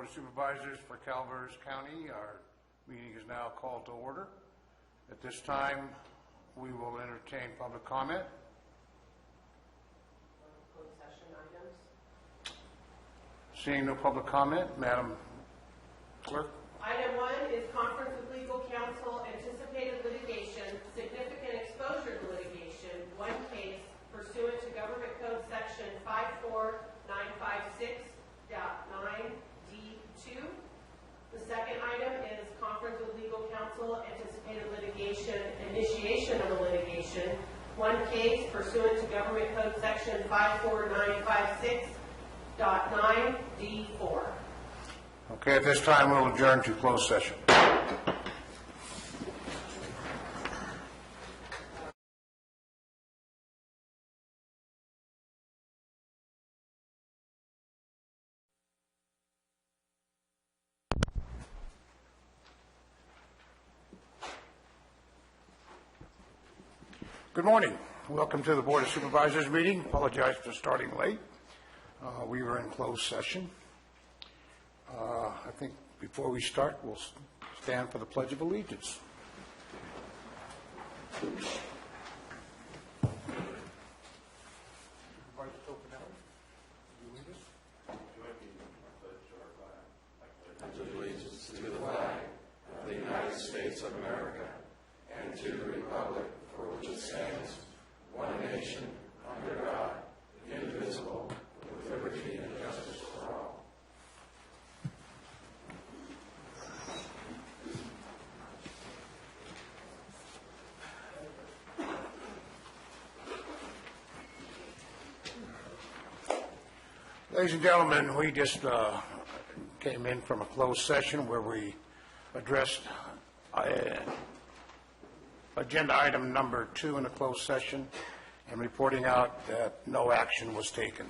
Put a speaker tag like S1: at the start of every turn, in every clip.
S1: Board of Supervisors for Calaveras County. Our meeting is now called to order. At this time, we will entertain public comment.
S2: Closed session items.
S1: Seeing no public comment, Madam Clerk.
S2: Item 1 is conference with legal counsel, anticipated litigation, significant exposure to litigation, one case pursuant to Government Code Section 54956.9D2. The second item is conference with legal counsel, anticipated litigation, initiation of a litigation, one case pursuant to Government Code Section 54956.9D4.
S1: Okay, at this time, we'll adjourn to closed session. Good morning. Welcome to the Board of Supervisors meeting. Apologize for starting late. We were in closed session. I think before we start, we'll stand for the Pledge of Allegiance.
S3: Pledge allegiance to the flag of the United States of America and to the republic for which it stands, one nation, under God, indivisible, with liberty and justice for all.
S1: Ladies and gentlemen, we just came in from a closed session where we addressed agenda item number 2 in a closed session and reporting out that no action was taken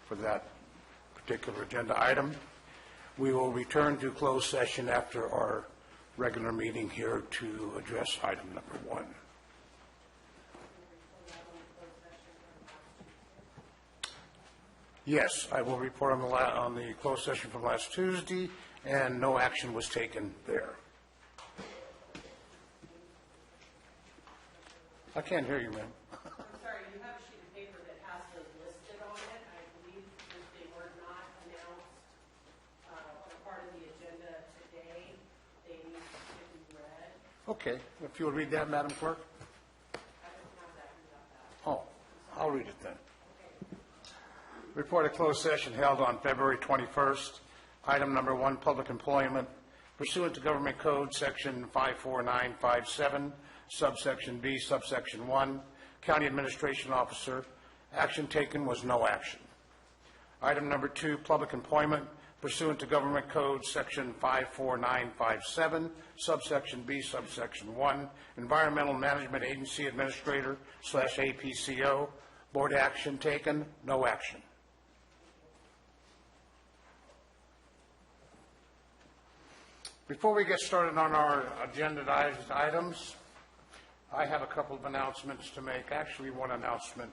S1: for that particular agenda item. We will return to closed session after our regular meeting here to address item number 1. Yes, I will report on the closed session from last Tuesday, and no action was taken there. I can't hear you, ma'am.
S2: I'm sorry, you have a sheet of paper that has those listed on it. I believe that they were not announced as part of the agenda today. They need to be read.
S1: Okay, if you'll read that, Madam Clerk.
S2: I don't have that without that.
S1: Oh, I'll read it then. Report a closed session held on February 21st. Item number 1, public employment. Pursuant to Government Code Section 54957, subsection B, subsection 1, County Administration Officer. Action taken was no action. Item number 2, public employment. Pursuant to Government Code Section 54957, subsection B, subsection 1, Environmental Management Agency Administrator / APCO. Board action taken, no action. Before we get started on our agendized items, I have a couple of announcements to make. Actually, one announcement.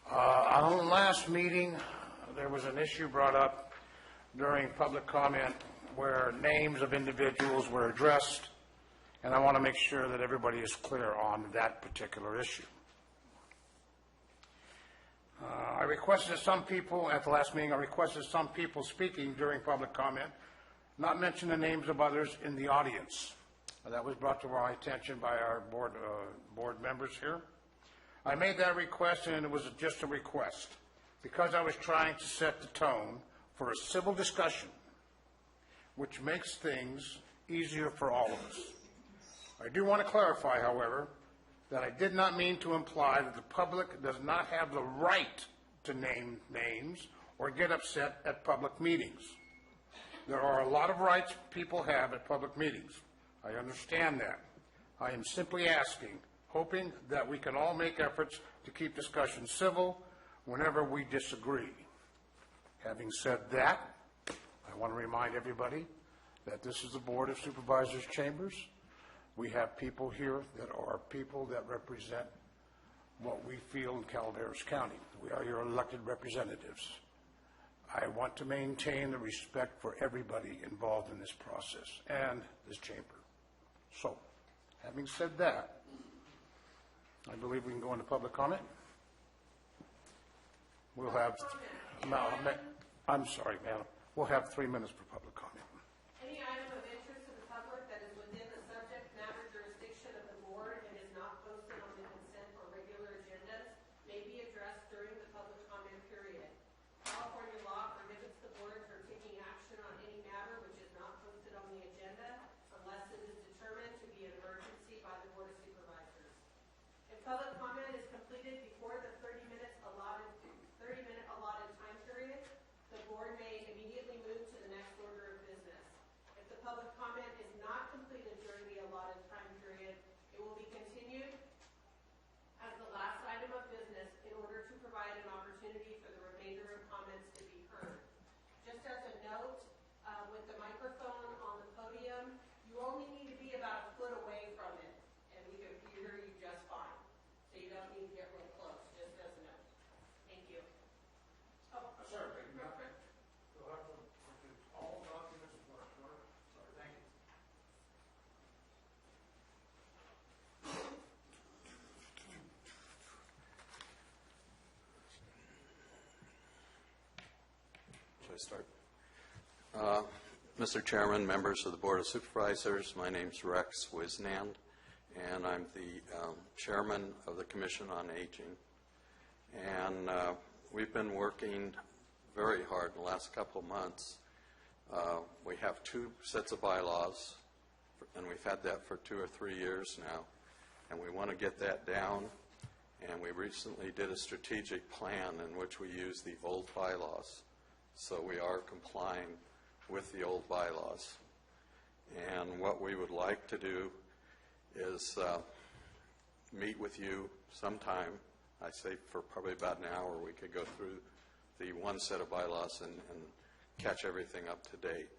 S1: On the last meeting, there was an issue brought up during public comment where names of individuals were addressed, and I want to make sure that everybody is clear on that particular issue. I requested some people, at the last meeting, some people speaking during public comment not mention the names of others in the audience. That was brought to my attention by our board members here. I made that request, and it was just a request because I was trying to set the tone for a civil discussion, which makes things easier for all of us. I do want to clarify, however, that I did not mean to imply that the public does not have the right to name names or get upset at public meetings. There are a lot of rights people have at public meetings. I understand that. I am simply asking, hoping that we can all make efforts to keep discussion civil whenever we disagree. Having said that, I want to remind everybody that this is the Board of Supervisors chambers. We have people here that are people that represent what we feel in Calaveras County. We are your elected representatives. I want to maintain the respect for everybody involved in this process and this chamber. So, having said that, I believe we can go into public comment. We'll have, I'm sorry, madam. We'll have 3 minutes for public comment.
S2: Any item of interest to the public that is within the subject matter jurisdiction of the board and is not posted on the consent or regular agendas may be addressed during the public comment period. California law prohibits the board from taking action on any matter which is not posted on the agenda unless it is determined to be an emergency by the Board of Supervisors. If public comment is completed before the 30-minute allotted time period, the board may immediately move to the next order of business. If the public comment is not completed during the allotted time period, it will be continued as the last item of business in order to provide an opportunity for the remainder of comments to be heard. Just as a note, with the microphone on the podium, you only need to be about a foot away from it, and we can hear you just fine. So you don't need to get real close, just as a note. Thank you. Oh,
S1: Sir, we'll have to do all documents in order. Sorry, thank you.
S3: Should I start? Mr. Chairman, members of the Board of Supervisors, my name's Rex Wisnand, and I'm the chairman of the Commission on Aging. And we've been working very hard in the last couple of months. We have 2 sets of bylaws, and we've had that for 2 or 3 years now, and we want to get that down. And we recently did a strategic plan in which we use the old bylaws. So we are complying with the old bylaws. And what we would like to do is meet with you sometime. I say for probably about an hour we could go through the 1 set of bylaws and catch everything up to date,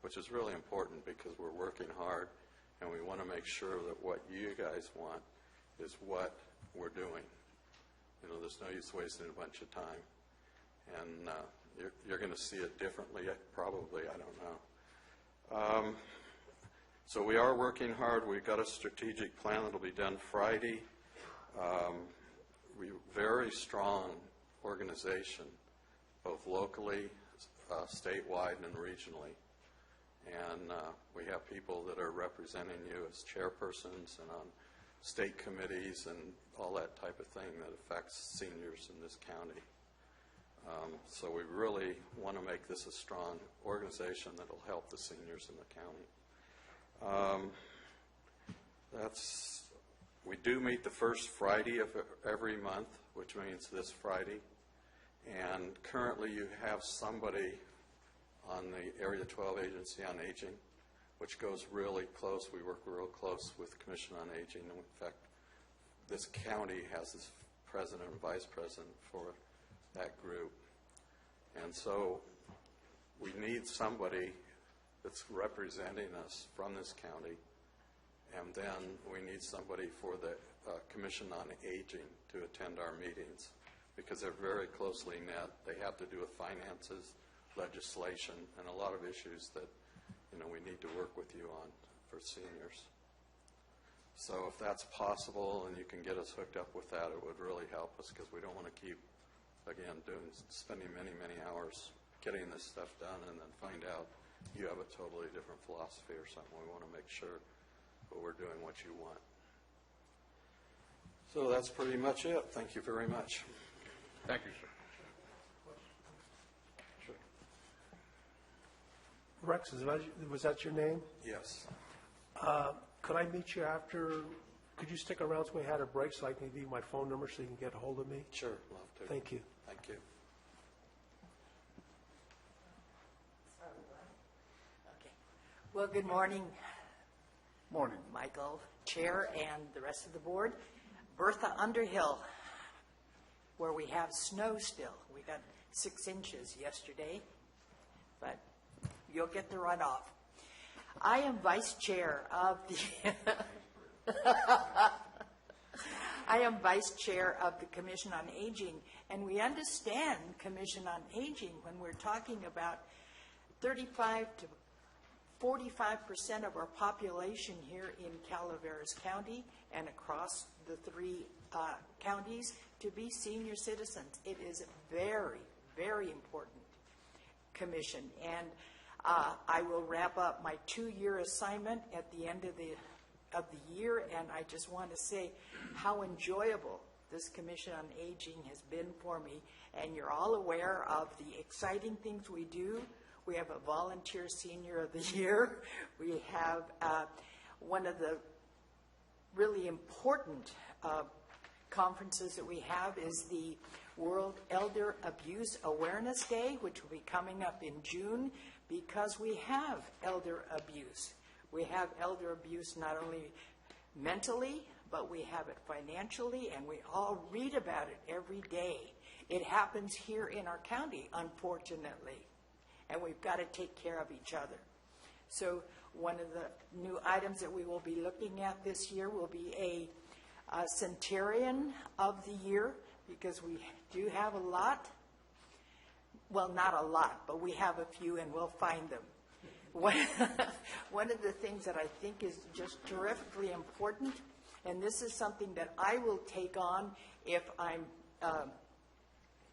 S3: which is really important because we're working hard and we want to make sure that what you guys want is what we're doing. You know, there's no use wasting a bunch of time. And you're going to see it differently, probably, I don't know. So we are working hard. We've got a strategic plan that will be done Friday. We're very strong organization, both locally, statewide, and regionally. And we have people that are representing you as chairpersons and on state committees and all that type of thing that affects seniors in this county. So we really want to make this a strong organization that will help the seniors in the county. We do meet the first Friday of every month, which means this Friday. And currently you have somebody on the Area 12 Agency on Aging, which goes really close. We work real close with the Commission on Aging. And in fact, this county has this president and vice president for that group. And so we need somebody that's representing us from this county, and then we need somebody for the Commission on Aging to attend our meetings because they're very closely knit. They have to do with finances, legislation, and a lot of issues that we need to work with you on for seniors. So if that's possible and you can get us hooked up with that, it would really help us because we don't want to keep spending many, many hours getting this stuff done and then find out you have a totally different philosophy or something. We want to make sure that we're doing what you want. So that's pretty much it. Thank you very much.
S1: Thank you, sir. Sure.
S4: Rex, was that your name?
S3: Yes.
S4: Could I meet you after? Could you stick around so we had a break so I can give you my phone number so you can get a hold of me?
S3: Sure, love to.
S4: Thank you.
S3: Thank you.
S5: Okay. Well, good morning,
S1: Morning.
S5: Michael, Chair, and the rest of the board. Bertha Underhill, where we have snow still. We got 6 inches yesterday, but you'll get the runoff. I am vice chair of the I am vice chair of the Commission on Aging, and we understand Commission on Aging when we're talking about 35 to 45% of our population here in Calaveras County and across the three counties to be senior citizens. It is a very, very important commission, and I will wrap up my 2-year assignment at the end of the year, and I just want to say how enjoyable this Commission on Aging has been for me, and you're all aware of the exciting things we do. We have a Volunteer Senior of the Year. We have one of the really important conferences that we have is the World Elder Abuse Awareness Day, which will be coming up in June, because we have elder abuse. We have elder abuse not only mentally, but we have it financially, and we all read about it every day. It happens here in our county, unfortunately, and we've got to take care of each other. So one of the new items that we will be looking at this year will be a Centurion of the Year, because we do have a lot. Well, not a lot, but we have a few, and we'll find them. One of the things that I think is just terrifically important, and this is something that I will take on if I'm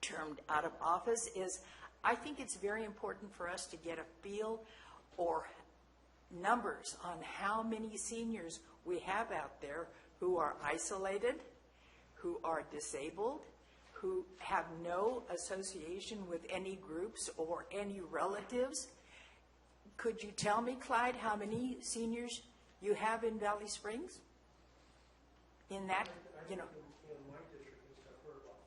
S5: termed out of office, is I think it's very important for us to get a feel or numbers on how many seniors we have out there who are isolated, who are disabled, who have no association with any groups or any relatives. Could you tell me, Clyde, how many seniors you have in Valley Springs? In that, you know.
S4: In my district, I've heard about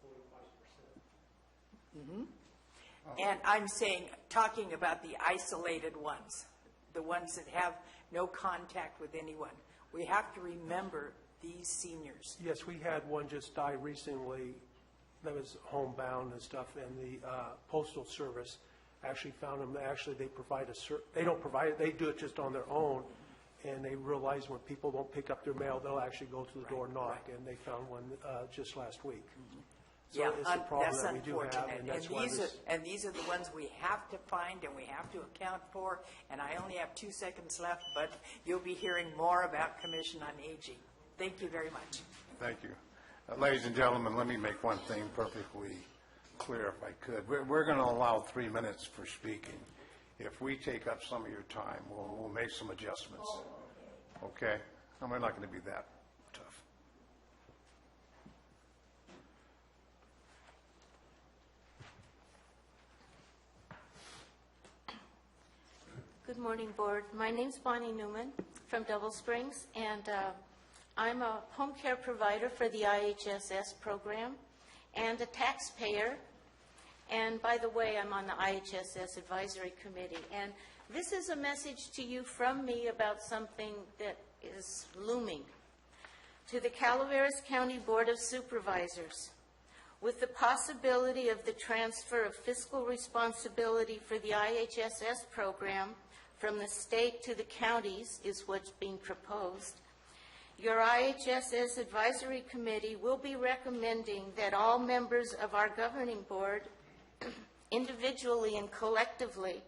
S4: 45%.
S5: And I'm saying, talking about the isolated ones, the ones that have no contact with anyone. We have to remember these seniors.
S4: Yes, we had one just die recently that was homebound and stuff, and the Postal Service actually found them. Actually, they provide they don't provide it, they do it just on their own, and they realize when people don't pick up their mail, they'll actually go to the door and knock, and they found one just last week. So it's a problem
S5: that's
S4: that we do have,
S5: unfortunate.
S4: and that's why
S5: And these are the ones we have to find and we have to account for. And I only have 2 seconds left, but you'll be hearing more about Commission on Aging. Thank you very much.
S1: Thank you. Ladies and gentlemen, let me make one thing perfectly clear, if I could. We're going to allow 3 minutes for speaking. If we take up some of your time, we'll make some adjustments. Okay? And we're not going to be that tough.
S6: Good morning, Board. My name's Bonnie Newman from Double Springs, and I'm a home care provider for the IHSS program and a taxpayer. And by the way, I'm on the IHSS Advisory Committee. And this is a message to you from me about something that is looming. To the Calaveras County Board of Supervisors, with the possibility of the transfer of fiscal responsibility for the IHSS program from the state to the counties is what's being proposed. Your IHSS Advisory Committee will be recommending that all members of our governing board, individually and collectively,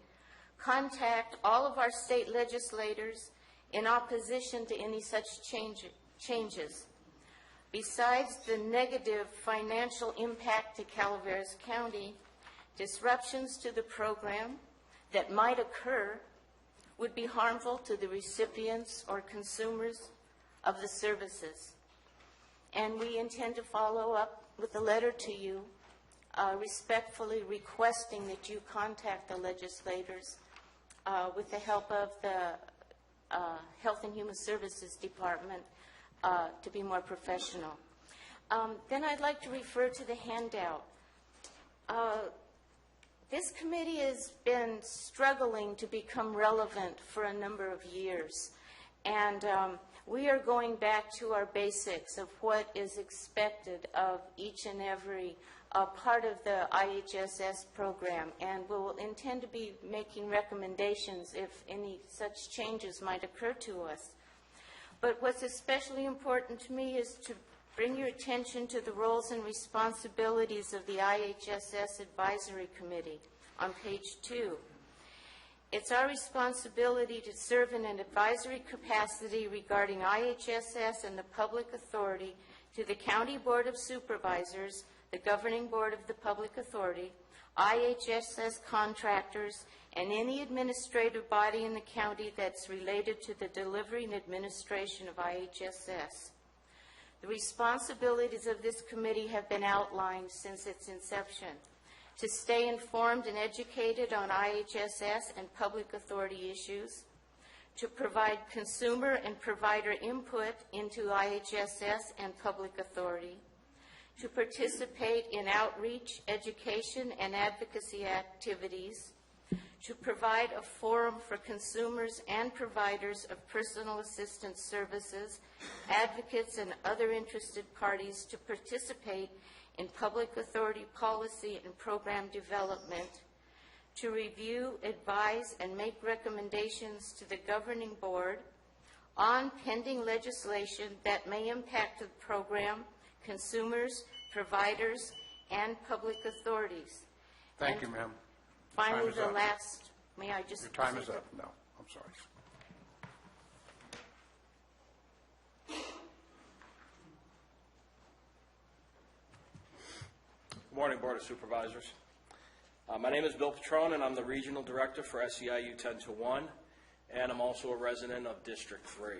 S6: contact all of our state legislators in opposition to any such changes. Besides the negative financial impact to Calaveras County, disruptions to the program that might occur would be harmful to the recipients or consumers of the services. And we intend to follow up with a letter to you respectfully requesting that you contact the legislators with the help of the Health and Human Services Department to be more professional. Then I'd like to refer to the handout. This committee has been struggling to become relevant for a number of years, and we are going back to our basics of what is expected of each and every part of the IHSS program, and we'll intend to be making recommendations if any such changes might occur to us. But what's especially important to me is to bring your attention to the roles and responsibilities of the IHSS Advisory Committee on page 2. It's our responsibility to serve in an advisory capacity regarding IHSS and the public authority to the County Board of Supervisors, the governing board of the public authority, IHSS contractors, and any administrative body in the county that's related to the delivery and administration of IHSS. The responsibilities of this committee have been outlined since its inception: to stay informed and educated on IHSS and public authority issues, to provide consumer and provider input into IHSS and public authority, to participate in outreach, education, and advocacy activities, to provide a forum for consumers and providers of personal assistance services, advocates, and other interested parties to participate in public authority policy and program development, to review, advise, and make recommendations to the governing board on pending legislation that may impact the program, consumers, providers, and public authorities.
S1: Thank you, ma'am.
S6: Finally,
S1: Time is
S6: the
S1: up.
S6: last, may I just...
S1: Your time is up. No, I'm sorry.
S7: Good morning, Board of Supervisors. My name is Bill Petrone, and I'm the Regional Director for SEIU 10-1, and I'm also a resident of District 3.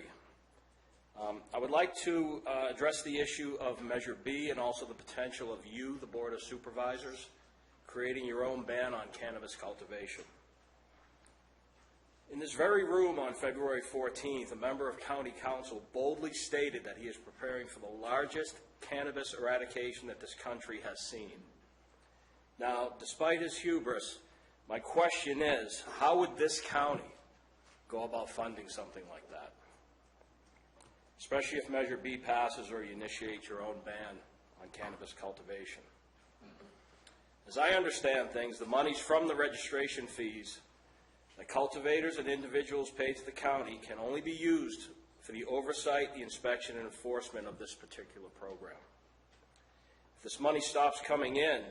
S7: I would like to address the issue of Measure B and also the potential of you, the Board of Supervisors, creating your own ban on cannabis cultivation. In this very room on February 14th, a member of County Council boldly stated that he is preparing for the largest cannabis eradication that this country has seen. Now, despite his hubris, my question is, how would this county go about funding something like that? Especially if Measure B passes or you initiate your own ban on cannabis cultivation. As I understand things, the monies from the registration fees that cultivators and individuals pay to the county can only be used for the oversight, the inspection, and enforcement of this particular program. If this money stops coming in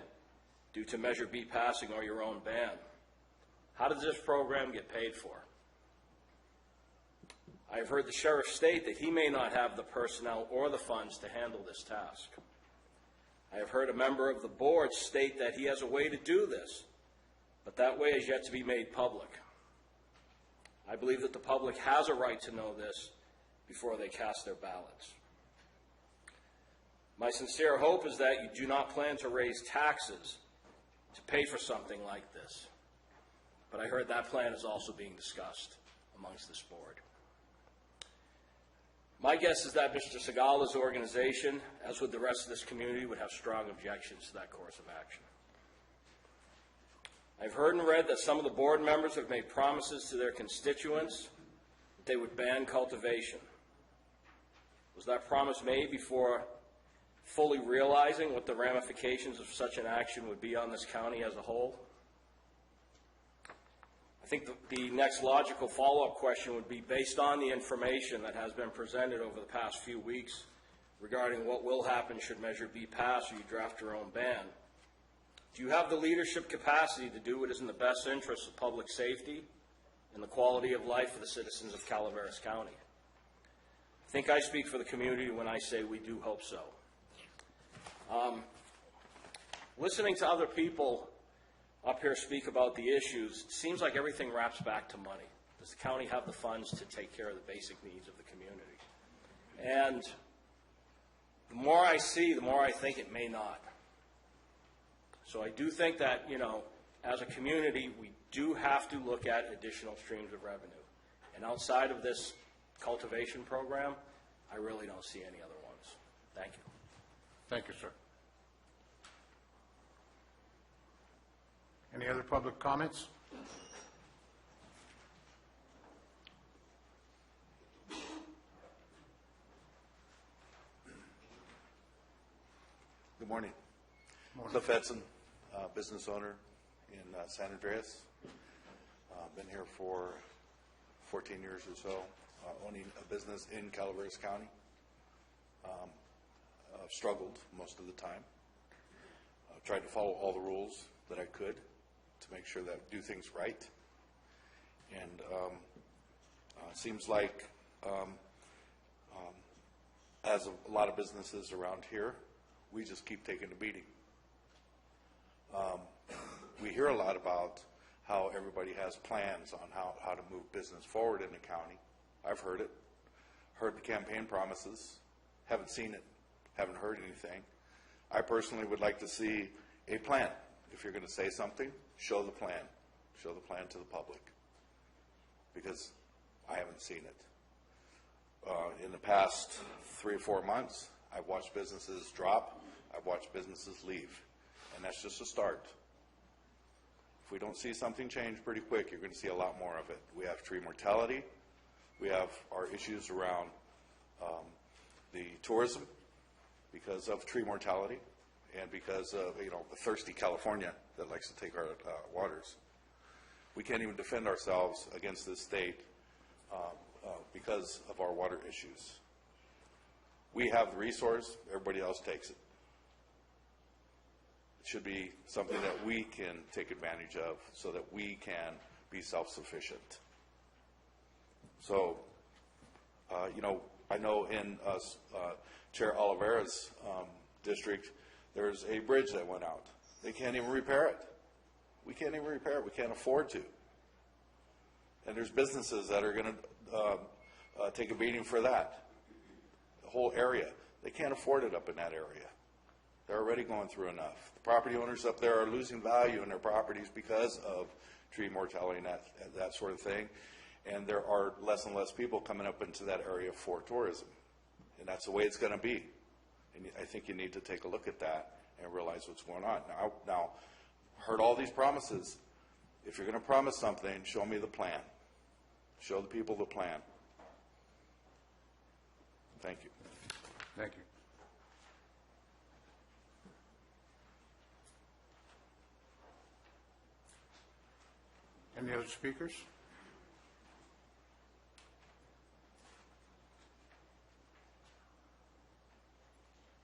S7: due to Measure B passing or your own ban, how does this program get paid for? I have heard the sheriff state that he may not have the personnel or the funds to handle this task. I have heard a member of the board state that he has a way to do this, but that way is yet to be made public. I believe that the public has a right to know this before they cast their ballots. My sincere hope is that you do not plan to raise taxes to pay for something like this, but I heard that plan is also being discussed amongst this board. My guess is that Mr. Segala's organization, as with the rest of this community, would have strong objections to that course of action. I've heard and read that some of the board members have made promises to their constituents that they would ban cultivation. Was that promise made before fully realizing what the ramifications of such an action would be on this county as a whole? I think the next logical follow-up question would be, based on the information that has been presented over the past few weeks regarding what will happen should Measure B pass or you draft your own ban, do you have the leadership capacity to do what is in the best interest of public safety and the quality of life for the citizens of Calaveras County? I think I speak for the community when I say we do hope so. Listening to other people up here speak about the issues, it seems like everything wraps back to money. Does the county have the funds to take care of the basic needs of the community? And the more I see, the more I think it may not. So I do think that, as a community, we do have to look at additional streams of revenue. And outside of this cultivation program, I really don't see any other ones. Thank you.
S1: Thank you, sir. Any other public comments?
S8: Good morning. Cliff Edson, business owner in San Andreas. Been here for 14 years or so, owning a business in Calaveras County. struggled most of the time. Tried to follow all the rules that I could to make sure that I do things right. And it seems like, as a lot of businesses around here, we just keep taking a beating. We hear a lot about how everybody has plans on how to move business forward in the county. I've heard it, heard the campaign promises, haven't seen it, haven't heard anything. I personally would like to see a plan. If you're going to say something, show the plan. Show the plan to the public, because I haven't seen it. In the past 3 or 4 months, I've watched businesses drop, I've watched businesses leave, and that's just a start. If we don't see something change pretty quick, you're going to see a lot more of it. We have tree mortality, we have our issues around the tourism because of tree mortality, and because of, a thirsty California that likes to take our waters. We can't even defend ourselves against this state because of our water issues. We have the resource, everybody else takes it. It should be something that we can take advantage of so that we can be self-sufficient. So, I know in Chair Calaveras' district, there's a bridge that went out. They can't even repair it. We can't even repair it. We can't afford to. And there's businesses that are going to take a beating for that. The whole area. They can't afford it up in that area. They're already going through enough. The property owners up there are losing value in their properties because of tree mortality and that sort of thing. And there are less and less people coming up into that area for tourism. And that's the way it's going to be. And I think you need to take a look at that and realize what's going on. Now, heard all these promises. If you're going to promise something, show me the plan. Show the people the plan. Thank you.
S1: Thank you. Any other speakers?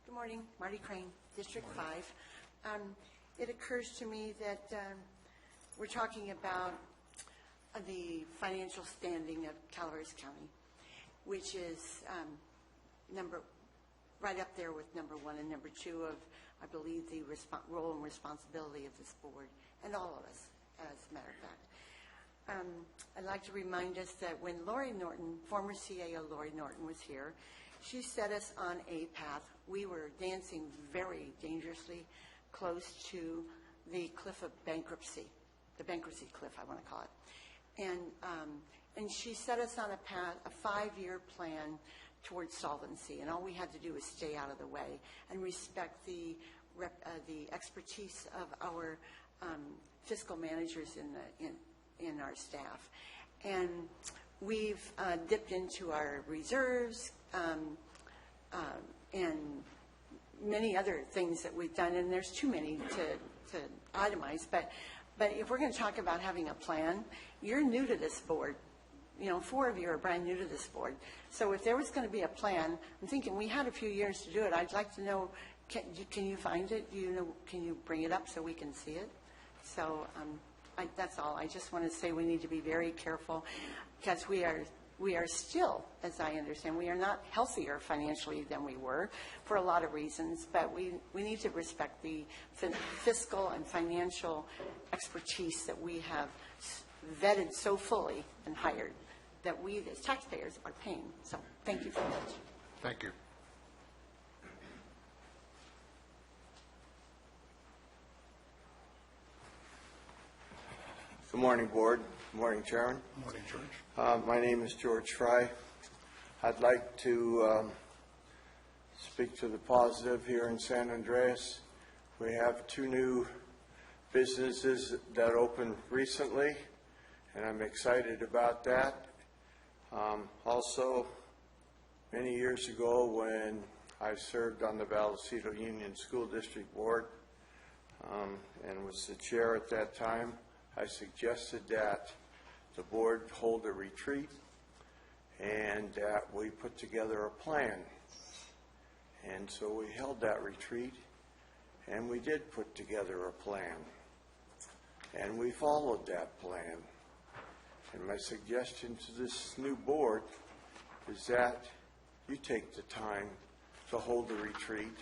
S9: Good morning, Marty Crane, District 5. It occurs to me that we're talking about the financial standing of Calaveras County, which is right up there with number 1 and number 2 of, I believe, the role and responsibility of this board and all of us, as a matter of fact. I'd like to remind us that when Lori Norton, former CAO Lori Norton, was here, she set us on a path. We were dancing very dangerously close to the cliff of bankruptcy, the bankruptcy cliff, I want to call it. And she set us on a path, a 5-year plan towards solvency, and all we had to do was stay out of the way and respect the expertise of our fiscal managers in our staff. And we've dipped into our reserves and many other things that we've done, and there's too many to itemize. But if we're going to talk about having a plan, you're new to this board. 4 of you are brand new to this board. So if there was going to be a plan, I'm thinking we had a few years to do it. I'd like to know, can you find it? Can you bring it up so we can see it? So that's all. I just want to say we need to be very careful because we are still, as I understand, we are not healthier financially than we were for a lot of reasons, but we need to respect the fiscal and financial expertise that we have vetted so fully and hired that we as taxpayers are paying. So thank you very much.
S1: Thank you.
S10: Good morning, Board. Good morning, Chairman.
S1: Good morning, George.
S10: My name is George Fry. I'd like to speak to the positive here in San Andreas. We have 2 new businesses that opened recently, and I'm excited about that. Also, many years ago when I served on the Vallecito Union School District Board and was the chair at that time, I suggested that the board hold a retreat and that we put together a plan. And so we held that retreat, and we did put together a plan. And we followed that plan. And my suggestion to this new board is that you take the time to hold the retreat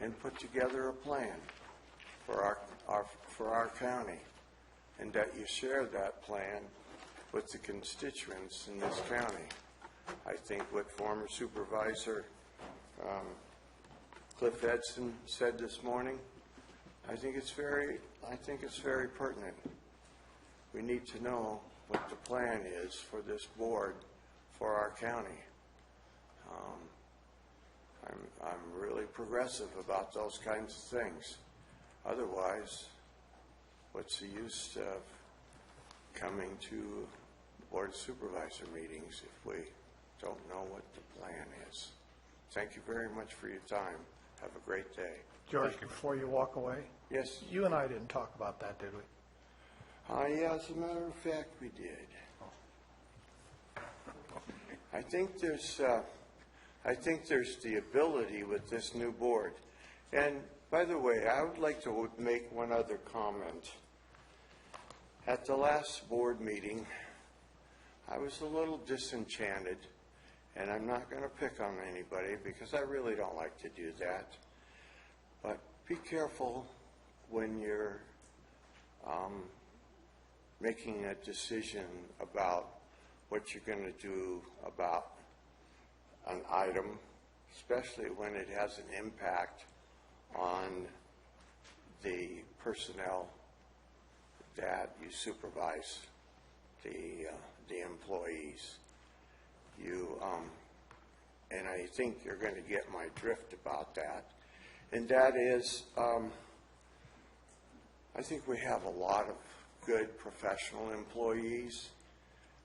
S10: and put together a plan for our county, and that you share that plan with the constituents in this county. I think what former Supervisor Cliff Edson said this morning, I think it's very pertinent. We need to know what the plan is for this board for our county. I'm really progressive about those kinds of things. Otherwise, what's the use of coming to Board of Supervisor meetings if we don't know what the plan is? Thank you very much for your time. Have a great day.
S11: George, before you walk away,
S10: Yes?
S11: you and I didn't talk about that, did we?
S10: Yeah, as a matter of fact, we did. I think there's the ability with this new board. And by the way, I would like to make one other comment. At the last board meeting, I was a little disenchanted, and I'm not going to pick on anybody because I really don't like to do that. But be careful when you're making a decision about what you're going to do about an item, especially when it has an impact on the personnel that you supervise, the employees. And I think you're going to get my drift about that. And that is, I think we have a lot of good professional employees,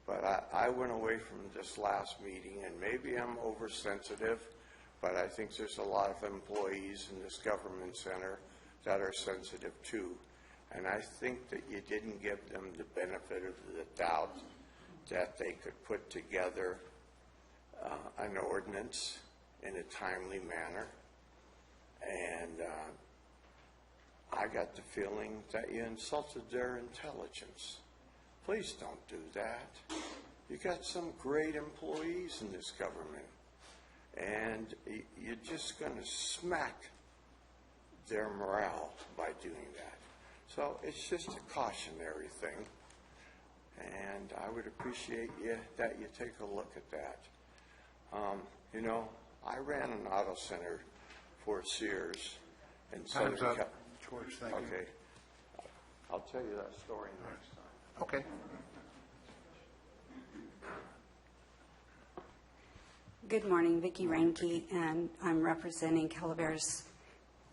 S10: but I went away from this last meeting, and maybe I'm oversensitive, but I think there's a lot of employees in this government center that are sensitive too. And I think that you didn't give them the benefit of the doubt that they could put together an ordinance in a timely manner. And I got the feeling that you insulted their intelligence. Please don't do that. You got some great employees in this government, and you're just going to smack their morale by doing that. So it's just a cautionary thing, and I would appreciate that you take a look at that. You know, I ran an auto center for Sears in Southern California.
S1: George, thank you.
S10: Okay. I'll tell you that story next time.
S1: Okay.
S12: Good morning, Vicki Reinke, and I'm representing Calaveras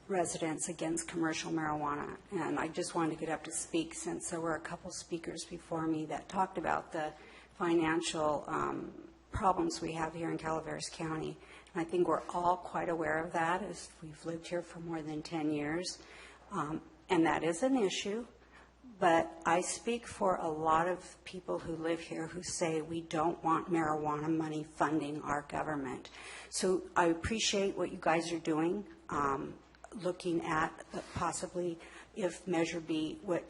S12: residents against commercial marijuana. And I just wanted to get up to speak since there were a couple speakers before me that talked about the financial problems we have here in Calaveras County. And I think we're all quite aware of that, as we've lived here for more than 10 years. And that is an issue. But I speak for a lot of people who live here who say we don't want marijuana money funding our government. So I appreciate what you guys are doing, looking at possibly if Measure B, what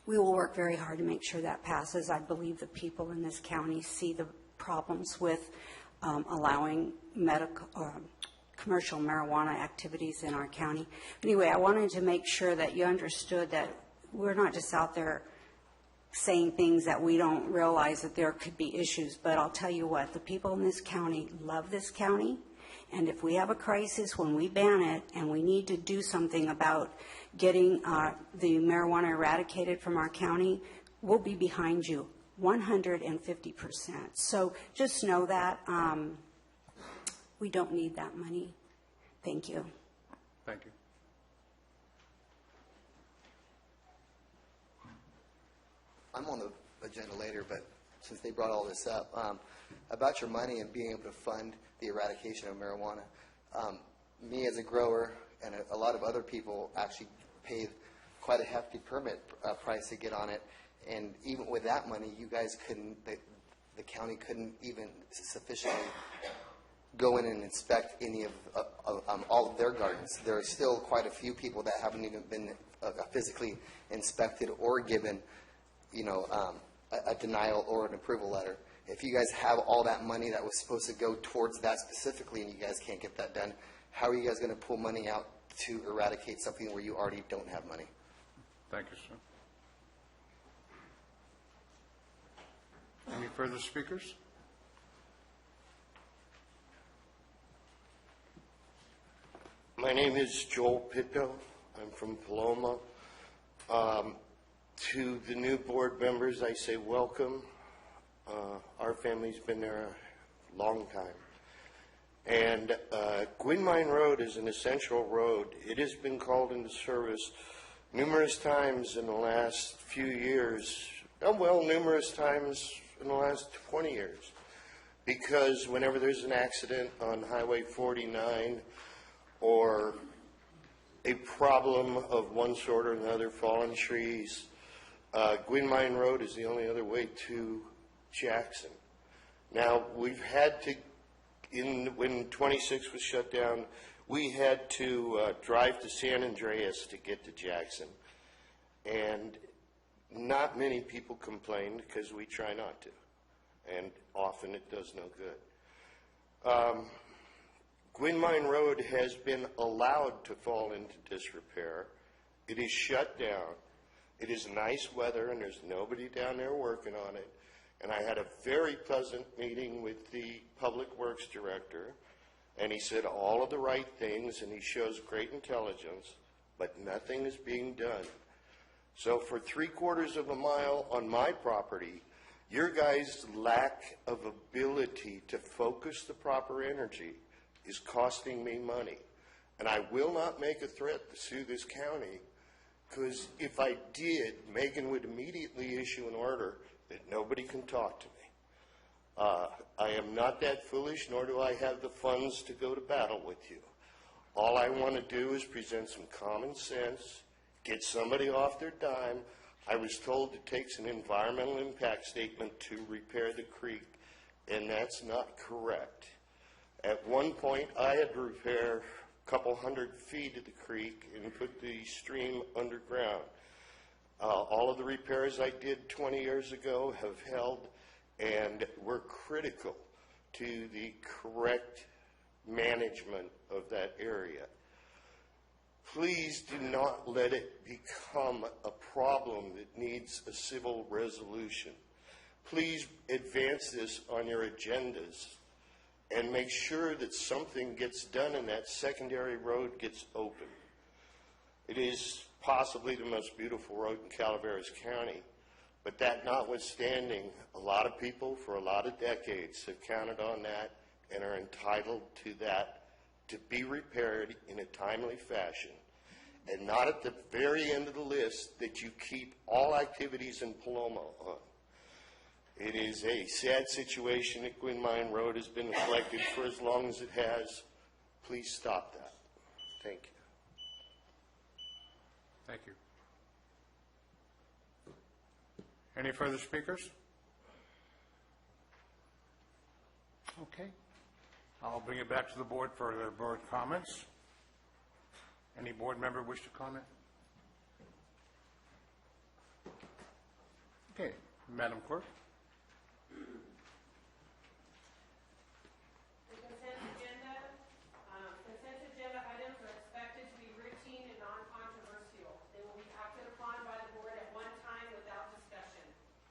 S12: we will work very hard to make sure that passes. I believe the people in this county see the problems with allowing commercial marijuana activities in our county. Anyway, I wanted to make sure that you understood that we're not just out there saying things that we don't realize that there could be issues. But I'll tell you what, the people in this county love this county. And if we have a crisis when we ban it and we need to do something about getting the marijuana eradicated from our county, we'll be behind you 150%. So just know that we don't need that money. Thank you.
S1: Thank you.
S13: I'm on the agenda later, but since they brought all this up, about your money and being able to fund the eradication of marijuana, me as a grower and a lot of other people actually paid quite a hefty permit price to get on it. And even with that money, you guys couldn't, the county couldn't even sufficiently go in and inspect any of all of their gardens. There are still quite a few people that haven't even been physically inspected or given, a denial or an approval letter. If you guys have all that money that was supposed to go towards that specifically and you guys can't get that done, how are you guys going to pull money out to eradicate something where you already don't have money?
S1: Thank you, sir. Any further speakers?
S14: My name is Joel Pitto. I'm from Paloma. To the new board members, I say welcome. Our family's been there a long time. And Gwin Mine Road is an essential road. It has been called into service numerous times in the last few years, numerous times in the last 20 years. Because whenever there's an accident on Highway 49 or a problem of one sort or another, fallen trees, Gwin Mine Road is the only other way to Jackson. Now, we've had to, when 26 was shut down, we had to drive to San Andreas to get to Jackson. And not many people complained because we try not to. And often it does no good. Gwin Mine Road has been allowed to fall into disrepair. It is shut down. It is nice weather and there's nobody down there working on it. And I had a very pleasant meeting with the Public Works Director, and he said all of the right things and he shows great intelligence, but nothing is being done. So for 3/4 of a mile on my property, your guys' lack of ability to focus the proper energy is costing me money. And I will not make a threat to sue this county, because if I did, Megan would immediately issue an order that nobody can talk to me. I am not that foolish, nor do I have the funds to go to battle with you. All I want to do is present some common sense, get somebody off their dime. I was told it takes an environmental impact statement to repair the creek, and that's not correct. At one point, I had to repair a couple 100 feet of the creek and put the stream underground. All of the repairs I did 20 years ago have held and were critical to the correct management of that area. Please do not let it become a problem that needs a civil resolution. Please advance this on your agendas and make sure that something gets done and that secondary road gets open. It is possibly the most beautiful road in Calaveras County, but that notwithstanding, a lot of people for a lot of decades have counted on that and are entitled to that to be repaired in a timely fashion, and not at the very end of the list that you keep all activities in Paloma on. It is a sad situation that Gwin Mine Road has been neglected for as long as it has. Please stop that. Thank you.
S1: Thank you. Any further speakers? Okay. I'll bring it back to the board for their board comments. Any board member wish to comment? Okay, Madam Clerk.
S2: The consent agenda items are expected to be routine and non-controversial. They will be acted upon by the board at one time without discussion.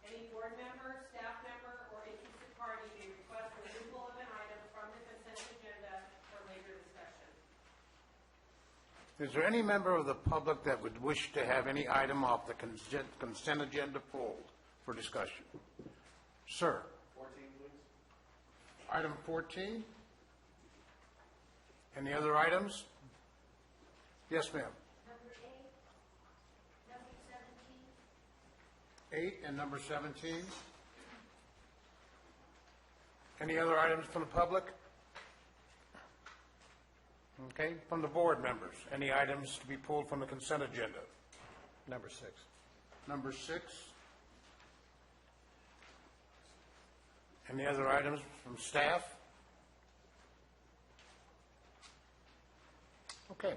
S2: Any board member, staff member, or interested party may request removal of an item from the consent agenda for later discussion.
S1: Is there any member of the public that would wish to have any item off the consent agenda pulled for discussion? Sir.
S8: 14, please.
S1: Item 14. Any other items? Yes, ma'am.
S6: Number 8, number 17.
S1: 8 and number 17. Any other items from the public? Okay, from the board members, any items to be pulled from the consent agenda?
S11: Number 6.
S1: Number 6. Any other items from staff? Okay.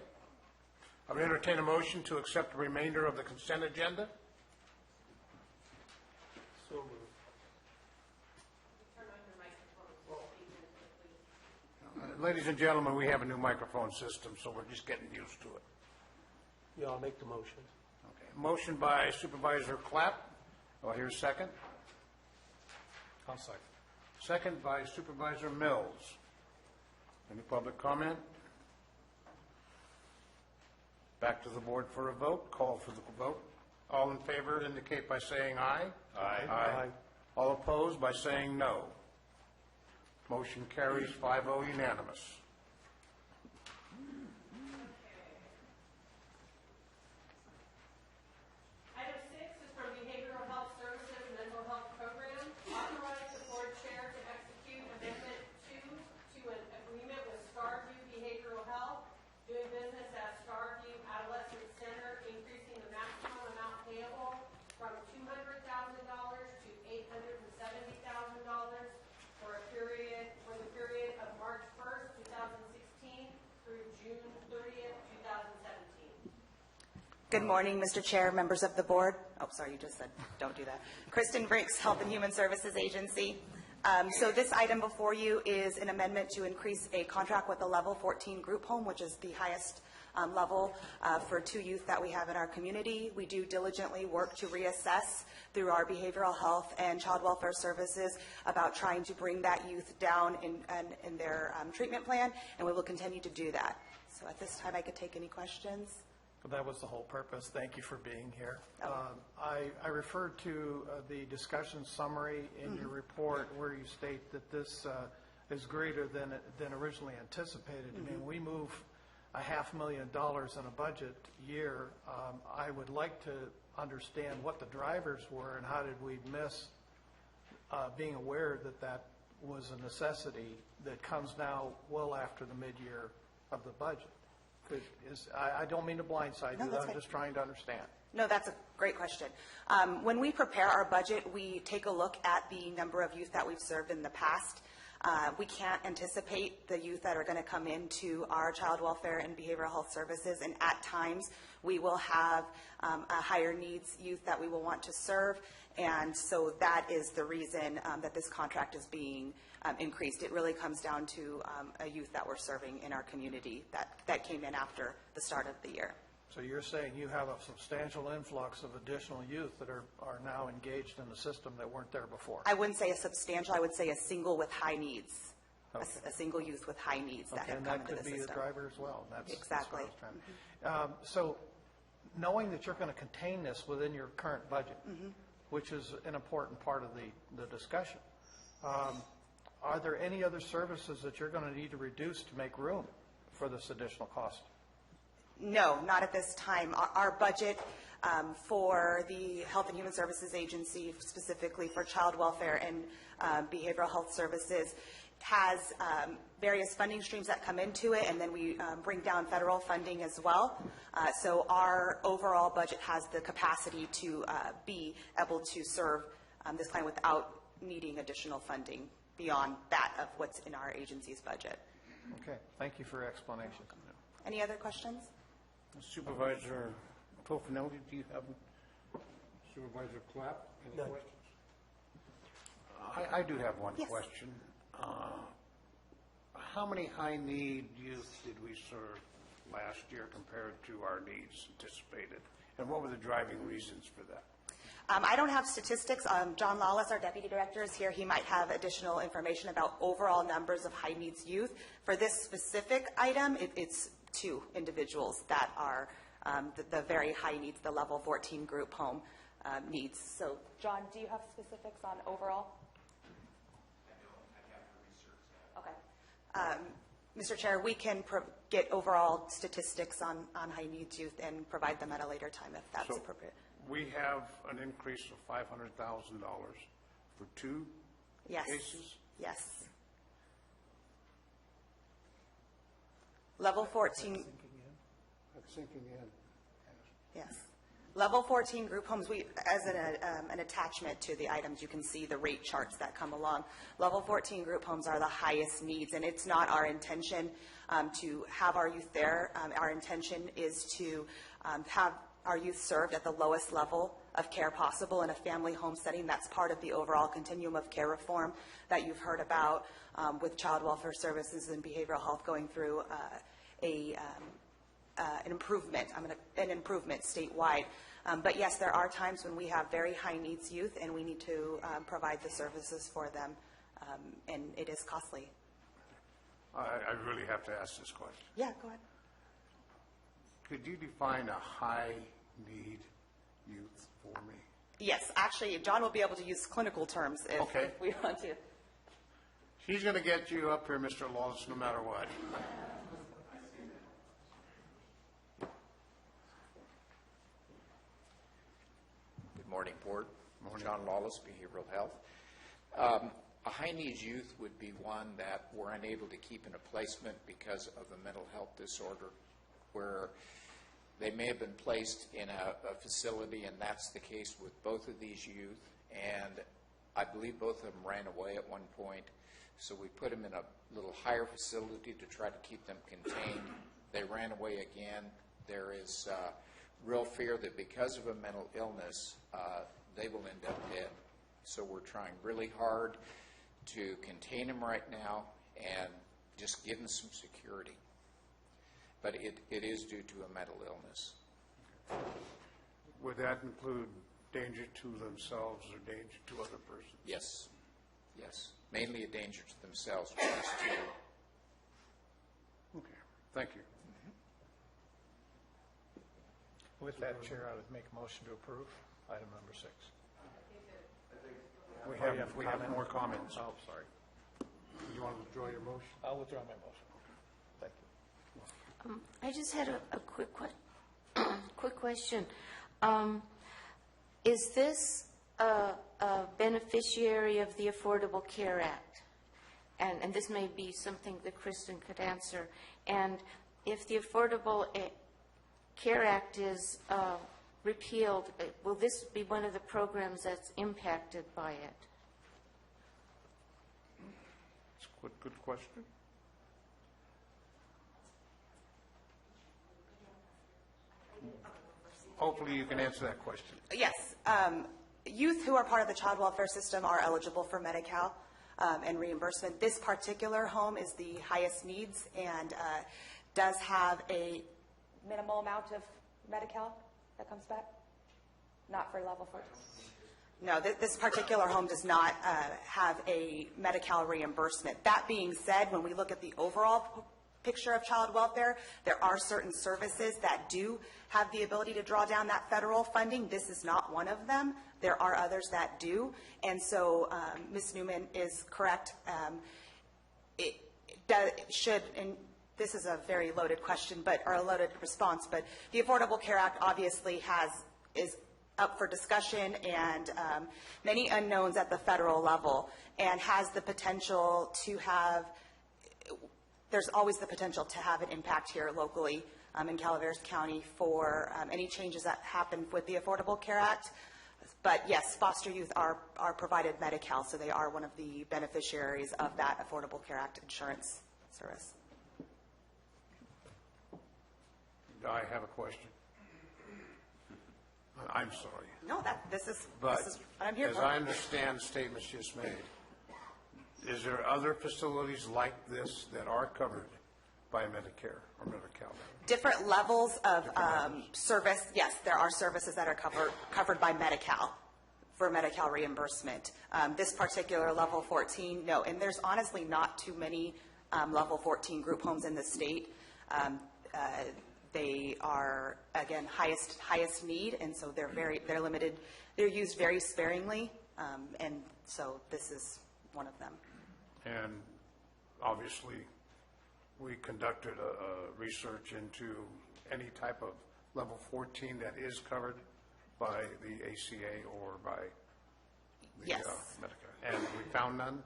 S1: I would entertain a motion to accept the remainder of the consent agenda.
S4: So moved.
S2: Turn on your microphone, so speak into it, please.
S1: Ladies and gentlemen, we have a new microphone system, so we're just getting used to it.
S4: Yeah, I'll make the motion.
S1: Okay. Motion by Supervisor Clapp. Do I hear a second?
S11: I'll second.
S1: Second by Supervisor Mills. Any public comment? Back to the board for a vote. Call for the vote. All in favor indicate by saying aye. Aye.
S4: Aye.
S1: All opposed by saying no. Motion carries 5-0 unanimous.
S2: Item 6 is from Behavioral Health Services Mental Health Program. Authorize the board chair to execute amendment 2 to an agreement with Starview Behavioral Health, doing business as Starview Adolescent Center, increasing the maximum amount payable from $200,000 to $870,000 for the period of March 1st, 2016 through June 30th, 2017.
S15: Good morning, Mr. Chair, members of the board. Oh, sorry, you just said don't do that. Kristen Briggs, Health and Human Services Agency. So this item before you is an amendment to increase a contract with a level 14 group home, which is the highest level for 2 youth that we have in our community. We do diligently work to reassess through our behavioral health and child welfare services about trying to bring that youth down in their treatment plan, and we will continue to do that. So at this time, I could take any questions.
S11: That was the whole purpose. Thank you for being here.
S15: Oh.
S11: I referred to the discussion summary in your report where you state that this is greater than originally anticipated. I mean, we move $500,000 in a budget year. I would like to understand what the drivers were and how did we miss being aware that that was a necessity that comes now well after the mid-year of the budget. I don't mean to blindside you, I'm just trying to understand.
S15: No, that's a great question. When we prepare our budget, we take a look at the number of youth that we've served in the past. We can't anticipate the youth that are going to come into our child welfare and behavioral health services, and at times we will have a higher needs youth that we will want to serve, and so that is the reason that this contract is being increased. It really comes down to a youth that we're serving in our community that came in after the start of the year.
S11: So you're saying you have a substantial influx of additional youth that are now engaged in the system that weren't there before?
S15: I wouldn't say a substantial, I would say a single with high needs.
S11: Okay.
S15: A single youth with high needs that have come into the system.
S11: And that could be the driver as well.
S15: Exactly.
S11: That's what I was trying to- So knowing that you're going to contain this within your current budget, which is an important part of the discussion, are there any other services that you're going to need to reduce to make room for this additional cost?
S15: No, not at this time. Our budget for the Health and Human Services Agency, specifically for child welfare and behavioral health services, has various funding streams that come into it, and then we bring down federal funding as well. So our overall budget has the capacity to be able to serve this client without needing additional funding beyond that of what's in our agency's budget.
S11: Okay, thank you for your explanation.
S15: Any other questions?
S1: Supervisor Tofinelli, do you have, Supervisor Clapp, any questions? I do have one question. How many high-need youth did we serve last year compared to our needs anticipated? And what were the driving reasons for that?
S15: I don't have statistics. John Lawless, our deputy director, is here. He might have additional information about overall numbers of high-needs youth. For this specific item, it's 2 individuals that are the very high needs, the level 14 group home needs. So, John, do you have specifics on overall? Okay. Mr. Chair, we can get overall statistics on high needs youth and provide them at a later time if that's appropriate.
S1: We have an increase of $500,000 for 2 cases?
S15: Yes. Level 14.
S1: That's sinking in.
S15: Yes. Level 14 group homes, as an attachment to the items, you can see the rate charts that come along. Level 14 group homes are the highest needs, and it's not our intention to have our youth there. Our intention is to have our youth served at the lowest level of care possible in a family home setting. That's part of the overall continuum of care reform that you've heard about with child welfare services and behavioral health going through an improvement statewide. But yes, there are times when we have very high needs youth and we need to provide the services for them, and it is costly.
S1: I really have to ask this question.
S15: Yeah, go ahead.
S1: Could you define a high-need youth for me?
S15: Yes, actually, John will be able to use clinical terms if we want to.
S1: He's going to get you up here, Mr. Lawless, no matter what.
S16: Good morning, Board.
S1: Morning.
S16: John Lawless, Behavioral Health. A high-needs youth would be one that were unable to keep in a placement because of a mental health disorder, where they may have been placed in a facility, and that's the case with both of these youth. And I believe both of them ran away at one point, so we put them in a little higher facility to try to keep them contained. They ran away again. There is real fear that because of a mental illness, they will end up dead. So we're trying really hard to contain them right now and just give them some security. But it is due to a mental illness.
S1: Would that include danger to themselves or danger to other persons?
S16: Yes. Yes. Mainly a danger to themselves. Which is to...
S1: Okay. Thank you.
S11: With that, Chair, I would make a motion to approve item number 6.
S1: We have more comments.
S11: Oh, sorry.
S1: You want to withdraw your motion?
S11: I'll withdraw my motion. Thank you.
S6: I just had a quick question. Is this a beneficiary of the Affordable Care Act? And this may be something that Kristen could answer. And if the Affordable Care Act is repealed, will this be one of the programs that's impacted by it?
S1: It's a good question. Hopefully you can answer that question.
S15: Yes. Youth who are part of the child welfare system are eligible for Medi-Cal and reimbursement. This particular home is the highest needs and does have a minimal amount of Medi-Cal that comes back? Not for level 14? No, this particular home does not have a Medi-Cal reimbursement. That being said, when we look at the overall picture of child welfare, there are certain services that do have the ability to draw down that federal funding. This is not one of them. There are others that do. And so Ms. Newman is correct. It should, and this is a very loaded question, or a loaded response, but the Affordable Care Act obviously is up for discussion and many unknowns at the federal level, and has the potential to have, there's always the potential to have an impact here locally in Calaveras County for any changes that happen with the Affordable Care Act. But yes, foster youth are provided Medi-Cal, so they are one of the beneficiaries of that Affordable Care Act insurance service.
S1: I have a question. I'm sorry.
S15: No, this is
S1: But
S15: what I'm here
S1: as
S15: for.
S1: I understand the statements just made, is there other facilities like this that are covered by Medicare or Medi-Cal?
S15: Different levels of service. Yes, there are services that are covered by Medi-Cal for Medi-Cal reimbursement. This particular level 14, no. And there's honestly not too many level 14 group homes in the state. They are, again, highest need, and so they're limited. They're used very sparingly, and so this is one of them.
S1: And obviously, we conducted a research into any type of level 14 that is covered by the ACA or by the
S15: Yes.
S1: Medicare. And we found none?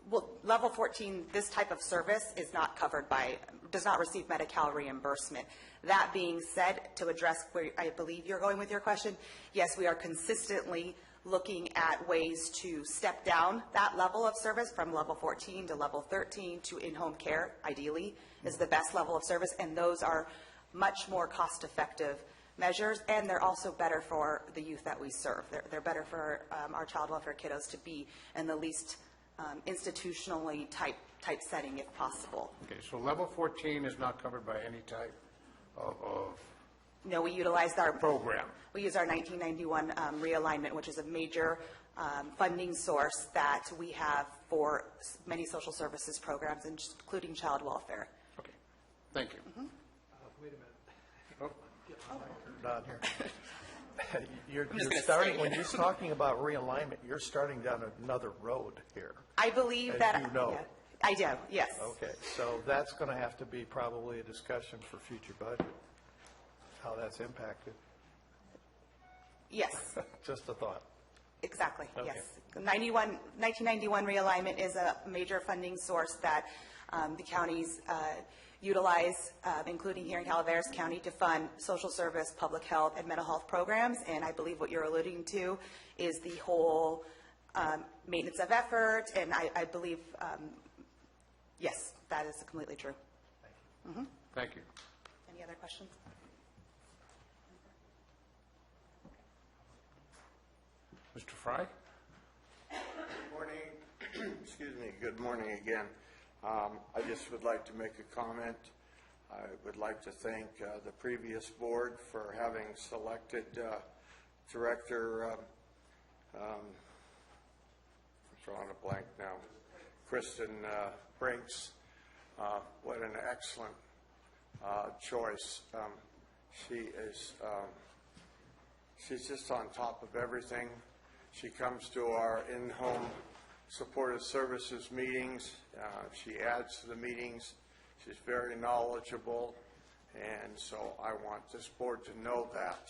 S15: Well, level 14, this type of service is not covered by, does not receive Medi-Cal reimbursement. That being said, to address where I believe you're going with your question, yes, we are consistently looking at ways to step down that level of service from level 14 to level 13 to in-home care, ideally, is the best level of service, and those are much more cost-effective measures, and they're also better for the youth that we serve. They're better for our child welfare kiddos to be in the least institutionally type setting if possible.
S1: Okay, so level 14 is not covered by any type of
S15: No, we utilized our
S1: program.
S15: We use our 1991 realignment, which is a major funding source that we have for many social services programs, including child welfare.
S1: Okay, thank you.
S11: Wait a minute.
S1: Oh.
S11: Get my microphone down here. You're
S15: just gonna
S11: starting,
S15: say.
S11: when you're talking about realignment, you're starting down another road here.
S15: I believe
S11: As
S15: that.
S11: you know.
S15: Yeah, I do, yes.
S11: Okay, so that's going to have to be probably a discussion for future budget, how that's impacted.
S15: Yes,
S11: Just a thought.
S15: exactly,
S11: Okay.
S15: yes. 1991 realignment is a major funding source that the counties utilize, including here in Calaveras County, to fund social service, public health, and mental health programs. And I believe what you're alluding to is the whole maintenance of effort. And I believe, yes, that is completely true.
S1: Thank you.
S15: Any other questions?
S1: Mr. Fry?
S10: Good morning. Excuse me. Good morning again. I just would like to make a comment. I would like to thank the previous board for having selected Director, I'm drawing a blank now, Kristen Brinks. What an excellent choice. She's just on top of everything. She comes to our in-home supportive services meetings. She adds to the meetings. She's very knowledgeable, and so I want this board to know that.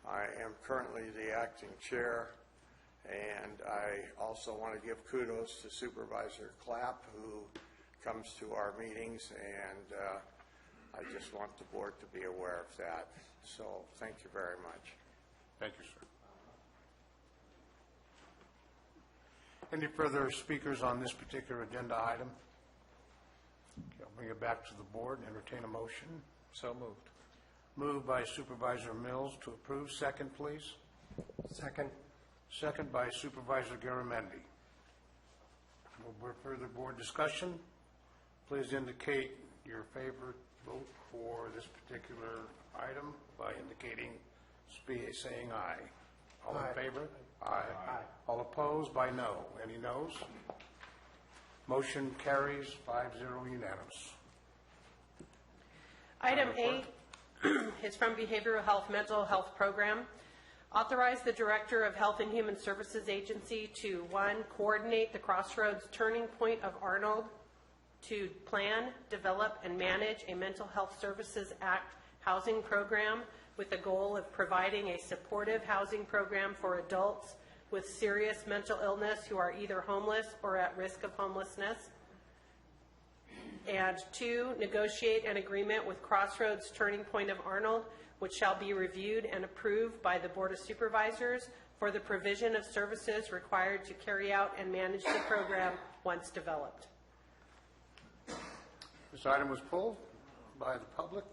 S10: I am currently the acting chair, and I also want to give kudos to Supervisor Clapp, who comes to our meetings, and I just want the board to be aware of that. So thank you very much.
S1: Thank you, sir. Any further speakers on this particular agenda item? Okay, I'll bring it back to the board and entertain a motion.
S11: So moved.
S1: Moved by Supervisor Mills to approve. Second, please.
S11: Second.
S1: Second by Supervisor Garamendi. No further board discussion. Please indicate your favorite vote for this particular item by indicating, saying aye. All in favor? Aye. All opposed by no. Any noes? Motion carries 5-0 unanimous.
S2: Item 8 is from Behavioral Health Mental Health Program. Authorize the Director of Health and Human Services Agency to, 1, coordinate the Crossroads Turning Point of Arnold, to plan, develop, and manage a Mental Health Services Act housing program with the goal of providing a supportive housing program for adults with serious mental illness who are either homeless or at risk of homelessness. And 2, negotiate an agreement with Crossroads Turning Point of Arnold, which shall be reviewed and approved by the Board of Supervisors for the provision of services required to carry out and manage the program once developed.
S1: This item was pulled by the public.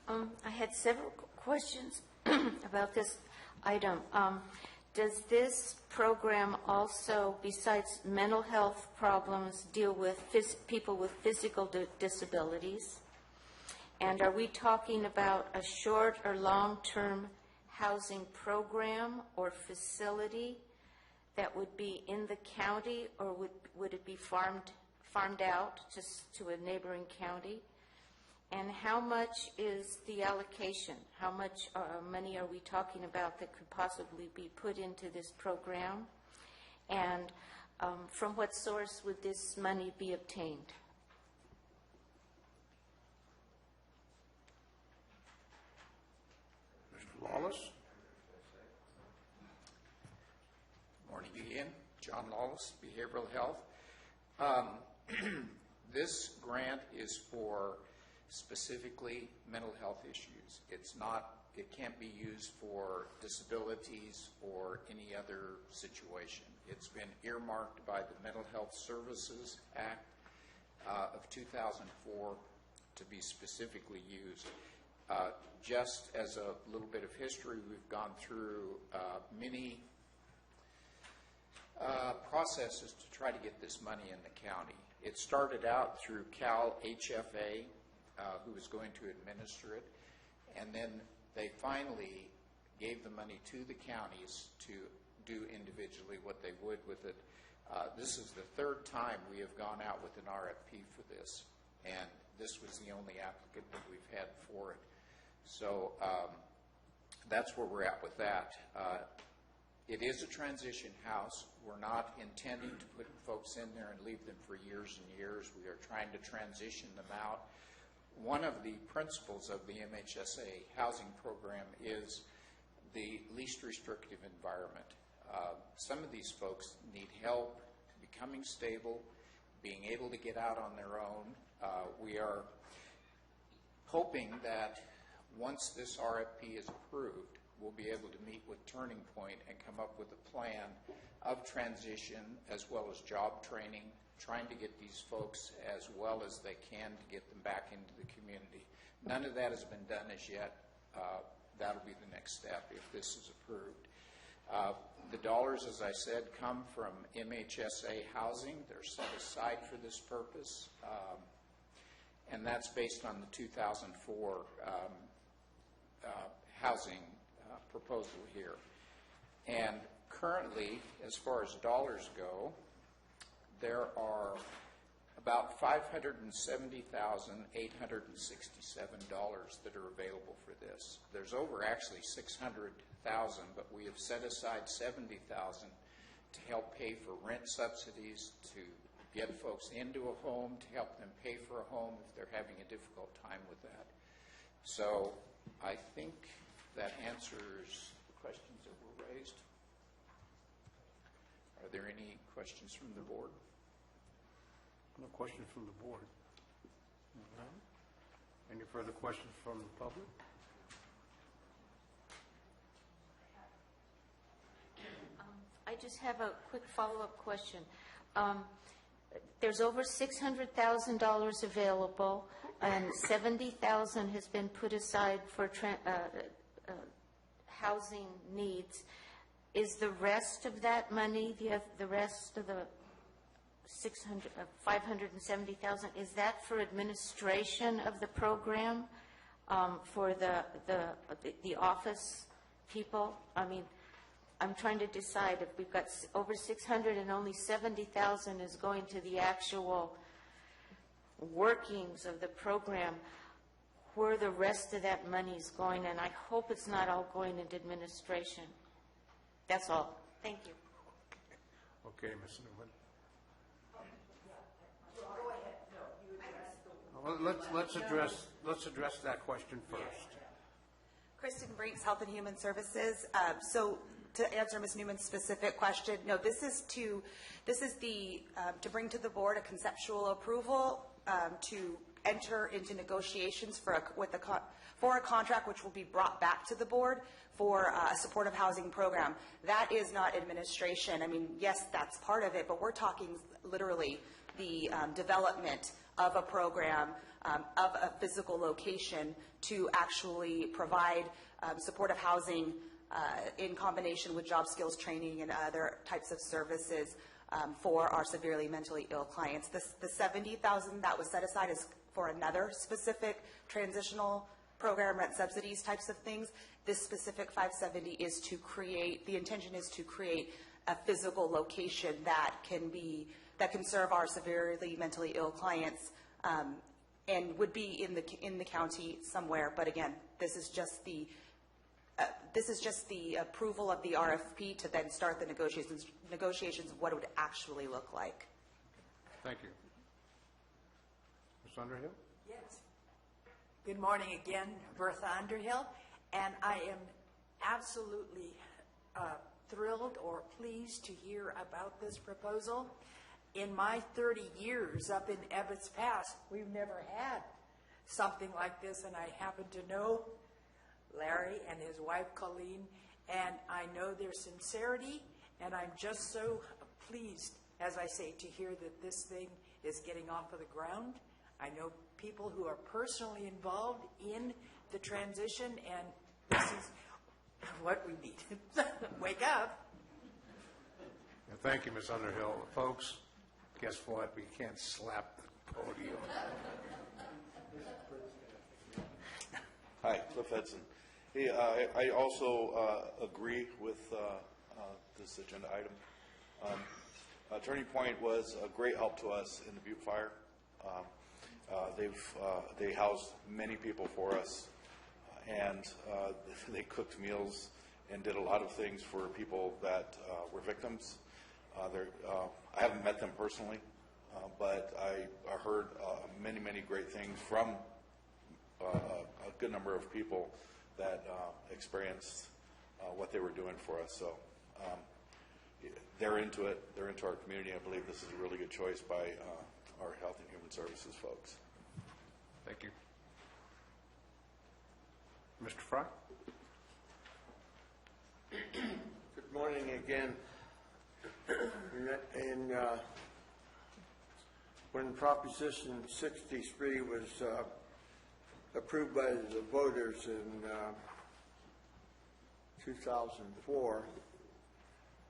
S6: I had several questions about this item. Does this program also, besides mental health problems, deal with people with physical disabilities? And are we talking about a short or long-term housing program or facility that would be in the county, or would it be farmed out to a neighboring county? And how much is the allocation? How much money are we talking about that could possibly be put into this program? And from what source would this money be obtained?
S1: Mr. Lawless?
S16: John Lawless, Behavioral Health. This grant is for specifically mental health issues. It can't be used for disabilities or any other situation. It's been earmarked by the Mental Health Services Act of 2004 to be specifically used. Just as a little bit of history, we've gone through many processes to try to get this money in the county. It started out through Cal HFA, who was going to administer it, and then they finally gave the money to the counties to do individually what they would with it. This is the third time we have gone out with an RFP for this, and this was the only applicant that we've had for it. So that's where we're at with that. It is a transition house. We're not intending to put folks in there and leave them for years and years. We are trying to transition them out. One of the principles of the MHSA housing program is the least restrictive environment. Some of these folks need help becoming stable, being able to get out on their own. We are hoping that once this RFP is approved, we'll be able to meet with Turning Point and come up with a plan of transition as well as job training, trying to get these folks as well as they can to get them back into the community. None of that has been done as yet. That'll be the next step if this is approved. The dollars, as I said, come from MHSA housing. They're set aside for this purpose, and that's based on the 2004 housing proposal here. And currently, as far as dollars go, there are about $570,867 that are available for this. There's over actually $600,000, but we have set aside $70,000 to help pay for rent subsidies, to get folks into a home, to help them pay for a home if they're having a difficult time with that. So I think that answers the questions that were raised. Are there any questions from the board?
S1: No questions from the board. Any further questions from the public?
S6: I just have a quick follow-up question. There's over $600,000 available, and $70,000 has been put aside for housing needs. Is the rest of that money, the rest of the $570,000, is that for administration of the program, for the office people? I mean, I'm trying to decide if we've got over 600 and only 70,000 is going to the actual workings of the program, where the rest of that money is going, and I hope it's not all going into administration. That's all. Thank you.
S1: Okay, Ms. Newman. Well, let's address that question first.
S15: Kristen Brinks, Health and Human Services. So to answer Ms. Newman's specific question, no, this is to bring to the board a conceptual approval to enter into negotiations for a contract which will be brought back to the board for a supportive housing program. That is not administration. I mean, yes, that's part of it, but we're talking literally the development of a program, of a physical location to actually provide supportive housing in combination with job skills training and other types of services for our severely mentally ill clients. The $70,000 that was set aside is for another specific transitional program, rent subsidies types of things. This specific $570 is to create, the intention is to create a physical location that can serve our severely mentally ill clients and would be in the county somewhere. But again, this is just the approval of the RFP to then start the negotiations of what it would actually look like.
S1: Thank you. Ms. Underhill?
S5: Yes. Good morning again, Bertha Underhill, and I am absolutely thrilled or pleased to hear about this proposal. In my 30 years up in Ebbets Pass, we've never had something like this, and I happen to know Larry and his wife Colleen, and I know their sincerity, and I'm just so pleased, as I say, to hear that this thing is getting off of the ground. I know people who are personally involved in the transition, and this is what we need. Wake up.
S1: Thank you, Ms. Underhill. Folks, guess what? We can't slap the podium.
S8: Hi, Cliff Edson. Hey, I also agree with this agenda item. Turning Point was a great help to us in the Butte Fire. They housed many people for us, and they cooked meals and did a lot of things for people that were victims. I haven't met them personally, but I heard many, many great things from a good number of people that experienced what they were doing for us. So they're into it. They're into our community. I believe this is a really good choice by our Health and Human Services folks.
S1: Thank you. Mr. Fry?
S10: Good morning again. And when Proposition 63 was approved by the voters in 2004,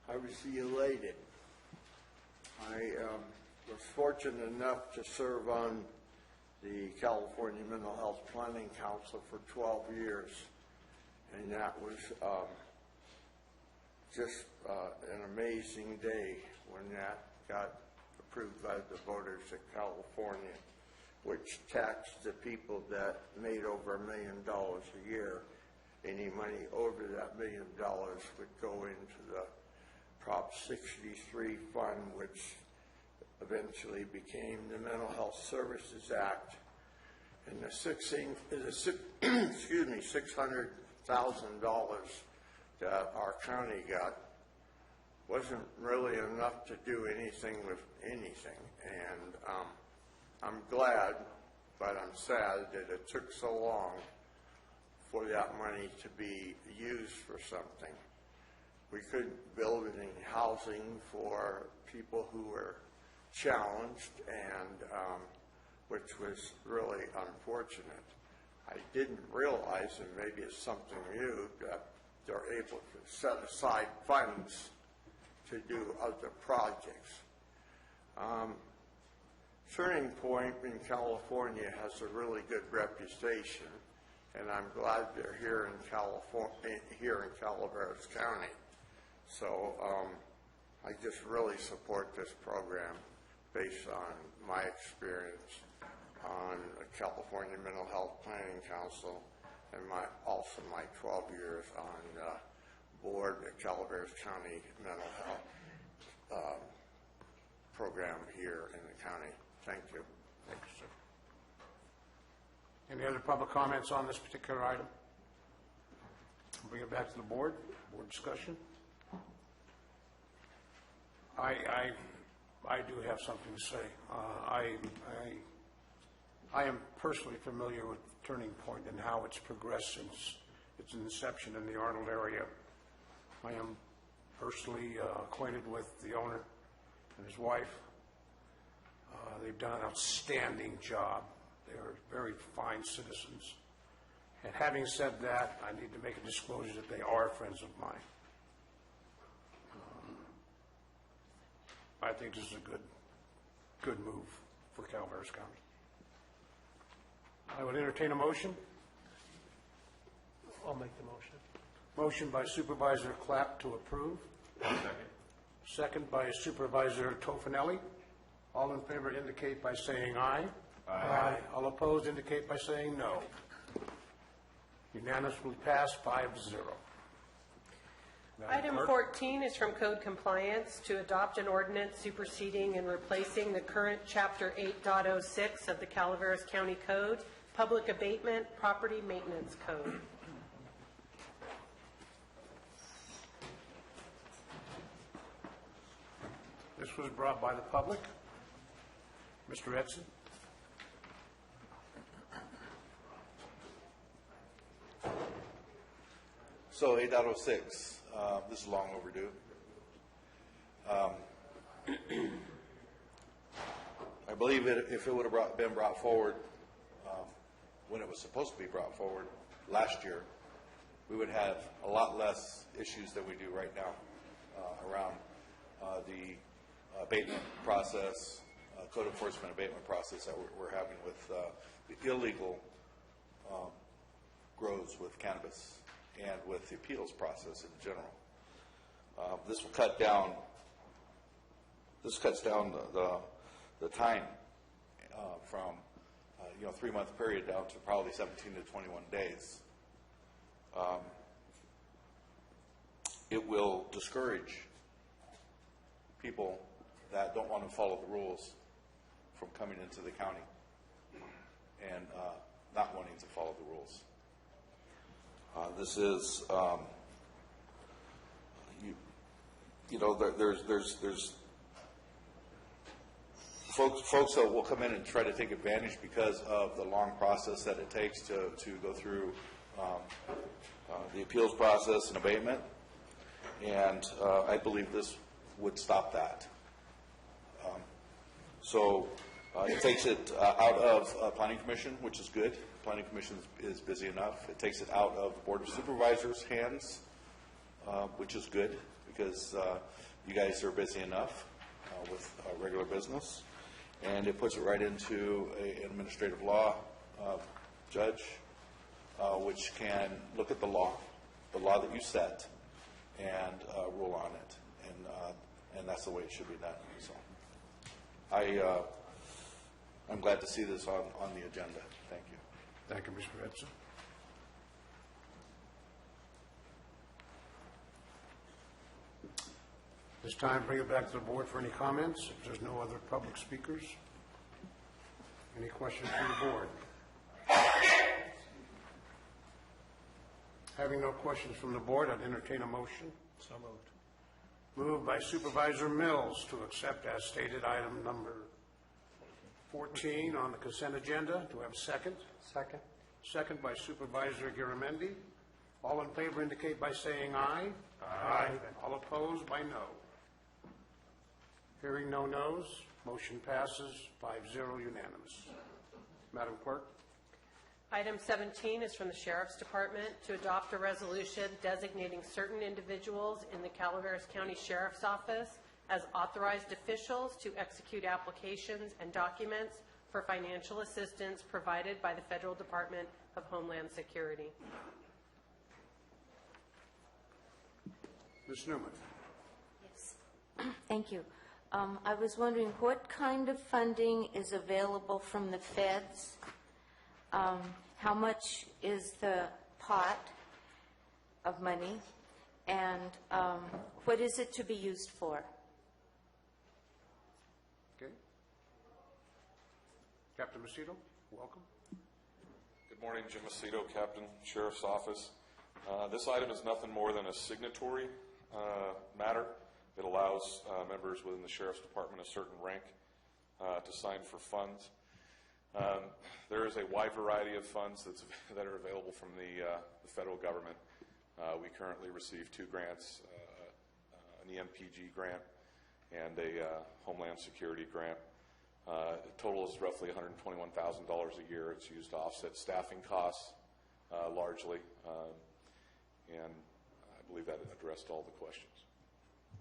S10: I was elated. I was fortunate enough to serve on the California Mental Health Planning Council for 12 years, and that was just an amazing day when that got approved by the voters of California, which taxed the people that made over $1 million a year. Any money over that $1 million would go into the Prop 63 fund, which eventually became the Mental Health Services Act. And the $600,000 that our county got wasn't really enough to do anything with anything. And I'm glad, but I'm sad that it took so long for that money to be used for something. We couldn't build any housing for people who were challenged, and which was really unfortunate. I didn't realize, and maybe it's something new, that they're able to set aside funds to do other projects. Turning Point in California has a really good reputation, and I'm glad they're here in California, here in Calaveras County. So I just really support this program based on my experience on the California Mental Health Planning Council and also my 12 years on the board at Calaveras County Mental Health program here in the county. Thank you.
S1: Thank you, sir. Any other public comments on this particular item? I'll bring it back to the board discussion. I do have something to say. I am personally familiar with Turning Point and how it's progressed since its inception in the Arnold area. I am personally acquainted with the owner and his wife. They've done an outstanding job. They are very fine citizens. And having said that, I need to make a disclosure that they are friends of mine. I think this is a good move for Calaveras County. I would entertain a motion.
S4: I'll make the motion.
S1: Motion by Supervisor Clapp to approve. Second. Second by Supervisor Tofinelli. All in favor indicate by saying aye. Aye. All opposed indicate by saying no. Unanimously passed 5-0.
S2: Item 14 is from Code Compliance to adopt an ordinance superseding and replacing the current Chapter 8.06 of the Calaveras County Code, Public Abatement Property Maintenance Code.
S1: This was brought by the public. Mr. Edson?
S8: So 8.06, this is long overdue. I believe if it would have been brought forward when it was supposed to be brought forward last year, we would have a lot less issues than we do right now around the abatement process, code enforcement abatement process that we're having with the illegal grows with cannabis and with the appeals process in general. This will cut down. This cuts down the time from 3-month period down to probably 17 to 21 days. It will discourage people that don't want to follow the rules from coming into the county and not wanting to follow the rules. This is, there's folks that will come in and try to take advantage because of the long process that it takes to go through the appeals process and abatement, and I believe this would stop that. So it takes it out of Planning Commission, which is good. Planning Commission is busy enough. It takes it out of the Board of Supervisors' hands, which is good because you guys are busy enough with regular business. And it puts it right into an administrative law judge, which can look at the law that you set, and rule on it. And that's the way it should be done. So I'm glad to see this on the agenda. Thank you.
S1: Thank you, Mr. Edson. This time, bring it back to the board for any comments. If there's no other public speakers, any questions from the board? Having no questions from the board, I'd entertain a motion.
S4: So moved.
S1: Moved by Supervisor Mills to accept as stated item number 14 on the consent agenda. Do we have a second?
S4: Second.
S1: Second by Supervisor Garamendi. All in favor indicate by saying aye. Aye. All opposed by no. Hearing no noes, motion passes 5-0 unanimous. Madam Clerk.
S2: Item 17 is from the Sheriff's Department to adopt a resolution designating certain individuals in the Calaveras County Sheriff's Office as authorized officials to execute applications and documents for financial assistance provided by the Federal Department of Homeland Security.
S1: Ms. Newman.
S6: Yes. Thank you. I was wondering what kind of funding is available from the feds? How much is the pot of money? And what is it to be used for?
S1: Okay. Captain Macedo, welcome.
S17: Good morning, Jim Macedo, Captain, Sheriff's Office. This item is nothing more than a signatory matter. It allows members within the Sheriff's Department a certain rank to sign for funds. There is a wide variety of funds that are available from the federal government. We currently receive 2 grants, an EMPG grant and a Homeland Security grant. The total is roughly $121,000 a year. It's used to offset staffing costs largely, and I believe that addressed all the questions.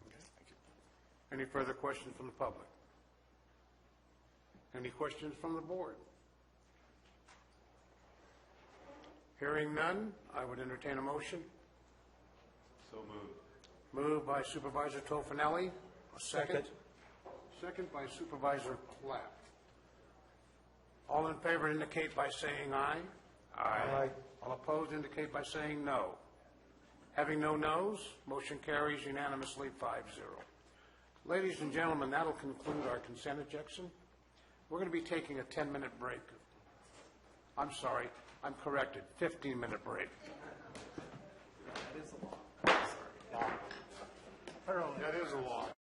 S1: Okay. Thank you. Any further questions from the public? Any questions from the board? Hearing none, I would entertain a motion.
S17: So moved.
S1: Moved by Supervisor Tofinelli. A second. Second by Supervisor Platt. All in favor indicate by saying aye. Aye. All opposed indicate by saying no. Having no noes, motion carries unanimously 5-0. Ladies and gentlemen, that'll conclude our consent agenda. We're going to be taking a 10-minute break. I'm sorry, I'm corrected, 15-minute break.
S11: That is a lot.
S1: That is a lot.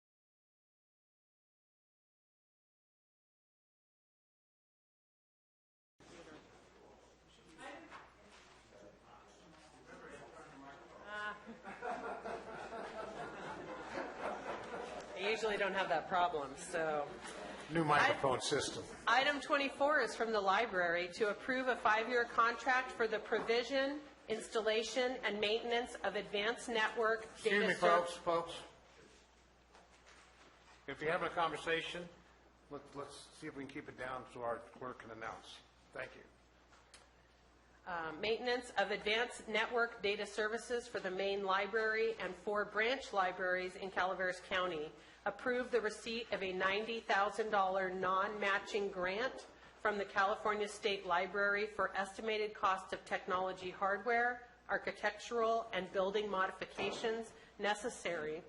S2: usually don't have that problem, so.
S1: New microphone system.
S2: Item 24 is from the library to approve a 5-year contract for the provision, installation, and maintenance of advanced network data.
S1: Excuse me, folks. If you're having a conversation, let's see if we can keep it down so our clerk can announce. Thank you.
S2: Maintenance of advanced network data services for the main library and 4 branch libraries in Calaveras County. Approve the receipt of a $90,000 non-matching grant from the California State Library for estimated cost of technology hardware, architectural, and building modifications necessary,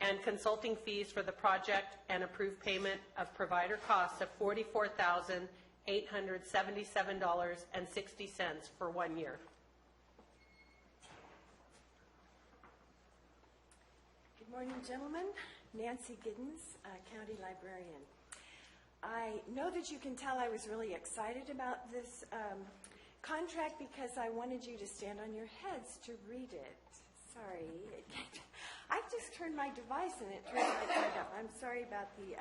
S2: and consulting fees for the project, and approve payment of provider costs of $44,877.60 for 1 year.
S18: Good morning, gentlemen. Nancy Giddens, County Librarian. I know that you can tell I was really excited about this contract because I wanted you to stand on your heads to read it. Sorry. I just turned my device and it turned right side up. I'm sorry about the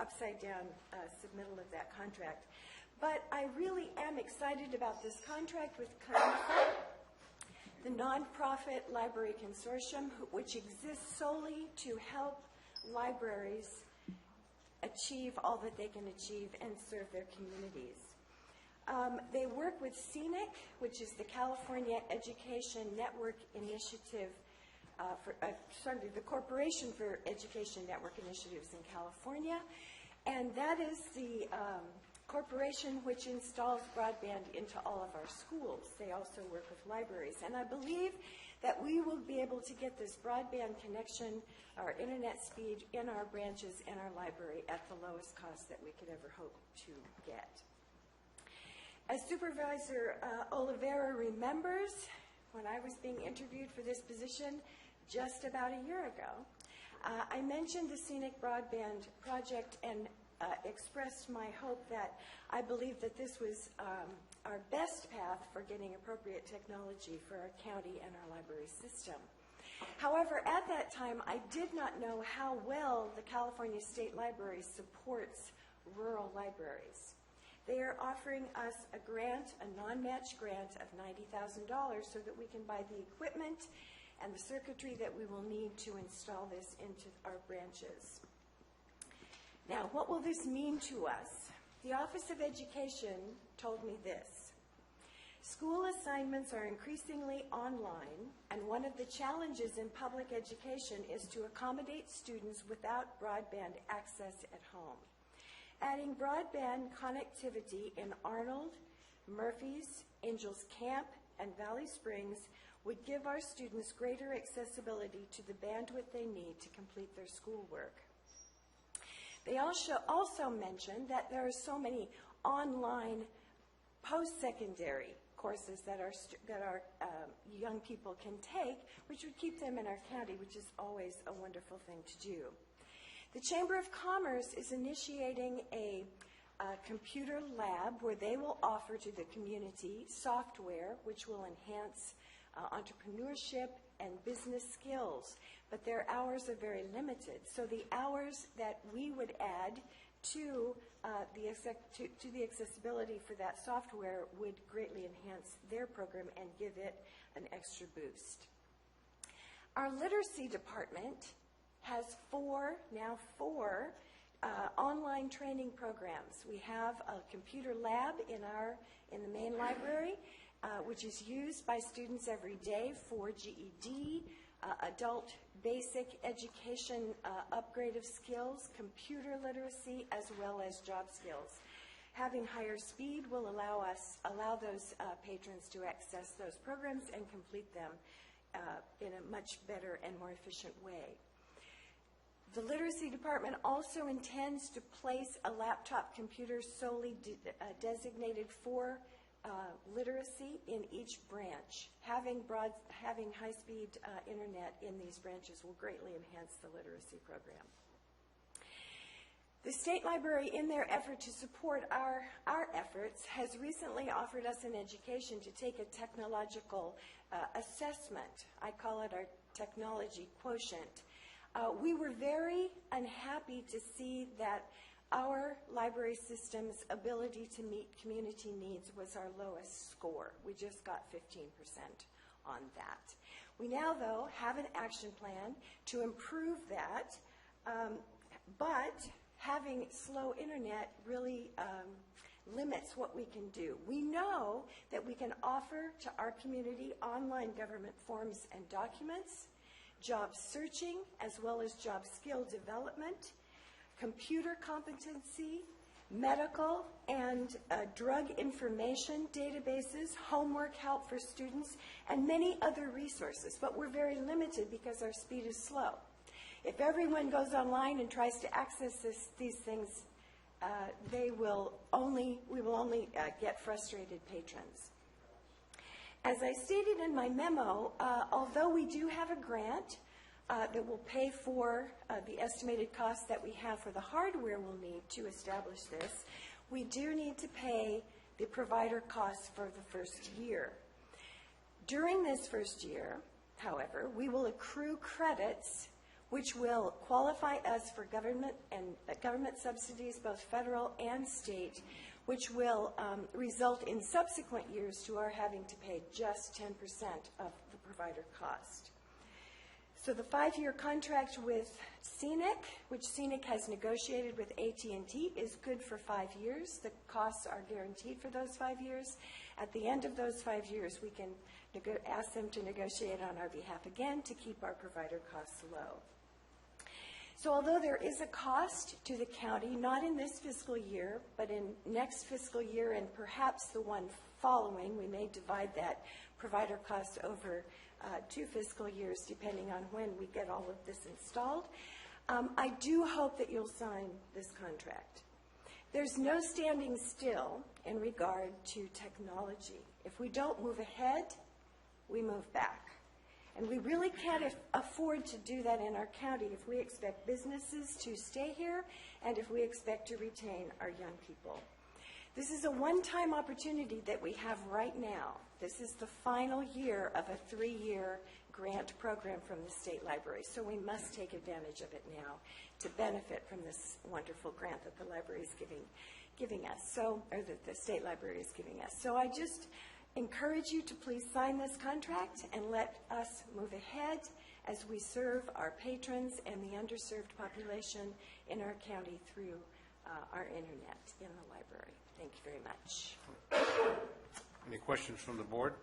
S18: upside down submittal of that contract. But I really am excited about this contract with Calaveras, the nonprofit library consortium, which exists solely to help libraries achieve all that they can achieve and serve their communities. They work with CENIC, which is the California Education Network Initiative, the Corporation for Education Network Initiatives in California, and that is the corporation which installs broadband into all of our schools. They also work with libraries, and I believe that we will be able to get this broadband connection, our internet speed, in our branches and our library at the lowest cost that we could ever hope to get. As Supervisor Oliveira remembers, when I was being interviewed for this position just about a year ago, I mentioned the Scenic Broadband Project and expressed my hope that I believe that this was our best path for getting appropriate technology for our county and our library system. However, at that time, I did not know how well the California State Library supports rural libraries. They are offering us a grant, a non-match grant of $90,000 so that we can buy the equipment and the circuitry that we will need to install this into our branches. Now, what will this mean to us? The Office of Education told me this. School assignments are increasingly online, and one of the challenges in public education is to accommodate students without broadband access at home. Adding broadband connectivity in Arnold, Murphy's, Angels Camp, and Valley Springs would give our students greater accessibility to the bandwidth they need to complete their schoolwork. They also mentioned that there are so many online post-secondary courses that our young people can take, which would keep them in our county, which is always a wonderful thing to do. The Chamber of Commerce is initiating a computer lab where they will offer to the community software which will enhance entrepreneurship and business skills, but their hours are very limited. So the hours that we would add to the accessibility for that software would greatly enhance their program and give it an extra boost. Our literacy department has four online training programs. We have a computer lab in the main library, which is used by students every day for GED, adult basic education upgrade of skills, computer literacy, as well as job skills. Having higher speed will allow those patrons to access those programs and complete them in a much better and more efficient way. The literacy department also intends to place a laptop computer solely designated for literacy in each branch. Having high-speed internet in these branches will greatly enhance the literacy program. The State Library, in their effort to support our efforts, has recently offered us an education to take a technological assessment. I call it our technology quotient.
S19: We were very unhappy to see that our library system's ability to meet community needs was our lowest score. We just got 15% on that. We now, though, have an action plan to improve that, but having slow internet really limits what we can do. We know that we can offer to our community online government forms and documents, job searching, as well as job skill development, computer competency, medical and drug information databases, homework help for students, and many other resources. But we're very limited because our speed is slow. If everyone goes online and tries to access these things, we will only get frustrated patrons. As I stated in my memo, although we do have a grant that will pay for the estimated costs that we have for the hardware we'll need to establish this, we do need to pay the provider costs for the first year. During this first year, however, we will accrue credits which will qualify us for government subsidies, both federal and state, which will result in subsequent years to our having to pay just 10% of the provider cost. So the 5-year contract with Scenic, which Scenic has negotiated with AT&T, is good for 5 years. The costs are guaranteed for those 5 years. At the end of those 5 years, we can ask them to negotiate on our behalf again to keep our provider costs low. So although there is a cost to the county, not in this fiscal year, but in next fiscal year and perhaps the one following, we may divide that provider cost over 2 fiscal years, depending on when we get all of this installed. I do hope that you'll sign this contract. There's no standing still in regard to technology. If we don't move ahead, we move back. And we really can't afford to do that in our county if we expect businesses to stay here and if we expect to retain our young people. This is a one-time opportunity that we have right now. This is the final year of a 3-year grant program from the state library, so we must take advantage of it now to benefit from this wonderful grant that the library is giving us, or that the state library is giving us. So I just encourage you to please sign this contract and let us move ahead as we serve our patrons and the underserved population in our county through our internet in the library. Thank you very much.
S1: Any questions from the board?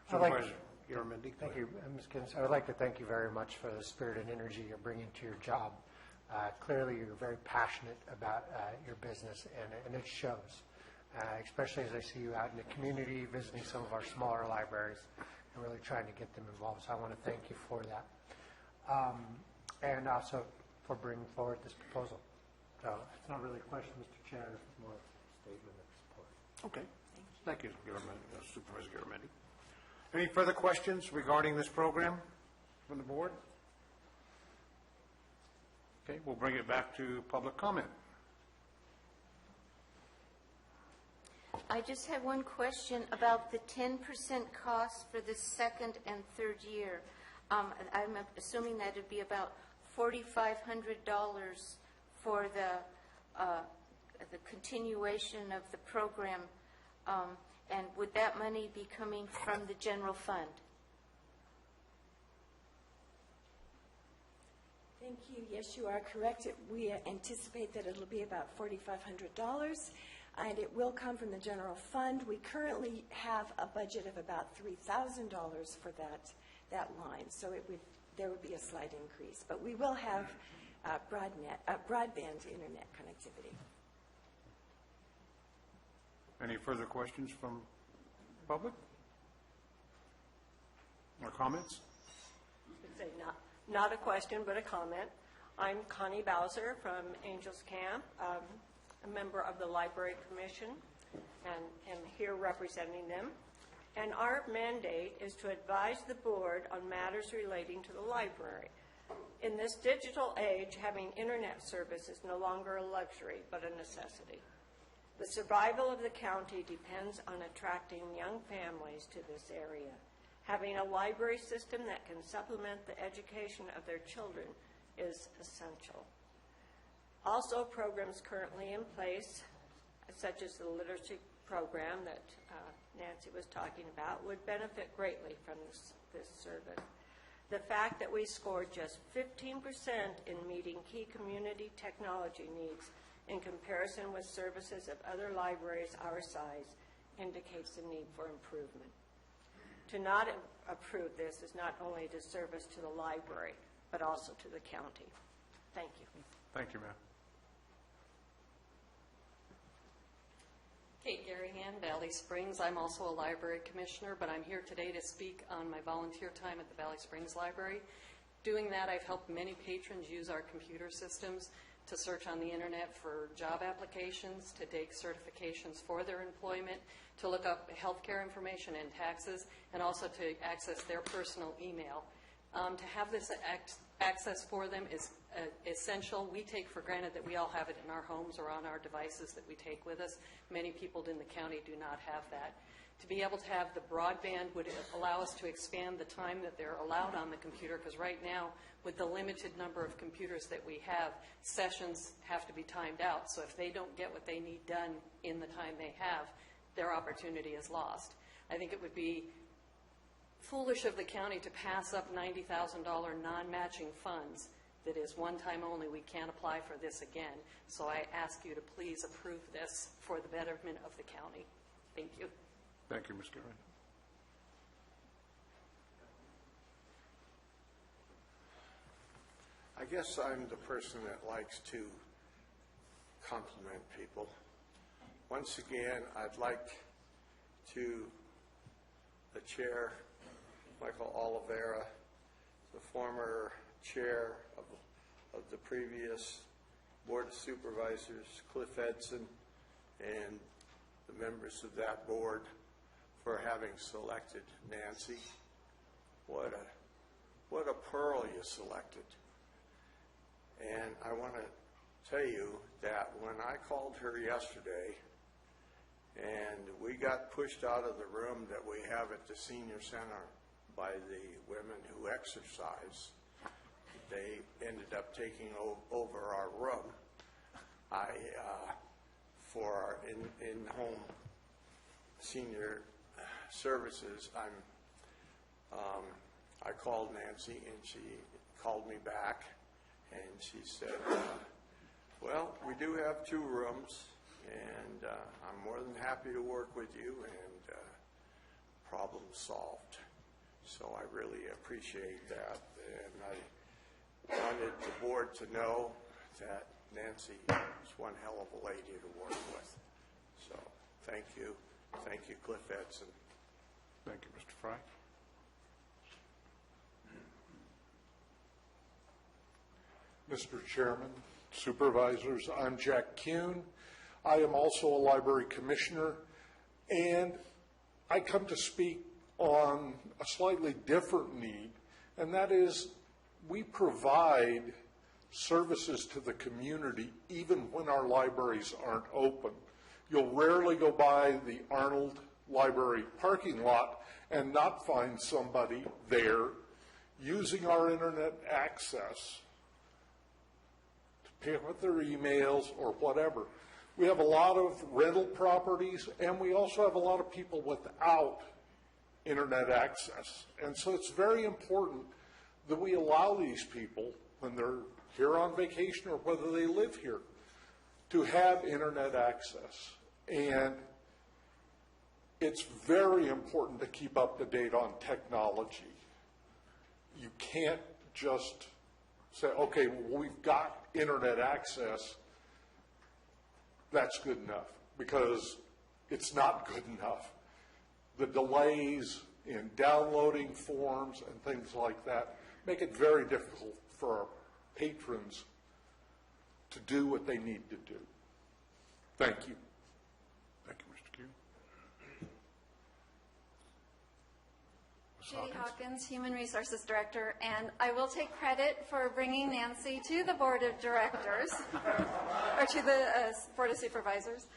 S1: Supervisor Garamendi.
S20: Thank you, Ms. Giddens. I would like to thank you very much for the spirit and energy you're bringing to your job. Clearly, you're very passionate about your business, and it shows, especially as I see you out in the community, visiting some of our smaller libraries, and really trying to get them involved. So I want to thank you for that. And also for bringing forward this proposal. So it's not really a question, Mr. Chair, it's more of a statement of support.
S1: Okay. Thank you, Supervisor Garamendi. Any further questions regarding this program from the board? Okay, we'll bring it back to public comment.
S6: I just have one question about the 10% cost for the second and third year. I'm assuming that would be about $4,500 for the continuation of the program, and would that money be coming from the general fund?
S19: Thank you. Yes, you are correct. We anticipate that it'll be about $4,500, and it will come from the general fund. We currently have a budget of about $3,000 for that line, so there would be a slight increase. But we will have broadband internet connectivity.
S1: Any further questions from the public? Or comments?
S21: I would say not a question, but a comment. I'm Connie Bowser from Angels Camp, a member of the Library Commission, and am here representing them. And our mandate is to advise the board on matters relating to the library. In this digital age, having internet service is no longer a luxury, but a necessity. The survival of the county depends on attracting young families to this area. Having a library system that can supplement the education of their children is essential. Also, programs currently in place, such as the literacy program that Nancy was talking about, would benefit greatly from this service. The fact that we scored just 15% in meeting key community technology needs in comparison with services of other libraries our size indicates the need for improvement. To not approve this is not only a disservice to the library, but also to the county. Thank you.
S1: Thank you, ma'am.
S3: Kate Garyhan, Valley Springs. I'm also a library commissioner, but I'm here today to speak on my volunteer time at the Valley Springs Library. Doing that, I've helped many patrons use our computer systems to search on the internet for job applications, to take certifications for their employment, to look up healthcare information and taxes, and also to access their personal email. To have this access for them is essential. We take for granted that we all have it in our homes or on our devices that we take with us. Many people in the county do not have that. To be able to have the broadband would allow us to expand the time that they're allowed on the computer, because right now, with the limited number of computers that we have, sessions have to be timed out. So if they don't get what they need done in the time they have, their opportunity is lost. I think it would be foolish of the county to pass up $90,000 non-matching funds that is one time only. We can't apply for this again. So I ask you to please approve this for the betterment of the county. Thank you.
S1: Thank you, Ms. Garin.
S10: I guess I'm the person that likes to compliment people. Once again, I'd like to the chair, Michael Oliveira, the former chair of the previous Board of Supervisors, Cliff Edson, and the members of that board for having selected Nancy. What a pearl you selected. And I want to tell you that when I called her yesterday and we got pushed out of the room that we have at the senior center by the women who exercise, they ended up taking over our room. For our in-home senior services, I called Nancy and she called me back and she said, well, we do have 2 rooms and I'm more than happy to work with you, and problem solved. So I really appreciate that, and I wanted the board to know that Nancy is one hell of a lady to work with. So thank you. Thank you, Cliff Edson.
S1: Thank you, Mr. Fry.
S22: Mr. Chairman, Supervisors, I'm Jack Kuhn. I am also a library commissioner, and I come to speak on a slightly different need, and that is we provide services to the community even when our libraries aren't open. You'll rarely go by the Arnold Library parking lot and not find somebody there using our internet access to pick up their emails or whatever. We have a lot of rental properties, and we also have a lot of people without internet access. And so it's very important that we allow these people, when they're here on vacation or whether they live here, to have internet access. And it's very important to keep up to date on technology. You can't just say, okay, well, we've got internet access, that's good enough, because it's not good enough. The delays in downloading forms and things like that make it very difficult for our patrons to do what they need to do. Thank you.
S1: Thank you, Mr. Q.
S23: Judy Hawkins, Human Resources Director, and I will take credit for bringing Nancy to the Board of Directors, or to the Board of Supervisors.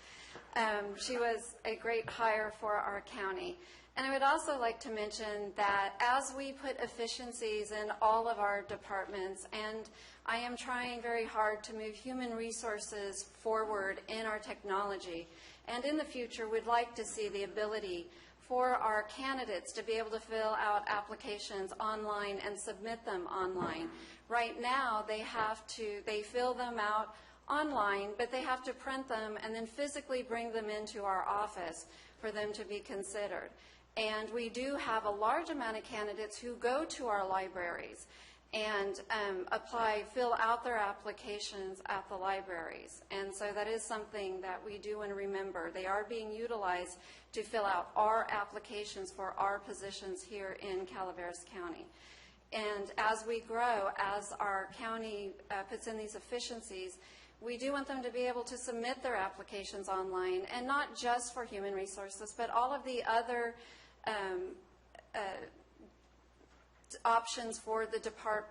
S23: She was a great hire for our county. And I would also like to mention that as we put efficiencies in all of our departments, and I am trying very hard to move human resources forward in our technology, and in the future we'd like to see the ability for our candidates to be able to fill out applications online and submit them online. Right now, they fill them out online, but they have to print them and then physically bring them into our office for them to be considered. And we do have a large amount of candidates who go to our libraries and fill out their applications at the libraries. And so that is something that we do want to remember. They are being utilized to fill out our applications for our positions here in Calaveras County. And as we grow, as our county puts in these efficiencies, we do want them to be able to submit their applications online, and not just for human resources, but all of the other options for the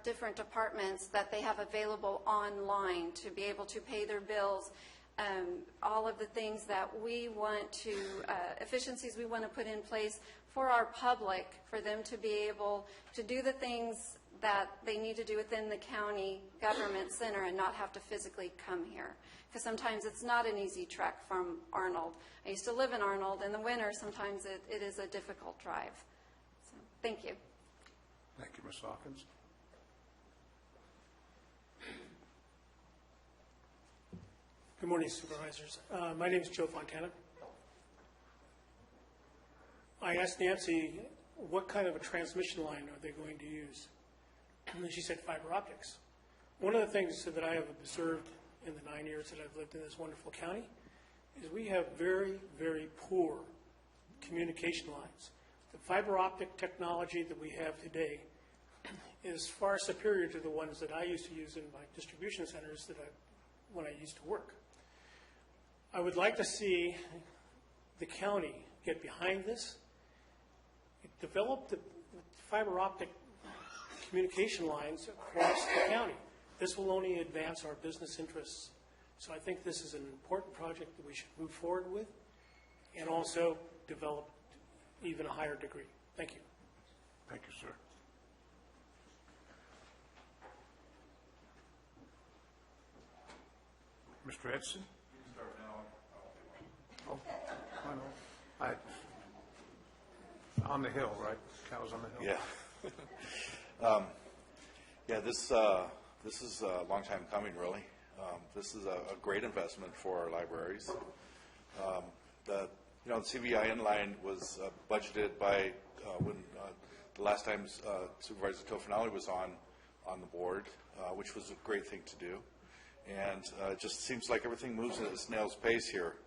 S23: different departments that they have available online to be able to pay their bills, all of the things that we want to, efficiencies we want to put in place for our public, for them to be able to do the things that they need to do within the county government center and not have to physically come here. Because sometimes it's not an easy trek from Arnold. I used to live in Arnold. In the winter, sometimes it is a difficult drive. So, thank you.
S1: Thank you, Ms. Hawkins.
S7: Good morning, Supervisors. My name is Joe Fontana. I asked Nancy what kind of a transmission line are they going to use, and then she said fiber optics. One of the things that I have observed in the 9 years that I've lived in this wonderful county is we have very, very poor communication lines. The fiber optic technology that we have today is far superior to the ones that I used to use in my distribution centers when I used to work. I would like to see the county get behind this, develop the fiber optic communication lines across the county. This will only advance our business interests. So I think this is an important project that we should move forward with and also develop even a higher degree. Thank you.
S1: Thank you, sir. Mr. Edson?
S9: You can start now.
S1: Oh, I know. On the Hill, right? Cows on the Hill.
S8: Yeah. Yeah, this is a long time coming, really. This is a great investment for our libraries. The CVIN line was budgeted by when the last time Supervisor Tofinali was on the board, which was a great thing to do. And it just seems like everything moves at a snail's pace here.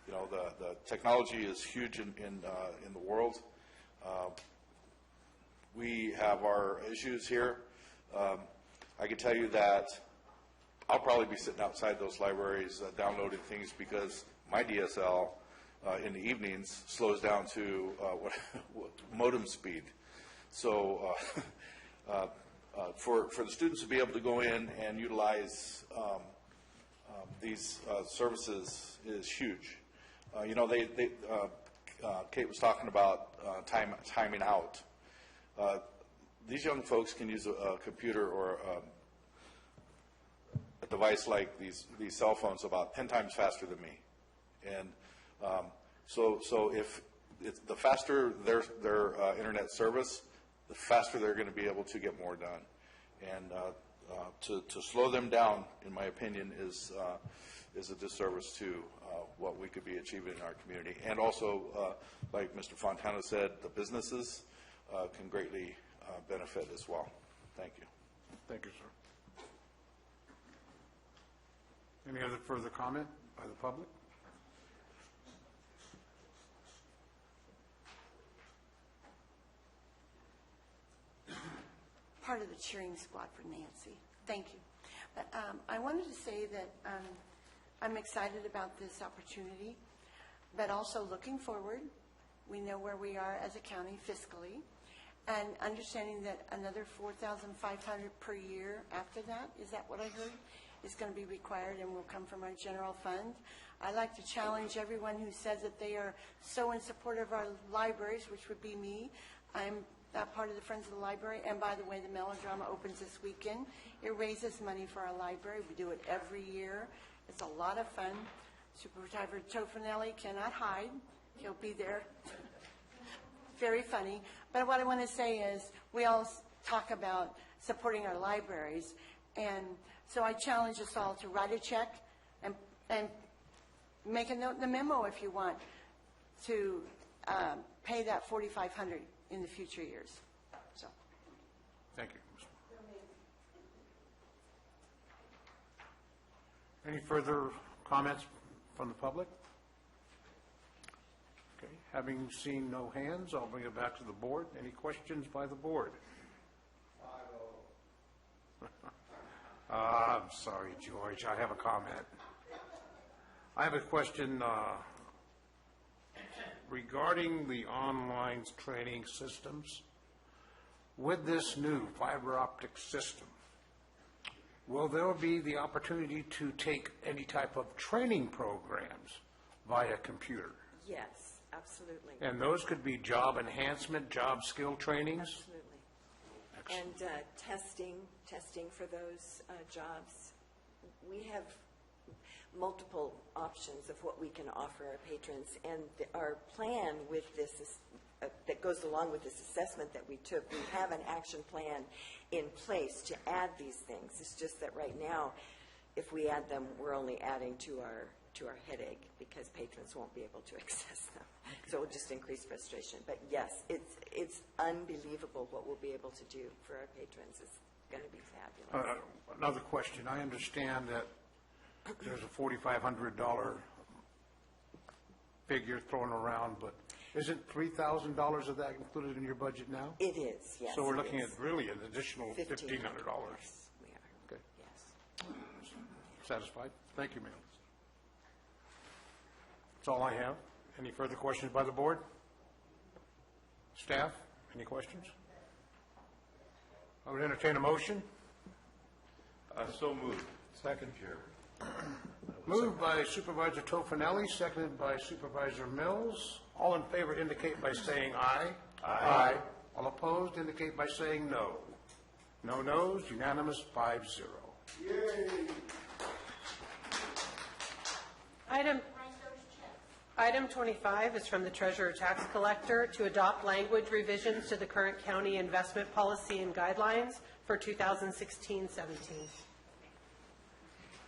S8: The technology is huge in the world. We have our issues here. I can tell you that I'll probably be sitting outside those libraries downloading things because my DSL in the evenings slows down to modem speed. So for the students to be able to go in and utilize these services is huge. Kate was talking about timing out. These young folks can use a computer or a device like these cell phones about 10 times faster than me. And so if the faster their internet service, the faster they're going to be able to get more done. And to slow them down, in my opinion, is a disservice to what we could be achieving in our community. And also, like Mr. Fontana said, the businesses can greatly benefit as well. Thank you.
S1: Thank you, sir. Any other further comment by the public?
S12: Part of the cheering squad for Nancy. Thank you. But I wanted to say that I'm excited about this opportunity, but also looking forward. We know where we are as a county fiscally, and understanding that another $4,500 per year after that, is that what I heard, is going to be required and will come from our general fund. I'd like to challenge everyone who says that they are so in support of our libraries, which would be me. I'm that part of the Friends of the Library. And by the way, the melodrama opens this weekend. It raises money for our library. We do it every year. It's a lot of fun. Supervisor Tofanelli cannot hide. He'll be there. Very funny. But what I want to say is we all talk about supporting our libraries. And so I challenge us all to write a check and make a note in the memo if you want to pay that $4,500 in the future years. So,
S1: Thank you. Any further comments from the public? Okay, having seen no hands, I'll bring it back to the board. Any questions by the board? I'm sorry, George, I have a comment. I have a question regarding the online training systems. With this new fiber optic system, will there be the opportunity to take any type of training programs via computer?
S19: Yes, absolutely.
S1: And those could be job enhancement, job skill trainings?
S19: Absolutely. And testing for those jobs. We have multiple options of what we can offer our patrons, and our plan with this is, that goes along with this assessment that we took. We have an action plan in place to add these things. It's just that right now, if we add them, we're only adding to our headache because patrons won't be able to access them. So it will just increase frustration. But yes, it's unbelievable what we'll be able to do for our patrons. It's going to be fabulous.
S1: Another question. I understand that there's a $4,500 figure thrown around, but isn't $3,000 of that included in your budget now?
S19: It is, yes.
S1: So we're
S19: it
S1: looking
S19: is.
S1: at really an additional $1,500.
S19: Yes, we are.
S1: Okay.
S19: Yes.
S1: Satisfied? Thank you, ma'am. That's all I have. Any further questions by the board? Staff, any questions? I would entertain a motion.
S9: So moved.
S1: Second. Chair. Moved by Supervisor Tofanelli, seconded by Supervisor Mills. All in favor indicate by saying aye. Aye. All opposed indicate by saying no. No noes, unanimous, 5-0.
S2: Item 25 is from the Treasurer Tax Collector to adopt language revisions to the current county investment policy and guidelines for 2016-17.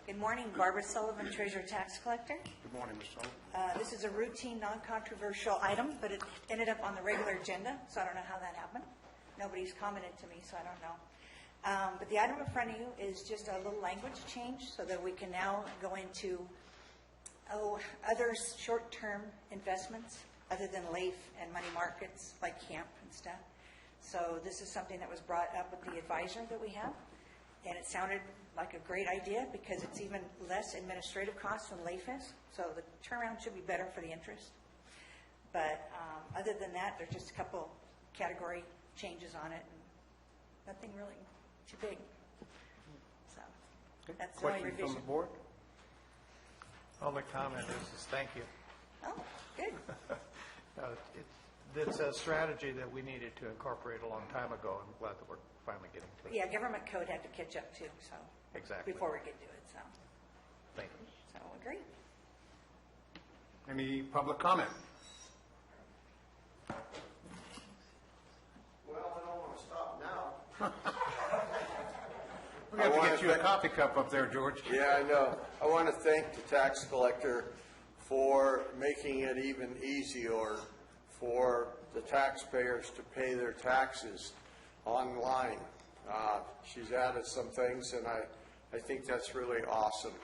S13: Good morning, Barbara Sullivan, Treasurer Tax Collector.
S1: Good morning, Ms. Sullivan.
S13: This is a routine, non-controversial item, but it ended up on the regular agenda, so I don't know how that happened. Nobody's commented to me, so I don't know. But the item in front of you is just a little language change so that we can now go into other short-term investments other than LAIF and money markets like camp and stuff. So this is something that was brought up with the advisor that we have, and it sounded like a great idea because it's even less administrative costs than LAIF is. So the turnaround should be better for the interest. But other than that, there's just a couple category changes on it, and nothing really too big. So that's the only
S1: Questions
S13: revision.
S1: from the board?
S11: Only comment is thank you.
S13: Oh, good.
S11: It's a strategy that we needed to incorporate a long time ago. I'm glad that we're finally getting to it.
S13: Yeah, government code had to catch up too, so.
S11: Exactly.
S13: Before we could do it, so.
S11: Thank you.
S13: So, agree.
S1: Any public comment?
S10: Well, I don't want to stop now.
S1: We're going to have to get you a coffee cup up there, George.
S10: Yeah, I know. I want to thank the tax collector for making it even easier for the taxpayers to pay their taxes online. She's added some things, and I think that's really awesome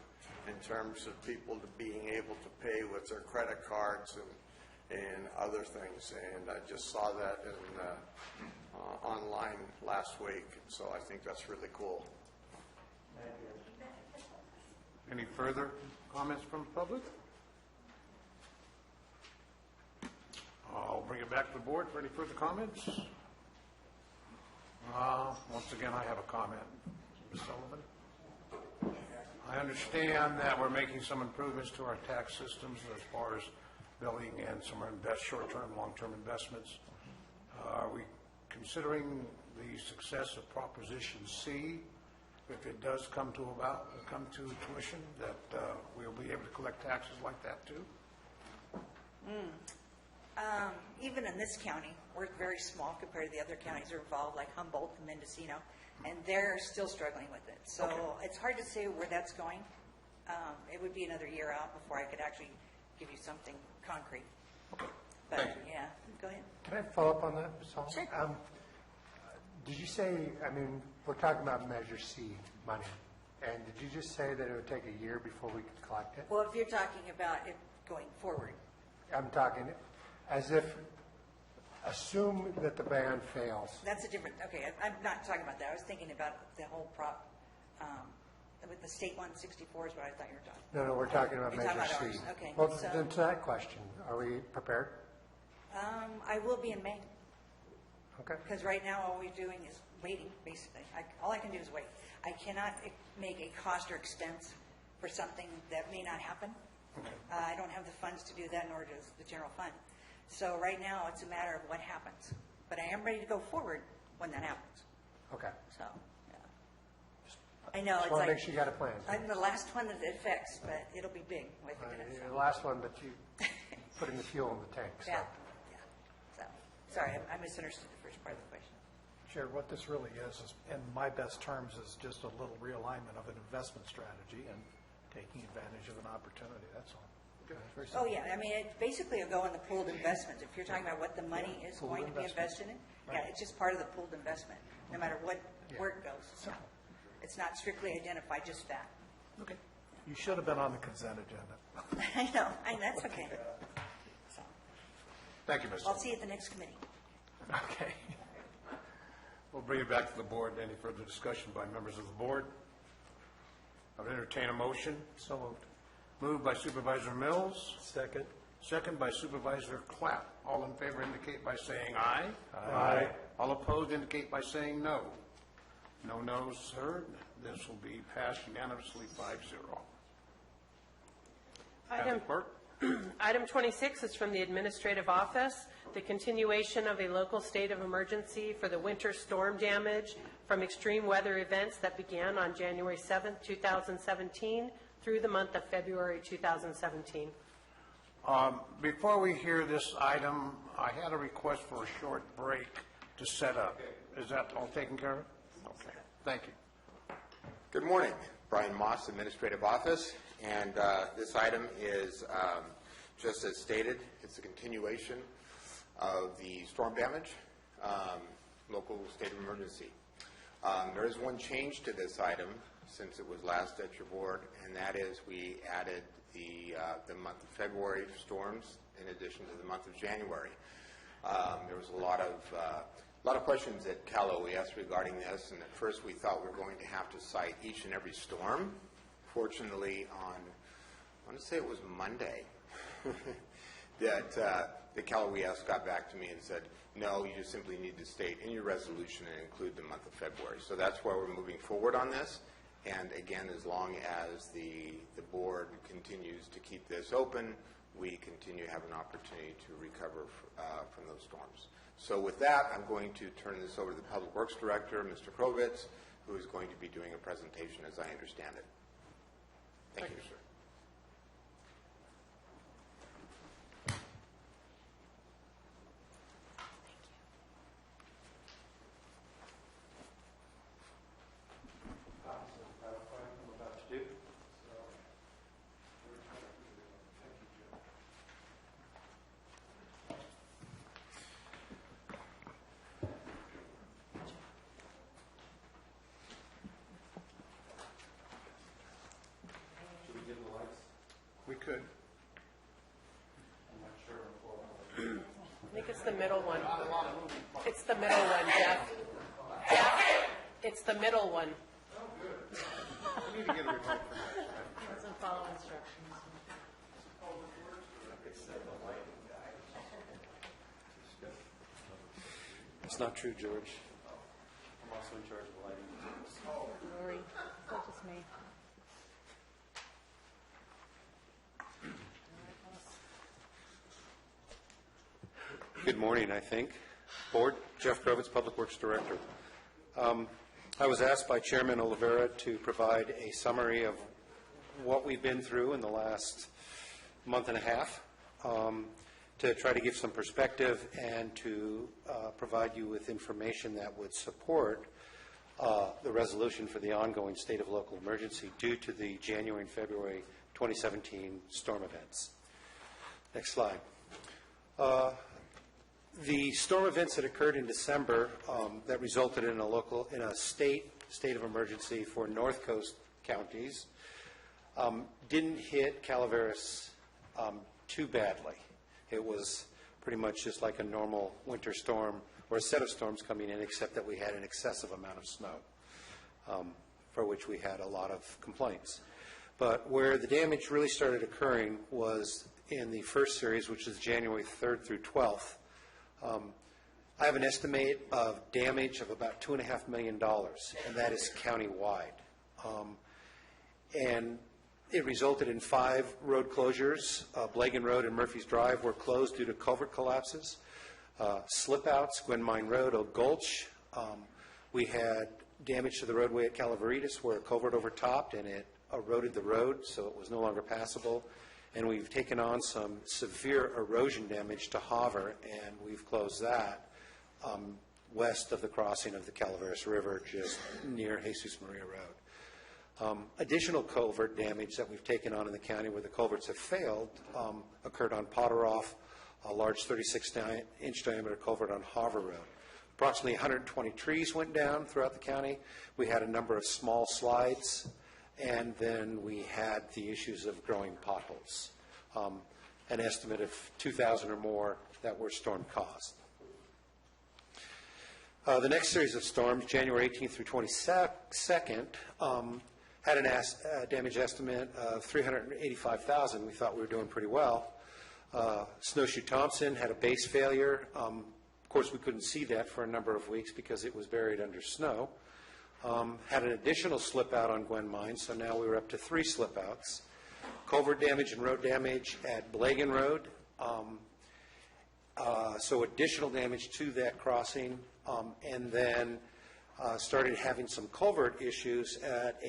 S10: in terms of people being able to pay with their credit cards and other things. And I just saw that in online last week, so I think that's really cool.
S1: Any further comments from the public? I'll bring it back to the board for any further comments. Once again, I have a comment. Ms. Sullivan? I understand that we're making some improvements to our tax systems as far as billing and some short-term, long-term investments. Are we considering the success of Proposition C, if it does come to tuition, that we'll be able to collect taxes like that too?
S13: Even in this county, we're very small compared to the other counties that are involved, like Humboldt and Mendocino, and they're still struggling with it. So it's hard to say where that's going. It would be another year out before I could actually give you something concrete.
S1: Okay.
S13: But,
S1: Thank you.
S13: yeah, go ahead.
S20: Can I follow up on that, Ms. Hall?
S13: Sure.
S20: Did you say, we're talking about Measure C money, and did you just say that it would take a year before we could collect it?
S13: Well, if you're talking about it going forward,
S20: I'm talking as if, assume that the ban fails.
S13: that's a different, okay, I'm not talking about that. I was thinking about the whole with the state 164 is what I thought you were talking.
S20: No, we're talking about
S13: You're
S20: Measure
S13: talking
S20: C.
S13: about ours. Okay,
S20: Well,
S13: so-
S20: then to that question, are we prepared?
S13: I will be in May.
S20: Okay.
S13: Because right now, all we're doing is waiting, basically. All I can do is wait. I cannot make a cost or expense for something that may not happen. I don't have the funds to do that, nor does the general fund. So right now, it's a matter of what happens. But I am ready to go forward when that happens.
S20: Okay.
S13: So, yeah. I know,
S20: Just
S13: it's
S20: want
S13: like...
S20: to make sure you got a plan.
S13: I'm the last one that it affects, but it'll be big.
S20: You're the last one, but you putting the fuel in the tank. So.
S13: Yeah. So, sorry, I misunderstood the first part of the question.
S11: Chair, what this really is, in my best terms, is just a little realignment of an investment strategy and taking advantage of an opportunity, that's all. Very
S13: Oh,
S11: simple.
S13: yeah, I mean, it basically will go in the pooled investments. If you're talking about what the money is
S11: Pooled
S13: going to be
S11: investment.
S13: invested in, yeah, it's just part of the pooled investment, no matter where it goes. So it's not strictly identified, just that.
S11: Okay. You should have been on the consent agenda.
S13: I know, that's okay. So,
S1: Thank you, Ms.
S13: I'll see you at the next committee.
S11: Okay.
S1: We'll bring it back to the board. Any further discussion by members of the board? I'll entertain a motion.
S4: So moved.
S1: Moved by Supervisor Mills.
S4: Second.
S1: Second by Supervisor Clapp. All in favor indicate by saying aye.
S4: Aye.
S1: All opposed indicate by saying no. No no's heard. This will be passed unanimously 5-0. Madam Clerk?
S2: Item 26 is from the Administrative Office, the continuation of a local state of emergency for the winter storm damage from extreme weather events that began on January 7th, 2017 through the month of February 2017.
S1: Before we hear this item, I had a request for a short break to set up. Is that all taken care of? Okay, thank you.
S14: Good morning. Brian Moss, Administrative Office, and this item is just as stated. It's a continuation of the storm damage, local state of emergency. There is one change to this item since it was last at your board, and that is we added the month of February storms in addition to the month of January. There was a lot of questions at Cal OES regarding this, and at first we thought we were going to have to cite each and every storm. Fortunately, I want to say it was Monday, that the Cal OES got back to me and said, no, you just simply need to state in your resolution and include the month of February. So that's why we're moving forward on this. And again, as long as the board continues to keep this open, we continue to have an opportunity to recover from those storms. So with that, I'm going to turn this over to the Public Works Director, Mr. Krovitz, who is going to be doing a presentation as I understand it. Thank you, sir.
S1: We could.
S2: I think it's the middle one. It's the middle one, Jeff. Jeff, it's the middle one.
S1: We need to get a remote for that.
S2: Doesn't follow instructions.
S15: It's not true, George. I'm also in charge of lighting.
S2: Lori, that's just me.
S5: Good morning, I think. Board, Jeff Krovitz, Public Works Director. I was asked by Chairman Oliveira to provide a summary of what we've been through in the last month and a half, to try to give some perspective and to provide you with information that would support the resolution for the ongoing state of local emergency due to the January and February 2017 storm events. Next slide. The storm events that occurred in December that resulted in a state of emergency for North Coast counties didn't hit Calaveras too badly. It was pretty much just like a normal winter storm or a set of storms coming in, except that we had an excessive amount of snow, for which we had a lot of complaints. But where the damage really started occurring was in the first series, which is January 3rd through 12th. I have an estimate of damage of about $2.5 million, and that is countywide. And it resulted in 5 road closures. Blagan Road and Murphy's Drive were closed due to culvert collapses. Slip outs, Gwen Mine Road, Oak Gulch. We had damage to the roadway at Calaveras where a culvert overtopped and it eroded the road, so it was no longer passable. And we've taken on some severe erosion damage to Hoover, and we've closed that west of the crossing of the Calaveras River, just near Jesus Maria Road. Additional culvert damage that we've taken on in the county where the culverts have failed occurred on Potteroff, a large 36-inch diameter culvert on Hoover Road. Approximately 120 trees went down throughout the county. We had a number of small slides, and then we had the issues of growing potholes, an estimate of 2,000 or more that were storm caused. The next series of storms, January 18th through 22nd, had a damage estimate of $385,000. We thought we were doing pretty well. Snowshoe Thompson had a base failure. Of course, we couldn't see that for a number of weeks because it was buried under snow. Had an additional slip out on Gwen Mine, so now we were up to 3 slip outs. Culvert damage and road damage at Blagan Road, so additional damage to that crossing, and then started having some culvert issues at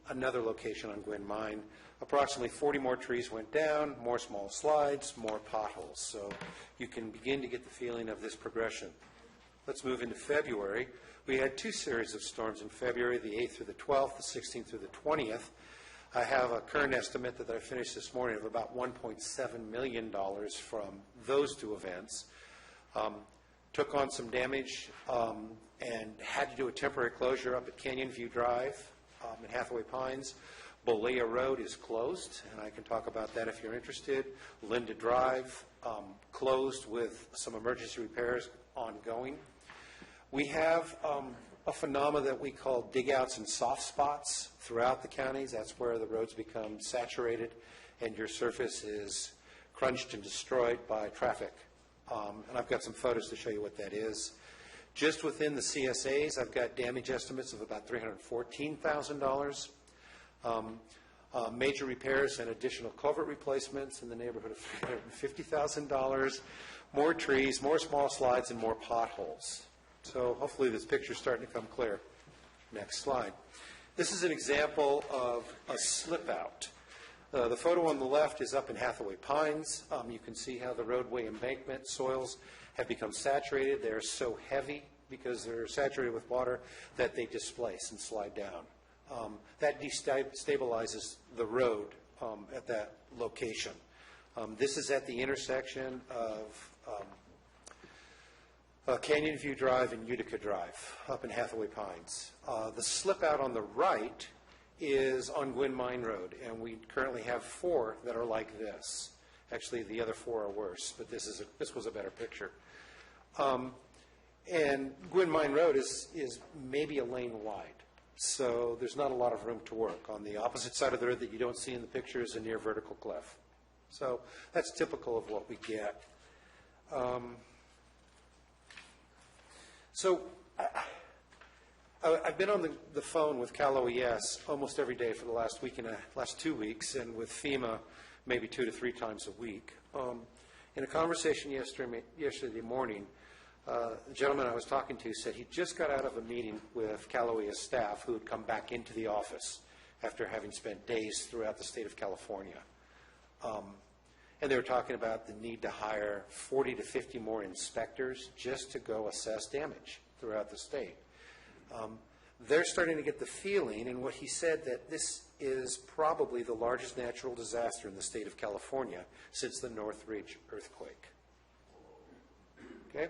S5: another location on Gwen Mine. Approximately 40 more trees went down, more small slides, more potholes, so you can begin to get the feeling of this progression. Let's move into February. We had 2 series of storms in February, the 8th through the 12th, the 16th through the 20th. I have a current estimate that I finished this morning of about $1.7 million from those 2 events. Took on some damage and had to do a temporary closure up at Canyon View Drive in Hathaway Pines. Bolea Road is closed, and I can talk about that if you're interested. Linda Drive closed with some emergency repairs ongoing. We have a phenomena that we call dig-outs and soft spots throughout the counties. That's where the roads become saturated and your surface is crunched and destroyed by traffic. And I've got some photos to show you what that is. Just within the CSAs, I've got damage estimates of about $314,000. Major repairs and additional culvert replacements in the neighborhood of $350,000. More trees, more small slides, and more potholes. So hopefully this picture is starting to come clear. Next slide. This is an example of a slip out. The photo on the left is up in Hathaway Pines. You can see how the roadway embankment soils have become saturated. They're so heavy because they're saturated with water that they displace and slide down. That destabilizes the road at that location. This is at the intersection of Canyon View Drive and Utica Drive up in Hathaway Pines. The slip out on the right is on Gwen Mine Road, and we currently have 4 that are like this. Actually, the other 4 are worse, but this was a better picture. And Gwen Mine Road is maybe a lane wide, so there's not a lot of room to work. On the opposite side of the road that you don't see in the picture is a near vertical cliff. So that's typical of what we get. So I've been on the phone with Cal OES almost every day for the last 2 weeks, and with FEMA maybe 2 to 3 times a week. In a conversation yesterday morning, the gentleman I was talking to said he just got out of a meeting with Calaveras staff who had come back into the office after having spent days throughout the state of California. And they were talking about the need to hire 40 to 50 more inspectors just to go assess damage throughout the state. They're starting to get the feeling, and what he said, that this is probably the largest natural disaster in the state of California since the Northridge earthquake. Okay?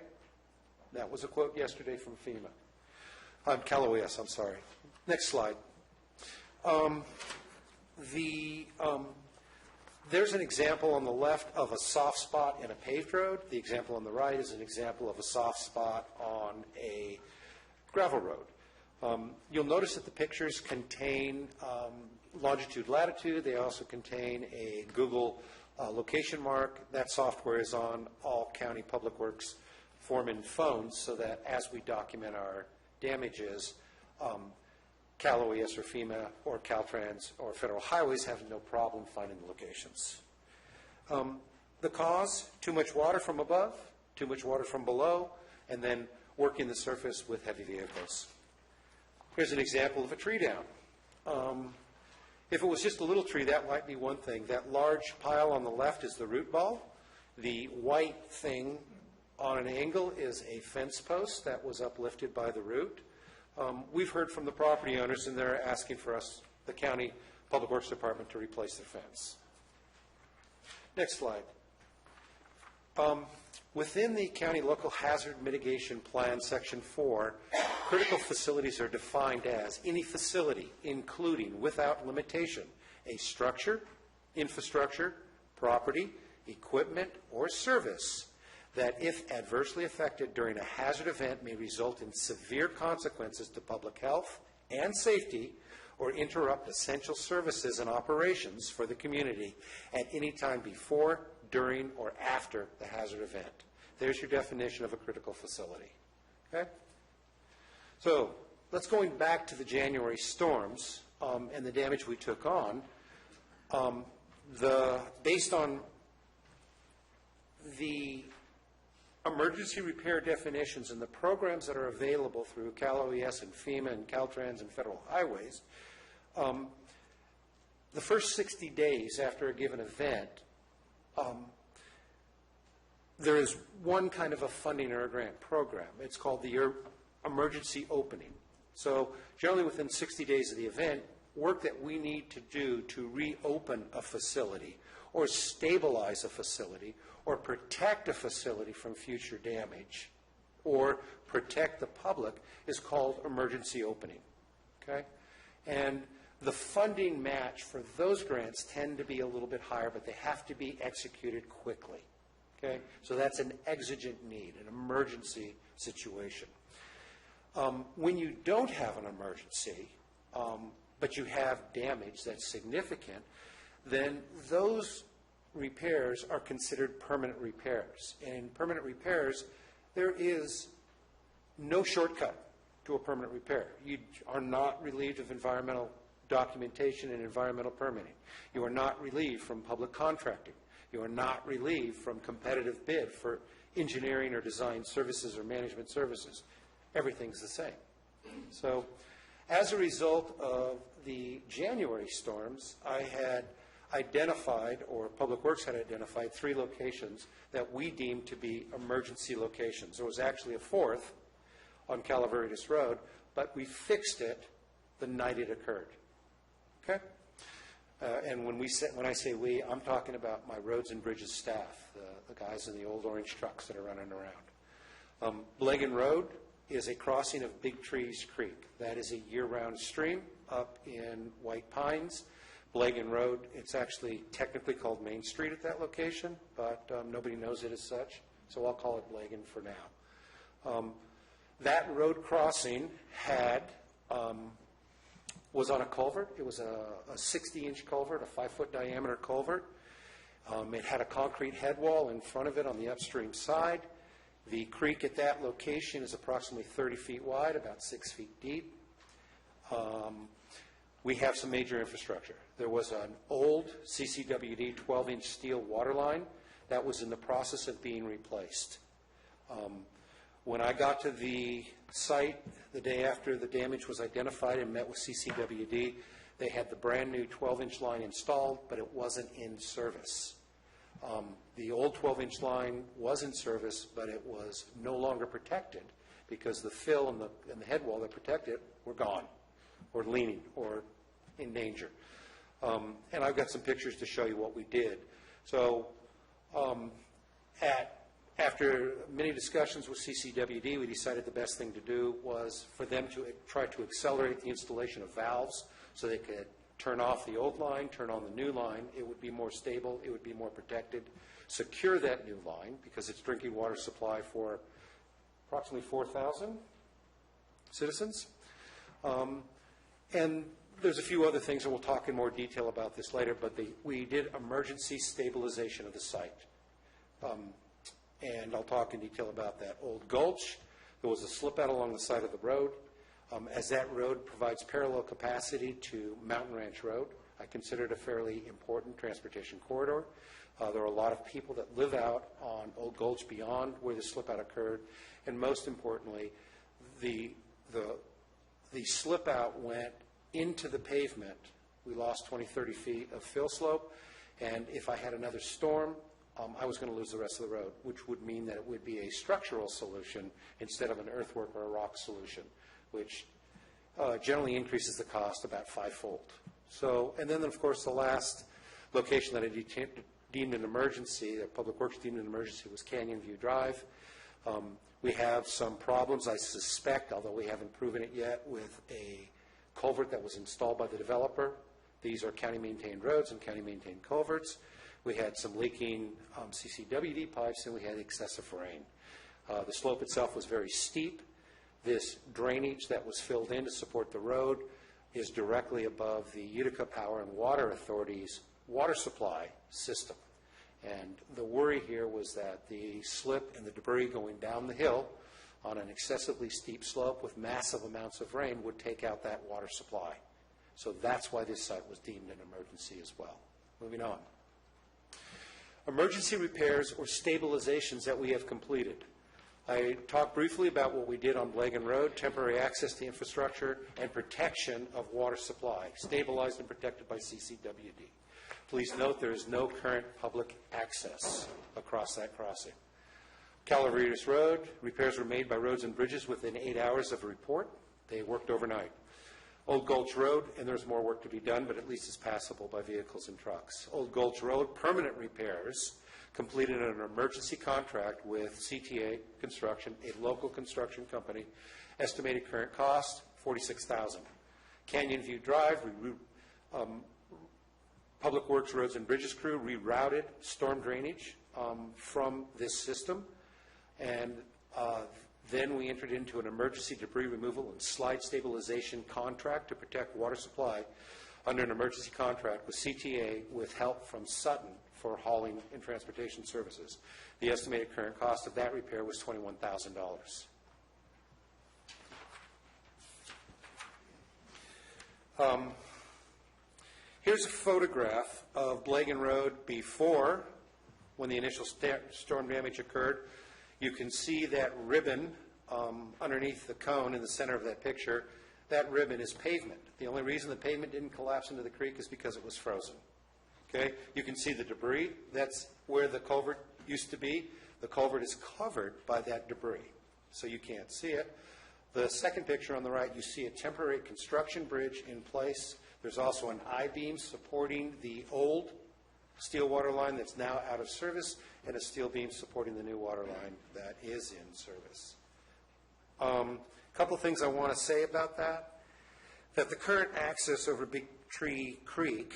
S5: That was a quote yesterday from FEMA. Calaveras, I'm sorry. Next slide. There's an example on the left of a soft spot in a paved road. The example on the right is an example of a soft spot on a gravel road. You'll notice that the pictures contain longitude, latitude. They also contain a Google location mark. That software is on all county public works foreman phones so that as we document our damages, Cal OES or FEMA or Caltrans or Federal Highways have no problem finding the locations. The cause, too much water from above, too much water from below, and then working the surface with heavy vehicles. Here's an example of a tree down. If it was just a little tree, that might be one thing. That large pile on the left is the root ball. The white thing on an angle is a fence post that was uplifted by the root. We've heard from the property owners, and they're asking for us, the county Public Works Department, to replace the fence. Next slide. Within the County Local Hazard Mitigation Plan, Section 4, critical facilities are defined as any facility, including, without limitation, a structure, infrastructure, property, equipment, or service that, if adversely affected during a hazard event, may result in severe consequences to public health and safety or interrupt essential services and operations for the community at any time before, during, or after the hazard event. There's your definition of a critical facility. Okay? So let's going back to the January storms and the damage we took on. Based on the emergency repair definitions and the programs that are available through Cal OES and FEMA and Caltrans and Federal Highways, the first 60 days after a given event, there is one kind of a funding or a grant program. It's called the emergency opening. So generally within 60 days of the event, work that we need to do to reopen a facility or stabilize a facility or protect a facility from future damage or protect the public is called emergency opening. Okay? And the funding match for those grants tend to be a little bit higher, but they have to be executed quickly. Okay? So that's an exigent need, an emergency situation. When you don't have an emergency, but you have damage that's significant, then those repairs are considered permanent repairs. And in permanent repairs, there is no shortcut to a permanent repair. You are not relieved of environmental documentation and environmental permitting. You are not relieved from public contracting. You are not relieved from competitive bid for engineering or design services or management services. Everything's the same. So as a result of the January storms, I had identified, or Public Works had identified, 3 locations that we deemed to be emergency locations. There was actually a 4th on Calaveras Road, but we fixed it the night it occurred. Okay? And when I say we, I'm talking about my Roads and Bridges staff, the guys in the old orange trucks that are running around. Blagan Road is a crossing of Big Trees Creek. That is a year-round stream up in White Pines. Blagan Road, it's actually technically called Main Street at that location, but nobody knows it as such, so I'll call it Blagan for now. That road crossing was on a culvert. It was a 60-inch culvert, a 5-foot diameter culvert. It had a concrete head wall in front of it on the upstream side. The creek at that location is approximately 30 feet wide, about 6 feet deep. We have some major infrastructure. There was an old CCWD 12-inch steel water line that was in the process of being replaced. When I got to the site the day after the damage was identified and met with CCWD, they had the brand-new 12-inch line installed, but it wasn't in service. The old 12-inch line was in service, but it was no longer protected because the fill and the head wall that protected it were gone, or leaning, or in danger. And I've got some pictures to show you what we did. So after many discussions with CCWD, we decided the best thing to do was for them to try to accelerate the installation of valves so they could turn off the old line, turn on the new line. It would be more stable, it would be more protected. Secure that new line because it's drinking water supply for approximately 4,000 citizens. And there's a few other things, and we'll talk in more detail about this later, but we did emergency stabilization of the site. And I'll talk in detail about that. Old Gulch, there was a slip out along the side of the road. As that road provides parallel capacity to Mountain Ranch Road, I consider it a fairly important transportation corridor. There are a lot of people that live out on Old Gulch beyond where the slip out occurred. And most importantly, the slip out went into the pavement. We lost 20, 30 feet of fill slope. And if I had another storm, I was going to lose the rest of the road, which would mean that it would be a structural solution instead of an earthwork or a rock solution, which generally increases the cost about 5-fold. So, and then, of course, the last location that I deemed an emergency, that Public Works deemed an emergency, was Canyon View Drive. We have some problems, I suspect, although we haven't proven it yet, with a culvert that was installed by the developer. These are county-maintained roads and county-maintained culverts. We had some leaking CCWD pipes, and we had excessive rain. The slope itself was very steep. This drainage that was filled in to support the road is directly above the Utica Power and Water Authority's water supply system. And the worry here was that the slip and the debris going down the hill on an excessively steep slope with massive amounts of rain would take out that water supply. So that's why this site was deemed an emergency as well. Moving on. Emergency repairs or stabilizations that we have completed. I talked briefly about what we did on Blagan Road, temporary access to infrastructure and protection of water supply, stabilized and protected by CCWD. Please note there is no current public access across that crossing. Calaveras Road, repairs were made by Roads and Bridges within 8 hours of a report. They worked overnight. Old Gulch Road, and there's more work to be done, but at least it's passable by vehicles and trucks. Old Gulch Road, permanent repairs, completed an emergency contract with CTA Construction, a local construction company. Estimated current cost, $46,000. Canyon View Drive, Public Works Roads and Bridges crew rerouted storm drainage from this system, and then we entered into an emergency debris removal and slide stabilization contract to protect water supply under an emergency contract with CTA with help from Sutton for hauling and transportation services. The estimated current cost of that repair was $21,000. Here's a photograph of Blagan Road before, when the initial storm damage occurred. You can see that ribbon underneath the cone in the center of that picture. That ribbon is pavement. The only reason the pavement didn't collapse into the creek is because it was frozen. Okay? You can see the debris. That's where the culvert used to be. The culvert is covered by that debris, so you can't see it. The second picture on the right, you see a temporary construction bridge in place. There's also an I-beam supporting the old steel water line that's now out of service, and a steel beam supporting the new water line that is in service. A couple things I want to say about that the current access over Big Tree Creek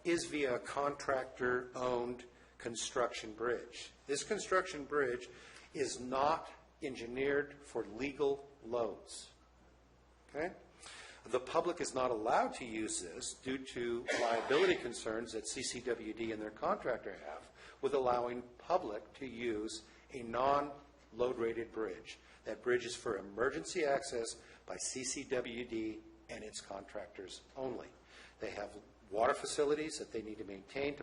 S5: is via a contractor-owned construction bridge. This construction bridge is not engineered for legal loads. Okay? The public is not allowed to use this due to liability concerns that CCWD and their contractor have with allowing public to use a non-load rated bridge. That bridge is for emergency access by CCWD and its contractors only. They have water facilities that they need to maintain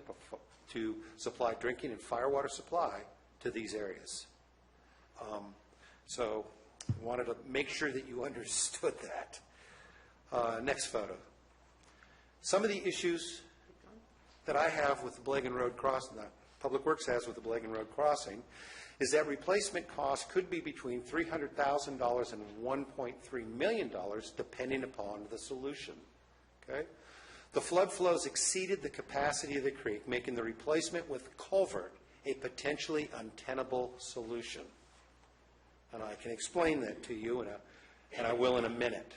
S5: to supply drinking and firewater supply to these areas. So I wanted to make sure that you understood that. Next photo. Some of the issues that I have with the Blagan Road crossing, that Public Works has with the Blagan Road crossing, is that replacement costs could be between $300,000 and $1.3 million, depending upon the solution. Okay? The flood flows exceeded the capacity of the creek, making the replacement with culvert a potentially untenable solution. And I can explain that to you, and I will in a minute.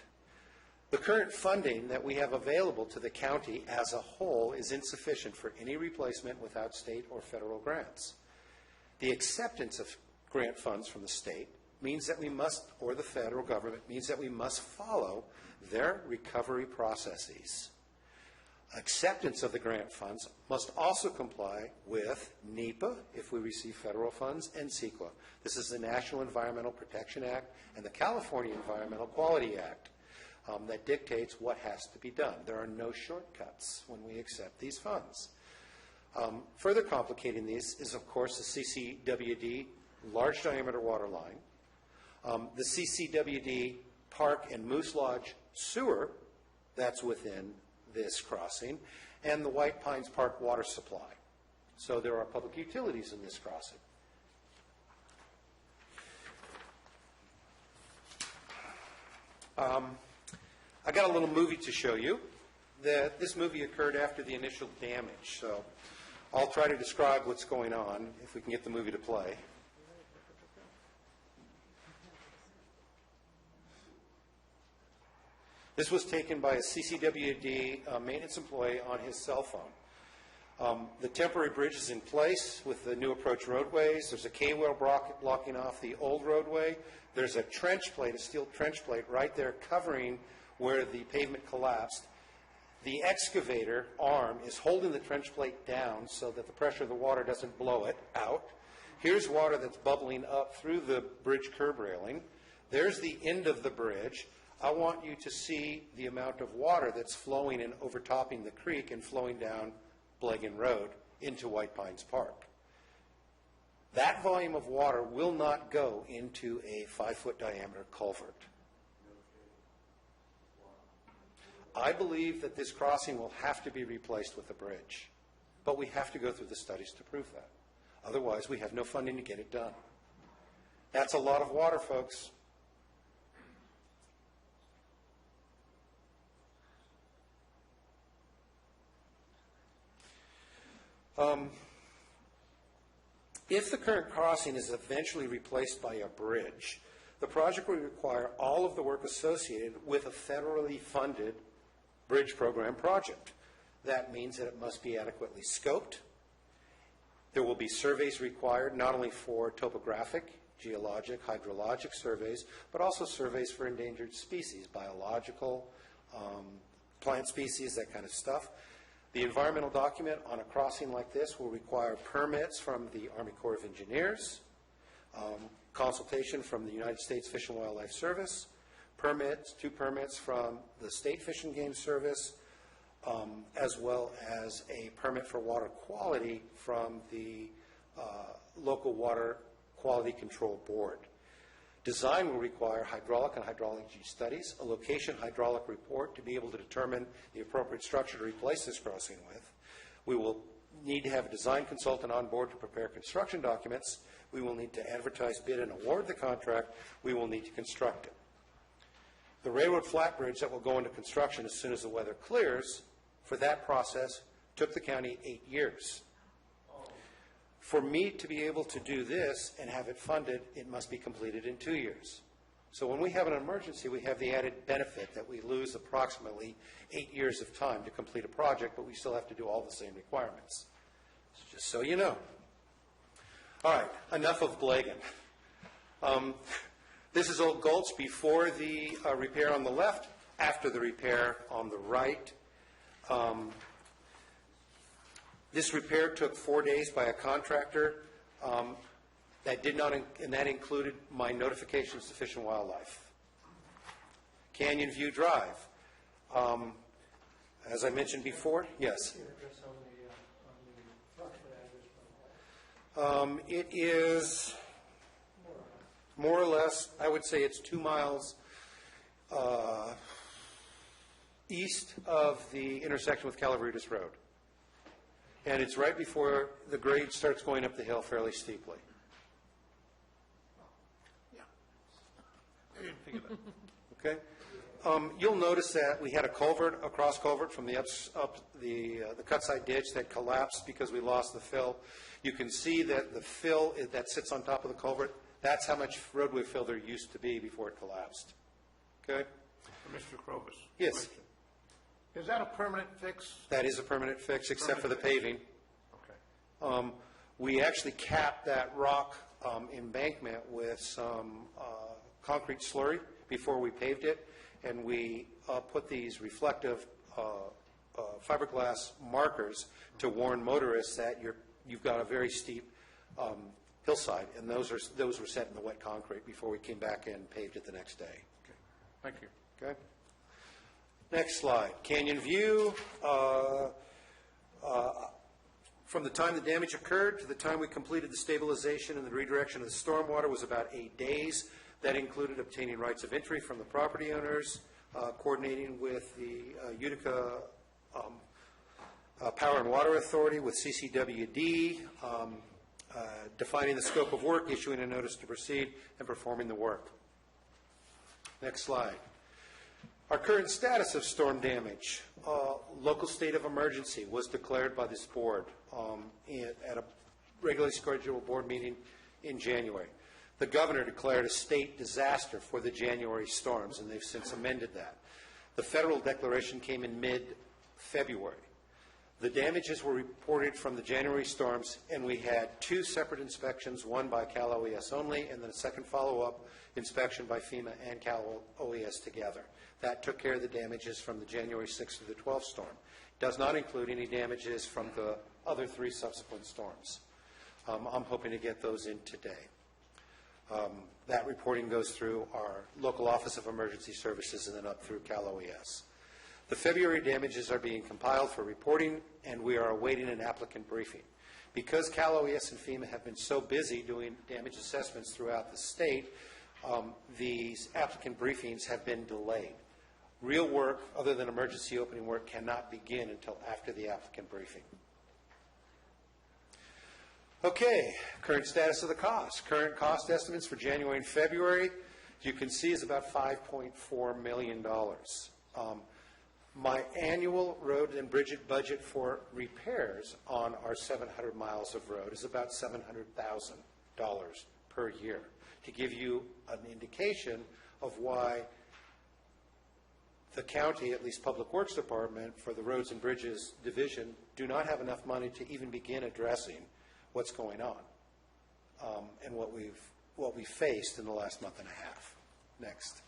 S5: The current funding that we have available to the county as a whole is insufficient for any replacement without state or federal grants. The acceptance of grant funds from the state means that we must, or the federal government, means that we must follow their recovery processes. Acceptance of the grant funds must also comply with NEPA, if we receive federal funds, and CEQA. This is the National Environmental Protection Act and the California Environmental Quality Act that dictates what has to be done. There are no shortcuts when we accept these funds. Further complicating these is, of course, the CCWD large diameter water line, the CCWD Park and Moose Lodge sewer that's within this crossing, and the White Pines Park water supply. So there are public utilities in this crossing. I got a little movie to show you. This movie occurred after the initial damage, so I'll try to describe what's going on if we can get the movie to play. This was taken by a CCWD maintenance employee on his cell phone. The temporary bridge is in place with the new approach roadways. There's a K-well blocking off the old roadway. There's a trench plate, a steel trench plate right there covering where the pavement collapsed. The excavator arm is holding the trench plate down so that the pressure of the water doesn't blow it out. Here's water that's bubbling up through the bridge curb railing. There's the end of the bridge. I want you to see the amount of water that's flowing and overtopping the creek and flowing down Blagan Road into White Pines Park. That volume of water will not go into a 5-foot diameter culvert. I believe that this crossing will have to be replaced with a bridge, but we have to go through the studies to prove that. Otherwise, we have no funding to get it done. That's a lot of water, folks. If the current crossing is eventually replaced by a bridge, the project will require all of the work associated with a federally funded bridge program project. That means that it must be adequately scoped. There will be surveys required not only for topographic, geologic, hydrologic surveys, but also surveys for endangered species, biological, plant species, that kind of stuff. The environmental document on a crossing like this will require permits from the Army Corps of Engineers, consultation from the United States Fish and Wildlife Service, two permits from the State Fish and Game Service, as well as a permit for water quality from the local Water Quality Control Board. Design will require hydraulic and hydrology studies, a location hydraulic report to be able to determine the appropriate structure to replace this crossing with. We will need to have a design consultant on board to prepare construction documents. We will need to advertise, bid, and award the contract. We will need to construct it. The railroad flat bridge that will go into construction as soon as the weather clears, for that process, took the county 8 years. For me to be able to do this and have it funded, it must be completed in 2 years. So when we have an emergency, we have the added benefit that we lose approximately 8 years of time to complete a project, but we still have to do all the same requirements. So just so you know. All right, enough of Blagan. This is Old Gulch before the repair on the left, after the repair on the right. This repair took 4 days by a contractor. That included my notifications to Fish and Wildlife. Canyon View Drive. As I mentioned before, yes. It is more or less, I would say it's 2 miles east of the intersection with Calaveras Road. And it's right before the grade starts going up the hill fairly steeply.
S1: I didn't think of that.
S5: Okay? You'll notice that we had a culvert, a cross culvert from the the cut-side ditch that collapsed because we lost the fill. You can see that the fill that sits on top of the culvert, that's how much roadway fill there used to be before it collapsed. Okay?
S1: Mr. Krobus.
S5: Yes.
S1: Question. Is that a permanent fix?
S5: That is a permanent fix, except for the paving.
S1: Okay.
S5: We actually capped that rock embankment with some concrete slurry before we paved it, and we put these reflective fiberglass markers to warn motorists that you've got a very steep hillside, and those were set in the wet concrete before we came back and paved it the next day.
S1: Okay. Thank you.
S5: Okay. Next slide. Canyon view. From the time the damage occurred to the time we completed the stabilization and the redirection of the stormwater was about 8 days. That included obtaining rights of entry from the property owners, coordinating with the Utica Power and Water Authority, with CCWD, defining the scope of work, issuing a notice to proceed, and performing the work. Next slide. Our current status of storm damage. Local state of emergency was declared by this board at a regularly scheduled board meeting in January. The governor declared a state disaster for the January storms, and they've since amended that. The federal declaration came in mid-February. The damages were reported from the January storms, and we had 2 separate inspections, one by Cal OES only, and then a second follow-up inspection by FEMA and Cal OES together. That took care of the damages from the January 6th to the 12th storm. Does not include any damages from the other 3 subsequent storms. I'm hoping to get those in today. That reporting goes through our local Office of Emergency Services and then up through Cal OES. The February damages are being compiled for reporting, and we are awaiting an applicant briefing. Because Cal OES and FEMA have been so busy doing damage assessments throughout the state, these applicant briefings have been delayed. Real work, other than emergency opening work, cannot begin until after the applicant briefing. Okay, current status of the cost. Current cost estimates for January and February, you can see, is about $5.4 million. My annual road and bridge budget for repairs on our 700 miles of road is about $700,000 per year, to give you an indication of why the county, at least Public Works Department, for the Roads and Bridges Division, do not have enough money to even begin addressing what's going on and what we've faced in the last month and a half. Next.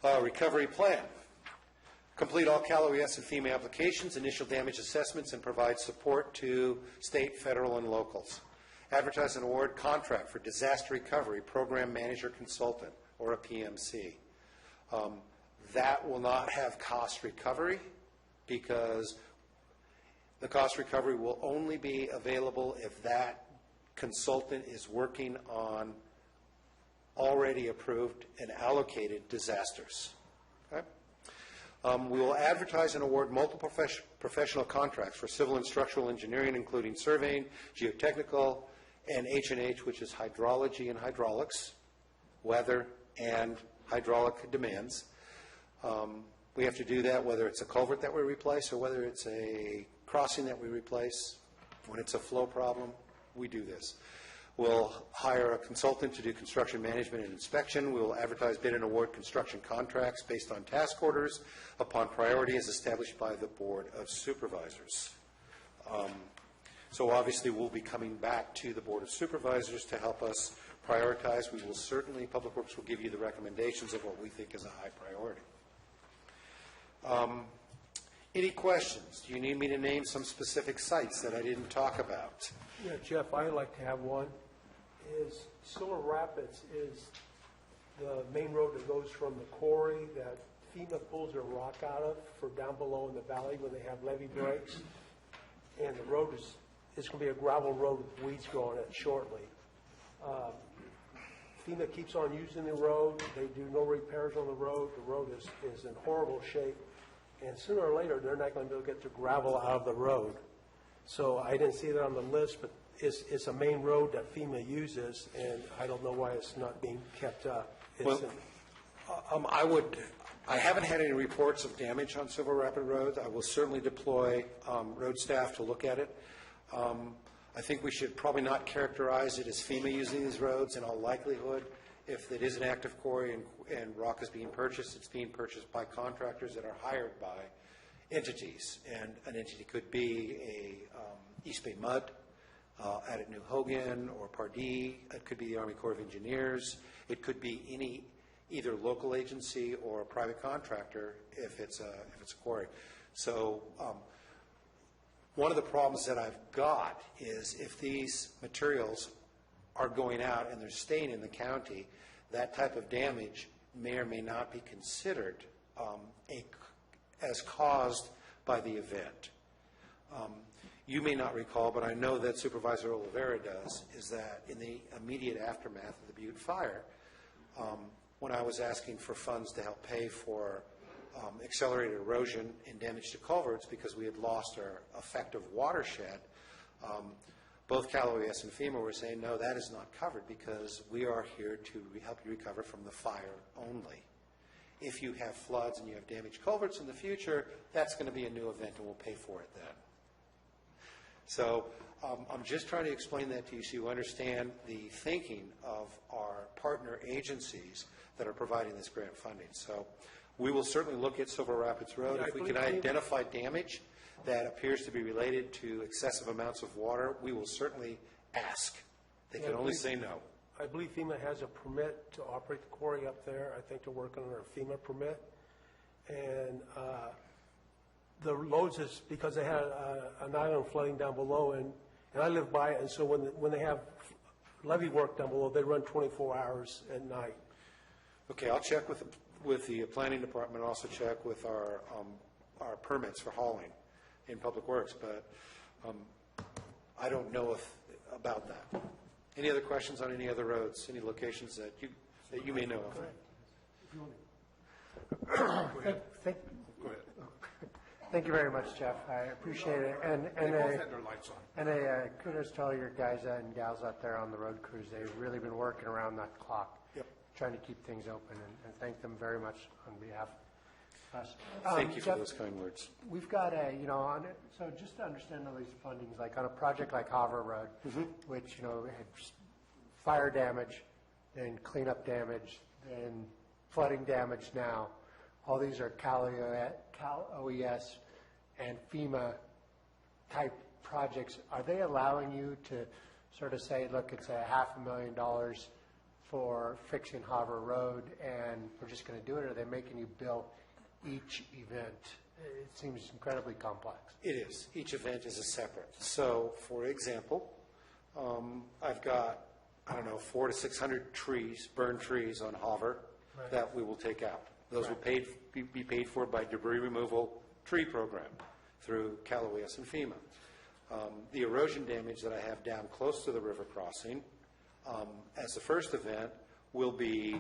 S5: Recovery plan. Complete all Cal OES and FEMA applications, initial damage assessments, and provide support to state, federal, and locals. Advertise and award contract for disaster recovery program manager consultant, or a PMC. That will not have cost recovery because the cost recovery will only be available if that consultant is working on already approved and allocated disasters. Okay? We will advertise and award multiple professional contracts for civil and structural engineering, including surveying, geotechnical, and H&H, which is hydrology and hydraulics, weather, and hydraulic demands. We have to do that whether it's a culvert that we replace or whether it's a crossing that we replace. When it's a flow problem, we do this. We'll hire a consultant to do construction management and inspection. We will advertise, bid, and award construction contracts based on task orders upon priority as established by the Board of Supervisors. So obviously we'll be coming back to the Board of Supervisors to help us prioritize. We will certainly, Public Works will give you the recommendations of what we think is a high priority. Any questions? Do you need me to name some specific sites that I didn't talk about?
S4: Yeah, Jeff, I'd like to have one. Silver Rapids is the main road that goes from the quarry that FEMA pulls their rock out of for down below in the valley when they have levee breaks. And the road it's going to be a gravel road with weeds growing it shortly. FEMA keeps on using the road. They do no repairs on the road. The road is in horrible shape. And sooner or later, they're not going to be able to get the gravel out of the road. So I didn't see that on the list, but it's a main road that FEMA uses, and I don't know why it's not being kept up.
S5: I haven't had any reports of damage on Silver Rapid Road. I will certainly deploy road staff to look at it. I think we should probably not characterize it as FEMA using these roads. In all likelihood, if it is an active quarry and rock is being purchased, it's being purchased by contractors that are hired by entities. And an entity could be a East Bay Mud out at New Hogan or Pardee. It could be the Army Corps of Engineers. It could be either local agency or a private contractor if it's a quarry. So one of the problems that I've got is if these materials are going out and they're staying in the county, that type of damage may or may not be considered as caused by the event. You may not recall, but I know that Supervisor Oliveira does, is that in the immediate aftermath of the Butte fire, when I was asking for funds to help pay for accelerated erosion and damage to culverts because we had lost our effective watershed, both Calaveras and FEMA were saying, no, that is not covered because we are here to help you recover from the fire only. If you have floods and you have damaged culverts in the future, that's going to be a new event and we'll pay for it then. So I'm just trying to explain that to you so you understand the thinking of our partner agencies that are providing this grant funding. So we will certainly look at Silver Rapids Road. If we can identify damage that appears to be related to excessive amounts of water, we will certainly ask. They can only say no.
S4: I believe FEMA has a permit to operate the quarry up there. I think they're working on a FEMA permit. And the loads is because they had an island flooding down below, and I live by it, and so when they have levee work down below, they run 24 hours at night.
S5: Okay, I'll check with the planning department, and also check with our permits for hauling in Public Works, but I don't know about that. Any other questions on any other roads, any locations that you may know of?
S20: Go ahead. Thank you very much, Jeff. I appreciate it. And
S1: They both had their lights on.
S20: And kudos to all your guys and gals out there on the road crews. They've really been working around that clock, trying to keep things open, and thank them very much on behalf of us.
S5: Thank you for
S20: Jeff,
S5: those kind words.
S20: We've got so just to understand all these fundings, like on a project like Harbor Road, which, had fire damage, then cleanup damage, then flooding damage now. All these are Cal OES and FEMA type projects. Are they allowing you to sort of say, look, it's $500,000 for fixing Harbor Road and we're just going to do it, or are they making you bill each event? It seems incredibly complex.
S5: It is. Each event is a separate. So, for example, I've got, 400 to 600 trees, burned trees on Harbor that we will take out. Those will be paid for by debris removal tree program through Calaveras and FEMA. The erosion damage that I have down close to the river crossing as the first event will be,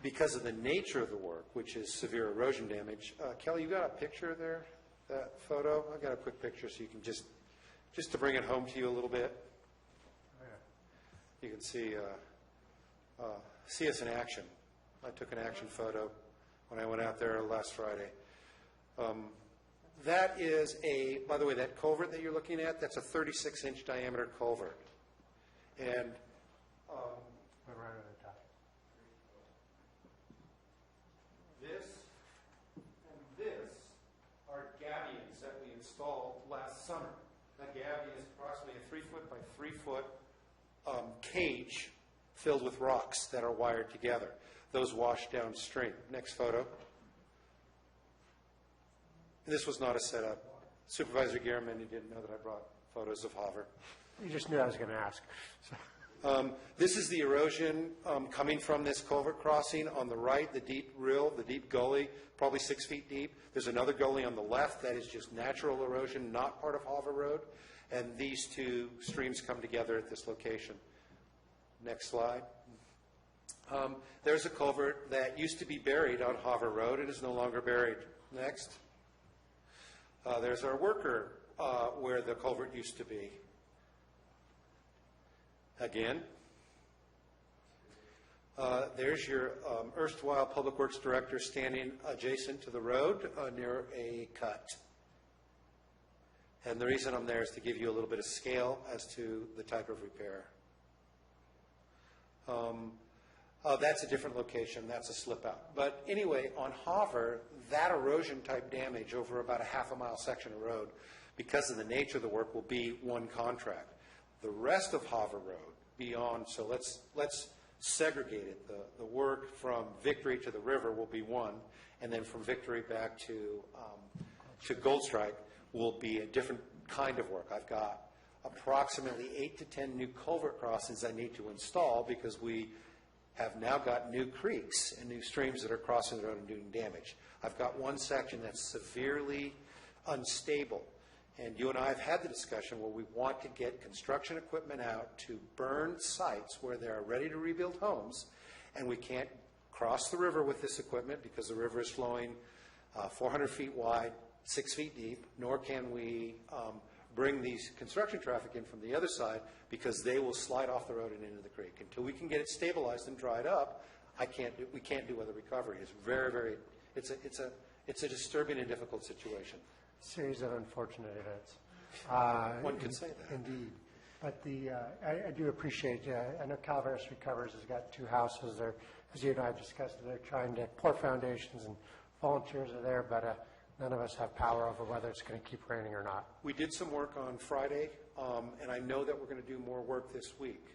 S5: because of the nature of the work, which is severe erosion damage. Kelly, you got a picture there, that photo? I got a quick picture so you can just to bring it home to you a little bit. You can see us in action. I took an action photo when I went out there last Friday. That is by the way, that culvert that you're looking at, that's a 36-inch diameter culvert. And
S20: right on the top.
S5: This and this are gabions that we installed last summer. A gabion is approximately a 3-foot by 3-foot cage filled with rocks that are wired together. Those wash downstream. Next photo. This was not a setup. Supervisor Garamendi didn't know that I brought photos of Harbor.
S20: You just knew I was going to ask.
S5: This is the erosion coming from this culvert crossing. On the right, the deep rill, the deep gully, probably 6 feet deep. There's another gully on the left that is just natural erosion, not part of Hava Road. And these two streams come together at this location. Next slide. There's a culvert that used to be buried on Hava Road. It is no longer buried. Next. There's our worker where the culvert used to be. Again. There's your erstwhile Public Works Director standing adjacent to the road near a cut. And the reason I'm there is to give you a little bit of scale as to the type of repair. That's a different location. That's a slip out. But anyway, on Hoover, that erosion type damage over about a half a mile section of road, because of the nature of the work, will be one contract. The rest of Hoover Road beyond, so let's segregate it. The work from Victory to the river will be one, and then from Victory back to Goldstrike will be a different kind of work. I've got approximately 8 to 10 new culvert crossings I need to install because we have now got new creeks and new streams that are crossing the road and doing damage. I've got one section that's severely unstable, and you and I have had the discussion where we want to get construction equipment out to burn sites where they are ready to rebuild homes, and we can't cross the river with this equipment because the river is flowing 400 feet wide, 6 feet deep, nor can we bring these construction traffic in from the other side because they will slide off the road and into the creek. Until we can get it stabilized and dried up, we can't do other recovery. It's very, it's a disturbing and difficult situation.
S20: Series of unfortunate events.
S5: One could say that.
S20: Indeed. But I do appreciate, I know Calaveras Recovers has got 2 houses there. As you and I have discussed, they're trying to pour foundations and volunteers are there, but none of us have power over whether it's going to keep raining or not.
S5: We did some work on Friday, and I know that we're going to do more work this week.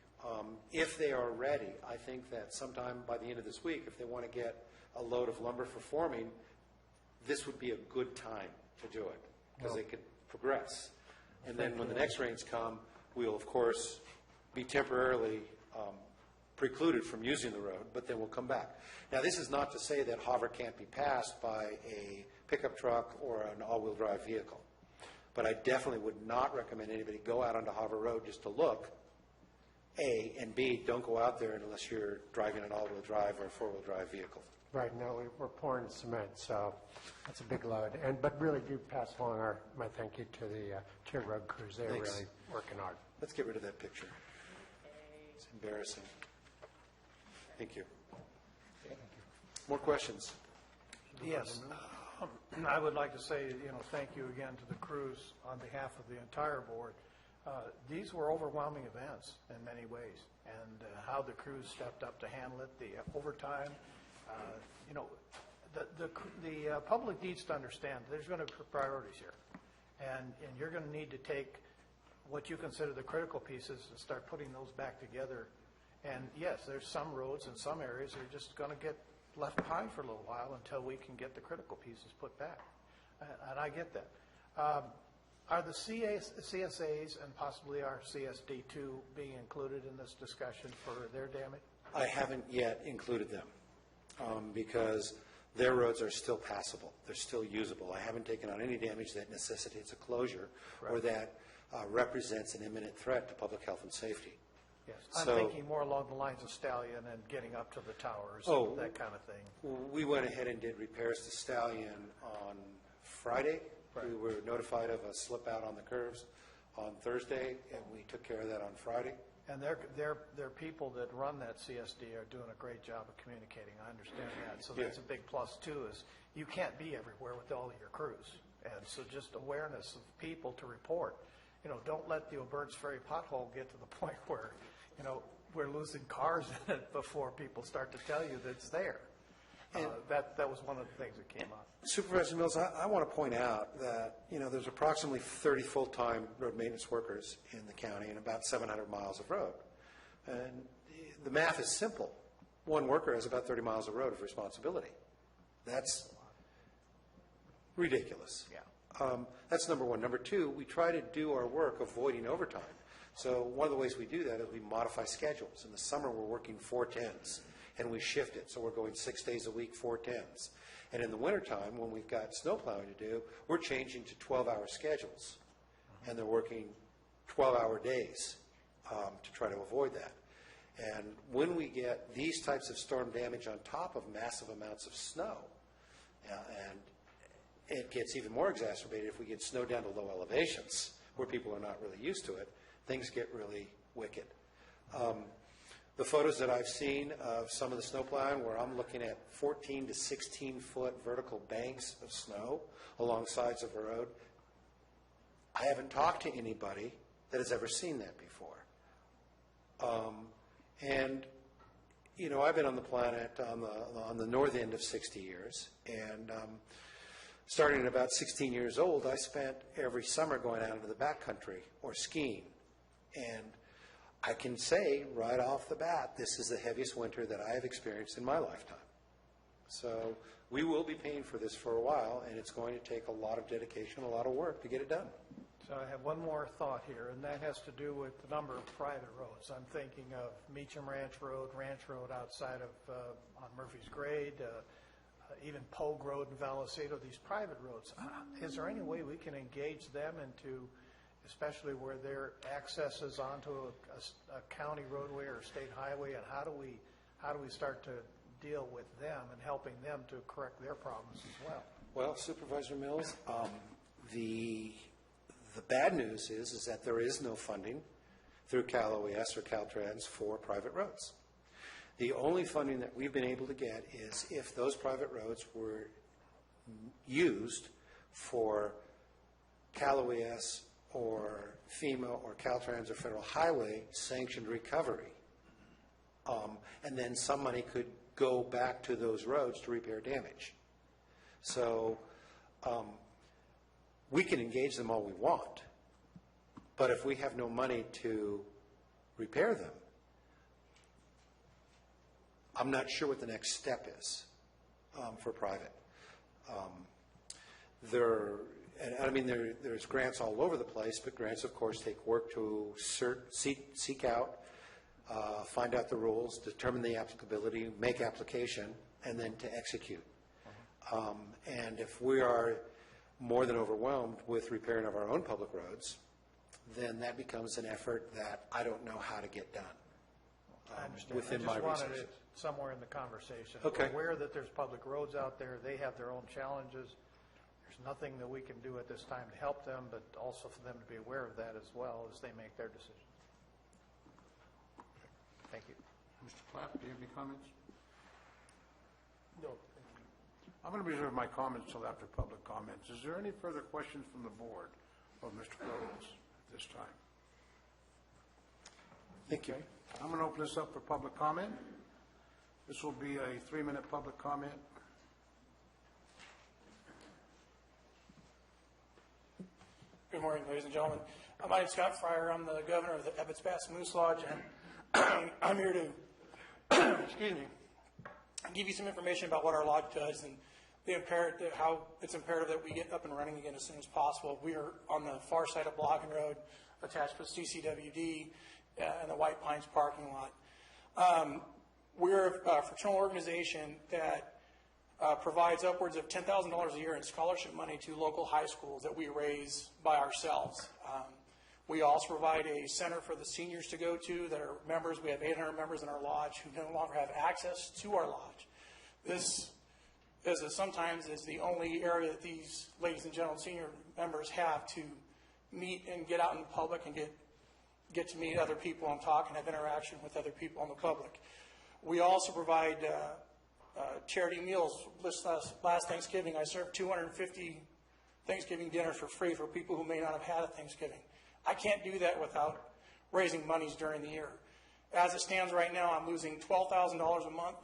S5: If they are ready, I think that sometime by the end of this week, if they want to get a load of lumber for forming, this would be a good time to do it because they could progress. And then when the next rains come, we'll, of course, be temporarily precluded from using the road, but then we'll come back. Now, this is not to say that Hoover can't be passed by a pickup truck or an all-wheel drive vehicle. But I definitely would not recommend anybody go out onto Hoover Road just to look, A, and B, don't go out there unless you're driving an all-wheel drive or a four-wheel drive vehicle.
S20: Right, no, we're pouring cement, so that's a big load. But really do pass along my thank you to the Tier Road crews. They're
S5: Thanks.
S20: really working hard.
S5: Let's get rid of that picture. It's embarrassing. Thank you. More questions?
S11: Yes. I would like to say, thank you again to the crews on behalf of the entire board. These were overwhelming events in many ways, and how the crews stepped up to handle it, the overtime. The public needs to understand there's going to be priorities here, and you're going to need to take what you consider the critical pieces and start putting those back together. And yes, there's some roads in some areas that are just going to get left behind for a little while until we can get the critical pieces put back. And I get that. Are the CSAs and possibly our CSD2 being included in this discussion for their damage?
S5: I haven't yet included them because their roads are still passable. They're still usable. I haven't taken on any damage that necessitates a closure or that represents an imminent threat to public health and safety.
S11: Yes, I'm thinking more along the lines of Stallion and getting up to the towers, that kind of thing.
S5: We went ahead and did repairs to Stallion on Friday. Right. We were notified of a slip out on the curves on Thursday, and we took care of that on Friday.
S11: And their people that run that CSD are doing a great job of communicating. I understand that. So that's a big plus, too, is you can't be everywhere with all of your crews. And so just awareness of people to report. Don't let the O'Byrne's Ferry pothole get to the point where, we're losing cars in it before people start to tell you that it's there. That was one of the things that came up.
S5: Supervisor Mills, I want to point out that, there's approximately 30 full-time road maintenance workers in the county and about 700 miles of road. And the math is simple. One worker has about 30 miles of road of responsibility. That's ridiculous.
S11: Yeah.
S5: That's number one. Number two, we try to do our work avoiding overtime. So one of the ways we do that is we modify schedules. In the summer, we're working 4/10s, and we shift it. So we're going 6 days a week, 4/10s. And in the wintertime, when we've got snow plowing to do, we're changing to 12-hour schedules. And they're working 12-hour days to try to avoid that. And when we get these types of storm damage on top of massive amounts of snow, and it gets even more exacerbated if we get snow down to low elevations where people are not really used to it, things get really wicked. The photos that I've seen of some of the snow plowing where I'm looking at 14 to 16 foot vertical banks of snow along sides of a road, I haven't talked to anybody that has ever seen that before. And, you know, I've been on the planet on the north end of 60 years, and starting at about 16 years old, I spent every summer going out into the backcountry or skiing. And I can say right off the bat, this is the heaviest winter that I have experienced in my lifetime. So we will be paying for this for a while, and it's going to take a lot of dedication, a lot of work to get it done.
S11: So I have one more thought here, and that has to do with the number of private roads. I'm thinking of Meacham Ranch Road outside of, on Murphy's Grade, even Pogue Road in Vallecito, these private roads. Is there any way we can engage them into, especially where their access is onto a county roadway or state highway, and how do we start to deal with them and helping them to correct their problems as well?
S5: Well, Supervisor Mills, the bad news is that there is no funding through CalOES or Caltrans for private roads. The only funding that we've been able to get is if those private roads were used for CalOES or FEMA or Caltrans or Federal Highway sanctioned recovery. And then some money could go back to those roads to repair damage. So we can engage them all we want, but if we have no money to repair them, I'm not sure what the next step is for private. There's grants all over the place, but grants, of course, take work to seek out, find out the rules, determine the applicability, make application, and then to execute. And if we are more than overwhelmed with repairing of our own public roads, then that becomes an effort that I don't know how to get done.
S11: I understand.
S5: Within my
S11: I just wanted
S5: resources.
S11: it somewhere in the conversation.
S5: Okay.
S11: We're aware that there's public roads out there. They have their own challenges. There's nothing that we can do at this time to help them, but also for them to be aware of that as well as they make their decisions. Thank you.
S1: Mr. Clapp, do you have any comments?
S4: No.
S1: I'm going to reserve my comments till after public comments. Is there any further questions from the board of Mr. Groves at this time?
S5: Thank you.
S1: Okay. I'm going to open this up for public comment. This will be a 3-minute public comment.
S7: Good morning, ladies and gentlemen. My name is Scott Fryer. I'm the governor of the Ebbets Pass Moose Lodge, and I'm here to, excuse me, give you some information about what our lodge does and how it's imperative that we get up and running again as soon as possible. We are on the far side of Blogging Road, attached with CCWD and the White Pines parking lot. We're a fraternal organization that provides upwards of $10,000 a year in scholarship money to local high schools that we raise by ourselves. We also provide a center for the seniors to go to that are members. We have 800 members in our lodge who no longer have access to our lodge. This sometimes is the only area that these ladies and gentlemen senior members have to meet and get out in the public and get to meet other people and talk and have interaction with other people in the public. We also provide charity meals. Last Thanksgiving, I served 250 Thanksgiving dinners for free for people who may not have had a Thanksgiving. I can't do that without raising monies during the year. As it stands right now, I'm losing $12,000 a month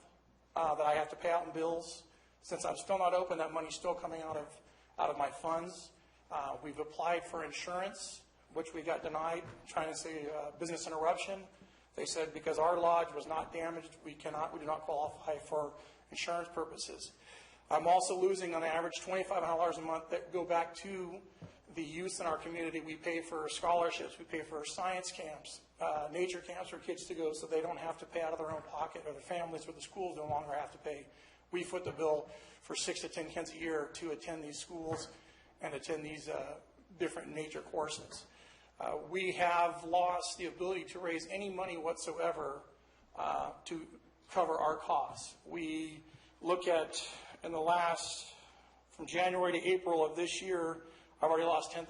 S7: that I have to pay out in bills. Since I'm still not open, that money's still coming out of my funds. We've applied for insurance, which we got denied, trying to say business interruption. They said because our lodge was not damaged, we do not qualify for insurance purposes. I'm also losing on average $2,500 a month that go back to the youth in our community. We pay for scholarships, we pay for science camps, nature camps for kids to go so they don't have to pay out of their own pocket, or their families or the schools no longer have to pay. We foot the bill for 6 to 10 kids a year to attend these schools and attend these different nature courses. We have lost the ability to raise any money whatsoever to cover our costs. We look at, in the last, from January to April of this year, I've already lost $10,000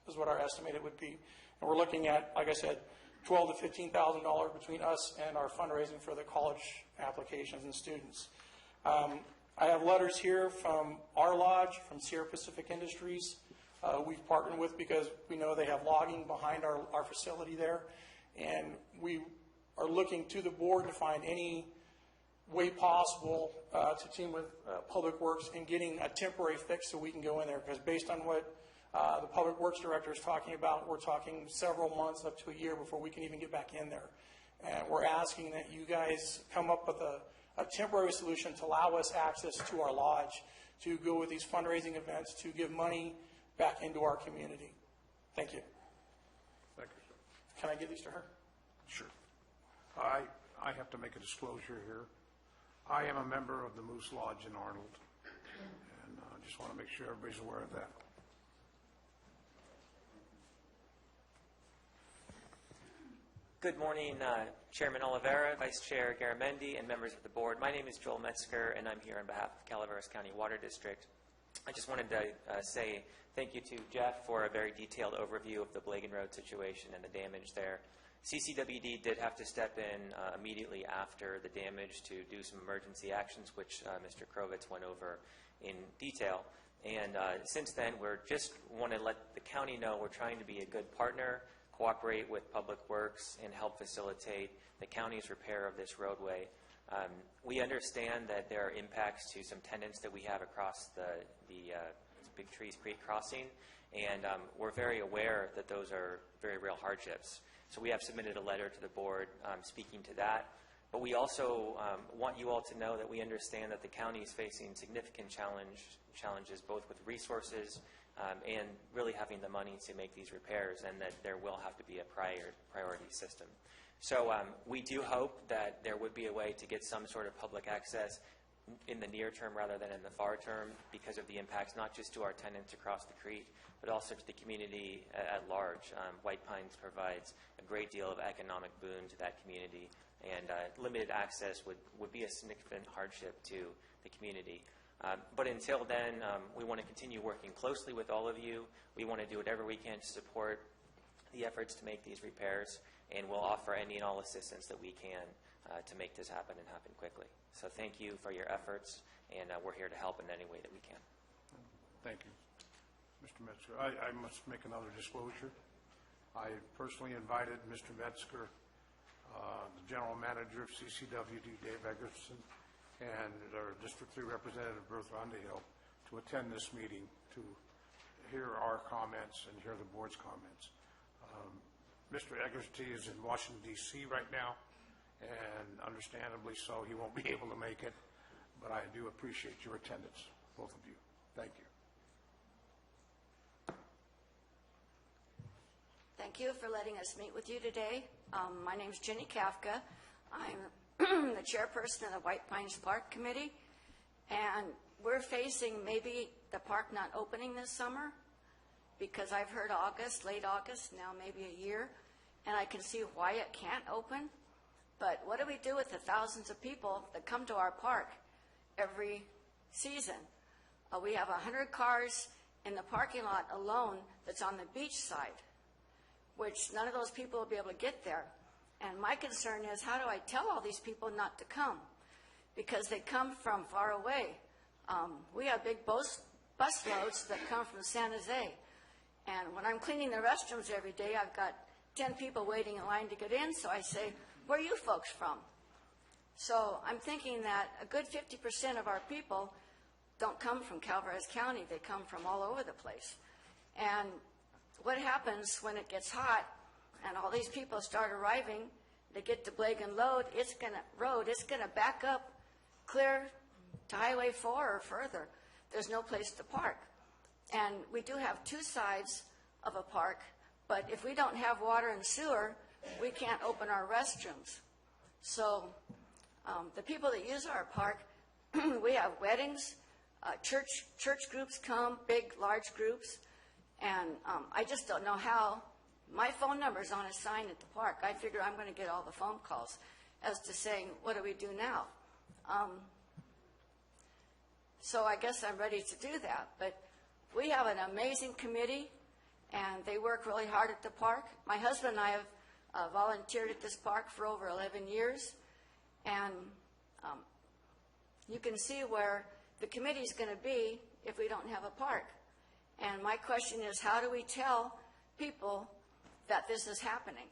S7: is what our estimated would be. And we're looking at, like I said, $12,000 to $15,000 between us and our fundraising for the college applications and students. I have letters here from our lodge, from Sierra Pacific Industries. We've partnered with because we know they have logging behind our facility there. And we are looking to the board to find any way possible to team with Public Works in getting a temporary fix so we can go in there. Because based on what the Public Works Director is talking about, we're talking several months up to a year before we can even get back in there. And we're asking that you guys come up with a temporary solution to allow us access to our lodge, to go with these fundraising events, to give money back into our community. Thank you.
S1: Thank you, sir.
S7: Can I give these to her?
S1: Sure. I have to make a disclosure here. I am a member of the Moose Lodge in Arnold, and I just want to make sure everybody's aware of that.
S16: Good morning, Chairman Oliveira, Vice Chair Garamendi, and members of the board. My name is Joel Metzger, and I'm here on behalf of Calaveras County Water District. I just wanted to say thank you to Jeff for a very detailed overview of the Blagan Road situation and the damage there. CCWD did have to step in immediately after the damage to do some emergency actions, which Mr. Krovitz went over in detail. And since then, we're just want to let the county know we're trying to be a good partner, cooperate with Public Works, and help facilitate the county's repair of this roadway. We understand that there are impacts to some tenants that we have across the Big Trees Creek crossing, and we're very aware that those are very real hardships. So we have submitted a letter to the board speaking to that. But we also want you all to know that we understand that the county is facing significant challenges both with resources and really having the money to make these repairs, and that there will have to be a priority system. So we do hope that there would be a way to get some sort of public access in the near term rather than in the far term because of the impacts not just to our tenants across the creek, but also to the community at large. White Pines provides a great deal of economic boon to that community, and limited access would be a significant hardship to the community. But until then, we want to continue working closely with all of you. We want to do whatever we can to support the efforts to make these repairs, and we'll offer any and all assistance that we can to make this happen and happen quickly. So thank you for your efforts, and we're here to help in any way that we can.
S1: Thank you. Mr. Metzger, I must make another disclosure. I personally invited Mr. Metzger, the General Manager of CCWD, Dave Eggerson, and our District 3 Representative, Bertha Underhill, to attend this meeting to hear our comments and hear the board's comments. Mr. Eggerson is in Washington, D.C. right now, and understandably so, he won't be able to make it, but I do appreciate your attendance, both of you. Thank you.
S17: Thank you for letting us meet with you today. My name is Jenny Kafka. I'm the chairperson of the White Pines Park Committee, and we're facing maybe the park not opening this summer because I've heard August, late August, now maybe a year, and I can see why it can't open. But what do we do with the thousands of people that come to our park every season? We have 100 cars in the parking lot alone that's on the beach side, which none of those people will be able to get there. And my concern is, how do I tell all these people not to come? Because they come from far away. We have big bus loads that come from San Jose. And when I'm cleaning the restrooms every day, I've got 10 people waiting in line to get in, so I say, where are you folks from? So I'm thinking that a good 50% of our people don't come from Calaveras County. They come from all over the place. And what happens when it gets hot and all these people start arriving, they get to Blagan Road, it's going to back up clear to Highway 4 or further. There's no place to park. And we do have two sides of a park, but if we don't have water and sewer, we can't open our restrooms. So the people that use our park, we have weddings, church groups come, big, large groups, and I just don't know how. My phone number's on a sign at the park. I figure I'm going to get all the phone calls as to saying, what do we do now? So I guess I'm ready to do that. But we have an amazing committee, and they work really hard at the park. My husband and I have volunteered at this park for over 11 years, and you can see where the committee's going to be if we don't have a park. And my question is, how do we tell people that this is happening?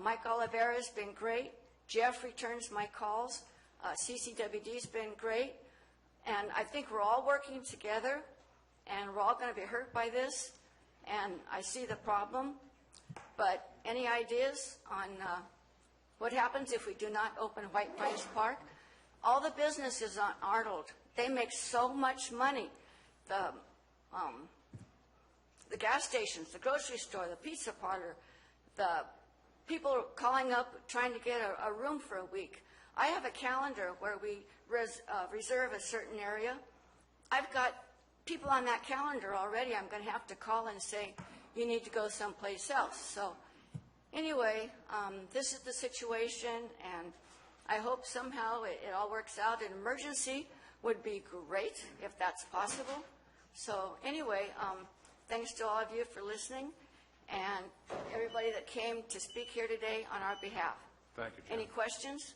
S17: Mike Calaveras has been great. Jeff returns my calls. CCWD's been great. And I think we're all working together, and we're all going to be hurt by this. And I see the problem. But any ideas on what happens if we do not open White Pines Park? All the businesses on Arnold, they make so much money. The gas stations, the grocery store, the pizza parlor, the people calling up trying to get a room for a week. I have a calendar where we reserve a certain area. I've got people on that calendar already. I'm going to have to call and say, you need to go someplace else. So anyway, this is the situation, and I hope somehow it all works out. An emergency would be great if that's possible. So anyway, thanks to all of you for listening, and everybody that came to speak here today on our behalf.
S9: Thank you,
S17: Any questions?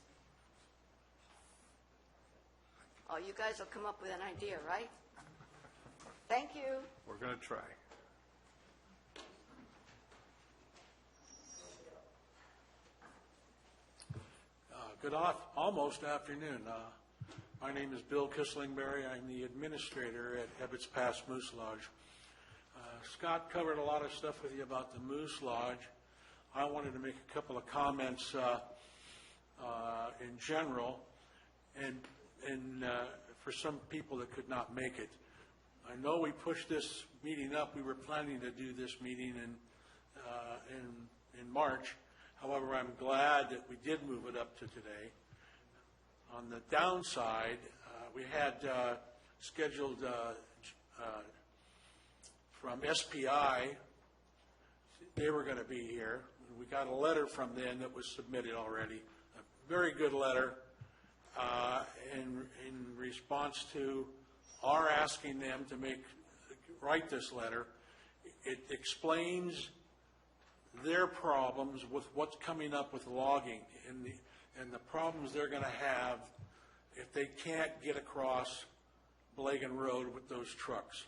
S17: Oh, you guys will come up with an idea, right? Thank you.
S9: We're going to try.
S4: Almost afternoon. My name is Bill Kisslingberry. I'm the administrator at Ebbets Pass Moose Lodge. Scott covered a lot of stuff with you about the Moose Lodge. I wanted to make a couple of comments in general, and for some people that could not make it. I know we pushed this meeting up. We were planning to do this meeting in March. However, I'm glad that we did move it up to today. On the downside, we had scheduled from SPI, they were going to be here. We got a letter from them that was submitted already, a very good letter in response to our asking them to write this letter. It explains their problems with what's coming up with logging and the problems they're going to have if they can't get across Blagan Road with those trucks.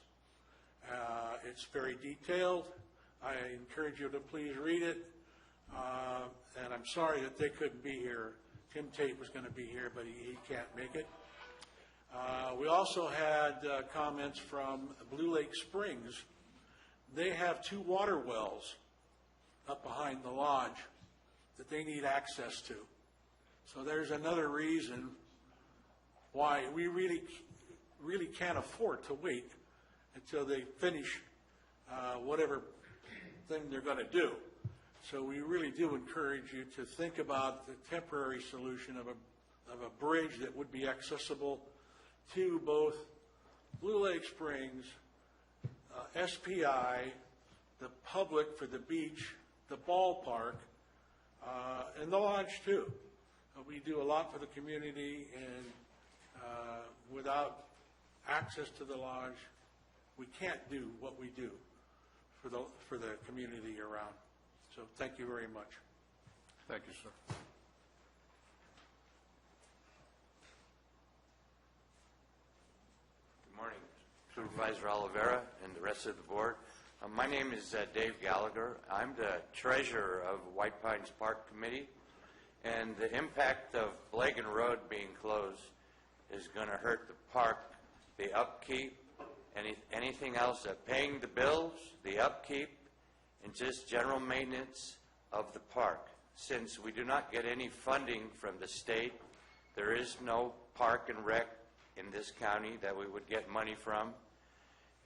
S4: It's very detailed. I encourage you to please read it. And I'm sorry that they couldn't be here. Tim Tate was going to be here, but he can't make it. We also had comments from Blue Lake Springs. They have 2 water wells up behind the lodge that they need access to. So there's another reason why we really can't afford to wait until they finish whatever thing they're going to do. So we really do encourage you to think about the temporary solution of a bridge that would be accessible to both Blue Lake Springs, SPI, the public for the beach, the ballpark, and the lodge too. We do a lot for the community, and without access to the lodge, we can't do what we do for the community around. So thank you very much.
S9: Thank you, sir.
S6: Good morning, Supervisor Oliveira and the rest of the board. My name is Dave Gallagher. I'm the treasurer of White Pines Park Committee, and the impact of Blagan Road being closed is going to hurt the park, the upkeep, anything else, paying the bills, the upkeep, and just general maintenance of the park. Since we do not get any funding from the state, there is no park and rec in this county that we would get money from.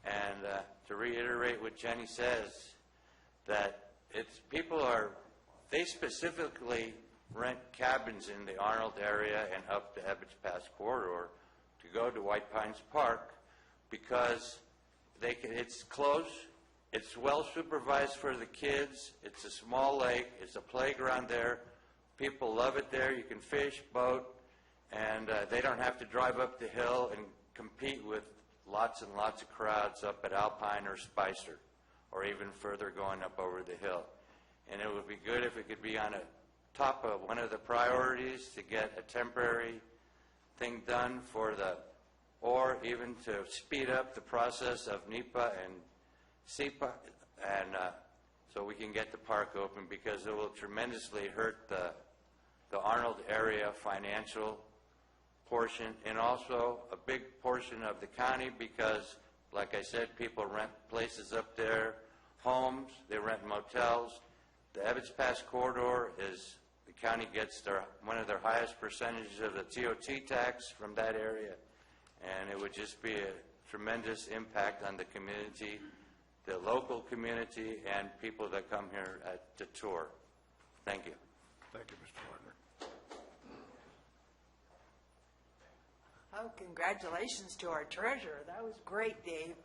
S6: And to reiterate what Jenny says, that they specifically rent cabins in the Arnold area and up the Ebbets Pass corridor to go to White Pines Park because it's close, it's well supervised for the kids, it's a small lake, it's a playground there, people love it there, you can fish, boat, and they don't have to drive up the hill and compete with lots and lots of crowds up at Alpine or Spicer, or even further going up over the hill. And it would be good if it could be on a top of one of the priorities to get a temporary thing done or even to speed up the process of NEPA and SEPA, and so we can get the park open, because it will tremendously hurt the Arnold area financial portion, and also a big portion of the county, because, like I said, people rent places up there, homes, they rent motels. The Ebbets Pass corridor is, the county gets one of their highest percentages of the TOT tax from that area, and it would just be a tremendous impact on the community, the local community, and people that come here to tour. Thank you.
S9: Thank you, Mr. Lardner.
S3: Oh, congratulations to our treasurer. That was great, Dave.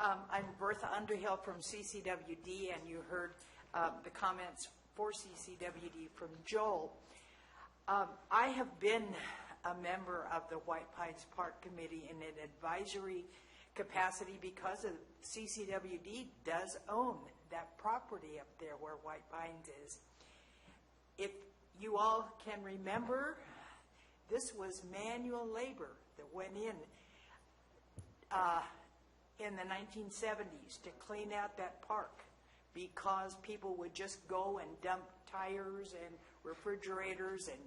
S3: I'm Bertha Underhill from CCWD, and you heard the comments for CCWD from Joel. I have been a member of the White Pines Park Committee in an advisory capacity because of CCWD does own that property up there where White Pines is. If you all can remember, this was manual labor that went in the 1970s to clean out that park, because people would just go and dump tires and refrigerators and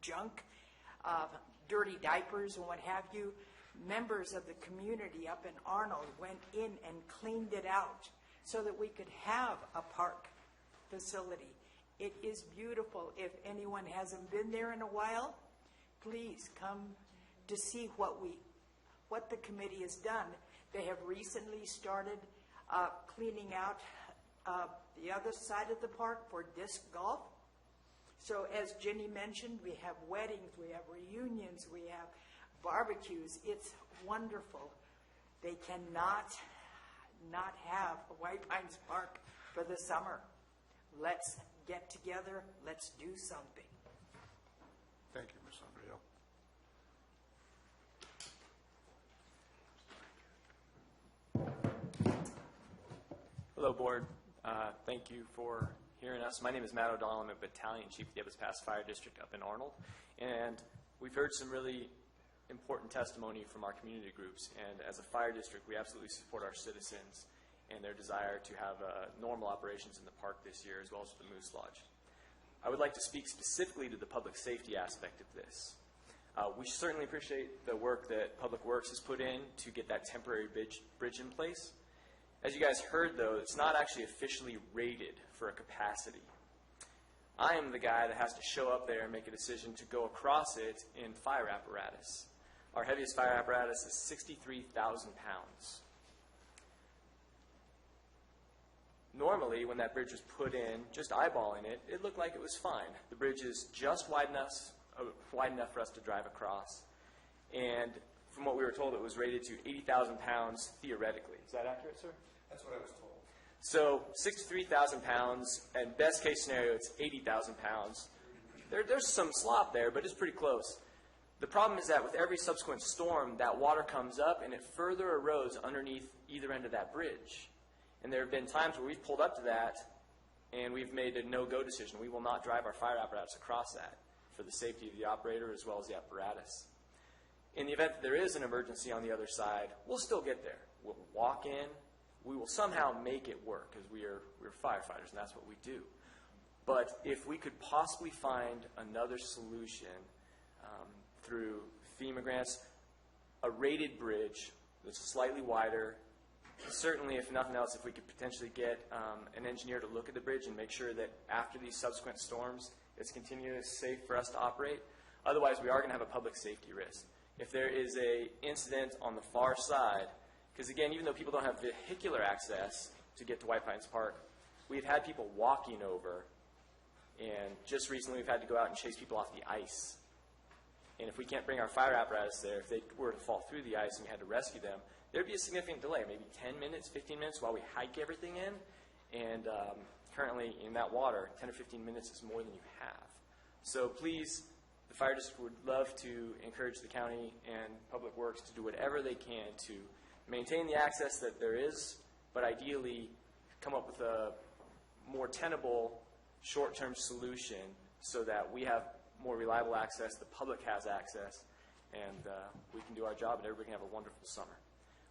S3: junk, dirty diapers and what have you. Members of the community up in Arnold went in and cleaned it out so that we could have a park facility. It is beautiful. If anyone hasn't been there in a while, please come to see what the committee has done. They have recently started cleaning out the other side of the park for disc golf. So as Jenny mentioned, we have weddings, we have reunions, we have barbecues. It's wonderful. They cannot not have White Pines Park for the summer. Let's get together. Let's do something.
S9: Thank you, Ms. Underhill.
S18: Hello, Board. Thank you for hearing us. My name is Matt O'Donnell. I'm a Battalion Chief of the Ebbets Pass Fire District up in Arnold. And we've heard some really important testimony from our community groups. And as a fire district, we absolutely support our citizens and their desire to have normal operations in the park this year, as well as the Moose Lodge. I would like to speak specifically to the public safety aspect of this. We certainly appreciate the work that Public Works has put in to get that temporary bridge in place. As you guys heard, though, it's not actually officially rated for a capacity. I am the guy that has to show up there and make a decision to go across it in fire apparatus. Our heaviest fire apparatus is 63,000 pounds. Normally, when that bridge was put in, just eyeballing it, it looked like it was fine. The bridge is just wide enough for us to drive across. And from what we were told, it was rated to 80,000 pounds theoretically. Is that accurate, sir?
S21: That's what I was told.
S18: So 63,000 pounds, and best case scenario, it's 80,000 pounds. There's some slop there, but it's pretty close. The problem is that with every subsequent storm, that water comes up and it further erodes underneath either end of that bridge. And there have been times where we've pulled up to that and we've made a no-go decision. We will not drive our fire apparatus across that for the safety of the operator as well as the apparatus. In the event that there is an emergency on the other side, we'll still get there. We'll walk in. We will somehow make it work, because we're firefighters and that's what we do. But if we could possibly find another solution through FEMA grants, a rated bridge that's slightly wider, certainly, if nothing else, if we could potentially get an engineer to look at the bridge and make sure that after these subsequent storms, it's continuously safe for us to operate. Otherwise, we are going to have a public safety risk. If there is an incident on the far side Because again, even though people don't have vehicular access to get to White Pines Park, we've had people walking over, and just recently we've had to go out and chase people off the ice. And if we can't bring our fire apparatus there, if they were to fall through the ice and we had to rescue them, there'd be a significant delay, maybe 10 minutes, 15 minutes while we hike everything in. And currently in that water, 10 or 15 minutes is more than you have. So please, the fire district would love to encourage the county and Public Works to do whatever they can to maintain the access that there is, but ideally come up with a more tenable short-term solution so that we have more reliable access, the public has access, and we can do our job and everybody can have a wonderful summer.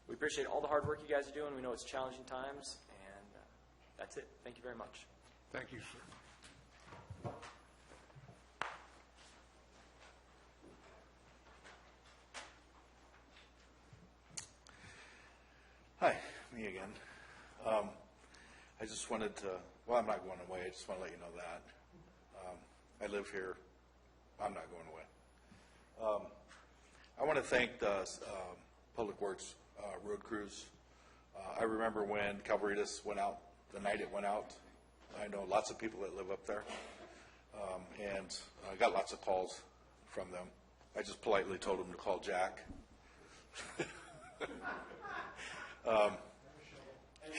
S18: We appreciate all the hard work you guys are doing. We know it's challenging times, and that's it. Thank you very much.
S1: Thank you, sir.
S8: Hi, me again. I just wanted to, well, I'm not going away. I just want to let you know that. I live here. I'm not going away. I want to thank the Public Works road crews. I remember when Calaveras went out, the night it went out. I know lots of people that live up there. And I got lots of calls from them. I just politely told them to call Jack.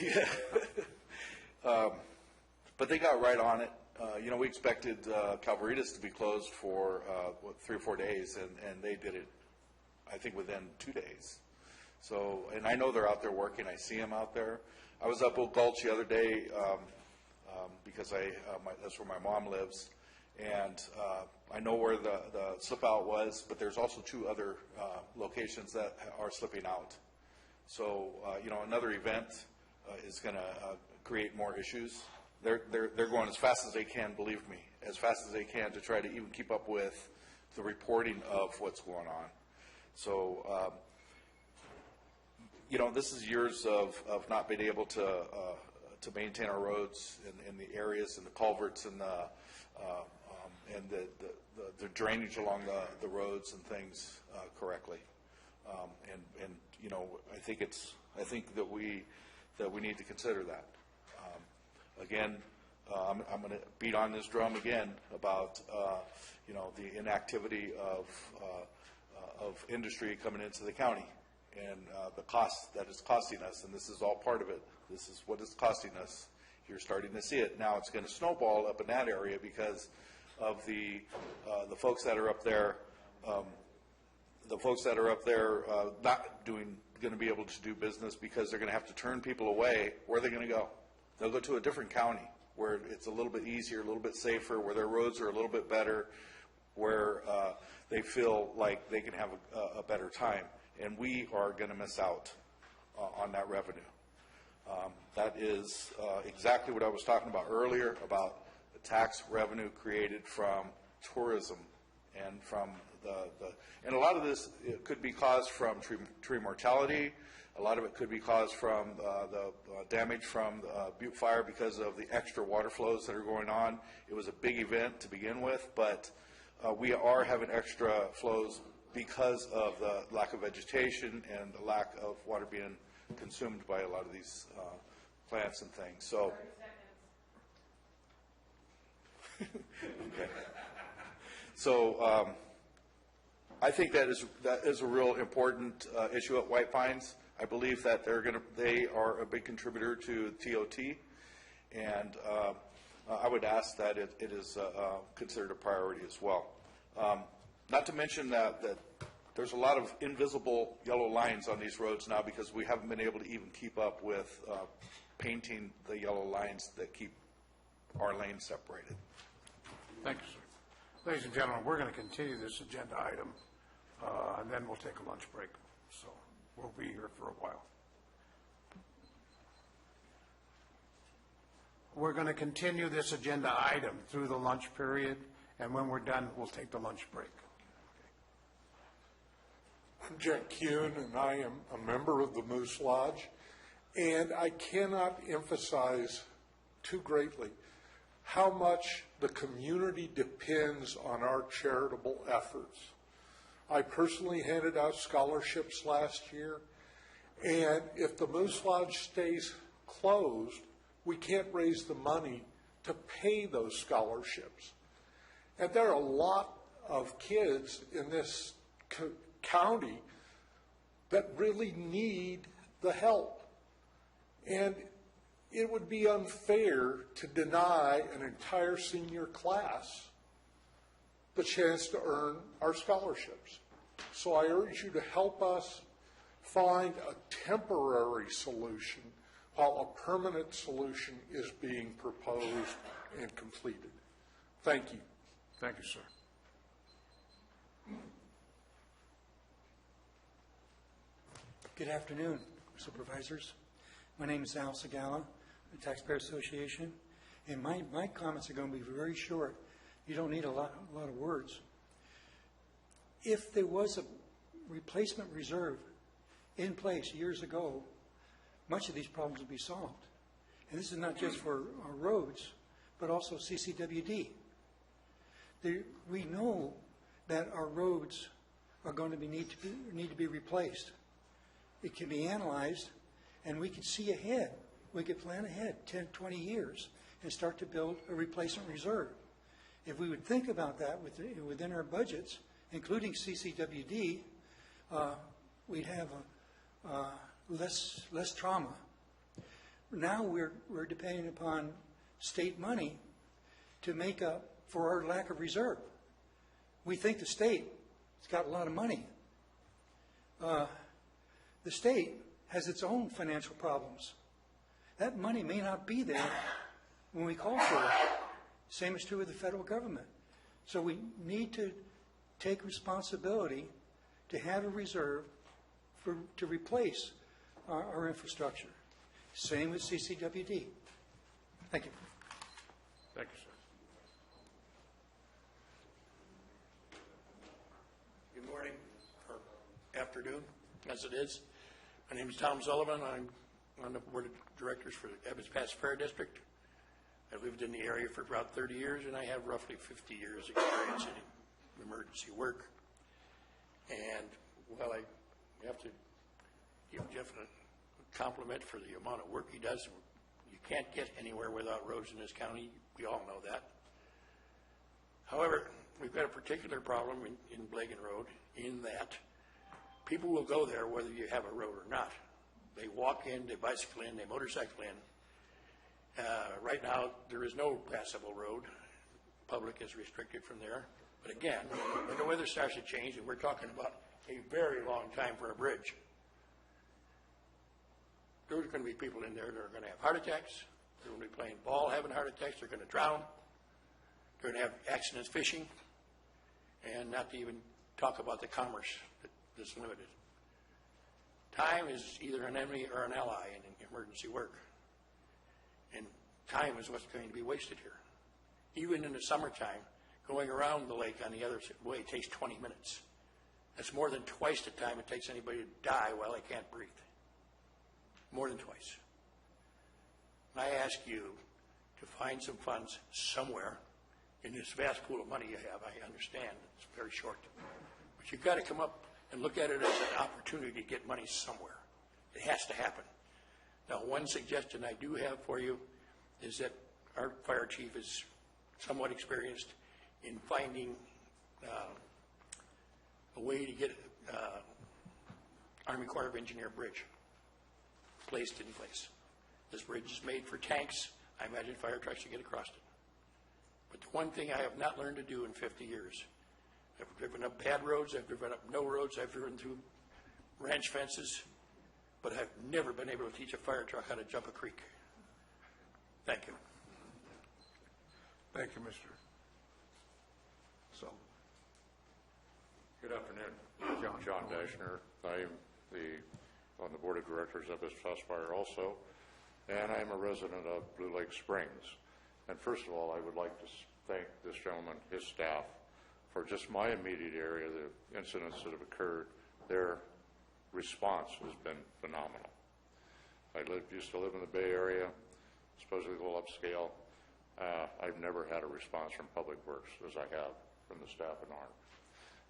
S8: Yeah. But they got right on it. We expected Calaveras to be closed for 3 or 4 days, and they did it, I think, within 2 days. So, and I know they're out there working. I see them out there. I was up Oak Gulch the other day because that's where my mom lives, and I know where the slip out was, but there's also 2 other locations that are slipping out. So, another event is going to create more issues. They're going as fast as they can, believe me, as fast as they can to try to even keep up with the reporting of what's going on. So, this is years of not being able to maintain our roads in the areas and the culverts and the drainage along the roads and things correctly. I think that we need to consider that. Again, I'm going to beat on this drum again about the inactivity of industry coming into the county and the cost that it's costing us, and this is all part of it. This is what it's costing us. You're starting to see it now. It's going to snowball up in that area because of the folks that are up there. The folks that are up there not going to be able to do business because they're going to have to turn people away. Where are they going to go? They'll go to a different county where it's a little bit easier, a little bit safer, where their roads are a little bit better, where they feel like they can have a better time. And we are going to miss out on that revenue. That is exactly what I was talking about earlier about the tax revenue created from tourism and from and a lot of this it could be caused from tree mortality. A lot of it could be caused from the damage from the Butte Fire because of the extra water flows that are going on. It was a big event to begin with, but we are having extra flows because of the lack of vegetation and the lack of water being consumed by a lot of these plants and things. So, okay. So I think that is a real important issue at White Pines. I believe that they are a big contributor to TOT, and I would ask that it is considered a priority as well. Not to mention that there's a lot of invisible yellow lines on these roads now because we haven't been able to even keep up with painting the yellow lines that keep our lanes separated.
S1: Thank you, sir. Ladies and gentlemen, we're going to continue this agenda item, and then we'll take a lunch break. So we'll be here for a while. We're going to continue this agenda item through the lunch period, and when we're done, we'll take the lunch break.
S21: I'm Jack Kuhn, and I am a member of the Moose Lodge, and I cannot emphasize too greatly how much the community depends on our charitable efforts. I personally handed out scholarships last year, And if the Moose Lodge stays closed, we can't raise the money to pay those scholarships. And there are a lot of kids in this county that really need the help. And it would be unfair to deny an entire senior class the chance to earn our scholarships. So I urge you to help us find a temporary solution while a permanent solution is being proposed and completed. Thank you.
S1: Thank you, sir.
S12: Good afternoon, Supervisors. My name is Al Segala, the Taxpayer Association, and my comments are going to be very short. You don't need a lot of words. If there was a replacement reserve in place years ago, much of these problems would be solved. And this is not just for our roads, but also CCWD. We know that our roads are going to need to be replaced. It can be analyzed, and we can see ahead. We could plan ahead 10, 20 years and start to build a replacement reserve. If we would think about that within our budgets, including CCWD, we'd have less trauma. Now we're depending upon state money to make up for our lack of reserve. We think the state has got a lot of money. The state has its own financial problems. That money may not be there when we call for it. Same is true with the federal government. So we need to take responsibility to have a reserve to replace our infrastructure. Same with CCWD. Thank you.
S1: Thank you, sir.
S22: Good morning, or afternoon, as it is. My name is Tom Sullivan. I'm on the board of directors for the Evans Pass Fair District. I lived in the area for about 30 years, and I have roughly 50 years experience in emergency work. And while I have to give Jeff a compliment for the amount of work he does, you can't get anywhere without roads in this county. We all know that. However, we've got a particular problem in Blagan Road in that people will go there whether you have a road or not. They walk in, they bicycle in, they motorcycle in. Right now, there is no passable road. Public is restricted from there. But again, when the weather starts to change, and we're talking about a very long time for a bridge, there's going to be people in there that are going to have heart attacks. They're going to be playing ball, having heart attacks. They're going to drown. They're going to have accidents fishing. And not to even talk about the commerce that's limited. Time is either an enemy or an ally in emergency work. And time is what's going to be wasted here. Even in the summertime, going around the lake on the other way takes 20 minutes. That's more than twice the time it takes anybody to die while they can't breathe. More than twice. I ask you to find some funds somewhere in this vast pool of money you have. I understand it's very short. But you've got to come up and look at it as an opportunity to get money somewhere. It has to happen. Now, one suggestion I do have for you is that our fire chief is somewhat experienced in finding a way to get Army Corps of Engineer bridge placed in place. This bridge is made for tanks. I imagine fire trucks should get across it. But the one thing I have not learned to do in 50 years, I've driven up bad roads, I've driven up no roads, I've driven through ranch fences, but I've never been able to teach a fire truck how to jump a creek. Thank you.
S1: Thank you, Mr. So.
S23: Good afternoon. John Dashner. I am on the board of directors of this trust fire also, and I am a resident of Blue Lake Springs. And first of all, I would like to thank this gentleman, his staff, for just my immediate area, the incidents that have occurred. Their response has been phenomenal. I used to live in the Bay Area, supposedly a little upscale. I've never had a response from Public Works as I have from the staff in ARM,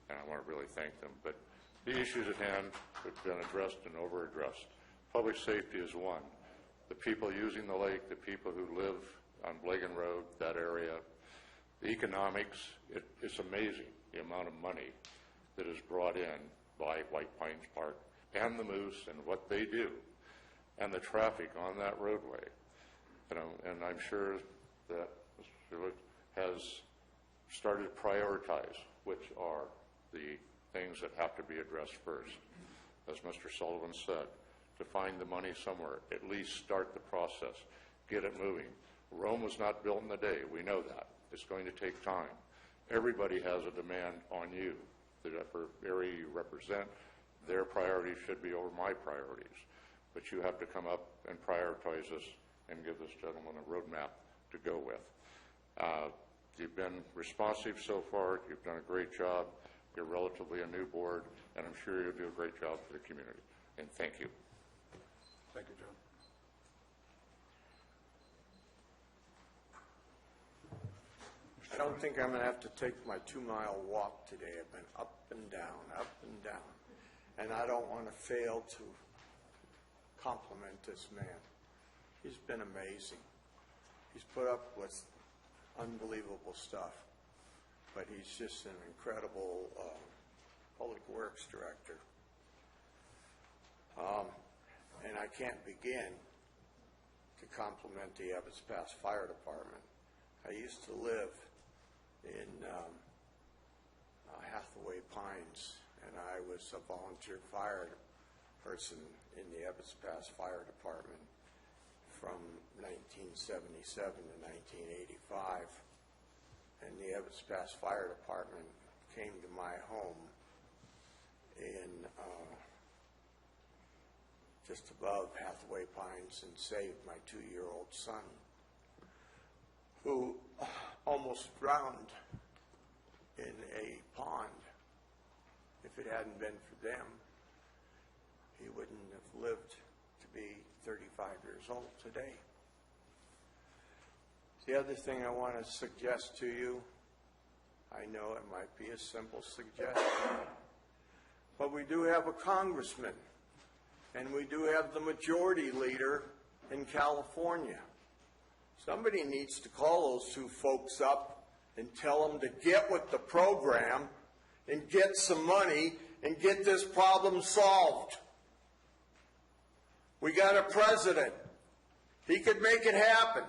S23: and I want to really thank them. But The issues at hand have been addressed and over-addressed. Public safety is one. The people using the lake, the people who live on Blagan Road, that area, the economics, it's amazing the amount of money that is brought in by White Pines Park and the Moose and what they do, and the traffic on that roadway. You know, and I'm sure that Mr. Stewart has started to prioritize which are the things that have to be addressed first. As Mr. Sullivan said, to find the money somewhere, at least start the process, get it moving. Rome was not built in a day. We know that. It's going to take time. Everybody has a demand on you. The area you represent, their priorities should be over my priorities. But you have to come up and prioritize this and give this gentleman a roadmap to go with. You've been responsive so far. You've done a great job. You're relatively a new board, and I'm sure you'll do a great job for the community. And thank you.
S1: Thank you, John.
S10: I don't think I'm going to have to take my 2-mile walk today. I've been up and down, and I don't want to fail to compliment this man. He's been amazing. He's put up with unbelievable stuff, but he's just an incredible public works director. And I can't begin to compliment the Ebbets Pass Fire Department. I used to live in Hathaway Pines, and I was a volunteer fire person in the Ebbets Pass Fire Department from 1977 to 1985. And the Ebbets Pass Fire Department came to my home in just above Hathaway Pines and saved my 2-year-old son, who almost drowned in a pond. If it hadn't been for them, he wouldn't have lived to be 35 years old today. The other thing I want to suggest to you, I know it might be a simple suggestion, but we do have a congressman, and we do have the majority leader in California. Somebody needs to call those two folks up and tell them to get with the program and get some money and get this problem solved. We got a president. He could make it happen.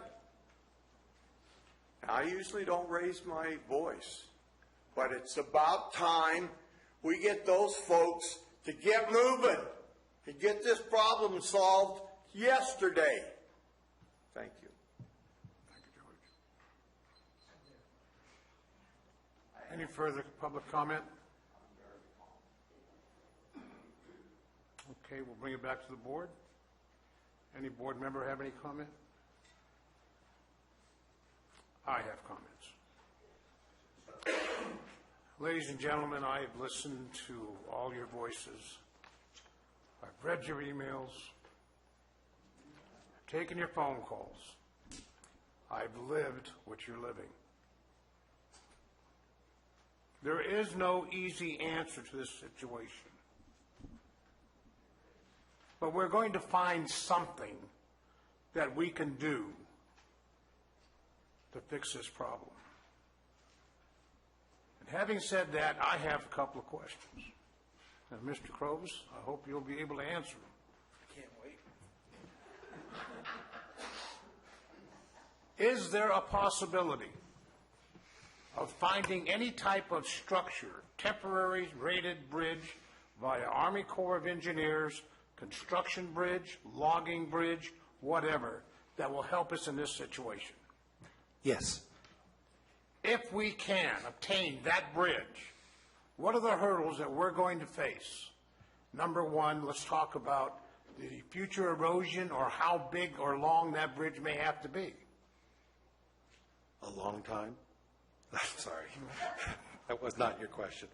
S10: Now, I usually don't raise my voice, but it's about time we get those folks to get moving and get this problem solved yesterday. Thank you.
S1: Any further public comment? Okay, we'll bring it back to the board. Any board member have any comment? I have comments. Ladies and gentlemen, I have listened to all your voices. I've read your emails, taken your phone calls. I've lived what you're living. There is no easy answer to this situation. But we're going to find something that we can do to fix this problem. And having said that, I have a couple of questions. And Mr. Kroves, I hope you'll be able to answer them.
S12: I can't wait.
S1: Is there a possibility of finding any type of structure, temporary rated bridge via Army Corps of Engineers, construction bridge, logging bridge, whatever, that will help us in this situation?
S5: Yes.
S1: If we can obtain that bridge, what are the hurdles that we're going to face? Number one, let's talk about the future erosion or how big or long that bridge may have to be.
S5: A long time? Sorry. That was not your question.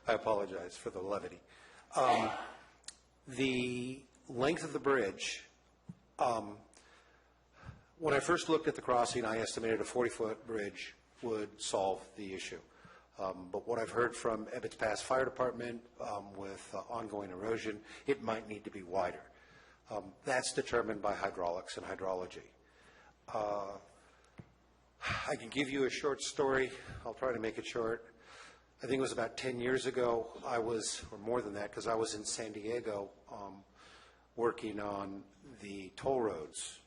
S5: I apologize for the levity. The length of the bridge, when I first looked at the crossing, I estimated a 40-foot bridge would solve the issue. But what I've heard from Ebbets Pass Fire Department with ongoing erosion, it might need to be wider. That's determined by hydraulics and hydrology. I can give you a short story. I'll try to make it short. I think it was about 10 years ago, or more than that, because I was in San Diego working on the toll roads.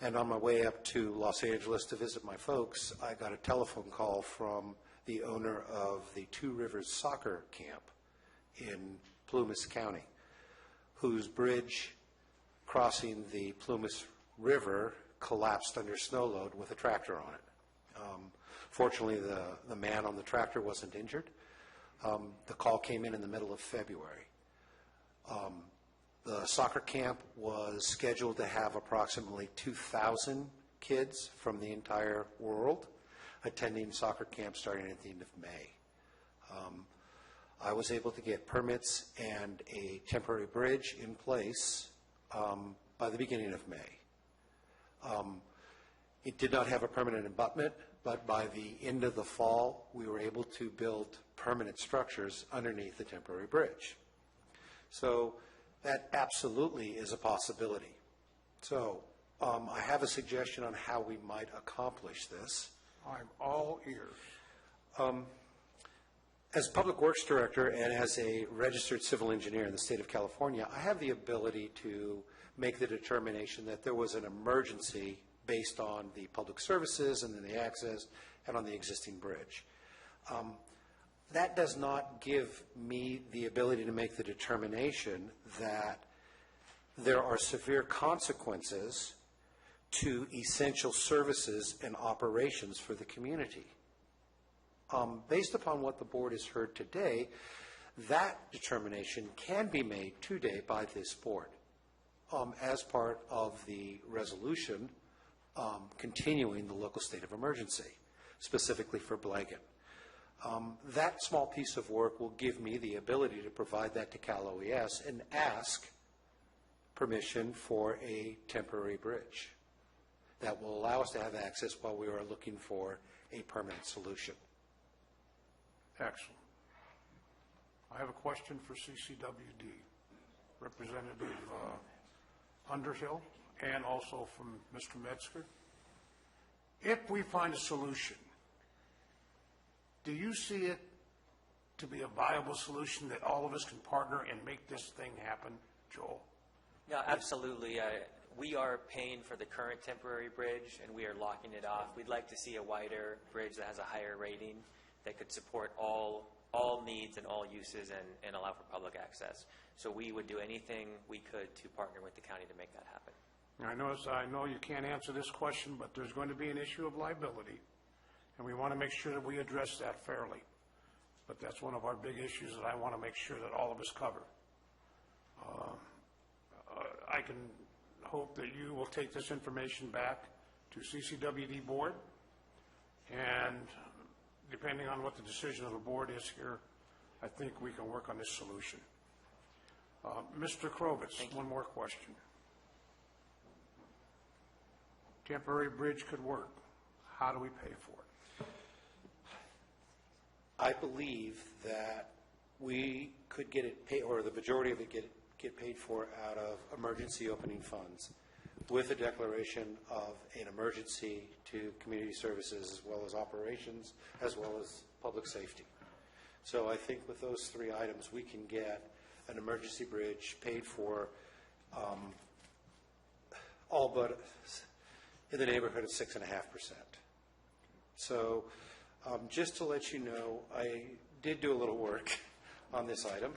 S5: And on my way up to Los Angeles to visit my folks, I got a telephone call from the owner of the Two Rivers soccer camp in Plumas County, whose bridge crossing the Plumas River collapsed under snow load with a tractor on it. Fortunately, the man on the tractor wasn't injured. The call came in the middle of February. The soccer camp was scheduled to have approximately 2,000 kids from the entire world attending soccer camp starting at the end of May. I was able to get permits and a temporary bridge in place by the beginning of May. It did not have a permanent abutment, but by the end of the fall, we were able to build permanent structures underneath the temporary bridge. So that absolutely is a possibility. So I have a suggestion on how we might accomplish this.
S1: I'm all ears.
S5: As Public Works Director and as a registered civil engineer in the state of California, I have the ability to make the determination that there was an emergency based on the public services and then the access and on the existing bridge. That does not give me the ability to make the determination that there are severe consequences to essential services and operations for the community. Based upon what the board has heard today, that determination can be made today by this board as part of the resolution continuing the local state of emergency, specifically for Blagan. That small piece of work will give me the ability to provide that to Cal OES and ask permission for a temporary bridge that will allow us to have access while we are looking for a permanent solution.
S1: Excellent. I have a question for CCWD, Representative Underhill, and also from Mr. Metzger. If we find a solution, do you see it to be a viable solution that all of us can partner and make this thing happen, Joel?
S16: Yeah, absolutely. We are paying for the current temporary bridge, and we are locking it off. We'd like to see a wider bridge that has a higher rating that could support all needs and all uses and allow for public access. So we would do anything we could to partner with the county to make that happen.
S1: I know you can't answer this question, but there's going to be an issue of liability, and we want to make sure that we address that fairly. But that's one of our big issues that I want to make sure that all of us cover. I can hope that you will take this information back to CCWD board, and depending on what the decision of the board is here, I think we can work on this solution. Mr. Krovitz, one more question. Temporary bridge could work. How do we pay for it?
S5: I believe that we could get it paid, or the majority of it get paid for out of emergency opening funds with a declaration of an emergency to community services as well as operations as well as public safety. So I think with those three items we can get an emergency bridge paid for all but in the neighborhood of 6.5%. So just to let you know, I did do a little work on this item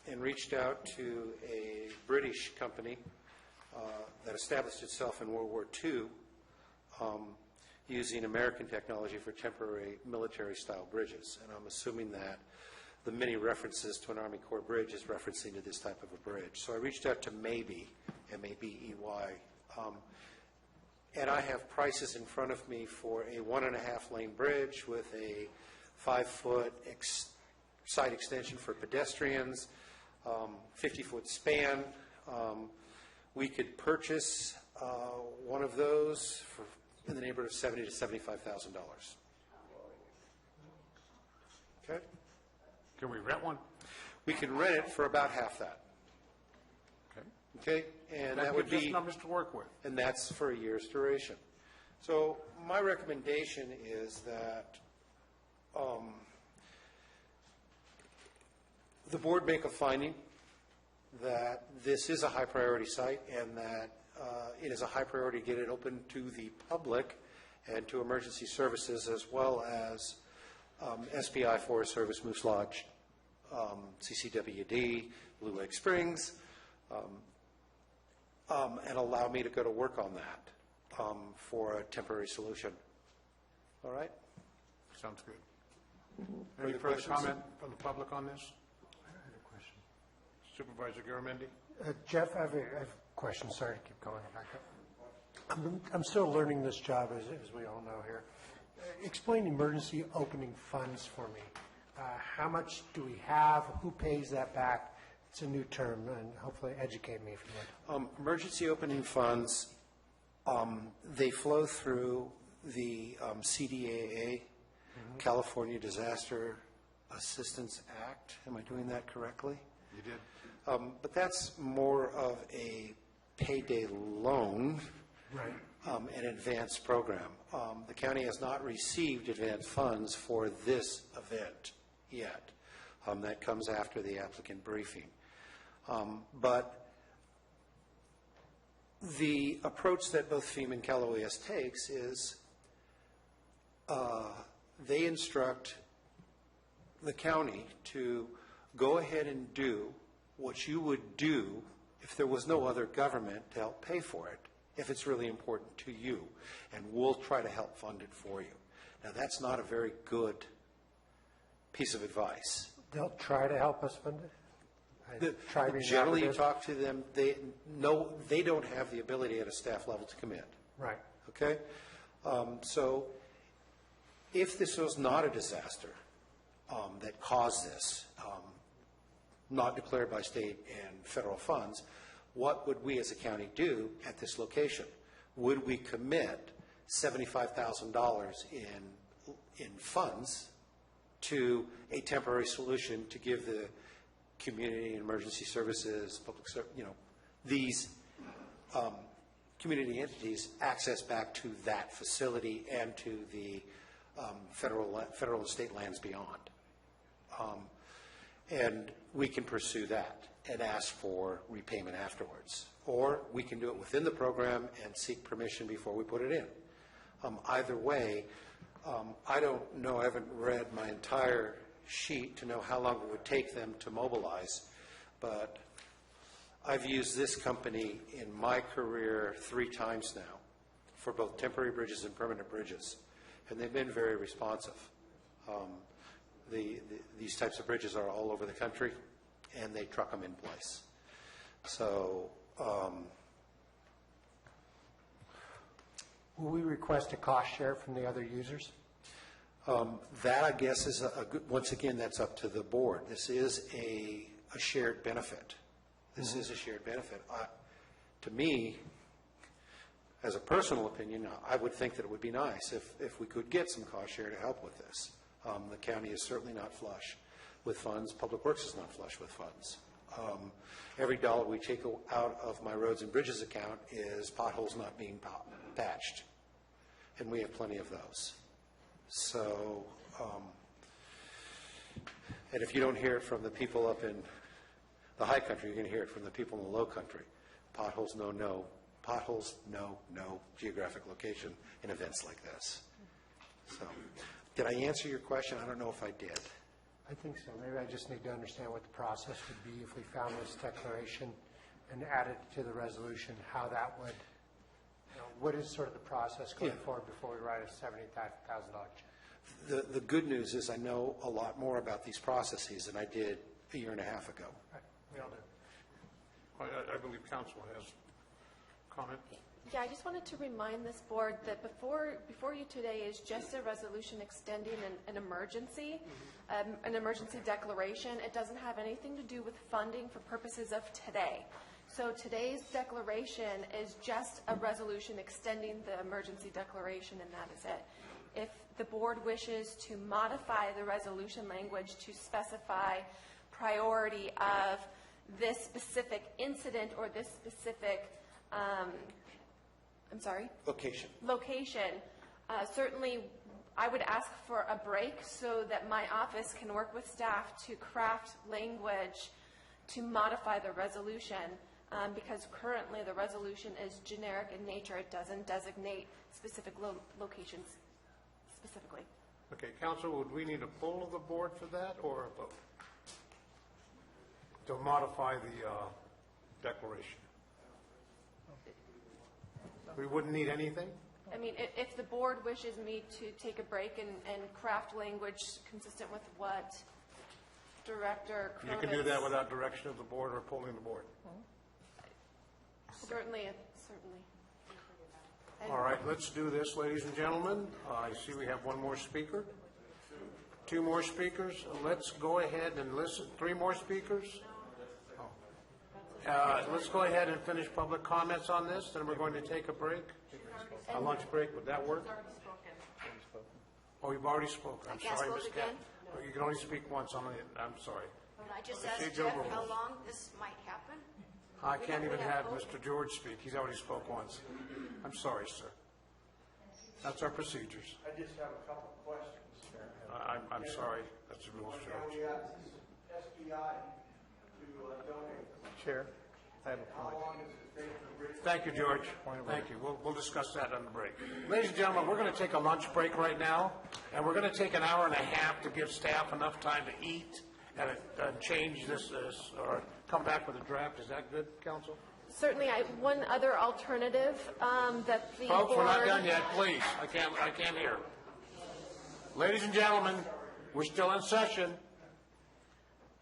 S5: and reached out to a British company that established itself in World War II using American technology for temporary military-style bridges. And I'm assuming that the many references to an Army Corps bridge is referencing to this type of a bridge. So I reached out to Maybe, M-A-B-E-Y, and I have prices in front of me for a 1.5-lane bridge with a 5-foot side extension for pedestrians, 50-foot span. We could purchase one of those for in the neighborhood of $70,000 to $75,000.
S1: Can we rent one?
S5: We can rent it for about half that.
S1: Okay.
S5: Okay? And that would
S1: gives us
S5: be,
S1: numbers to work with.
S5: and that's for a year's duration. So my recommendation is that the board make a finding that this is a high priority site and that it is a high priority to get it open to the public and to emergency services as well as SPI, Forest Service, Moose Lodge, CCWD, Blue Lake Springs, and allow me to go to work on that for a temporary solution. All right?
S1: Sounds good.
S5: Further
S1: Any further
S5: questions?
S1: comment from the public on this? Supervisor Garamendi?
S20: Jeff, I have a question. Sorry to keep going back up. I'm still learning this job, as we all know here. Explain emergency opening funds for me. How much do we have? Who pays that back? It's a new term, and hopefully educate me if you would.
S5: Emergency opening funds, they flow through the CDAA, California Disaster Assistance Act. Am I doing that correctly?
S1: You did.
S5: But that's more of a payday loan,
S20: Right.
S5: an advanced program. The county has not received advanced funds for this event yet. That comes after the applicant briefing. But the approach that both FEMA and Cal OES takes is they instruct the county to go ahead and do what you would do if there was no other government to help pay for it, if it's really important to you, and we'll try to help fund it for you. Now, that's not a very good piece of advice.
S20: They'll try to help us fund it? Try being
S5: Generally, you
S20: operative?
S5: talk to them, they don't have the ability at a staff level to commit.
S20: Right.
S5: Okay? So if this was not a disaster that caused this, not declared by state and federal funds, what would we as a county do at this location? Would we commit $75,000 in funds to a temporary solution to give the community and emergency services, these community entities access back to that facility and to the federal and state lands beyond? And we can pursue that and ask for repayment afterwards. Or we can do it within the program and seek permission before we put it in. Either way, I don't know, I haven't read my entire sheet to know how long it would take them to mobilize, but I've used this company in my career 3 times now for both temporary bridges and permanent bridges, and they've been very responsive. These types of bridges are all over the country, and they truck them in place. So,
S20: Will we request a cost share from the other users?
S5: that I guess is a good, once again, that's up to the board. This is a shared benefit. This is a shared benefit. To me, as a personal opinion, I would think that it would be nice if we could get some cost share to help with this. The county is certainly not flush with funds. Public Works is not flush with funds. Every dollar we take out of my roads and bridges account is potholes not being patched, and we have plenty of those. So, and if you don't hear it from the people up in the high country, you're going to hear it from the people in the low country. Potholes, no. Potholes, no geographic location in events like this. So, did I answer your question? I don't know if I did.
S20: I think so. Maybe I just need to understand what the process would be if we found this declaration and added it to the resolution, how that would, what is sort of the process going forward before we write a $75,000 check?
S5: The good news is I know a lot more about these processes than I did a year and a half ago.
S20: Right. We all do.
S1: I believe council has comment.
S13: Yeah, I just wanted to remind this board that before you today is just a resolution extending an emergency declaration. It doesn't have anything to do with funding for purposes of today. So today's declaration is just a resolution extending the emergency declaration, and that is it. if the board wishes to modify the resolution language to specify priority of this specific incident or this specific,
S5: Location.
S13: location, certainly I would ask for a break so that my office can work with staff to craft language to modify the resolution, because currently the resolution is generic in nature. It doesn't designate specific locations specifically.
S1: Okay, council, would we need a poll of the board for that, or a vote? To modify the declaration? We wouldn't need anything?
S13: I mean, if the board wishes me to take a break and craft language consistent with what Director Cronin...
S1: You can do that without direction of the board or polling the board?
S13: Certainly.
S1: All right, let's do this, ladies and gentlemen. I see we have one more speaker. 2 more speakers. Let's go ahead and listen. 3 more speakers? Let's go ahead and finish public comments on this, then we're going to take a break. A lunch break, would that work? Oh, you've already spoken. I'm sorry, Ms. Cat. You can only speak once on it. I'm sorry.
S17: Can I just ask Jeff how long this might happen?
S1: I can't even have Mr. George speak. He's already spoke once. I'm sorry, sir. That's our procedures.
S10: I just have a couple of questions.
S1: I'm sorry. That's the rules, George.
S10: We asked SBI to donate.
S11: Chair, I have a
S10: How
S11: point.
S10: long is it take for Bridge?
S1: Thank you, George. Thank you. We'll discuss that on the break. Ladies and gentlemen, we're going to take a lunch break right now, and we're going to take an hour and a half to give staff enough time to eat and change this or come back with a draft. Is that good, council?
S13: Certainly, one other alternative that the
S1: Folks, we're not
S13: board-
S1: done yet, please. I can't hear. Ladies and gentlemen, we're still in session.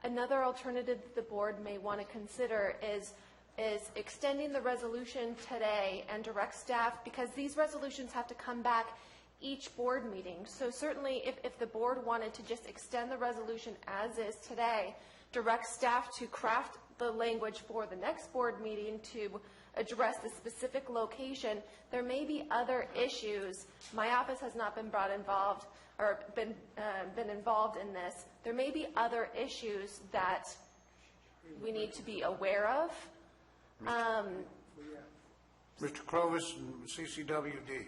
S13: Another alternative the board may want to consider is extending the resolution today and direct staff, because these resolutions have to come back each board meeting. So certainly, if the board wanted to just extend the resolution as is today, direct staff to craft the language for the next board meeting to address the specific location. There may be other issues. My office has not been involved in this. There may be other issues that we need to be aware of.
S1: Mr. Clovis and CCWD,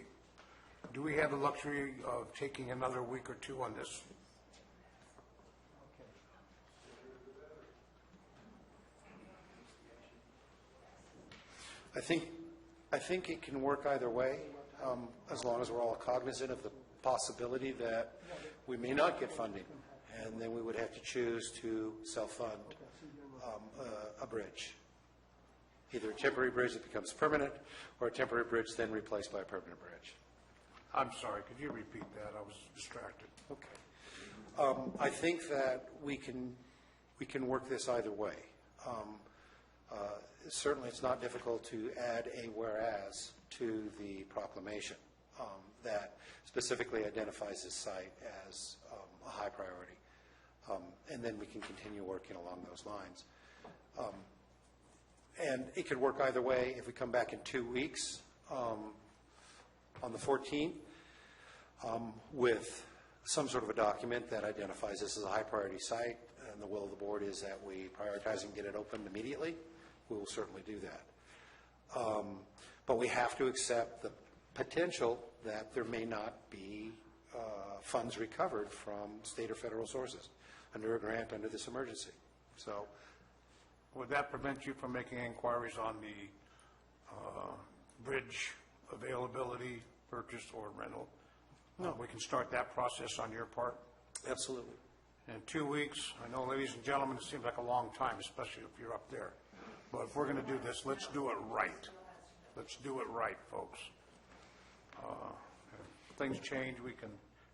S1: do we have the luxury of taking another week or 2 on this?
S5: I think it can work either way, as long as we're all cognizant of the possibility that we may not get funding, and then we would have to choose to self-fund a bridge. Either a temporary bridge that becomes permanent, or a temporary bridge then replaced by a permanent bridge.
S1: I'm sorry, could you repeat that? I was distracted.
S5: Okay. I think that we can work this either way. Certainly, it's not difficult to add a whereas to the proclamation that specifically identifies this site as a high priority. And then we can continue working along those lines. And it could work either way. If we come back in 2 weeks, on the 14th, with some sort of a document that identifies this as a high priority site, and the will of the board is that we prioritize and get it opened immediately, we will certainly do that. But we have to accept the potential that there may not be funds recovered from state or federal sources under a grant under this emergency. So,
S1: would that prevent you from making inquiries on the bridge availability, purchase, or rental?
S5: No.
S1: We can start that process on your part?
S5: Absolutely.
S1: In 2 weeks, I know, ladies and gentlemen, it seems like a long time, especially if you're up there. But if we're going to do this, let's do it right. Let's do it right, folks. If things change, we can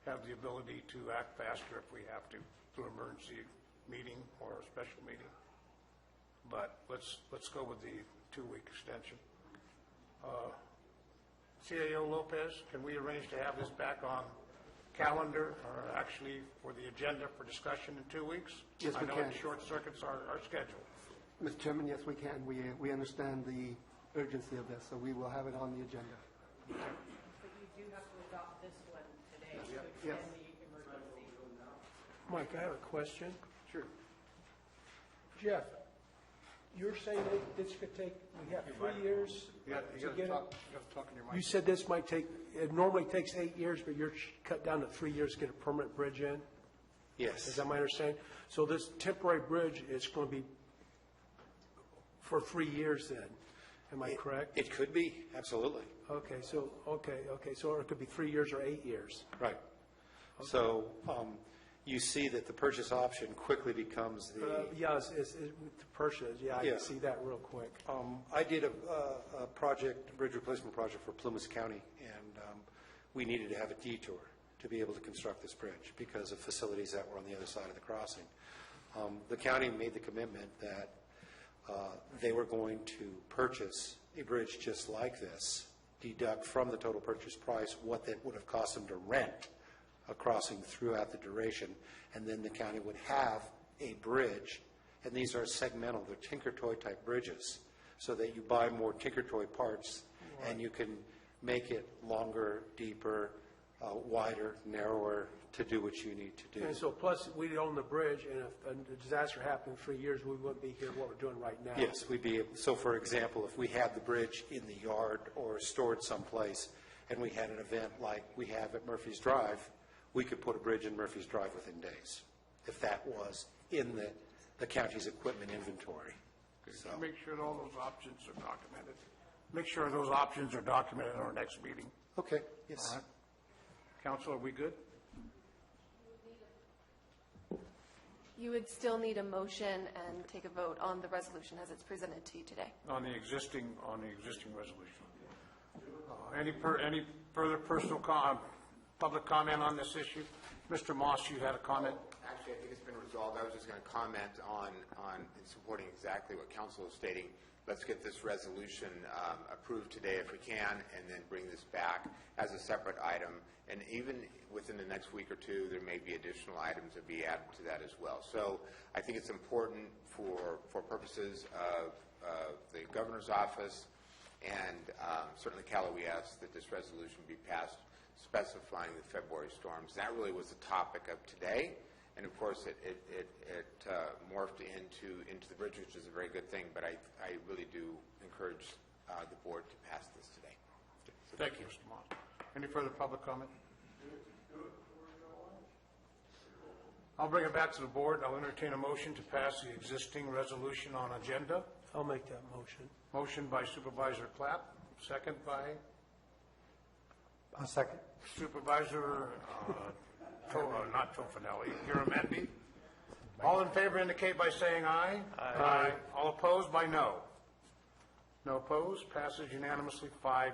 S1: have the ability to act faster if we have to, through emergency meeting or a special meeting. But let's go with the 2-week extension. CAO Lopez, can we arrange to have this back on calendar, or actually for the agenda for discussion in 2 weeks?
S14: Yes, we
S1: I know
S14: can.
S1: it short circuits our schedule.
S14: Mr. Chairman, yes, we can. We understand the urgency of this, so we will have it on the agenda.
S2: But you do have to adopt this one today.
S1: Yes.
S4: Mike, I have a question.
S1: Sure.
S4: Jeff, you're saying that this could take, we have 3 years
S1: You
S4: to
S1: gotta
S4: get it?
S1: talk in your mic.
S4: You said this might take, it normally takes 8 years, but you're cut down to 3 years to get a permanent bridge in?
S5: Yes.
S4: Is that my understanding? So this temporary bridge is going to be for 3 years then? Am I correct?
S5: It could be, absolutely.
S4: Okay, so it could be 3 years or 8 years.
S5: Right. So you see that the purchase option quickly becomes the...
S4: Yes, it's the purchase, yeah, I
S5: Yeah.
S4: can see that real quick.
S5: I did a project, a bridge replacement project for Plymouth County, and we needed to have a detour to be able to construct this bridge because of facilities that were on the other side of the crossing. The county made the commitment that they were going to purchase a bridge just like this, deduct from the total purchase price what that would have cost them to rent a crossing throughout the duration, and then the county would have a bridge, and these are segmental, they're Tinker Toy type bridges, so that you buy more Tinker Toy parts and you can make it longer, deeper, wider, narrower, to do what you need to do.
S4: And so plus, we own the bridge, and if a disaster happened in 3 years, we wouldn't be here what we're doing right now.
S5: Yes, we'd be able, so for example, if we had the bridge in the yard or stored someplace, and we had an event like we have at Murphy's Drive, we could put a bridge in Murphy's Drive within days, if that was in the county's equipment inventory. So,
S1: Make sure all those options are documented. Make sure those options are documented in our next meeting.
S5: okay, yes.
S1: All right. Council, are we good?
S13: You would still need a motion and take a vote on the resolution as it's presented to you today.
S1: On the existing resolution. Any further public comment on this issue? Mr. Moss, you had a comment?
S7: Actually, I think it's been resolved. I was just going to comment on supporting exactly what council is stating. Let's get this resolution approved today if we can, and then bring this back as a separate item. And even within the next week or two, there may be additional items that be added to that as well. So I think it's important for purposes of the governor's office and certainly Calaveras that this resolution be passed specifying the February storms. That really was the topic of today. And of course, it morphed into the bridge, which is a very good thing. But I really do encourage the board to pass this today. So
S1: Thank you, Mr. Moss. Any further public comment? I'll bring it back to the board. I'll entertain a motion to pass the existing resolution on agenda.
S4: I'll make that motion.
S1: Motion by Supervisor Clapp, second by
S20: I'll second.
S1: Supervisor, not Tofinelli, Giramendi. All in favor indicate by saying aye. Aye. All opposed by no. No opposed, passes unanimously 5-0.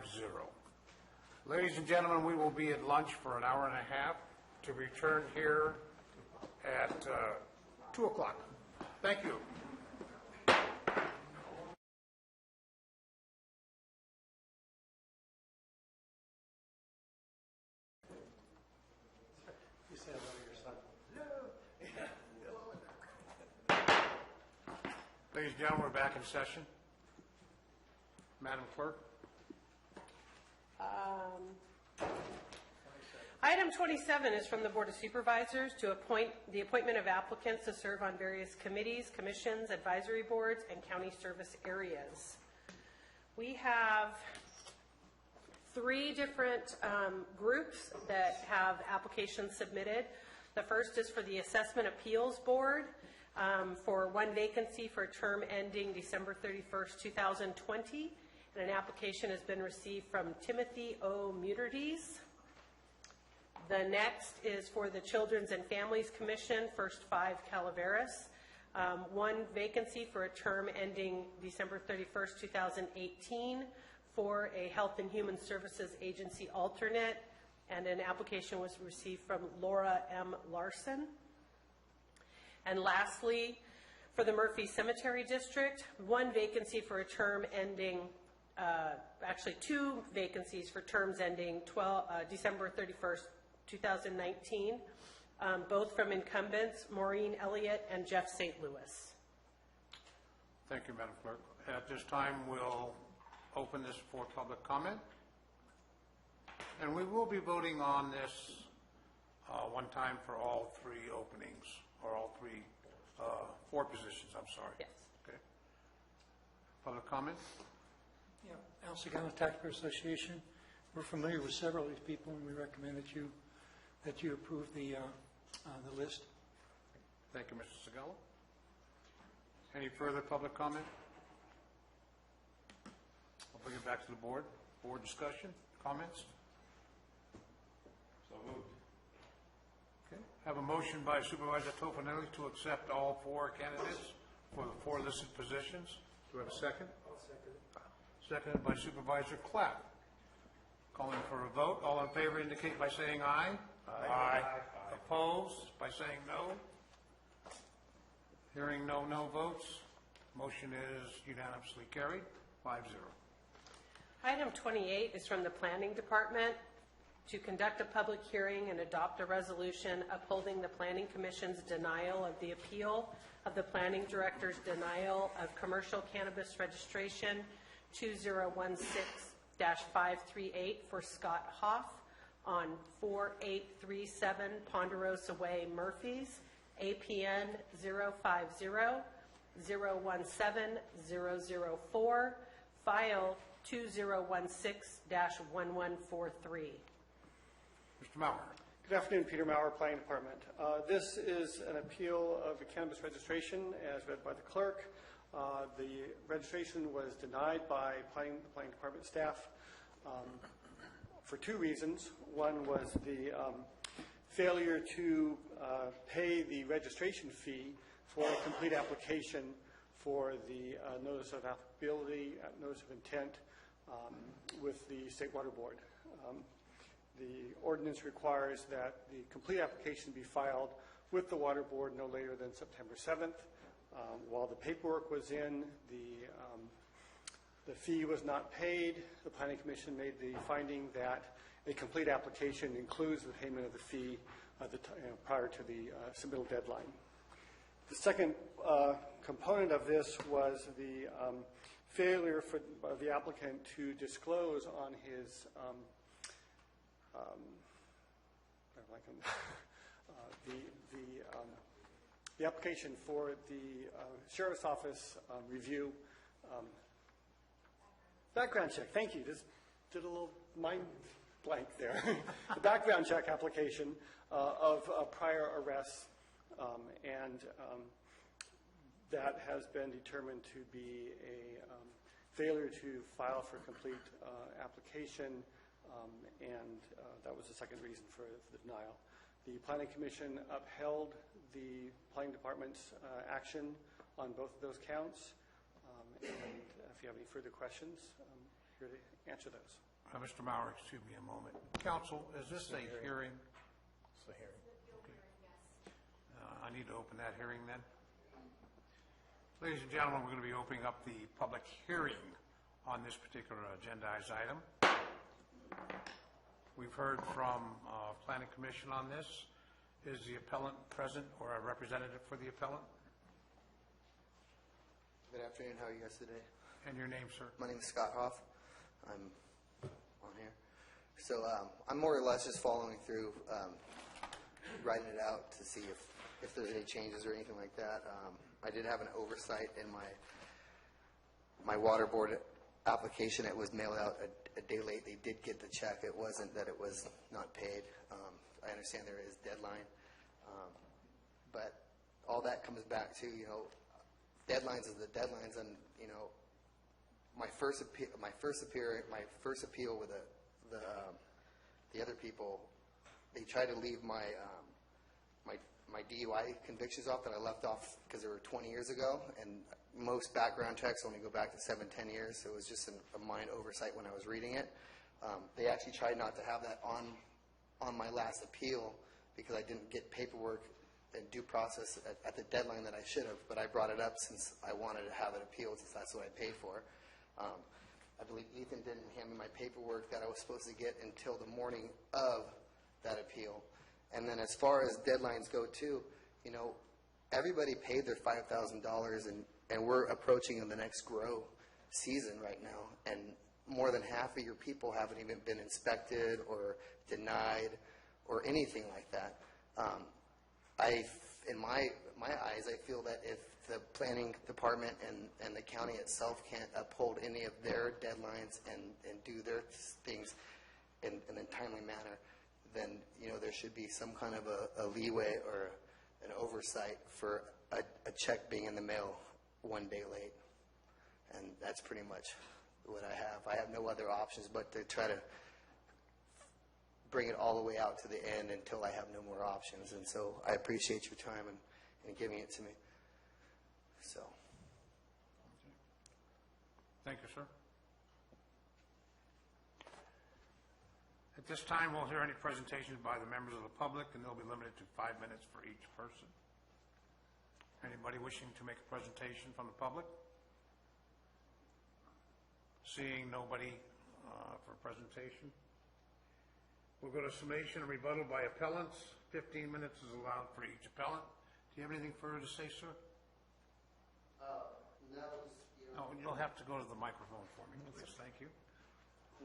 S1: Ladies and gentlemen, we will be at lunch for an hour and a half to return here at 2 o'clock. Thank you. Ladies and gentlemen, we're back in session. Madam Clerk.
S2: Item 27 is from the Board of Supervisors to appoint the appointment of applicants to serve on various committees, commissions, advisory boards, and county service areas. We have 3 different groups that have applications submitted. The first is for the Assessment Appeals Board for 1 vacancy for a term ending December 31st, 2020. And an application has been received from Timothy O. Muterdes. The next is for the Children's and Families Commission, First 5 Calaveras. 1 vacancy for a term ending December 31st, 2018 for a Health and Human Services Agency alternate. And an application was received from Laura M. Larson. And lastly, for the Murphy Cemetery District, 1 vacancy for a term ending, actually 2 vacancies for terms ending December 31st, 2019, both from incumbents Maureen Elliott and Jeff St. Louis.
S1: Thank you, Madam Clerk. At this time, we'll open this for public comment. And we will be voting on this one time for all three openings, or all three, 4 positions, I'm sorry.
S2: Yes.
S1: Okay. Public comment?
S12: Yeah, Al Sagana Taxpayer Association. We're familiar with several of these people, and we recommend that you approve the list.
S1: Thank you, Mr. Segala. Any further public comment? I'll bring it back to the board. Board discussion, comments? So moved. Okay. Have a motion by Supervisor Tofanelli to accept all 4 candidates for the 4 listed positions. Do we have a second? I'll second it. Seconded by Supervisor Clapp. Calling for a vote. All in favor indicate by saying aye. Aye. Opposed by saying no. Hearing no votes, motion is unanimously carried, 5-0.
S2: Item 28 is from the Planning Department to conduct a public hearing and adopt a resolution upholding the Planning Commission's denial of the appeal of the Planning Director's denial of commercial cannabis registration 2016-538 for Scott Hoff on 4837 Ponderosa Way, Murphys, APN 050-017-004, file 2016-1143.
S1: Mr. Maurer.
S14: Good afternoon, Peter Maurer, Planning Department. This is an appeal of a cannabis registration as read by the clerk. The registration was denied by the Planning Department staff for 2 reasons. One was the failure to pay the registration fee for a complete application for the notice of applicability, notice of intent with the State Water Board. The ordinance requires that the complete application be filed with the Water Board no later than September 7th. While the paperwork was in, the fee was not paid. The Planning Commission made the finding that a complete application includes the payment of the fee prior to the submittal deadline. The second component of this was the failure of the applicant to disclose on his the application for the Sheriff's Office review background check. Thank you. Just did a little mind blank there. The background check application of prior arrests, and that has been determined to be a failure to file for complete application, and that was the second reason for the denial. The Planning Commission upheld the Planning Department's action on both of those counts, and if you have any further questions, I'm here to answer those.
S1: Mr. Maurer, excuse me a moment. Counsel, is this a hearing?
S11: It's a hearing.
S1: Okay. I need to open that hearing then. Ladies and gentlemen, we're going to be opening up the public hearing on this particular agendized item. We've heard from Planning Commission on this. Is the appellant present or a representative for the appellant?
S6: Good afternoon. How are you guys today?
S1: And your name, sir?
S6: My name is Scott Hoff. I'm on here. So I'm more or less just following through, writing it out to see if there's any changes or anything like that. I did have an oversight in my water board application. It was mailed out a day late. They did get the check. It wasn't that it was not paid. I understand there is deadline, but all that comes back to, deadlines is the deadlines, and my first appeal with the other people, they tried to leave my DUI convictions off that I left off because they were 20 years ago, and most background checks only go back to 7-10 years, so it was just a mind oversight when I was reading it. They actually tried not to have that on my last appeal because I didn't get paperwork and due process at the deadline that I should have, but I brought it up since I wanted to have it appealed, since that's what I paid for. I believe Ethan didn't hand me my paperwork that I was supposed to get until the morning of that appeal. And then as far as deadlines go too, everybody paid their $5,000, and we're approaching the next grow season right now, and more than half of your people haven't even been inspected or denied or anything like that. In my eyes, I feel that if the planning department and the county itself can't uphold any of their deadlines and do their things in a timely manner, then, you know, there should be some kind of a leeway or an oversight for a check being in the mail one day late. And that's pretty much what I have. I have no other options but to try to bring it all the way out to the end until I have no more options. And so I appreciate your time and giving it to me. So.
S1: Thank you, sir. At this time, we'll hear any presentations by the members of the public, and they'll be limited to 5 minutes for each person. Anybody wishing to make a presentation from the public? Seeing nobody for presentation. We'll go to summation and rebuttal by appellants. 15 minutes is allowed for each appellant. Do you have anything further to say, sir?
S6: No,
S1: Oh, you'll have to go to the microphone for me, please. Thank you.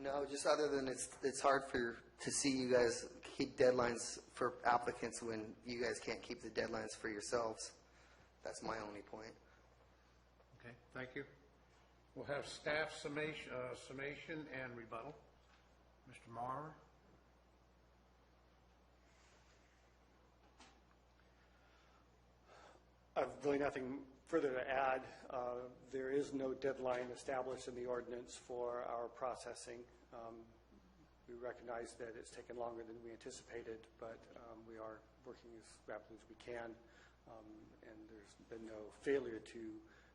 S6: No, just other than it's hard to see you guys keep deadlines for applicants when you guys can't keep the deadlines for yourselves. That's my only point.
S1: Okay, thank you. We'll have staff summation and rebuttal. Mr. Maurer?
S14: I've really nothing further to add. There is no deadline established in the ordinance for our processing. We recognize that it's taken longer than we anticipated, but we are working as rapidly as we can, and there's been no failure to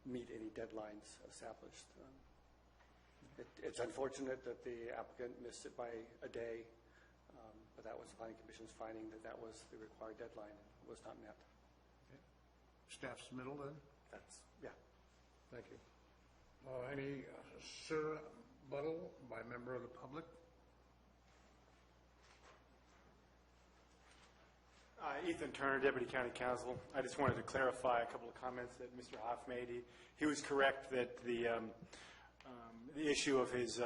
S14: meet any deadlines established. It's unfortunate that the applicant missed it by a day, but that was the Planning Commission's finding that was the required deadline and was not met.
S1: Staff's middle, then?
S14: Yeah.
S1: Thank you. Any rebuttal by a member of the public?
S3: Ethan Turner, Deputy County Counsel. I just wanted to clarify a couple of comments that Mr. Hoff made. He was correct that the issue of his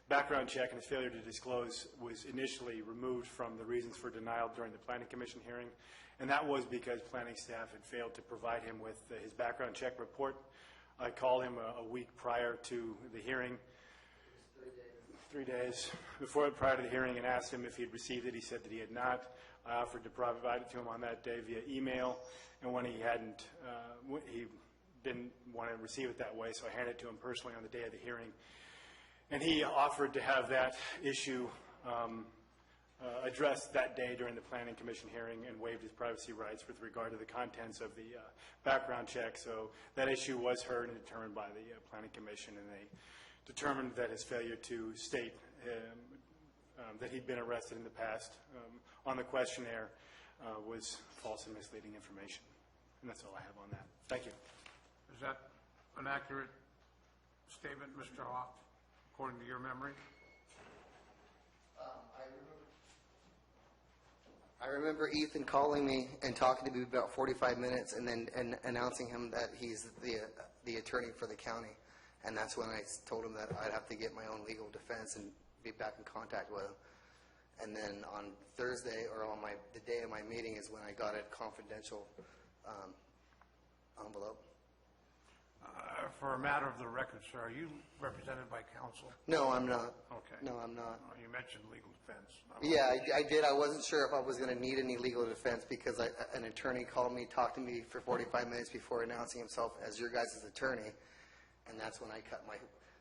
S3: background check and his failure to disclose was initially removed from the reasons for denial during the Planning Commission hearing, and that was because planning staff had failed to provide him with his background check report. I called him a week prior to the hearing, 3 days prior to the hearing, and asked him if he had received it. He said that he had not. I offered to provide it to him on that day via email, and when he hadn't, he didn't want to receive it that way, so I handed it to him personally on the day of the hearing. And he offered to have that issue addressed that day during the Planning Commission hearing and waived his privacy rights with regard to the contents of the background check. So that issue was heard and determined by the Planning Commission, and they determined that his failure to state that he'd been arrested in the past on the questionnaire was false and misleading information. And that's all I have on that. Thank you.
S1: Is that an accurate statement, Mr. Hoff, according to your memory?
S6: I remember Ethan calling me and talking to me about 45 minutes and then announcing him that he's the attorney for the county. And that's when I told him that I'd have to get my own legal defense and be back in contact with him. And then on Thursday, or on the day of my meeting, is when I got a confidential envelope.
S1: For a matter of the record, sir, are you represented by counsel?
S6: No, I'm not.
S1: Okay.
S6: No, I'm not.
S1: You mentioned legal defense.
S6: Yeah, I did. I wasn't sure if I was going to need any legal defense because an attorney called me, talked to me for 45 minutes before announcing himself as your guys' attorney, and that's when I cut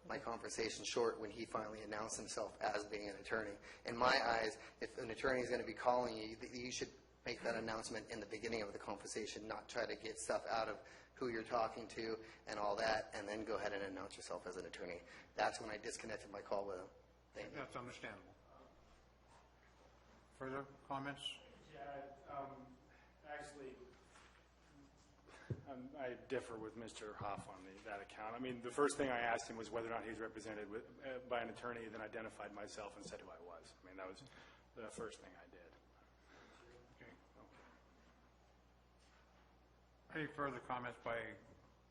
S6: my conversation short when he finally announced himself as being an attorney. In my eyes, if an attorney is going to be calling you, you should make that announcement in the beginning of the conversation, not try to get stuff out of who you're talking to and all that, and then go ahead and announce yourself as an attorney. That's when I disconnected my call with him. Thank you.
S1: That's understandable. Further comments?
S3: Yeah, actually, I differ with Mr. Hoff on that account. I mean, the first thing I asked him was whether or not he was represented by an attorney, then identified myself and said who I was. I mean, that was the first thing I did.
S1: Okay. Any further comments by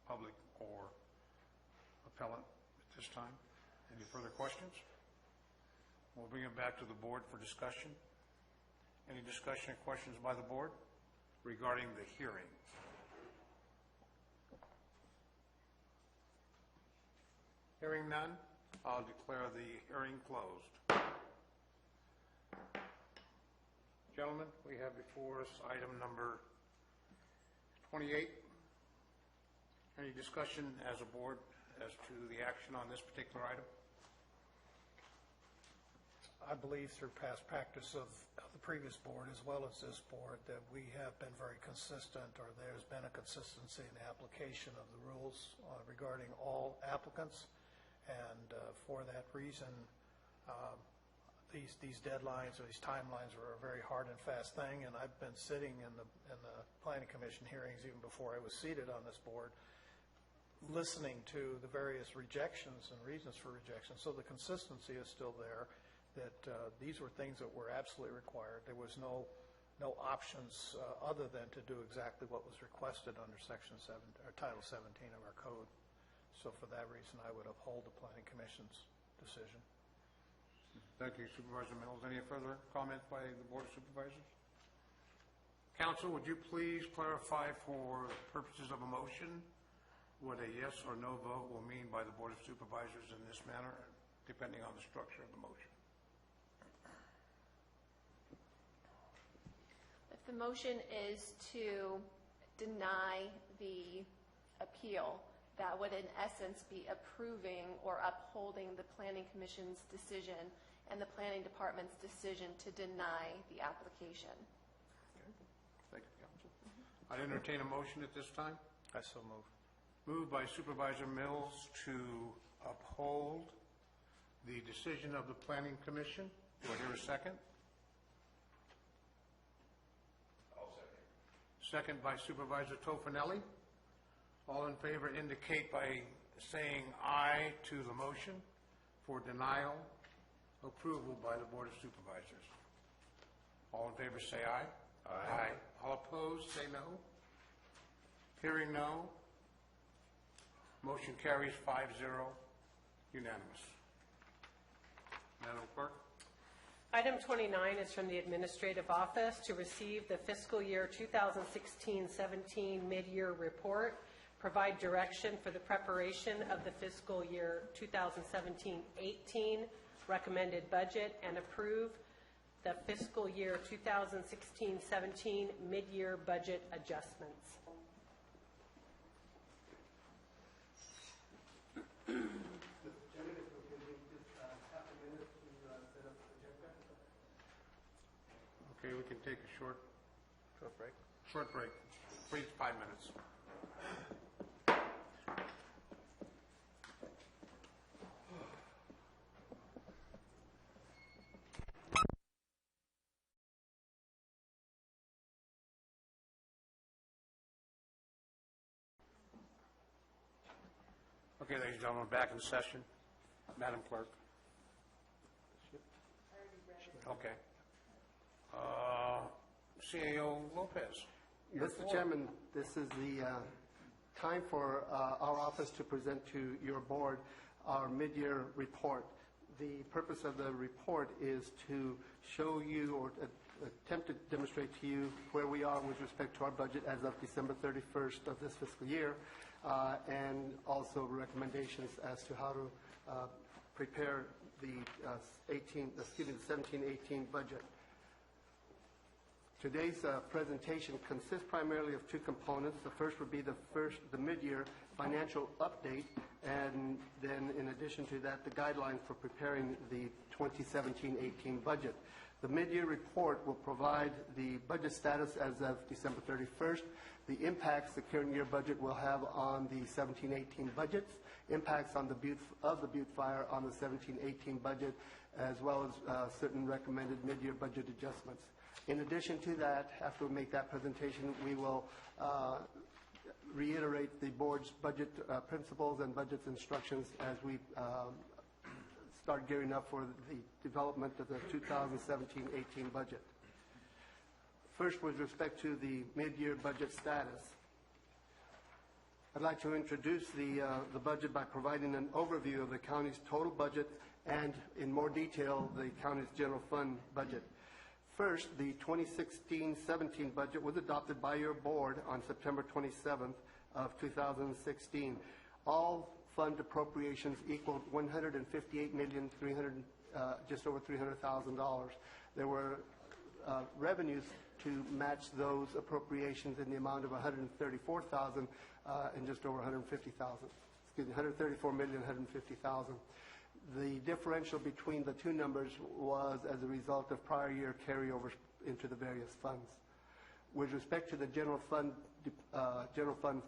S1: public or appellant at this time? Any further questions? We'll bring it back to the board for discussion. Any discussion or questions by the board regarding the hearing? Hearing none, I'll declare the hearing closed. Gentlemen, we have before us item number 28. Any discussion as a board as to the action on this particular item?
S11: I believe through past practice of the previous board as well as this board that we have been very consistent, or there's been a consistency in the application of the rules regarding all applicants. And for that reason, these deadlines or these timelines are a very hard and fast thing. And I've been sitting in the Planning Commission hearings even before I was seated on this board, listening to the various rejections and reasons for rejection. So the consistency is still there, that these were things that were absolutely required. There was no options other than to do exactly what was requested under Section 7 or Title 17 of our code. So for that reason, I would uphold the Planning Commission's decision.
S1: Thank you, Supervisor Mills. Any further comments by the Board of Supervisors? Council, would you please clarify for purposes of a motion what a yes or no vote will mean by the Board of Supervisors in this manner, depending on the structure of the motion?
S13: If the motion is to deny the appeal, that would in essence be approving or upholding the Planning Commission's decision and the Planning Department's decision to deny the application.
S1: Okay. Thank you, Council. I'd entertain a motion at this time.
S11: I so move.
S1: Moved by Supervisor Mills to uphold the decision of the Planning Commission. Do I hear a second? I'll second. Second by Supervisor Tofinelli. All in favor indicate by saying aye to the motion for denial, approval by the Board of Supervisors. All in favor say aye. Aye. All opposed say no. Hearing no. Motion carries 5-0, unanimous. Madam Clerk.
S2: Item 29 is from the Administrative Office to receive the fiscal year 2016-17 mid-year report, provide direction for the preparation of the fiscal year 2017-18 recommended budget, and approve the fiscal year 2016-17 mid-year budget adjustments.
S1: Okay, we can take a short break. Short break, please, 5 minutes. Okay, ladies and gentlemen, back in session. Madam Clerk. Okay. CAO Lopez.
S9: Mr. Chairman, this is the time for our office to present to your board our mid-year report. The purpose of the report is to show you or attempt to demonstrate to you where we are with respect to our budget as of December 31st of this fiscal year, and also recommendations as to how to prepare the 17-18 budget. Today's presentation consists primarily of two components. The first would be the mid-year financial update, and then in addition to that, the guidelines for preparing the 2017-18 budget. The mid-year report will provide the budget status as of December 31st, the impacts the current year budget will have on the 17-18 budgets, impacts on the Butte Fire on the 17-18 budget, as well as certain recommended mid-year budget adjustments. In addition to that, after we make that presentation, we will reiterate the board's budget principles and budget instructions as we start gearing up for the development of the 2017-18 budget. First, with respect to the mid-year budget status, I'd like to introduce the budget by providing an overview of the county's total budget and, in more detail, the county's general fund budget. First, the 2016-17 budget was adopted by your board on September 27th of 2016. All fund appropriations equaled $158,300,000, just over $300,000. There were revenues to match those appropriations in the amount of $134,000 and just over $150,000. Excuse me, $134,150,000. The differential between the two numbers was as a result of prior year carryovers into the various funds. With respect to the general fund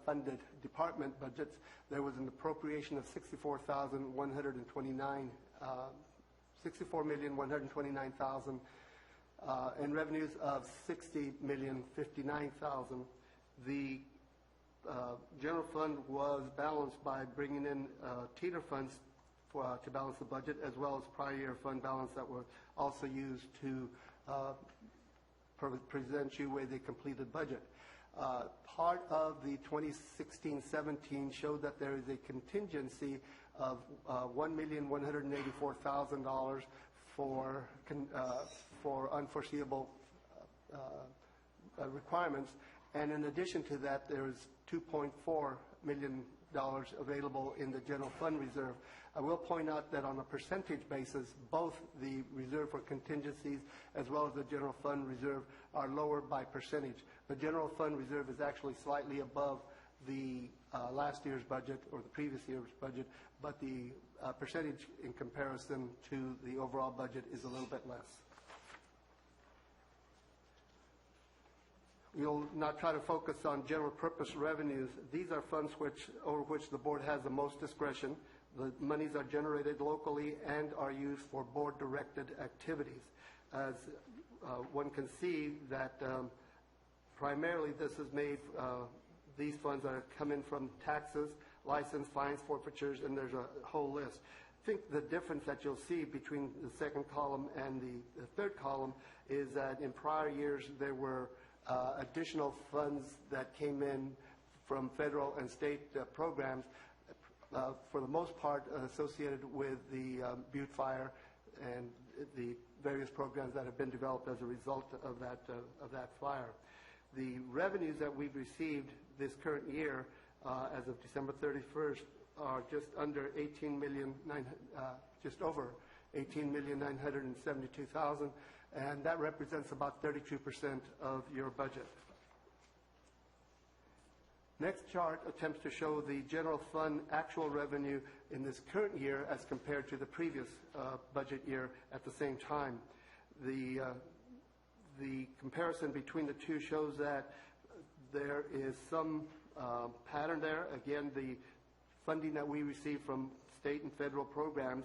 S9: funded department budgets, there was an appropriation of $64,129,000 and revenues of $60,059,000. The general fund was balanced by bringing in teeter funds to balance the budget, as well as prior year fund balance that were also used to present you with a completed budget. Part of the 2016-17 showed that there is a contingency of $1,184,000 for unforeseeable requirements, and in addition to that, there is $2.4 million available in the general fund reserve. I will point out that on a percentage basis, both the reserve for contingencies as well as the general fund reserve are lower by percentage. The general fund reserve is actually slightly above the last year's budget or the previous year's budget, but the percentage in comparison to the overall budget is a little bit less. We'll not try to focus on general purpose revenues. These are funds over which the board has the most discretion. The monies are generated locally and are used for board-directed activities. As one can see that primarily this is made, these funds are coming from taxes, license, fines, forfeitures, and there's a whole list. I think the difference that you'll see between the second column and the third column is that in prior years there were additional funds that came in from federal and state programs, for the most part associated with the Butte Fire and the various programs that have been developed as a result of that fire. The revenues that we've received this current year, as of December 31st, are just over $18,972,000, and that represents about 32% of your budget. Next chart attempts to show the general fund actual revenue in this current year as compared to the previous budget year at the same time. The comparison between the two shows that there is some pattern there. Again, the funding that we receive from state and federal programs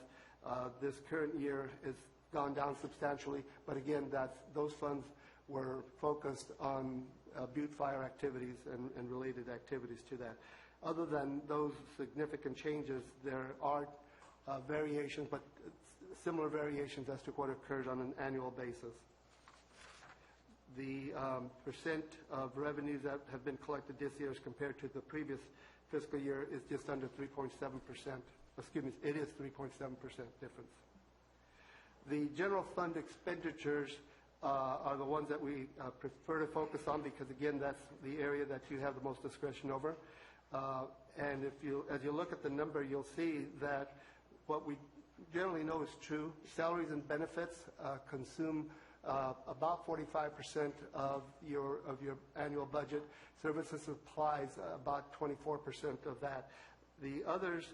S9: this current year has gone down substantially, but again, those funds were focused on Butte Fire activities and related activities to that. Other than those significant changes, there are variations, but similar variations as to what occurs on an annual basis. The percent of revenues that have been collected this year as compared to the previous fiscal year is just under 3.7%. Excuse me, it is 3.7% difference. The general fund expenditures are the ones that we prefer to focus on because, again, that's the area that you have the most discretion over. And as you look at the number, you'll see that what we generally know is true. Salaries and benefits consume about 45% of your annual budget. Services and supplies, about 24% of that. The others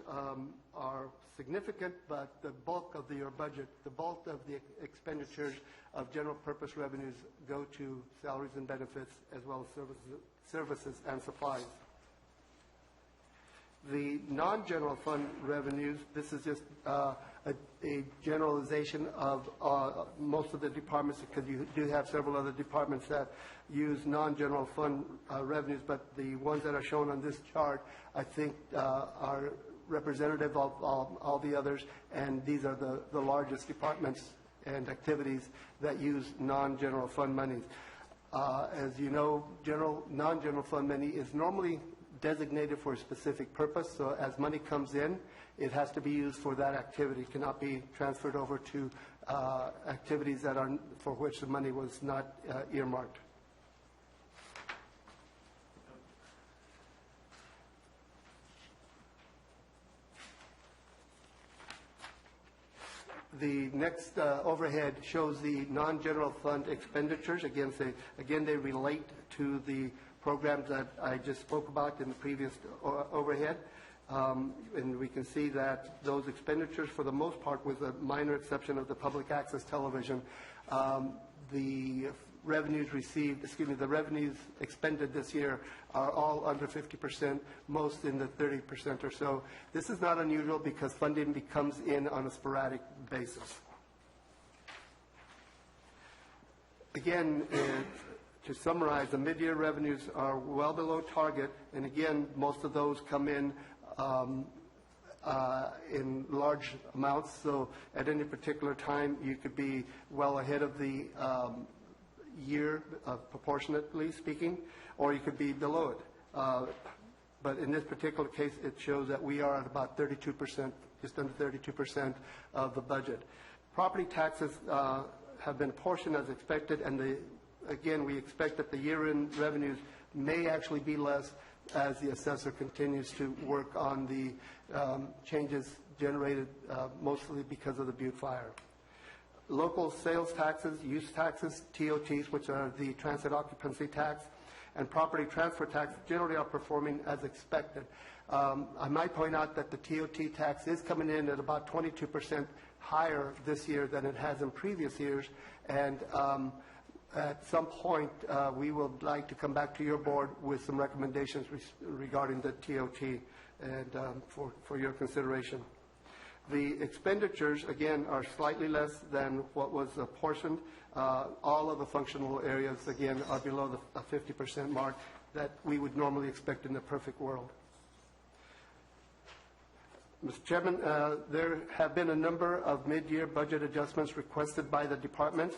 S9: are significant, but the bulk of your budget, the bulk of the expenditures of general purpose revenues go to salaries and benefits as well as services and supplies. The non-general fund revenues, this is just a generalization of most of the departments, because you do have several other departments that use non-general fund revenues, but the ones that are shown on this chart, I think, are representative of all the others, and these are the largest departments and activities that use non-general fund monies. As you know, non-general fund money is normally designated for a specific purpose, so as money comes in, it has to be used for that activity. It cannot be transferred over to activities that are, for which the money was not earmarked. The next overhead shows the non-general fund expenditures. Again, they relate to the programs that I just spoke about in the previous overhead. And we can see that those expenditures, for the most part, with a minor exception of the public access television, the revenues expended this year are all under 50%, most in the 30% or so. This is not unusual because funding comes in on a sporadic basis. Again, to summarize, the mid-year revenues are well below target, and again, most of those come in large amounts, so at any particular time you could be well ahead of the year, proportionately speaking, or you could be below it. But in this particular case, it shows that we are at about 32%, just under 32% of the budget. Property taxes have been apportioned as expected, and again, we expect that the year-end revenues may actually be less as the assessor continues to work on the changes generated mostly because of the Butte fire. Local sales taxes, use taxes, TOTs, which are the transit occupancy tax, and property transfer tax generally are performing as expected. I might point out that the TOT tax is coming in at about 22% higher this year than it has in previous years, and at some point we would like to come back to your board with some recommendations regarding the TOT and for your consideration. The expenditures, again, are slightly less than what was apportioned. All of the functional areas, again, are below the 50% mark that we would normally expect in the perfect world. Mr. Chairman, there have been a number of mid-year budget adjustments requested by the department.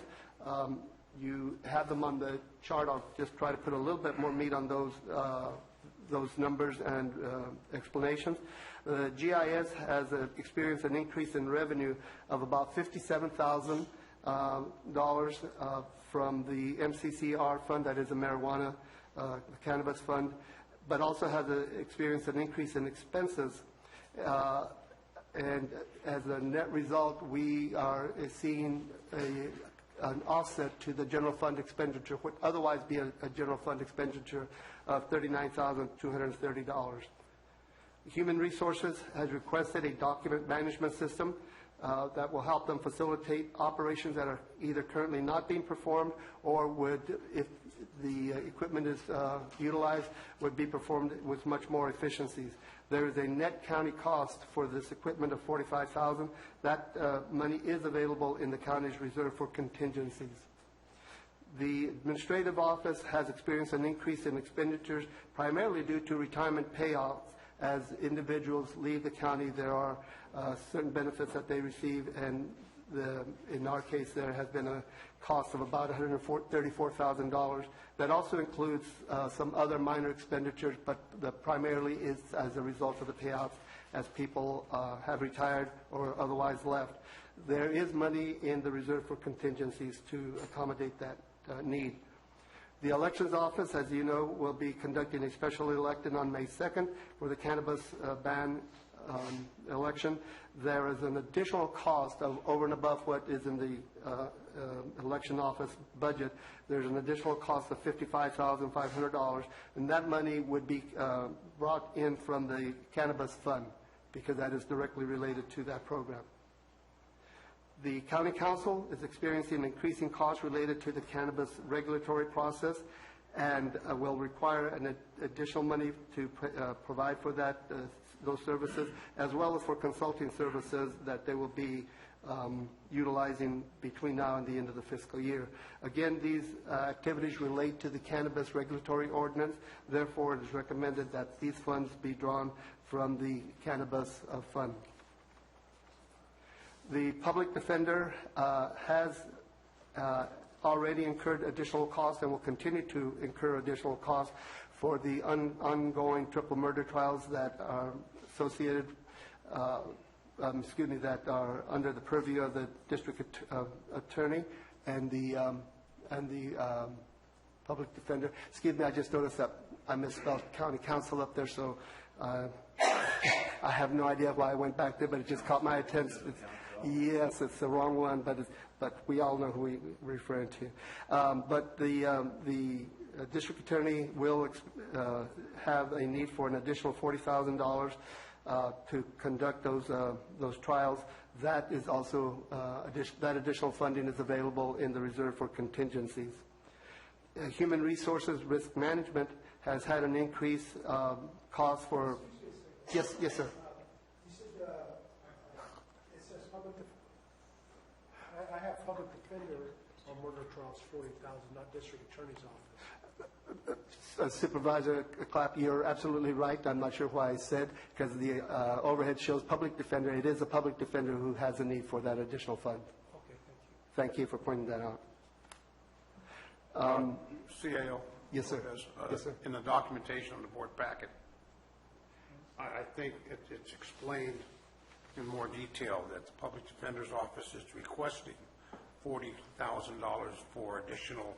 S9: You have them on the chart. I'll just try to put a little bit more meat on those numbers and explanations. The GIS has experienced an increase in revenue of about $57,000 from the MCCR fund, that is the marijuana, the cannabis fund, but also has experienced an increase in expenses. And as a net result, we are seeing an offset to the general fund expenditure, which would otherwise be a general fund expenditure of $39,230. Human Resources has requested a document management system that will help them facilitate operations that are either currently not being performed or would, if the equipment is utilized, would be performed with much more efficiencies. There is a net county cost for this equipment of $45,000. That money is available in the county's reserve for contingencies. The administrative office has experienced an increase in expenditures primarily due to retirement payouts. As individuals leave the county, there are certain benefits that they receive, and in our case, there has been a cost of about $134,000. That also includes some other minor expenditures, but primarily is as a result of the payouts as people have retired or otherwise left. There is money in the reserve for contingencies to accommodate that need. The elections office, as you know, will be conducting a special election on May 2nd for the cannabis ban election. There is an additional cost of over and above what is in the election office budget. There's an additional cost of $55,500, and that money would be brought in from the cannabis fund because that is directly related to that program. The County Council is experiencing increasing costs related to the cannabis regulatory process and will require an additional money to provide for that, those services, as well as for consulting services that they will be utilizing between now and the end of the fiscal year. Again, these activities relate to the cannabis regulatory ordinance. Therefore, it is recommended that these funds be drawn from the cannabis fund. The public defender has already incurred additional costs and will continue to incur additional costs for the ongoing triple murder trials that are associated that are under the purview of the district attorney and the public defender. Excuse me, I just noticed that I misspelled county council up there, so I have no idea why I went back there, but it just caught my attention. Yes, it's the wrong one, but we all know who we're referring to. But the district attorney will have a need for an additional $40,000 to conduct those trials. That is also that additional funding is available in the reserve for contingencies. Human resources risk management has had an increase cost for. Yes, sir.
S4: You said it says I have public defender on murder trials 40,000, not district attorney's office.
S9: Supervisor Clapp, you're absolutely right. I'm not sure why I said, because the overhead shows public defender. It is a public defender who has a need for that additional fund.
S4: Okay,
S9: thank you for pointing that out.
S1: CAO.
S9: Yes, sir.
S1: Yes, sir. In the documentation on the board packet, I think it's explained in more detail that the public defender's office is requesting $40,000 for additional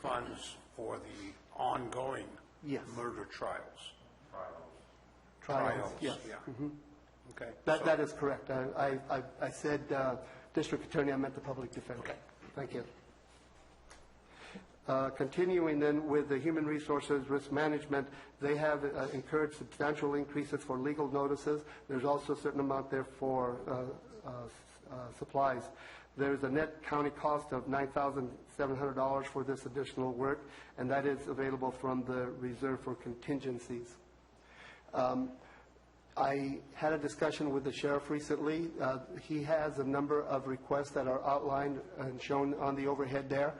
S1: funds for the ongoing murder trials. Trials.
S9: Yes.
S1: Yeah.
S9: Mm-hmm.
S1: Okay.
S9: That is correct. I said district attorney. I meant the public defender.
S1: Okay.
S9: Thank you. Continuing then with the human resources risk management, they have incurred substantial increases for legal notices. There's also a certain amount there for supplies. There's a net county cost of $9,700 for this additional work, and that is available from the reserve for contingencies. I had a discussion with the sheriff recently. He has a number of requests that are outlined and shown on the overhead there.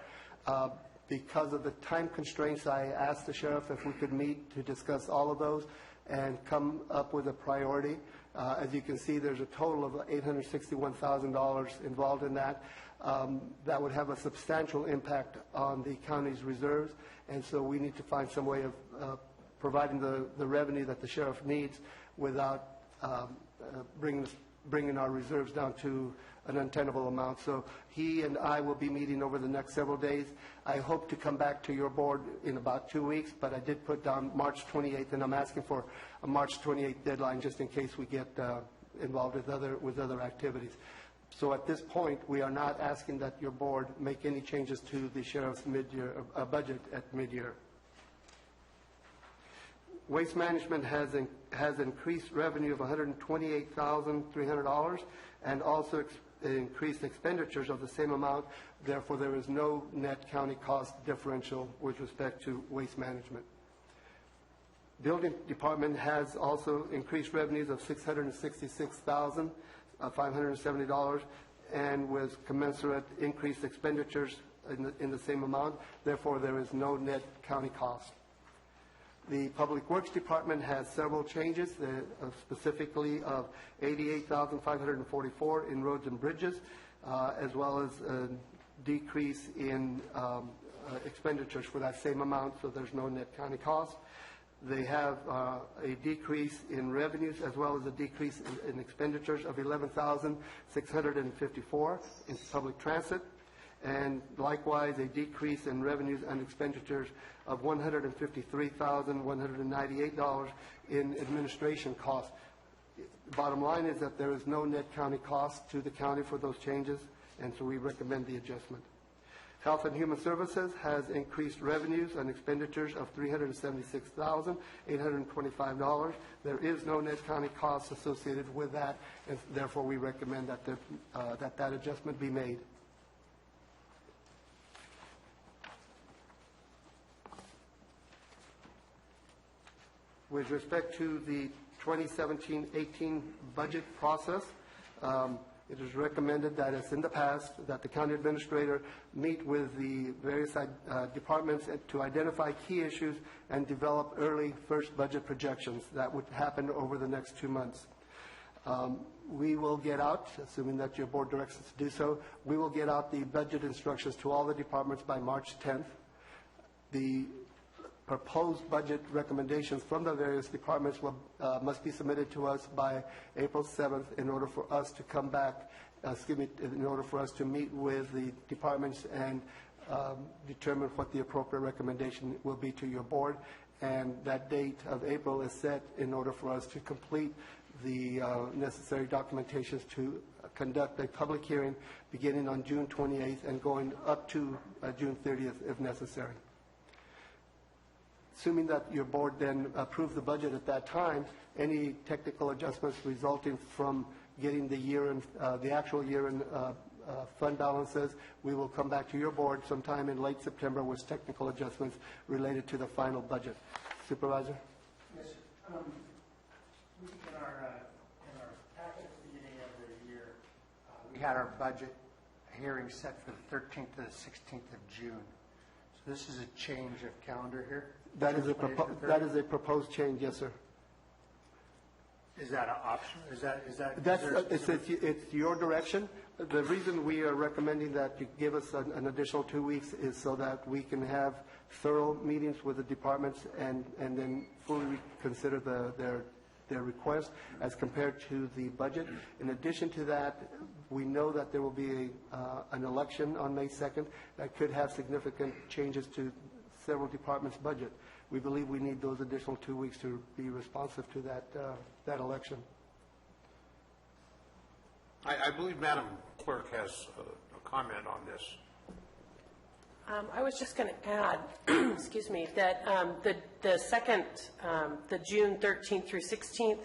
S9: Because of the time constraints, I asked the sheriff if we could meet to discuss all of those and come up with a priority. As you can see, there's a total of $861,000 involved in that. That would have a substantial impact on the county's reserves, and so we need to find some way of providing the revenue that the sheriff needs without bringing our reserves down to an untenable amount. So he and I will be meeting over the next several days. I hope to come back to your board in about 2 weeks, but I did put down March 28th, and I'm asking for a March 28th deadline just in case we get involved with other activities. So at this point, we are not asking that your board make any changes to the sheriff's mid-year budget at mid-year. Waste management has increased revenue of $128,300 and also increased expenditures of the same amount. Therefore, there is no net county cost differential with respect to waste management. Building department has also increased revenues of $666,570 and with commensurate increased expenditures in the same amount. Therefore, there is no net county cost. The Public Works Department has several changes, specifically of $88,544 in roads and bridges, as well as a decrease in expenditures for that same amount, so there's no net county cost. They have a decrease in revenues as well as a decrease in expenditures of $11,654 in public transit, and likewise a decrease in revenues and expenditures of $153,198 in administration costs. Bottom line is that there is no net county cost to the county for those changes, and so we recommend the adjustment. Health and Human Services has increased revenues and expenditures of $376,825. There is no net county cost associated with that, and therefore we recommend that that adjustment be made. With respect to the 2017-18 budget process, it is recommended that, as in the past, that the county administrator meet with the various departments to identify key issues and develop early first budget projections. That would happen over the next 2 months. We will get out, assuming that your board directs us to do so, we will get out the budget instructions to all the departments by March 10th. The proposed budget recommendations from the various departments must be submitted to us by April 7th in order for us to come back, in order for us to meet with the departments and determine what the appropriate recommendation will be to your board. And that date of April is set in order for us to complete the necessary documentations to conduct a public hearing beginning on June 28th and going up to June 30th if necessary. Assuming that your board then approves the budget at that time, any technical adjustments resulting from getting the actual year-end fund balances, we will come back to your board sometime in late September with technical adjustments related to the final budget. Supervisor?
S20: Yes, sir. In our packet at the beginning of the year, we had our budget hearing set for the 13th to the 16th of June. So this is a change of calendar here?
S9: That is a proposed change, yes, sir.
S20: Is that an option?
S9: It's your direction. The reason we are recommending that you give us an additional 2 weeks is so that we can have thorough meetings with the departments and then fully consider their request as compared to the budget. In addition to that, we know that there will be an election on May 2nd that could have significant changes to several departments' budget. We believe we need those additional 2 weeks to be responsive to that election.
S1: I believe Madam Clerk has a comment on this.
S2: I was just going to add, excuse me, that the second, the June 13th through 16th,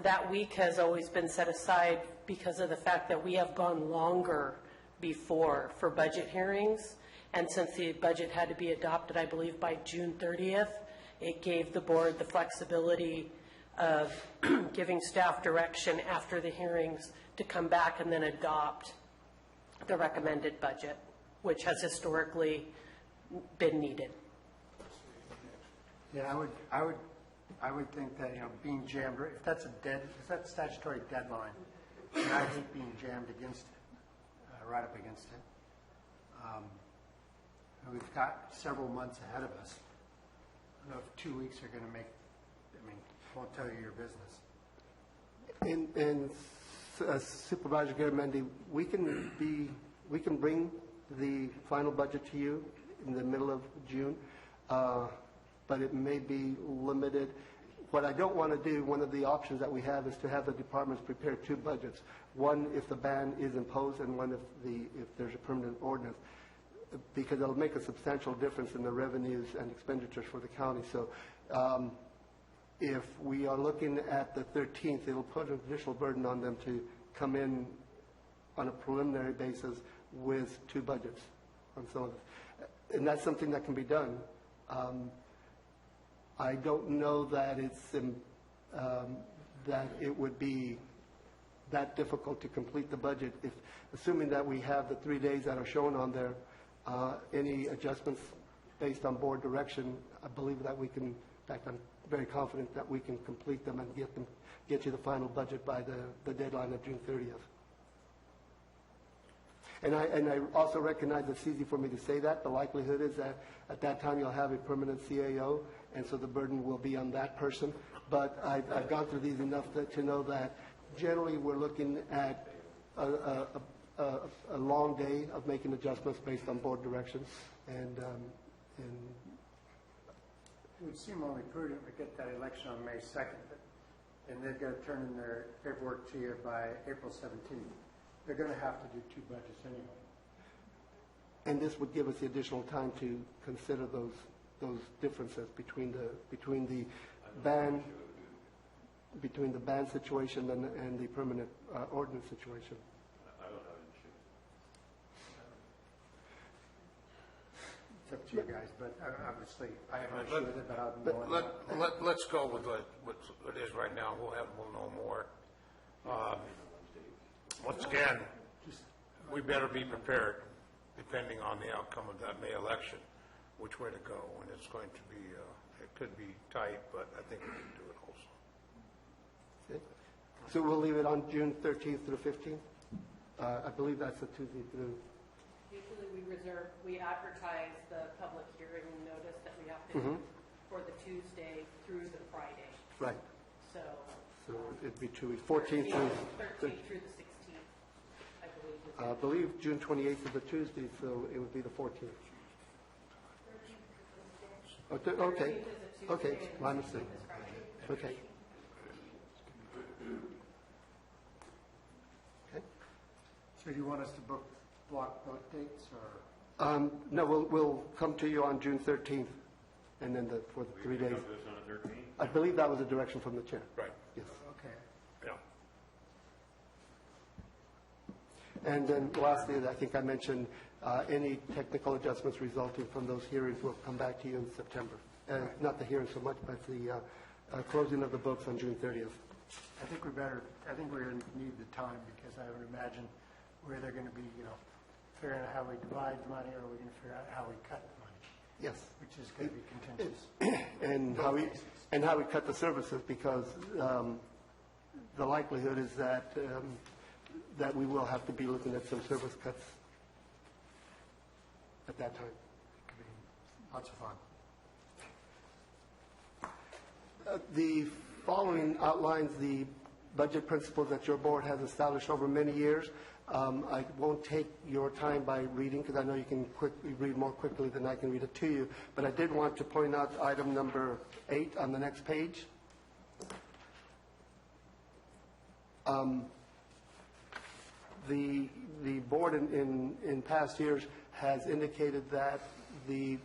S2: that week has always been set aside because of the fact that we have gone longer before for budget hearings. And since the budget had to be adopted, I believe, by June 30th, it gave the board the flexibility of giving staff direction after the hearings to come back and then adopt the recommended budget, which has historically been needed.
S20: Yeah, I would think that, being jammed, if that's a statutory deadline, and I hate being jammed against it, right up against it. We've got several months ahead of us. I don't know if 2 weeks are going to make, won't tell you your business.
S9: And Supervisor Garamendi, we can bring the final budget to you in the middle of June, but it may be limited. What I don't want to do, one of the options that we have is to have the departments prepare 2 budgets. One if the ban is imposed and one if there's a permanent ordinance, because it'll make a substantial difference in the revenues and expenditures for the county. So if we are looking at the 13th, it'll put an additional burden on them to come in on a preliminary basis with 2 budgets on some of it. And that's something that can be done. I don't know that that it would be that difficult to complete the budget, assuming that we have the 3 days that are shown on there. Any adjustments based on board direction, I believe that we can, in fact, I'm very confident that we can complete them and get you the final budget by the deadline of June 30th. And I also recognize it's easy for me to say that. The likelihood is that at that time you'll have a permanent CAO, and so the burden will be on that person. But I've gone through these enough to know that generally we're looking at a long day of making adjustments based on board direction. And
S20: it would seem only prudent to get that election on May 2nd, and they've got to turn in their paperwork to you by April 17th. They're going to have to do 2 budgets anyway.
S9: And this would give us the additional time to consider those differences between the ban situation and the permanent ordinance situation.
S20: It's up to you guys, but obviously I have no issue with it, but
S1: Let's go with what it is right now. We'll know more. Once again, we better be prepared, depending on the outcome of that May election, which way to go. And it's going to be, it could be tight, but I think we can do it also.
S9: Okay. So we'll leave it on June 13th through 15th? I believe that's a Tuesday through.
S2: Usually we advertise the public hearing notice that we have to do for the Tuesday through the Friday.
S9: Right.
S2: So.
S9: So it'd be 2 weeks, 14th through...
S2: 13th through the 16th, I believe.
S9: I believe June 28th is a Tuesday, so it would be the 14th. Okay, okay, my mistake. Okay.
S20: So do you want us to block dates, or?
S9: No, we'll come to you on June 13th, and then for the 3 days. I believe that was a direction from the chair.
S21: Right.
S9: Yes.
S20: Okay.
S21: Yeah.
S9: And then lastly, I think I mentioned any technical adjustments resulting from those hearings will come back to you in September. Not the hearing so much, but the closing of the books on June 30th.
S20: I think we're going to need the time, because I would imagine where they're going to be, figuring out how we divide the money, or we're going to figure out how we cut the money.
S9: Yes.
S20: Which is going to be contentious.
S9: And how we cut the services, because the likelihood is that that we will have to be looking at some service cuts at that time.
S20: It could be lots of fun.
S9: The following outlines the budget principles that your board has established over many years. I won't take your time by reading, because I know you can read more quickly than I can read it to you, but I did want to point out item number 8 on the next page. The board in past years has indicated that the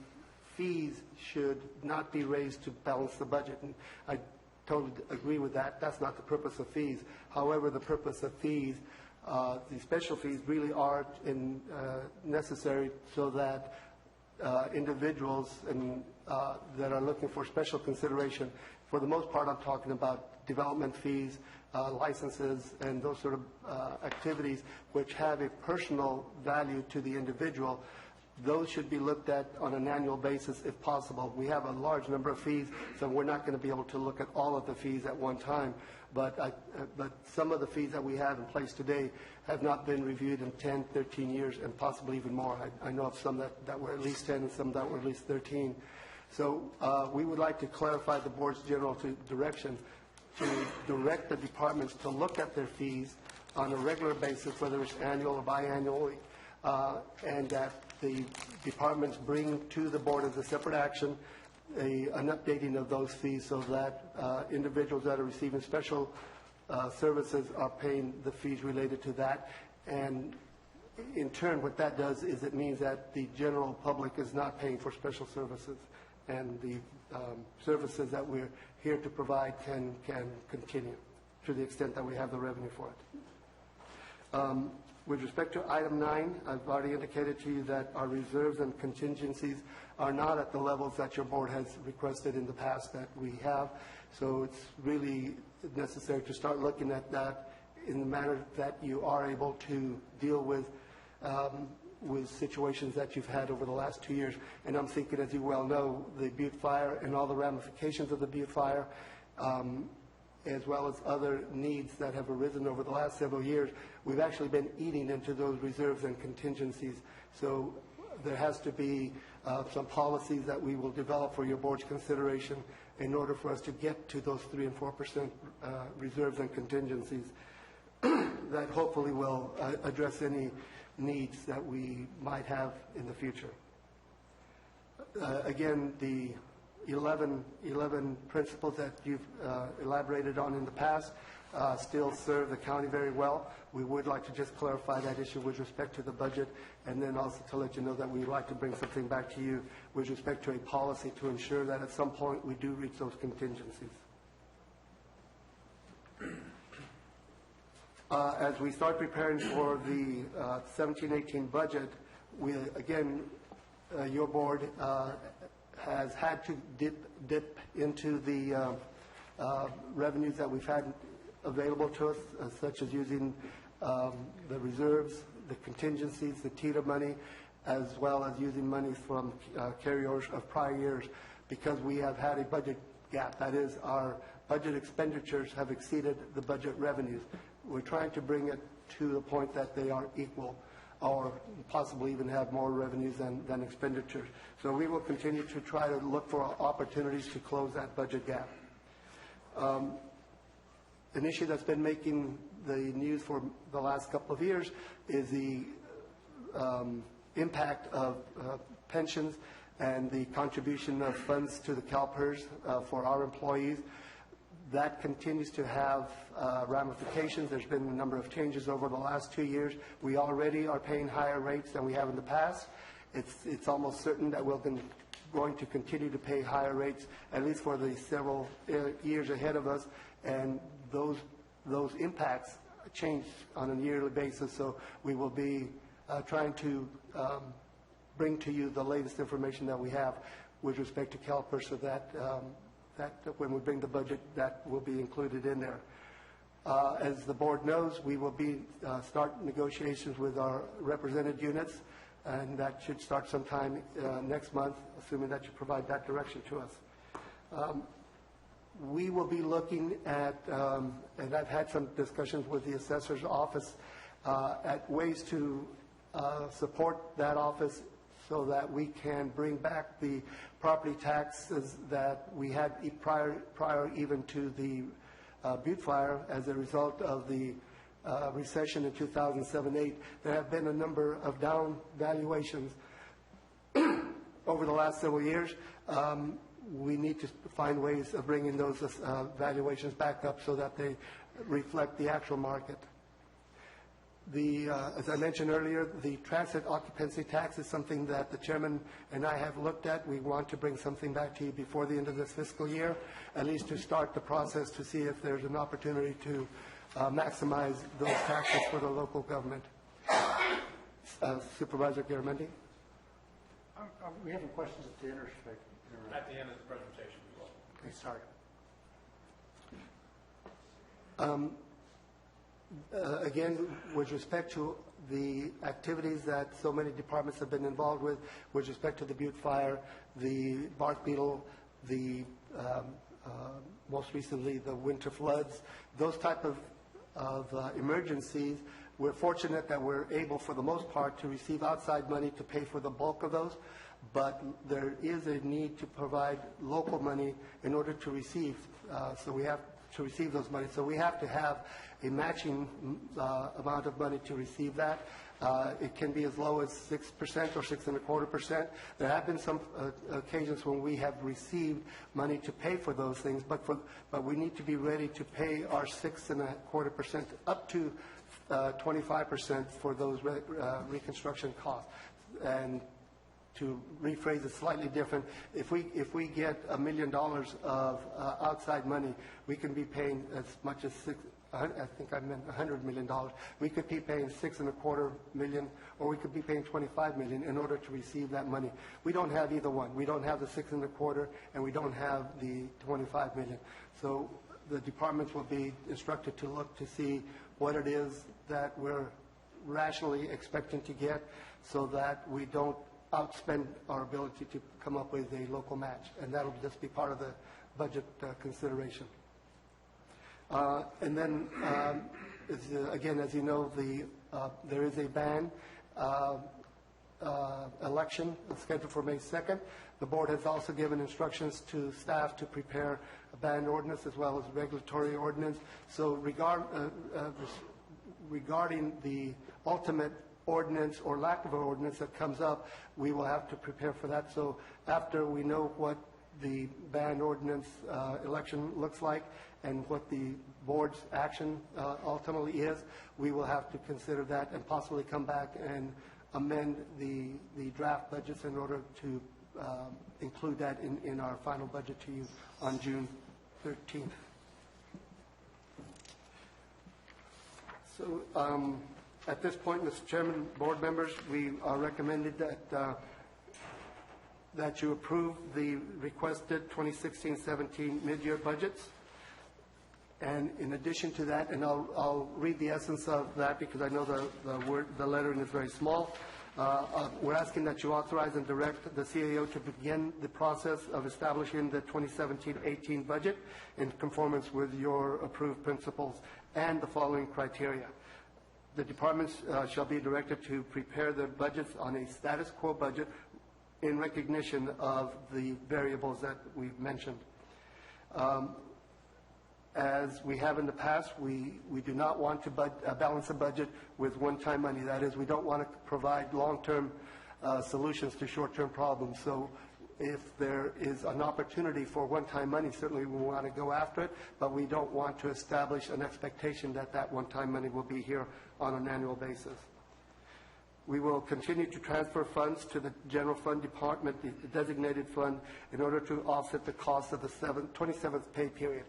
S9: fees should not be raised to balance the budget, and I totally agree with that. That's not the purpose of fees. However, the purpose of fees, the special fees really are necessary so that individuals that are looking for special consideration, for the most part I'm talking about development fees, licenses, and those sort of activities which have a personal value to the individual. Those should be looked at on an annual basis if possible. We have a large number of fees, so we're not going to be able to look at all of the fees at one time. But some of the fees that we have in place today have not been reviewed in 10, 13 years, and possibly even more. I know of some that were at least 10 and some that were at least 13. So we would like to clarify the board's general direction to direct the departments to look at their fees on a regular basis, whether it's annual or biannually, and that the departments bring to the board as a separate action an updating of those fees, so that individuals that are receiving special services are paying the fees related to that. And in turn, what that does is it means that the general public is not paying for special services, and the services that we're here to provide can continue to the extent that we have the revenue for it. With respect to item 9, I've already indicated to you that our reserves and contingencies are not at the levels that your board has requested in the past that we have. So it's really necessary to start looking at that in the manner that you are able to deal with situations that you've had over the last 2 years. And I'm thinking, as you well know, the Butte fire and all the ramifications of the Butte fire, as well as other needs that have arisen over the last several years, we've actually been eating into those reserves and contingencies. So there has to be some policies that we will develop for your board's consideration in order for us to get to those 3 and 4% reserves and contingencies that hopefully will address any needs that we might have in the future. Again, the 11 principles that you've elaborated on in the past still serve the county very well. We would like to just clarify that issue with respect to the budget, and then also to let you know that we'd like to bring something back to you with respect to a policy to ensure that at some point we do reach those contingencies. As we start preparing for the 17-18 budget, your board has had to dip into the revenues that we've had available to us, such as using the reserves, the contingencies, the TITA money, as well as using money from carryovers of prior years, because we have had a budget gap. That is, our budget expenditures have exceeded the budget revenues. We're trying to bring it to the point that they are equal. or possibly even have more revenues than expenditures. So we will continue to try to look for opportunities to close that budget gap. An issue that's been making the news for the last couple of years is the impact of pensions and the contribution of funds to the CalPERS for our employees. That continues to have ramifications. There's been a number of changes over the last 2 years. We already are paying higher rates than we have in the past. It's almost certain that we're going to continue to pay higher rates, at least for the several years ahead of us, and those impacts change on a yearly basis. So we will be trying to bring to you the latest information that we have with respect to CalPERS, so that when we bring the budget, that will be included in there. As the board knows, we will be start negotiations with our represented units, and that should start sometime next month, assuming that you provide that direction to us. We will be looking at, and I've had some discussions with the assessor's office, at ways to support that office so that we can bring back the property taxes that we had prior even to the Butte Fire as a result of the recession in 2007-8. There have been a number of down valuations over the last several years. We need to find ways of bringing those valuations back up so that they reflect the actual market. As I mentioned earlier, the transit occupancy tax is something that the chairman and I have looked at. We want to bring something back to you before the end of this fiscal year, at least to start the process to see if there's an opportunity to maximize those taxes for the local government. Supervisor Garamendi?
S20: We have some questions at the intersect.
S1: At the end of the presentation.
S20: Okay, sorry.
S9: Again, with respect to the activities that so many departments have been involved with respect to the Butte Fire, the bark beetle, the most recently the winter floods, those type of emergencies, we're fortunate that we're able, for the most part, to receive outside money to pay for the bulk of those, but there is a need to provide local money in order to receive, so we have to receive those money. So we have to have a matching amount of money to receive that. It can be as low as 6% or 6.25%. There have been some occasions when we have received money to pay for those things, but we need to be ready to pay our 6.25% up to 25% for those reconstruction costs. And to rephrase it slightly different, if we get $1 million of outside money, we can be paying as much as $100 million. We could be paying $6.25 million, or we could be paying $25 million in order to receive that money. We don't have either one. We don't have the $6.25, and we don't have the $25 million. So the departments will be instructed to look to see what it is that we're rationally expecting to get, so that we don't outspend our ability to come up with a local match, and that'll just be part of the budget consideration. And then, again, as you know, there is a band election scheduled for May 2nd. The board has also given instructions to staff to prepare a band ordinance as well as regulatory ordinance. So regarding the ultimate ordinance or lack of an ordinance that comes up, we will have to prepare for that. So after we know what the band ordinance election looks like and what the board's action ultimately is, we will have to consider that and possibly come back and amend the draft budgets in order to include that in our final budget to you on June 13th. So at this point, Mr. Chairman, board members, we are recommended that you approve the requested 2016-17 mid-year budgets. And in addition to that, and I'll read the essence of that because I know the lettering is very small. We're asking that you authorize and direct the CAO to begin the process of establishing the 2017-18 budget in conformance with your approved principles and the following criteria. The departments shall be directed to prepare their budgets on a status quo budget in recognition of the variables that we've mentioned. As we have in the past, we do not want to balance a budget with one-time money. That is, we don't want to provide long-term solutions to short-term problems. So if there is an opportunity for one-time money, certainly we want to go after it, but we don't want to establish an expectation that that one-time money will be here on an annual basis. We will continue to transfer funds to the general fund department, the designated fund, in order to offset the cost of the 27th pay period.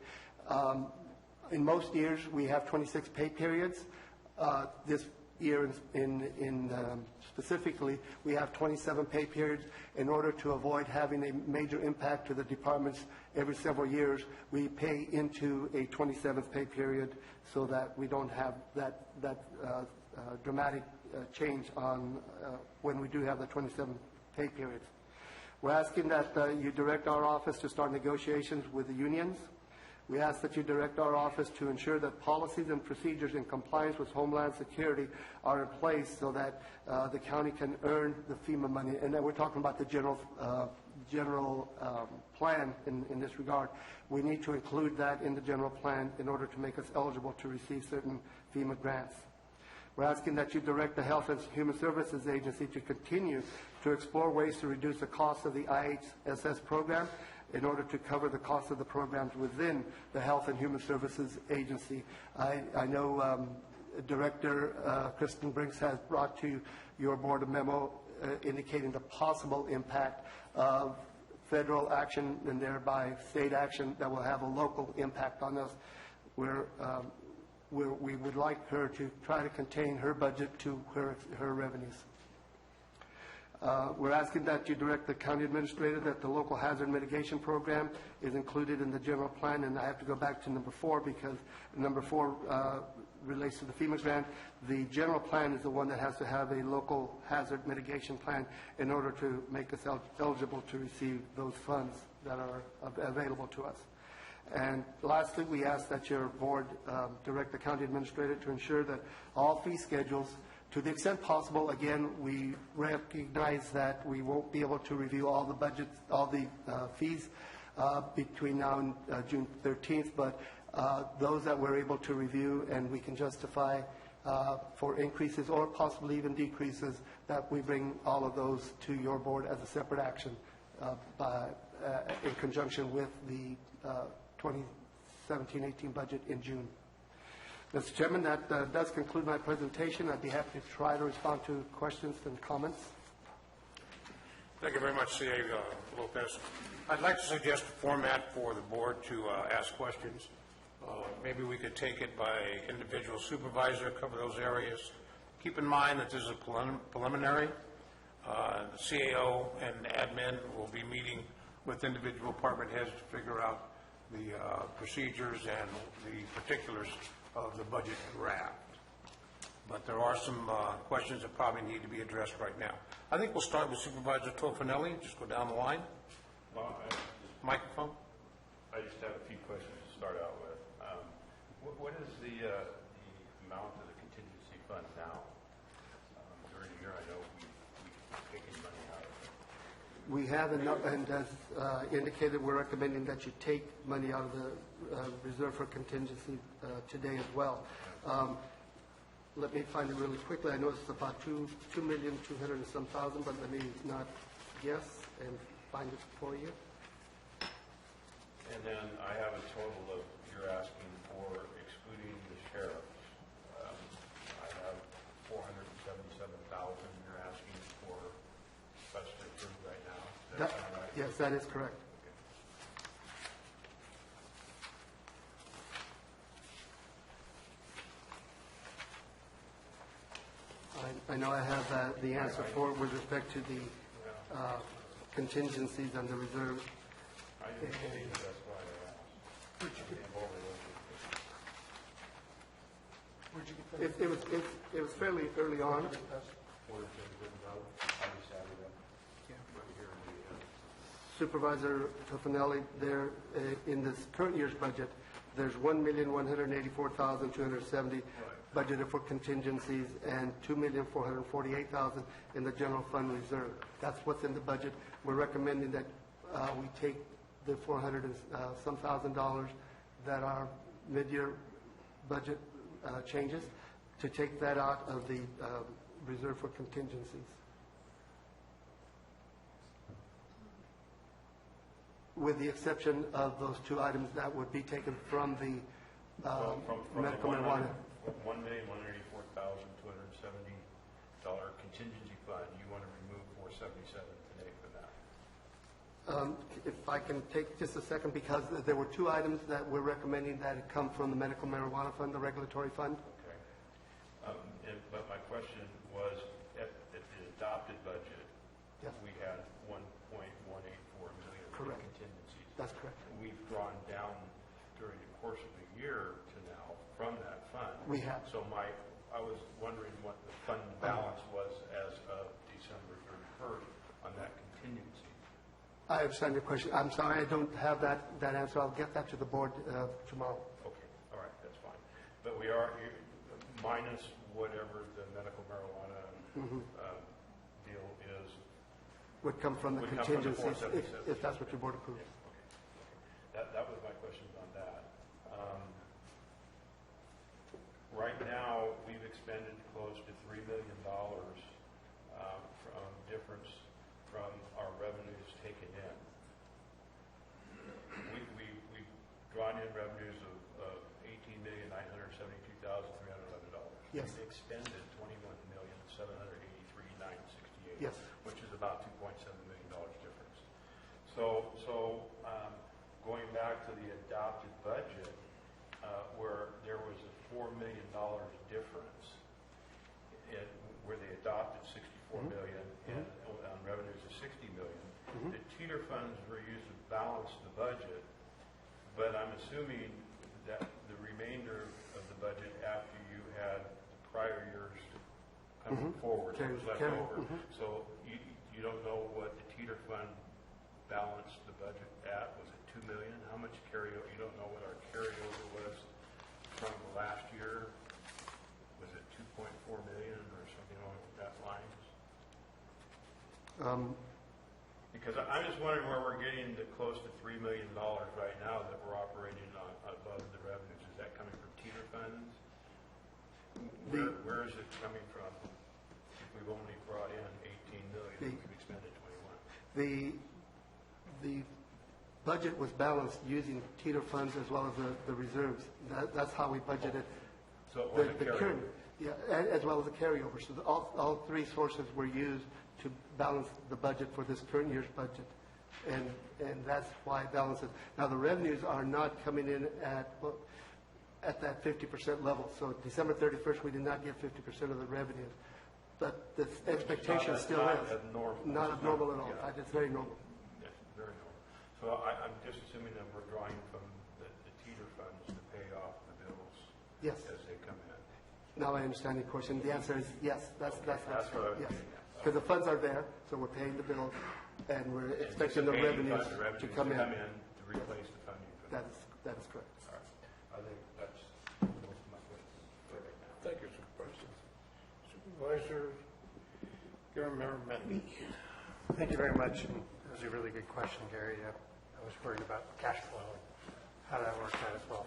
S9: In most years, we have 26 pay periods. This year, specifically, we have 27 pay periods. In order to avoid having a major impact to the departments every several years, we pay into a 27th pay period so that we don't have that dramatic change on when we do have the 27 pay periods. We're asking that you direct our office to start negotiations with the unions. We ask that you direct our office to ensure that policies and procedures in compliance with Homeland Security are in place so that the county can earn the FEMA money. And then we're talking about the general plan in this regard. We need to include that in the general plan in order to make us eligible to receive certain FEMA grants. We're asking that you direct the Health and Human Services Agency to continue to explore ways to reduce the cost of the IHSS program in order to cover the cost of the programs within the Health and Human Services Agency. I know Director Kristen Brinks has brought to your board a memo indicating the possible impact of federal action and thereby state action that will have a local impact on us. We would like her to try to contain her budget to her revenues. We're asking that you direct the county administrator that the local hazard mitigation program is included in the general plan, and I have to go back to number 4 because number 4 relates to the FEMA grant. The general plan is the one that has to have a local hazard mitigation plan in order to make us eligible to receive those funds that are available to us. And lastly, we ask that your board direct the county administrator to ensure that all fee schedules, to the extent possible, again, we recognize that we won't be able to review all the budgets, all the fees between now and June 13th, but those that we're able to review and we can justify for increases or possibly even decreases, that we bring all of those to your board as a separate action in conjunction with the 2017-18 budget in June. Mr. Chairman, that does conclude my presentation. I'd be happy to try to respond to questions and comments.
S1: Thank you very much, C.A. Lopez. I'd like to suggest a format for the board to ask questions. Maybe we could take it by individual supervisor, cover those areas. Keep in mind that this is a preliminary. The CAO and admin will be meeting with individual department heads to figure out the procedures and the particulars of the budget draft. But there are some questions that probably need to be addressed right now. I think we'll start with Supervisor Tofinelli, just go down the line. Microphone.
S15: I just have a few questions to start out with. What is the amount of the contingency fund now? During the year, I know we've taken money out of it.
S9: We have, and as indicated, we're recommending that you take money out of the reserve for contingency today as well. Let me find it really quickly. I know it's about $2,200,000 and some thousand, but let me not guess and find it for you.
S15: And then I have a total of, you're asking for, excluding the sheriffs, I have $477,000 you're asking for us to approve right now. Does that sound right?
S9: Yes, that is correct. I know I have the answer for it with respect to the contingencies and the reserve.
S15: I didn't believe it, that's why I asked.
S9: It was fairly early on. Supervisor Tofinelli, there in this current year's budget, there's $1,184,270 budgeted for contingencies and $2,448,000 in the general fund reserve. That's what's in the budget. We're recommending that we take the $400 and some $1,000 that are mid-year budget changes, to take that out of the reserve for contingencies. With the exception of those two items that would be taken from the medical marijuana.
S15: $1,184,270 contingency fund, you want to remove $477 today for that?
S9: If I can take just a second, because there were two items that we're recommending that come from the medical marijuana fund, the regulatory fund.
S15: Okay. But my question was, at the adopted budget,
S9: Yes.
S15: we had $1.184 million in
S9: Correct.
S15: contingencies.
S9: That's correct.
S15: We've drawn down during the course of the year to now from that fund.
S9: We have.
S15: So I was wondering what the fund balance was as of December 31st on that contingency.
S9: I understand your question. I'm sorry, I don't have that answer. I'll get that to the board tomorrow.
S15: Okay, all right, that's fine. But we are minus whatever the medical marijuana deal is.
S9: Would come from the
S15: Would come from the
S9: contingencies,
S15: 477.
S9: if that's what your board approves.
S15: That was my question on that. Right now, we've expended close to $3 million from difference from our revenues taken in. We've drawn in revenues of $18,972,311.
S9: Yes.
S15: We've expended $21,783,968.
S9: Yes.
S15: Which is about $2.7 million difference. So going back to the adopted budget, where there was a $4 million difference, where they adopted $64 million and on revenues of $60 million, the teeter funds were used to balance the budget, but I'm assuming that the remainder of the budget after you had the prior years coming forward was left over. So you don't know what the teeter fund balanced the budget at? Was it $2 million? How much carryover? You don't know what our carryover was from the last year. Was it $2.4 million or something along that lines? Because I'm just wondering where we're getting to close to $3 million right now that we're operating on above the revenues. Is that coming from teeter funds? Where is it coming from? If we've only brought in $18 million, we've expended $21.
S9: The budget was balanced using teeter funds as well as the reserves. That's how we budgeted.
S15: So it wasn't carryover.
S9: Yeah, as well as the carryover. So all three sources were used to balance the budget for this current year's budget. And that's why it balances. Now, the revenues are not coming in at that 50% level. So December 31st, we did not get 50% of the revenues. But the expectation still is.
S15: Not abnormal.
S9: Not abnormal at all.
S15: Yeah.
S9: In fact, it's very normal.
S15: Yes, very normal. So I'm just assuming that we're drawing from the teeter funds to pay off the bills
S9: Yes.
S15: as they come in.
S9: Now I understand your question. The answer is yes. That's
S15: what I was
S9: yes.
S15: getting at.
S9: Because the funds are there, so we're paying the bill, and we're expecting the revenues to come in.
S15: To replace the funding for that.
S9: That is correct.
S15: All right. I think that's most of my questions for right now.
S1: Thank you, Supervisor. Supervisor Garamendi.
S20: Thank you very much. And that was a really good question, Gary. I was worried about cash flow and how that works out as well.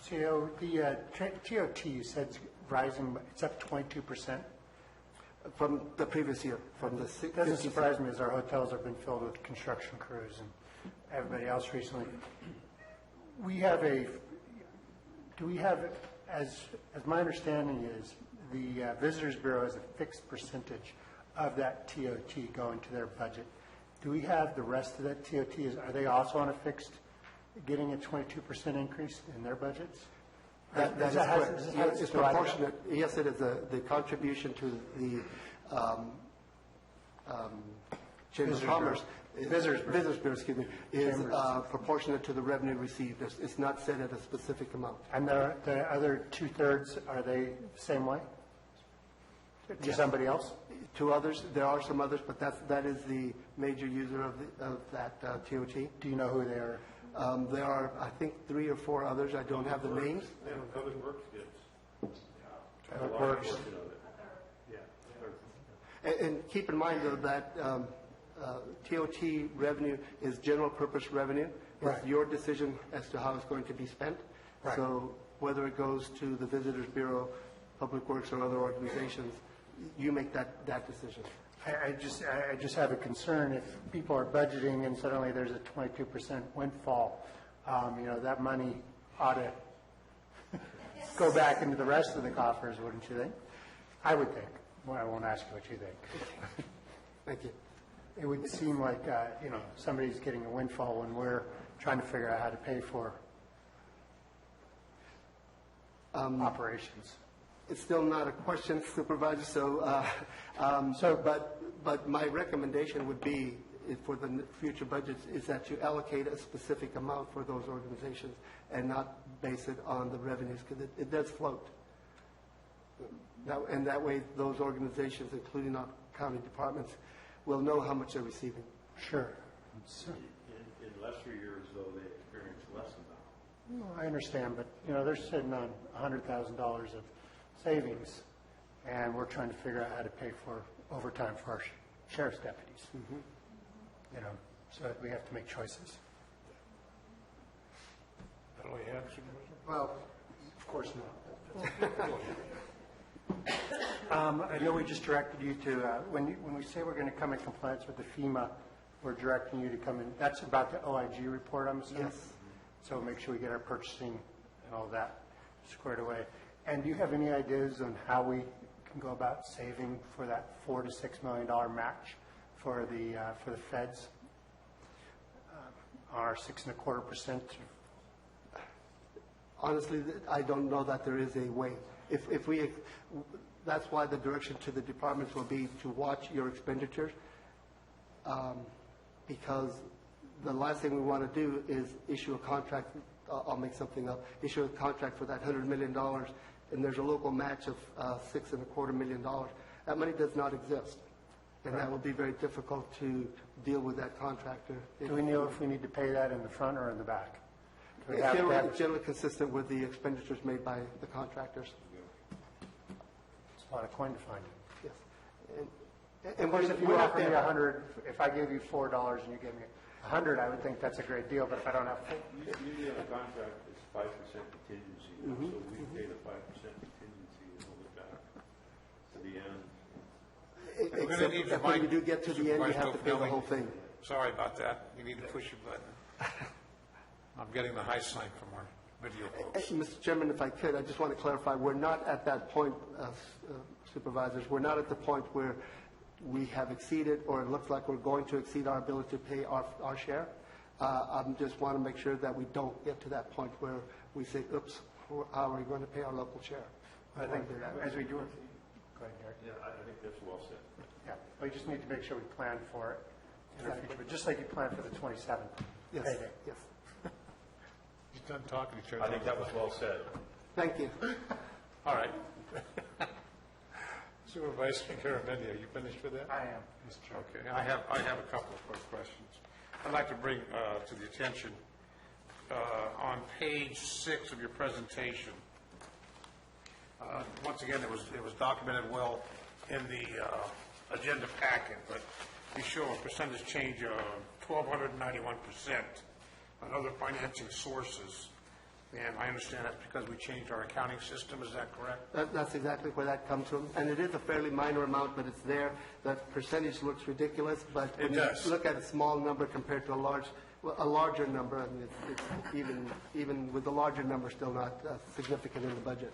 S20: CEO, the TOT, you said it's rising, it's up 22%.
S9: From the previous year, from the
S20: It doesn't surprise me as our hotels have been filled with construction crews and everybody else recently. Do we have, as my understanding is, the Visitors Bureau has a fixed percentage of that TOT going to their budget. Do we have the rest of that TOT? Are they also on a fixed, getting a 22% increase in their budgets?
S9: That is correct. It's proportionate. Yes, it is. The contribution to the Chamber of Commerce, Visitors Bureau, excuse me, is proportionate to the revenue received. It's not set at a specific amount.
S20: And the other 2/3, are they the same way? To somebody else?
S9: To others, there are some others, but that is the major user of that TOT.
S20: Do you know who they are?
S9: There are, I think, 3 or 4 others. I don't have the names.
S15: Public Works gets
S20: Public Works.
S9: And keep in mind, though, that TOT revenue is general purpose revenue.
S20: Right.
S9: It's your decision as to how it's going to be spent.
S20: Right.
S9: So whether it goes to the Visitors Bureau, Public Works, or other organizations, you make that decision.
S20: I just have a concern if people are budgeting and suddenly there's a 22% windfall, that money ought to go back into the rest of the coffers, wouldn't you think? I would think. Well, I won't ask you what you think.
S9: Thank you.
S20: It would seem like, somebody's getting a windfall when we're trying to figure out how to pay for operations.
S9: It's still not a question, Supervisor, but my recommendation would be, for the future budgets, is that you allocate a specific amount for those organizations and not base it on the revenues, because it does float. And that way, those organizations, including our county departments, will know how much they're receiving.
S20: Sure.
S15: In lesser years, though, they experience less amount.
S20: No, I understand, but, they're sitting on $100,000 of savings, and we're trying to figure out how to pay for overtime for our sheriff's deputies. So we have to make choices.
S1: That all you had, Supervisor?
S20: Well, of course not. I know we just directed you to, when we say we're going to come in compliance with the FEMA, we're directing you to come in, that's about the OIG report, I'm assuming?
S9: Yes.
S20: So make sure we get our purchasing and all that squared away. And do you have any ideas on how we can go about saving for that $4 to $6 million match for the feds? Our 6.25%.
S9: Honestly, I don't know that there is a way. That's why the direction to the departments will be to watch your expenditures, because the last thing we want to do is issue a contract. I'll make something up. Issue a contract for that $100 million, and there's a local match of $6.25 million. That money does not exist, and that will be very difficult to deal with that contractor.
S20: Do we know if we need to pay that in the front or in the back?
S9: It's generally consistent with the expenditures made by the contractors.
S20: It's a lot of coin to find.
S9: Yes.
S20: Of course, if you offer me $100, if I give you $4 and you give me $100, I would think that's a great deal, but if I don't have...
S15: Usually on a contract, it's 5% contingency, so we pay the 5% contingency and hold it back to the end.
S9: Except when you do get to the end, you have to pay the whole thing.
S1: Sorry about that. You need to push your button. I'm getting the high sign from our video folks.
S9: Mr. Chairman, if I could, I just want to clarify, we're not at that point, Supervisors, we're not at the point where we have exceeded, or it looks like we're going to exceed our ability to pay our share. I just want to make sure that we don't get to that point where we say, oops, how are we going to pay our local share?
S20: I think as we do it, go ahead, Gary.
S15: Yeah, I think that's well said.
S20: Yeah, we just need to make sure we plan for it in our future, but just like you plan for the 27th
S9: Yes.
S20: payday.
S9: Yes.
S1: He's done talking to each other.
S15: I think that was well said.
S9: Thank you.
S1: All right. Supervisor Garamendi, are you finished with that?
S20: I am, Mr. Chairman.
S1: Okay, I have a couple of quick questions. I'd like to bring to the attention, on page 6 of your presentation, once again, it was documented well in the agenda packet, but you show a percentage change of 1,291% on other financing sources. And I understand that's because we changed our accounting system, is that correct?
S9: That's exactly where that comes from. And it is a fairly minor amount, but it's there. That percentage looks ridiculous, but when you look at a small number compared to a larger number, I mean, it's even with the larger number, still not significant in the budget.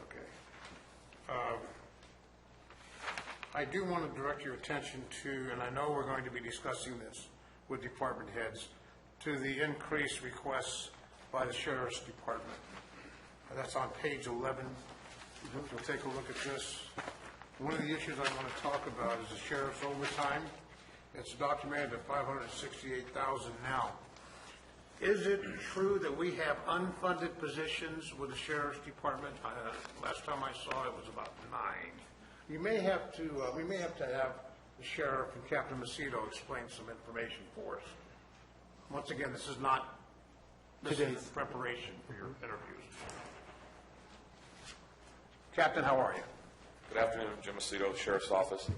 S1: Okay. I do want to direct your attention to, and I know we're going to be discussing this with department heads, to the increased requests by the Sheriff's Department. That's on page 11. We'll take a look at this. One of the issues I want to talk about is the Sheriff's overtime. It's documented at $568,000 now. Is it true that we have unfunded positions with the Sheriff's Department? Last time I saw it was about 9. we may have to have the sheriff and Captain Macedo explain some information for us. Once again, this is
S4: Today's
S1: preparation for your interviews. Captain, how are you?
S8: Good afternoon, Jim Macedo, Sheriff's Office.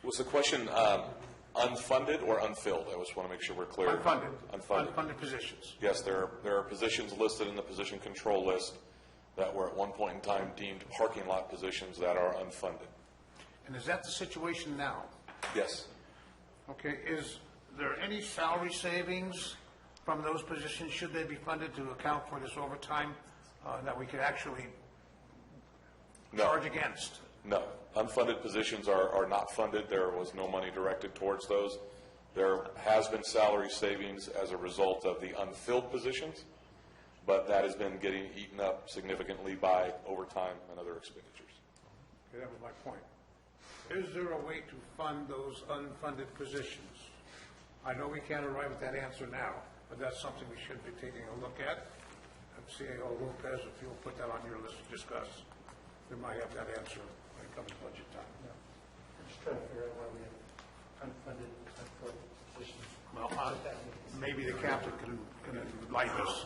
S8: Was the question unfunded or unfilled? I just want to make sure we're clear.
S1: Unfunded.
S8: Unfunded.
S1: Unfunded positions.
S8: Yes, there are positions listed in the position control list that were at one point in time deemed parking lot positions that are unfunded.
S1: And is that the situation now?
S8: Yes.
S1: Okay, is there any salary savings from those positions? Should they be funded to account for this overtime that we could actually charge against?
S8: No. Unfunded positions are not funded. There was no money directed towards those. There has been salary savings as a result of the unfilled positions, but that has been getting eaten up significantly by overtime and other expenditures.
S1: Okay, that was my point. Is there a way to fund those unfunded positions? I know we can't arrive at that answer now, but that's something we should be taking a look at. And CAO Lopez, if you'll put that on your list to discuss, we might have that answer when it comes to budget time.
S4: I'm just trying to figure out why we have unfunded positions.
S1: Well, maybe the captain can enlighten us.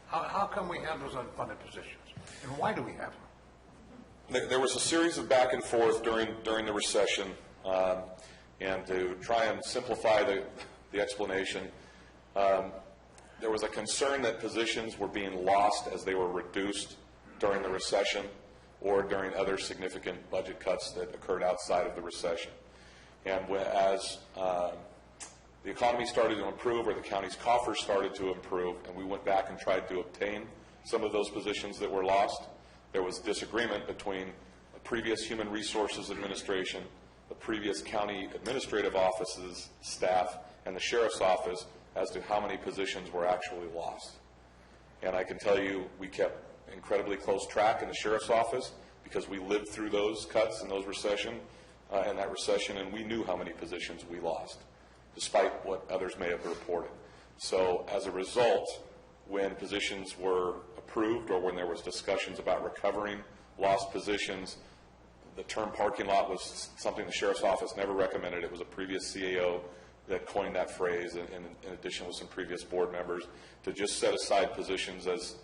S1: How come we have those unfunded positions? And why do we have them?
S8: There was a series of back and forth during the recession, and to try and simplify the explanation, there was a concern that positions were being lost as they were reduced during the recession or during other significant budget cuts that occurred outside of the recession. And as the economy started to improve, or the county's coffers started to improve, and we went back and tried to obtain some of those positions that were lost, there was disagreement between the previous Human Resources Administration, the previous county administrative offices staff, and the sheriff's office as to how many positions were actually lost. And I can tell you we kept incredibly close track in the sheriff's office because we lived through those cuts and those recession, and we knew how many positions we lost, despite what others may have reported. So as a result, when positions were approved or when there was discussions about recovering lost positions, the term parking lot was something the sheriff's office never recommended. It was a previous CAO that coined that phrase, and in addition with some previous board members, to just set aside positions as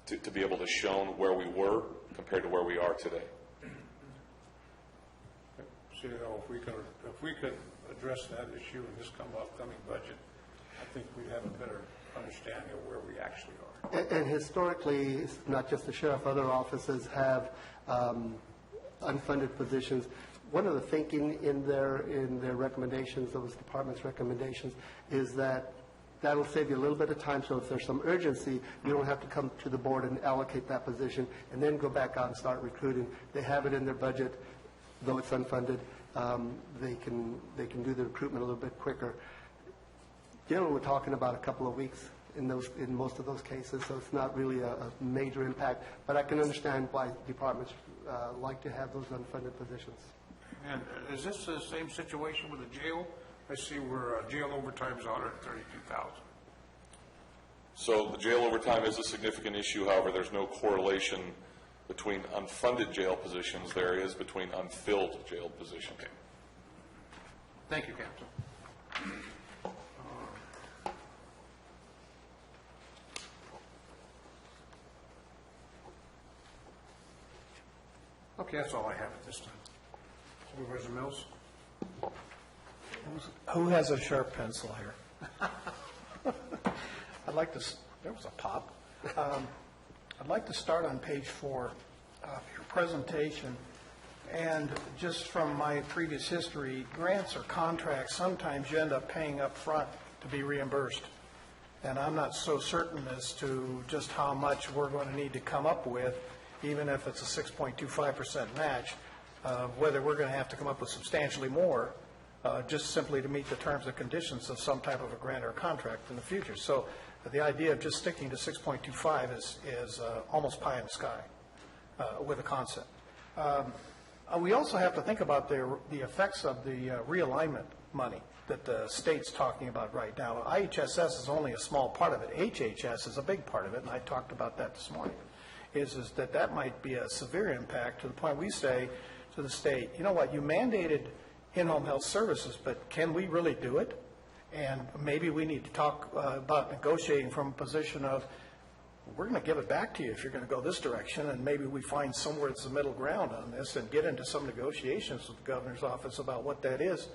S8: to be able to show where we were compared to where we are today.
S1: So, if we could address that issue in this upcoming budget, I think we'd have a better understanding of where we actually are.
S9: And historically, it's not just the sheriff, other offices have unfunded positions. One of the thinking in their recommendations, those departments' recommendations, is that that'll save you a little bit of time, so if there's some urgency, you don't have to come to the board and allocate that position and then go back out and start recruiting. They have it in their budget, though it's unfunded. They can do the recruitment a little bit quicker. Generally, we're talking about a couple of weeks in most of those cases, so it's not really a major impact. But I can understand why departments like to have those unfunded positions.
S1: And is this the same situation with the jail? I see where jail overtime is $132,000.
S8: So the jail overtime is a significant issue. However, there's no correlation between unfunded jail positions. There is between unfilled jail positions.
S1: Okay. Thank you, Captain. Okay, that's all I have at this time. Supervisor Mills?
S11: Who has a sharp pencil here? I'd like to, there was a pop. I'd like to start on page 4 of your presentation. And just from my previous history, grants or contracts, sometimes you end up paying up front to be reimbursed. And I'm not so certain as to just how much we're going to need to come up with, even if it's a 6.25% match, whether we're going to have to come up with substantially more just simply to meet the terms and conditions of some type of a grant or a contract in the future. So the idea of just sticking to 6.25 is almost pie in the sky with a concept. We also have to think about the effects of the realignment money that the state's talking about right now. IHSS is only a small part of it. HHS is a big part of it, and I talked about that this morning. is that might be a severe impact to the point we say to the state, you know what, you mandated in-home health services, but can we really do it? And maybe we need to talk about negotiating from a position of, we're going to give it back to you if you're going to go this direction, and maybe we find somewhere it's the middle ground on this and get into some negotiations with the governor's office about what that is,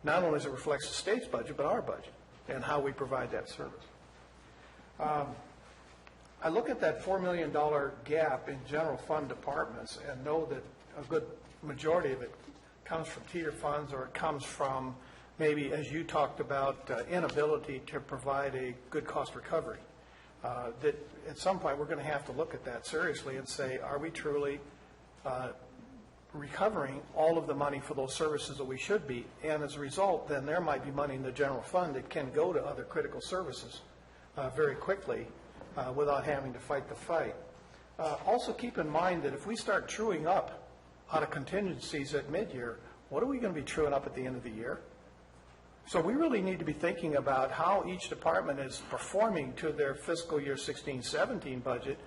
S11: not only as it reflects the state's budget, but our budget and how we provide that service. I look at that $4 million gap in general fund departments and know that a good majority of it comes from TEETR funds, or it comes from maybe, as you talked about, inability to provide a good cost recovery. That at some point we're going to have to look at that seriously and say, are we truly recovering all of the money for those services that we should be? And as a result, then there might be money in the general fund that can go to other critical services very quickly without having to fight the fight. Also keep in mind that if we start truing up out of contingencies at mid-year, what are we going to be truing up at the end of the year? So we really need to be thinking about how each department is performing to their fiscal year 16-17 budget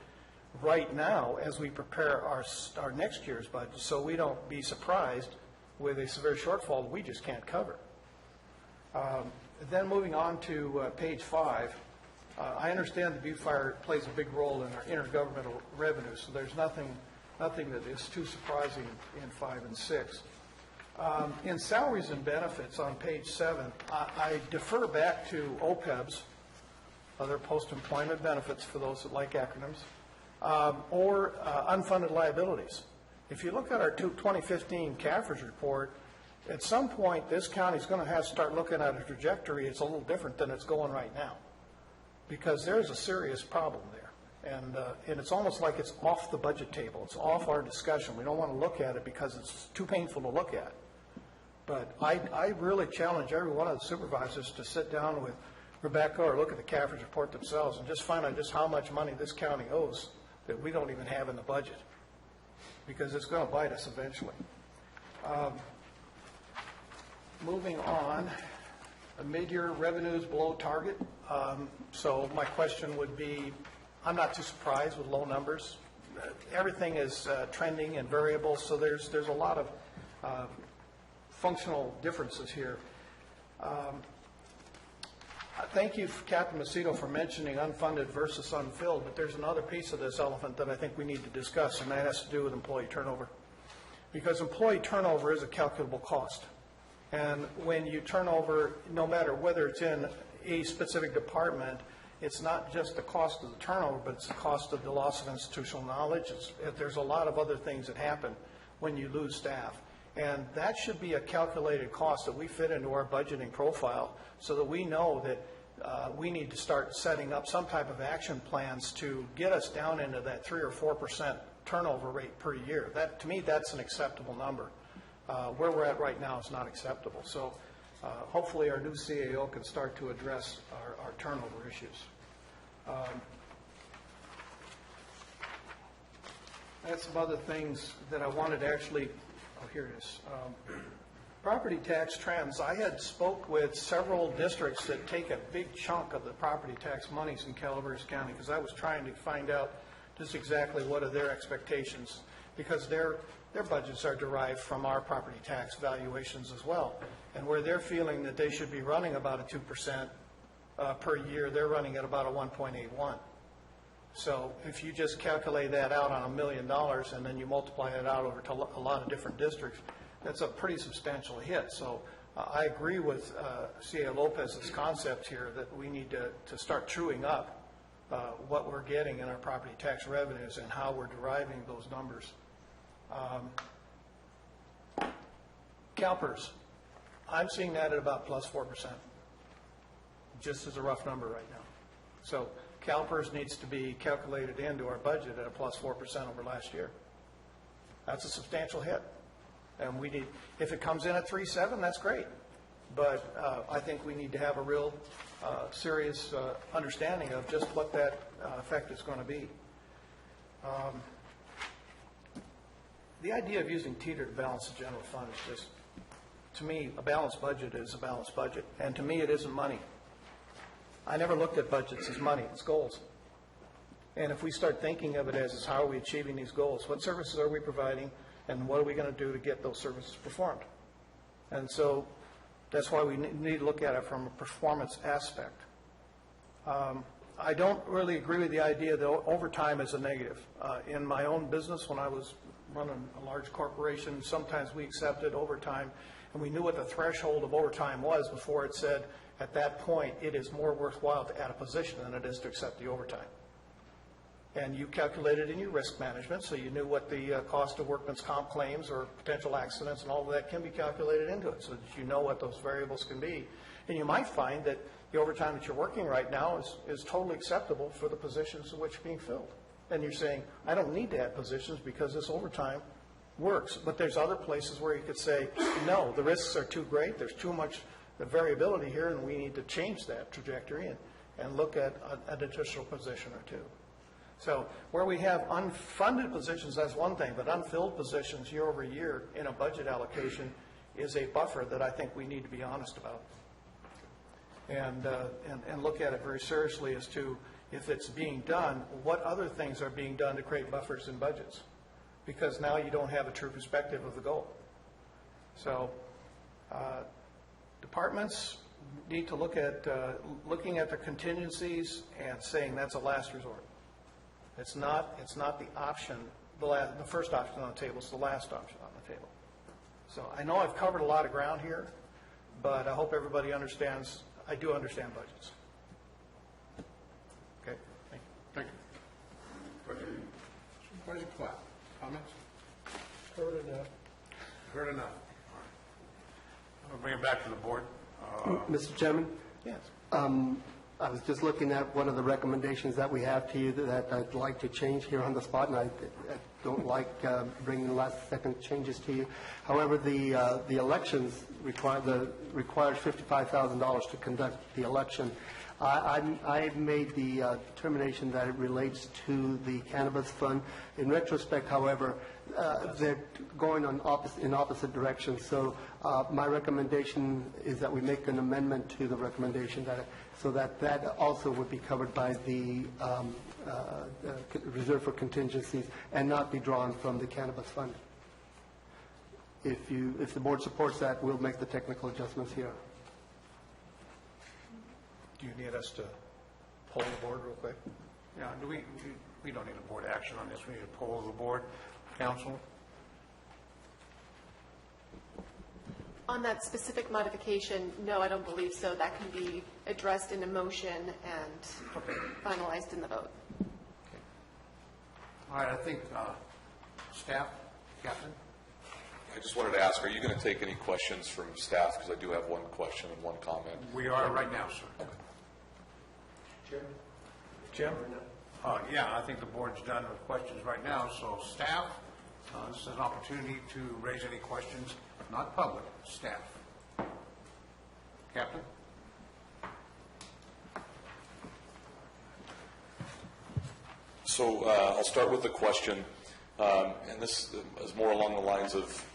S11: right now as we prepare our next year's budget, so we don't be surprised with a severe shortfall that we just can't cover. Then moving on to page 5, I understand the Butte Fire plays a big role in our intergovernmental revenue, so there's nothing that is too surprising in 5 and 6. In salaries and benefits on page 7, I defer back to OPEBs, other post-employment benefits for those that like acronyms, or unfunded liabilities. If you look at our 2015 CAFRS report, at some point this county is going to have to start looking at a trajectory that's a little different than it's going right now, because there's a serious problem there. And it's almost like it's off the budget table. It's off our discussion. We don't want to look at it because it's too painful to look at. But I really challenge every one of the supervisors to sit down with Rebecca or look at the CAFRS report themselves and just find out just how much money this county owes that we don't even have in the budget, because it's going to bite us eventually. Moving on, the mid-year revenues below target. So my question would be, I'm not too surprised with low numbers. Everything is trending and variable, so there's a lot of functional differences here. Thank you, Captain Macedo, for mentioning unfunded versus unfilled, but there's another piece of this elephant that I think we need to discuss, and that has to do with employee turnover. Because employee turnover is a calculable cost. And when you turn over, no matter whether it's in a specific department, it's not just the cost of the turnover, but it's the cost of the loss of institutional knowledge. There's a lot of other things that happen when you lose staff. And that should be a calculated cost that we fit into our budgeting profile so that we know that we need to start setting up some type of action plans to get us down into that 3 or 4% turnover rate per year. That, to me, that's an acceptable number. Where we're at right now is not acceptable. So hopefully our new CAO can start to address our turnover issues. That's some other things that I wanted to actually, oh, here it is. Property tax trends. I had spoke with several districts that take a big chunk of the property tax monies in Calaveras County, because I was trying to find out just exactly what are their expectations, because their budgets are derived from our property tax valuations as well. And where they're feeling that they should be running about a 2% per year, they're running at about a 1.81. So if you just calculate that out on $1 million and then you multiply it out over to a lot of different districts, that's a pretty substantial hit. So I agree with C.A. Lopez's concept here that we need to start truing up what we're getting in our property tax revenues and how we're deriving those numbers. CalPERS, I'm seeing that at about plus 4%, just as a rough number right now. So CalPERS needs to be calculated into our budget at a plus 4% over last year. That's a substantial hit. And we need, if it comes in at 3.7, that's great. But I think we need to have a real serious understanding of just what that effect is going to be. The idea of using TEETR to balance the general fund is just, to me, a balanced budget is a balanced budget. And to me, it isn't money. I never looked at budgets as money. It's goals. And if we start thinking of it as how are we achieving these goals, what services are we providing, and what are we going to do to get those services performed? And so that's why we need to look at it from a performance aspect. I don't really agree with the idea that overtime is a negative. In my own business, when I was running a large corporation, sometimes we accepted overtime, and we knew what the threshold of overtime was before it said, at that point, it is more worthwhile to add a position than it is to accept the overtime. And you calculated in your risk management, so you knew what the cost of workman's comp claims or potential accidents and all of that can be calculated into it, so that you know what those variables can be. And you might find that the overtime that you're working right now is totally acceptable for the positions in which are being filled. And you're saying, I don't need to add positions because this overtime works. But there's other places where you could say, no, the risks are too great, there's too much variability here, and we need to change that trajectory and look at an additional position or two. So where we have unfunded positions, that's one thing, but unfilled positions year over year in a budget allocation is a buffer that I think we need to be honest about. And look at it very seriously as to, if it's being done, what other things are being done to create buffers in budgets? Because now you don't have a true perspective of the goal. So departments need to look at looking at the contingencies and saying that's a last resort. It's not the option, the first option on the table. It's the last option on the table. So I know I've covered a lot of ground here, but I hope everybody understands. I do understand budgets. Okay, thank you.
S1: Thank you. Supervisor Platt, comments?
S4: Heard enough.
S1: Heard enough. All right. I'll bring it back to the board.
S9: Mr. Chairman?
S1: Yes.
S9: I was just looking at one of the recommendations that we have to you that I'd like to change here on the spot, and I don't like bringing last-second changes to you. However, the elections requires $55,000 to conduct the election. I made the determination that it relates to the cannabis fund. In retrospect, however, they're going in opposite directions. So my recommendation is that we make an amendment to the recommendation so that also would be covered by the reserve for contingencies and not be drawn from the cannabis fund. If the board supports that, we'll make the technical adjustments here.
S11: Do you need us to poll the board real quick?
S1: Yeah, we don't need a board action on this. We need a poll of the board. Council?
S13: On that specific modification, no, I don't believe so. That can be addressed in a motion and finalized in the vote.
S1: Okay. All right, I think staff, Captain?
S8: I just wanted to ask, are you going to take any questions from staff? Because I do have one question and one comment.
S1: We are right now, sir.
S8: Okay.
S11: Jim?
S1: Yeah, I think the board's done with questions right now. So staff, this is an opportunity to raise any questions, not public, staff. Captain?
S8: So I'll start with the question, and this is more along the lines of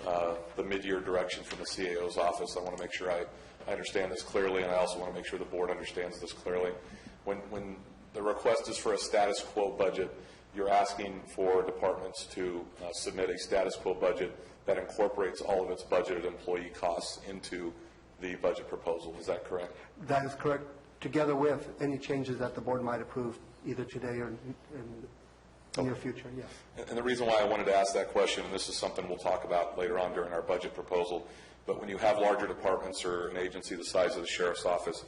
S8: the mid-year direction from the CAO's office. I want to make sure I understand this clearly, and I also want to make sure the board understands this clearly. When the request is for a status quo budget, you're asking for departments to submit a status quo budget that incorporates all of its budgeted employee costs into the budget proposal. Is that correct?
S9: That is correct, together with any changes that the board might approve either today or in the near future, yes.
S8: And the reason why I wanted to ask that question, and this is something we'll talk about later on during our budget proposal, but when you have larger departments or an agency the size of the sheriff's office,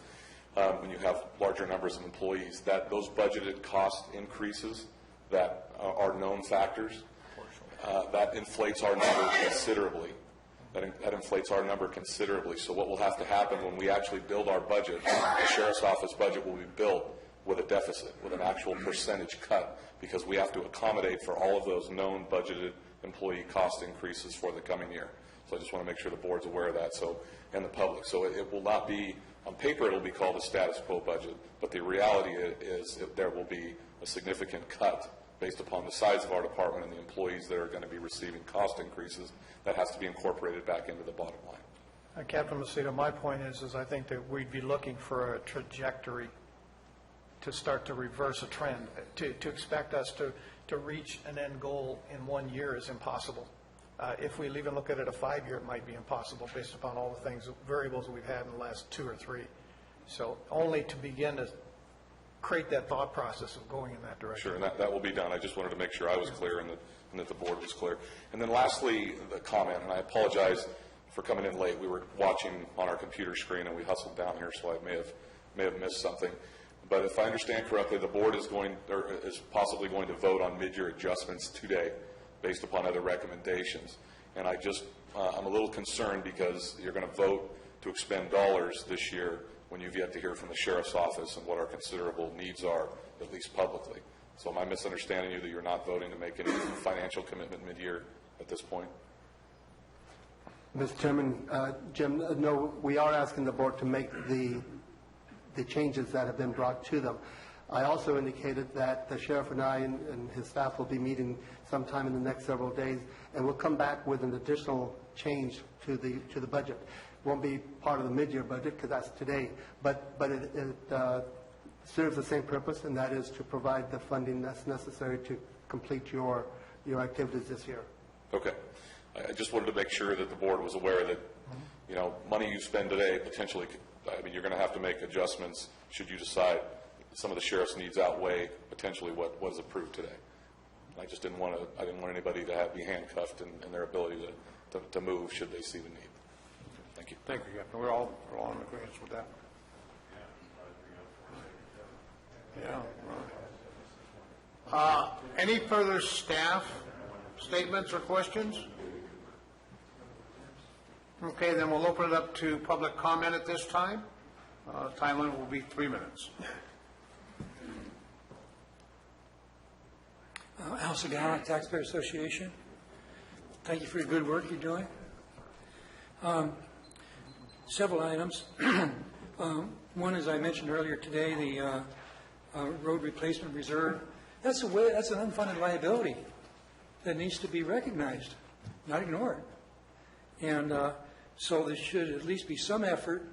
S8: when you have larger numbers of employees, that those budgeted cost increases that are known factors, that inflates our number considerably. That inflates our number considerably. So what will have to happen when we actually build our budget, the sheriff's office budget will be built with a deficit, with an actual percentage cut, because we have to accommodate for all of those known budgeted employee cost increases for the coming year. So I just want to make sure the board's aware of that, and the public. So it will not be, on paper it will be called a status quo budget, but the reality is there will be a significant cut based upon the size of our department and the employees that are going to be receiving cost increases that has to be incorporated back into the bottom line.
S11: Captain Macedo, my point is I think that we'd be looking for a trajectory to start to reverse a trend. To expect us to reach an end goal in 1 year is impossible. If we even look at it a 5-year, it might be impossible based upon all the things, variables that we've had in the last 2 or 3. So only to begin to create that thought process of going in that direction.
S8: Sure, and that will be done. I just wanted to make sure I was clear and that the board was clear. And then lastly, the comment, and I apologize for coming in late. We were watching on our computer screen and we hustled down here, so I may have missed something. But if I understand correctly, the board is possibly going to vote on mid-year adjustments today based upon other recommendations. And I'm a little concerned because you're going to vote to expend dollars this year when you've yet to hear from the sheriff's office and what our considerable needs are, at least publicly. So am I misunderstanding you that you're not voting to make any financial commitment mid-year at this point?
S9: Mr. Chairman, Jim, no, we are asking the board to make the changes that have been brought to them. I also indicated that the sheriff and I and his staff will be meeting sometime in the next several days, and we'll come back with an additional change to the budget. Won't be part of the mid-year budget because that's today, but it serves the same purpose, and that is to provide the funding that's necessary to complete your activities this year.
S8: Okay. I just wanted to make sure that the board was aware that, money you spend today potentially, you're going to have to make adjustments should you decide some of the sheriff's needs outweigh potentially what is approved today. I just didn't want anybody to be handcuffed in their ability to move should they see the need. Thank you.
S10: Thank you, Captain. We're all in agreement with that. Yeah.
S1: Any further staff statements or questions? Okay, then we'll open it up to public comment at this time. Time limit will be 3 minutes.
S12: Al Segala, Taxpayer Association. Thank you for your good work you're doing. Several items. One, as I mentioned earlier today, the road replacement reserve. That's an unfunded liability that needs to be recognized, not ignored. And so there should at least be some effort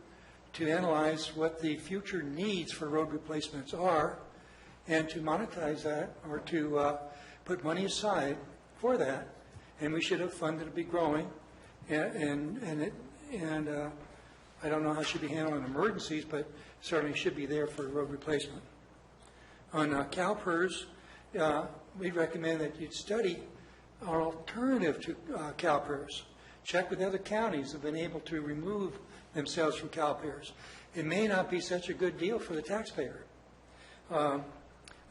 S12: to analyze what the future needs for road replacements are and to monetize that or to put money aside for that. And we should have fund that will be growing. And I don't know how it should be handled in emergencies, but certainly should be there for road replacement. On CalPERS, we recommend that you'd study our alternative to CalPERS. Check with other counties that have been able to remove themselves from CalPERS. It may not be such a good deal for the taxpayer.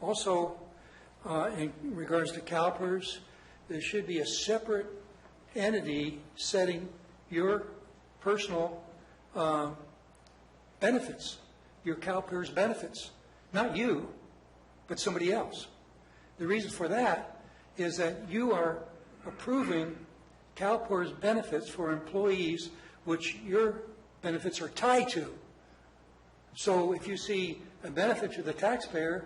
S12: Also, in regards to CalPERS, there should be a separate entity setting your personal benefits, your CalPERS benefits. Not you, but somebody else. The reason for that is that you are approving CalPERS benefits for employees which your benefits are tied to. So if you see a benefit to the taxpayer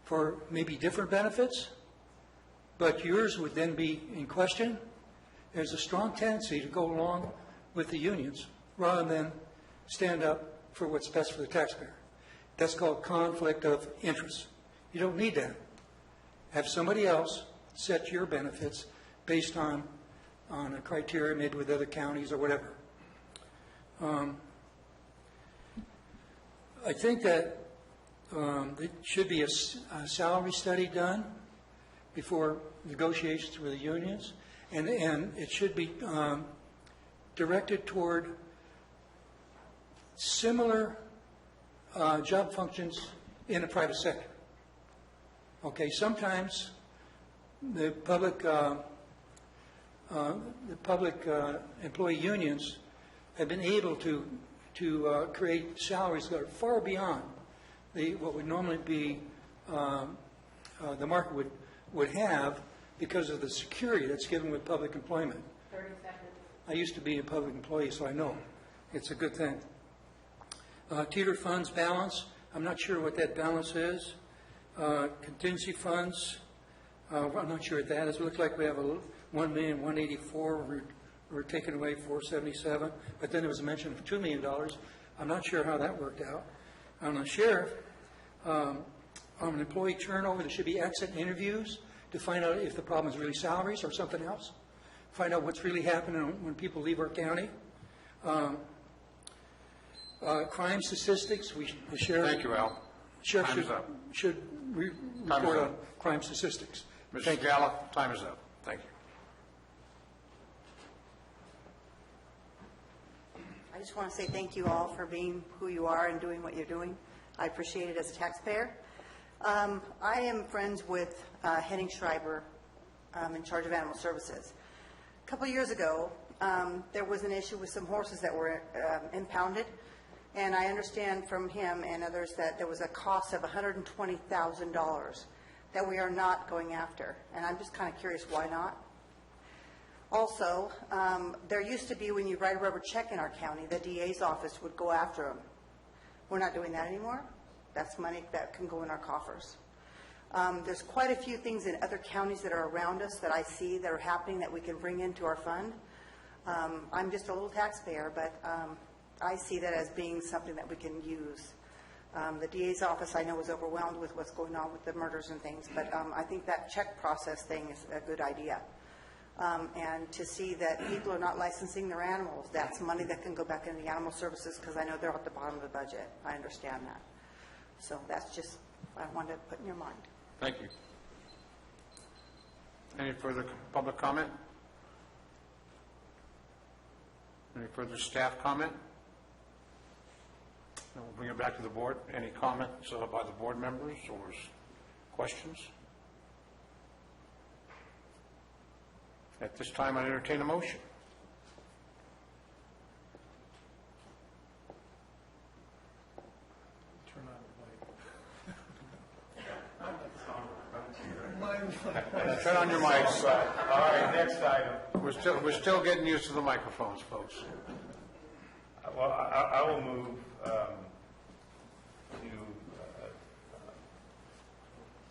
S12: for maybe different benefits, but yours would then be in question, there's a strong tendency to go along with the unions rather than stand up for what's best for the taxpayer. That's called conflict of interest. You don't need that. Have somebody else set your benefits based on a criteria made with other counties or whatever. I think that there should be a salary study done before negotiations with the unions, and it should be directed toward similar job functions in the private sector. Okay, sometimes the public employee unions have been able to create salaries that are far beyond what would normally be the market would have because of the security that's given with public employment.
S2: 30 seconds.
S12: I used to be a public employee, so I know it's a good thing. Teeter funds balance, I'm not sure what that balance is. Contingency funds, I'm not sure what that is. It looks like we have a $1,184,000. We're taking away $477,000, but then there was a mention of $2 million. I'm not sure how that worked out. On the sheriff, On employee turnover, there should be exit interviews to find out if the problem is really salaries or something else. Find out what's really happening when people leave our county. Crime statistics, the sheriff.
S1: Thank you, Al.
S12: Sheriff
S1: Time is up.
S12: should
S1: Time is
S12: report
S1: up.
S12: on crime statistics.
S1: Mr. Scala, time is up. Thank you.
S18: I just want to say thank you all for being who you are and doing what you're doing. I appreciate it as a taxpayer. I am friends with Henning Schreiber, in charge of animal services. A couple of years ago, there was an issue with some horses that were impounded, and I understand from him and others that there was a cost of $120,000 that we are not going after, and I'm just kind of curious why not. Also, there used to be, when you write a rubber check in our county, the DA's office would go after them. We're not doing that anymore. That's money that can go in our coffers. There's quite a few things in other counties that are around us that I see that are happening that we can bring into our fund. I'm just a little taxpayer, but I see that as being something that we can use. The DA's office, I know, is overwhelmed with what's going on with the murders and things, but I think that check process thing is a good idea. And to see that people are not licensing their animals, that's money that can go back into the animal services, because I know they're at the bottom of the budget. I understand that. So that's just what I wanted to put in your mind.
S1: Thank you. Any further public comment? Any further staff comment? Then we'll bring it back to the board. Any comments by the board members or questions? At this time, I entertain a motion. Turn on your mics.
S15: All right, next item.
S1: We're still getting used to the microphones, folks.
S15: Well, I will move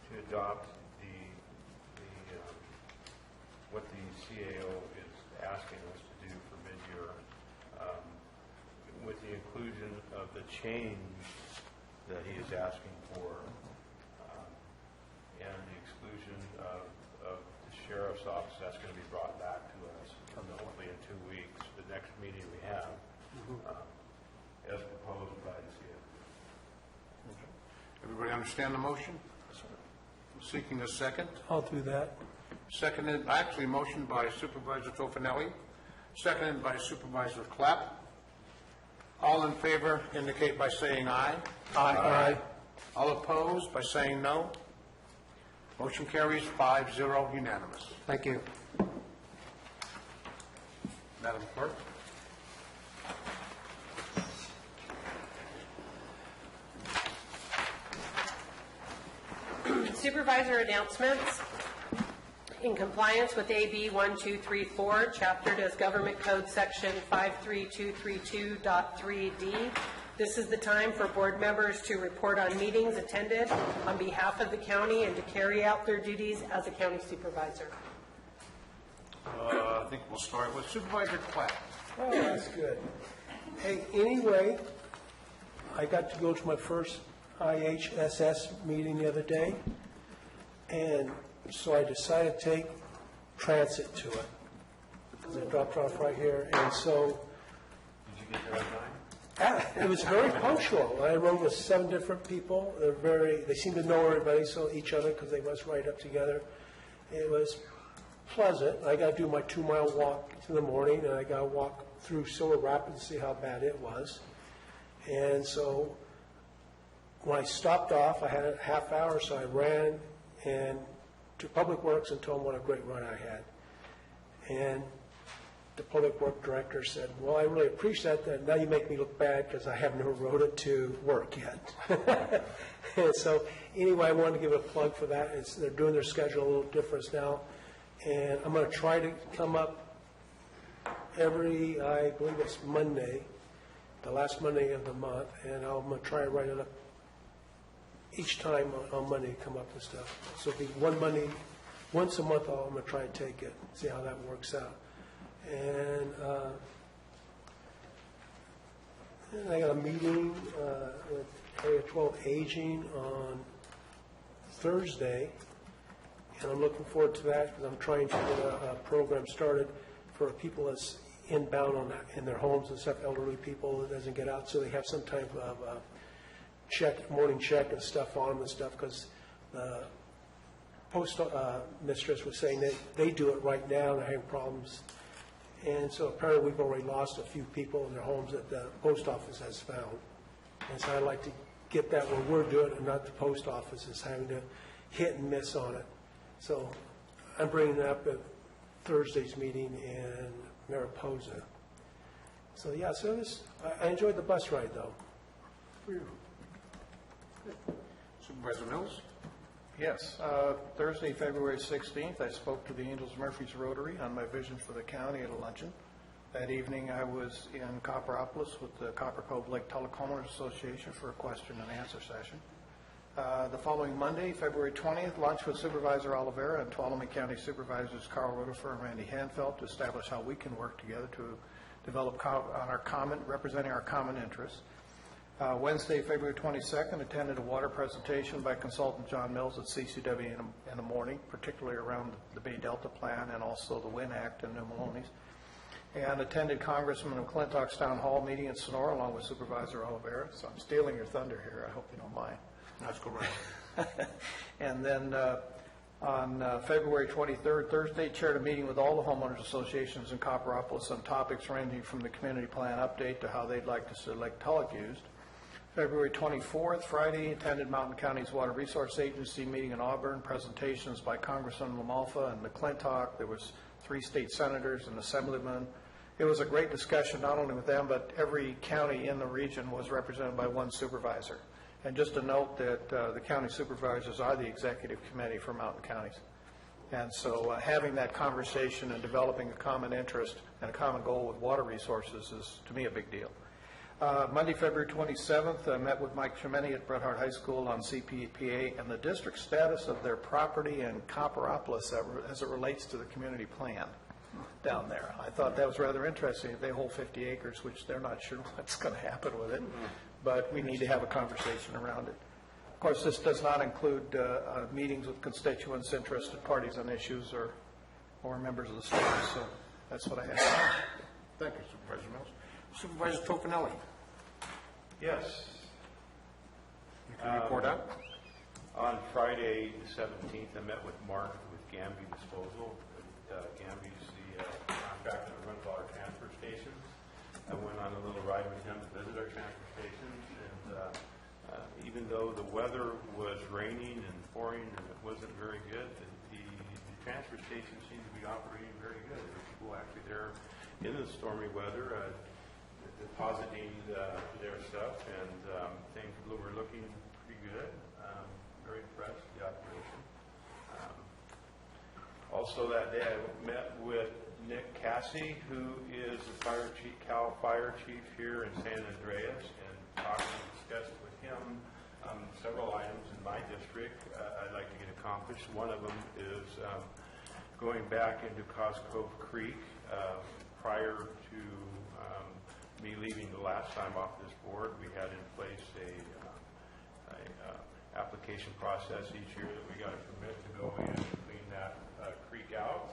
S15: to adopt what the CAO is asking us to do for mid-year, with the inclusion of the change that he is asking for, and the exclusion of the sheriff's office. That's going to be brought back to us hopefully in 2 weeks, the next meeting we have, as proposed by the CAO.
S1: Everybody understand the motion? Seeking a second?
S4: I'll do that.
S1: Seconded, actually motioned by Supervisor Tofinelli, seconded by Supervisor Clapp. All in favor indicate by saying aye.
S4: Aye.
S1: All opposed by saying no. Motion carries 5-0 unanimous.
S4: Thank you.
S1: Madam Clerk.
S2: Supervisor announcements. In compliance with AB 1234, chaptered as Government Code Section 53232.3D, this is the time for board members to report on meetings attended on behalf of the county and to carry out their duties as a county supervisor.
S1: I think we'll start with Supervisor Clapp.
S4: Oh, that's good. Hey, anyway, I got to go to my first IHSS meeting the other day, and so I decided to take transit to it. I dropped off right here, and so...
S15: Did you get there on time?
S4: It was very punctual. I rode with 7 different people. They seem to know everybody, so each other, because they must ride up together. It was pleasant. I got to do my 2-mile walk in the morning, and I got to walk through Silver Rapids to see how bad it was. And so when I stopped off, I had a half hour, so I ran and to Public Works and told them what a great run I had. And the Public Works director said, well, I really appreciate that. Now you make me look bad because I haven't rode it to work yet. And so anyway, I wanted to give a plug for that. They're doing their schedule a little different now. And I'm going to try to come up I believe it's Monday, the last Monday of the month, and I'm going to try to write it up each time on Monday to come up with stuff. So it'll be once a month I'm going to try to take it, see how that works out. And I got a meeting with Area 12 Aging on Thursday, and I'm looking forward to that because I'm trying to get a program started for people that's inbound in their homes and stuff, elderly people that doesn't get out, so they have some type of morning check and stuff on them and stuff, because the post mistress was saying that they do it right now and they're having problems. And so apparently we've already lost a few people in their homes that the post office has found. And so I'd like to get that where we're doing it and not the post office is having to hit and miss on it. So I'm bringing it up at Thursday's meeting in Mariposa. So yeah, so I enjoyed the bus ride though.
S1: Supervisor Mills?
S11: Yes. Thursday, February 16th, I spoke to the Angels Murphy's Rotary on my vision for the county at a luncheon. That evening, I was in Copperopolis with the Copper Cove Lake Telecommuters Association for a question and answer session. The following Monday, February 20th, lunch with Supervisor Oliveira and Tuolumne County Supervisors Carl Rotifer and Randy Hanfeld to establish how we can work together to develop representing our common interests. Wednesday, February 22nd, attended a water presentation by consultant John Mills at CCW in the morning, particularly around the Bay Delta Plan and also the WIN Act and New Maloney's. And attended Congressman McClintock's town hall meeting in Sonora along with Supervisor Oliveira. So I'm stealing your thunder here. I hope you don't mind.
S1: That's correct.
S11: And then on February 23rd, Thursday, chaired a meeting with all the homeowners associations in Copperopolis on topics ranging from the community plan update to how they'd like to see Lake Tulloch used. February 24th, Friday, attended Mountain County's Water Resource Agency meeting in Auburn, presentations by Congressman LaMalfa and McClintock. There was 3 state senators and assemblymen. It was a great discussion, not only with them, but every county in the region was represented by one supervisor. And just to note that the county supervisors are the executive committee for mountain counties. And so having that conversation and developing a common interest and a common goal with water resources is, to me, a big deal. Monday, February 27th, I met with Mike Tremeni at Bret Harte High School on CPPA and the district status of their property in Copperopolis as it relates to the community plan down there. I thought that was rather interesting. They hold 50 acres, which they're not sure what's going to happen with it, but we need to have a conversation around it. Of course, this does not include meetings with constituents, interested parties on issues, or members of the staff, so that's what I have.
S1: Thank you, Supervisor Mills. Supervisor Tocanelli?
S15: Yes.
S1: You can report out.
S15: On Friday, the 17th, I met with Mark with Gamby Disposal. Gamby's the contractor that runs all our transfer stations. I went on a little ride with him to visit our transfer stations, and even though the weather was raining and pouring and it wasn't very good, the transfer stations seemed to be operating very good. There were people actually there in the stormy weather depositing their stuff, and things were looking pretty good. Very impressed with the operation. Also that day I met with Nick Cassie, who is the Cal Fire Chief here in San Andreas, and talked and discussed with him several items in my district I'd like to get accomplished. One of them is going back into Cosgrove Creek. Prior to me leaving the last time off this board, we had in place a application process each year that we got a permit to go in and clean that creek out.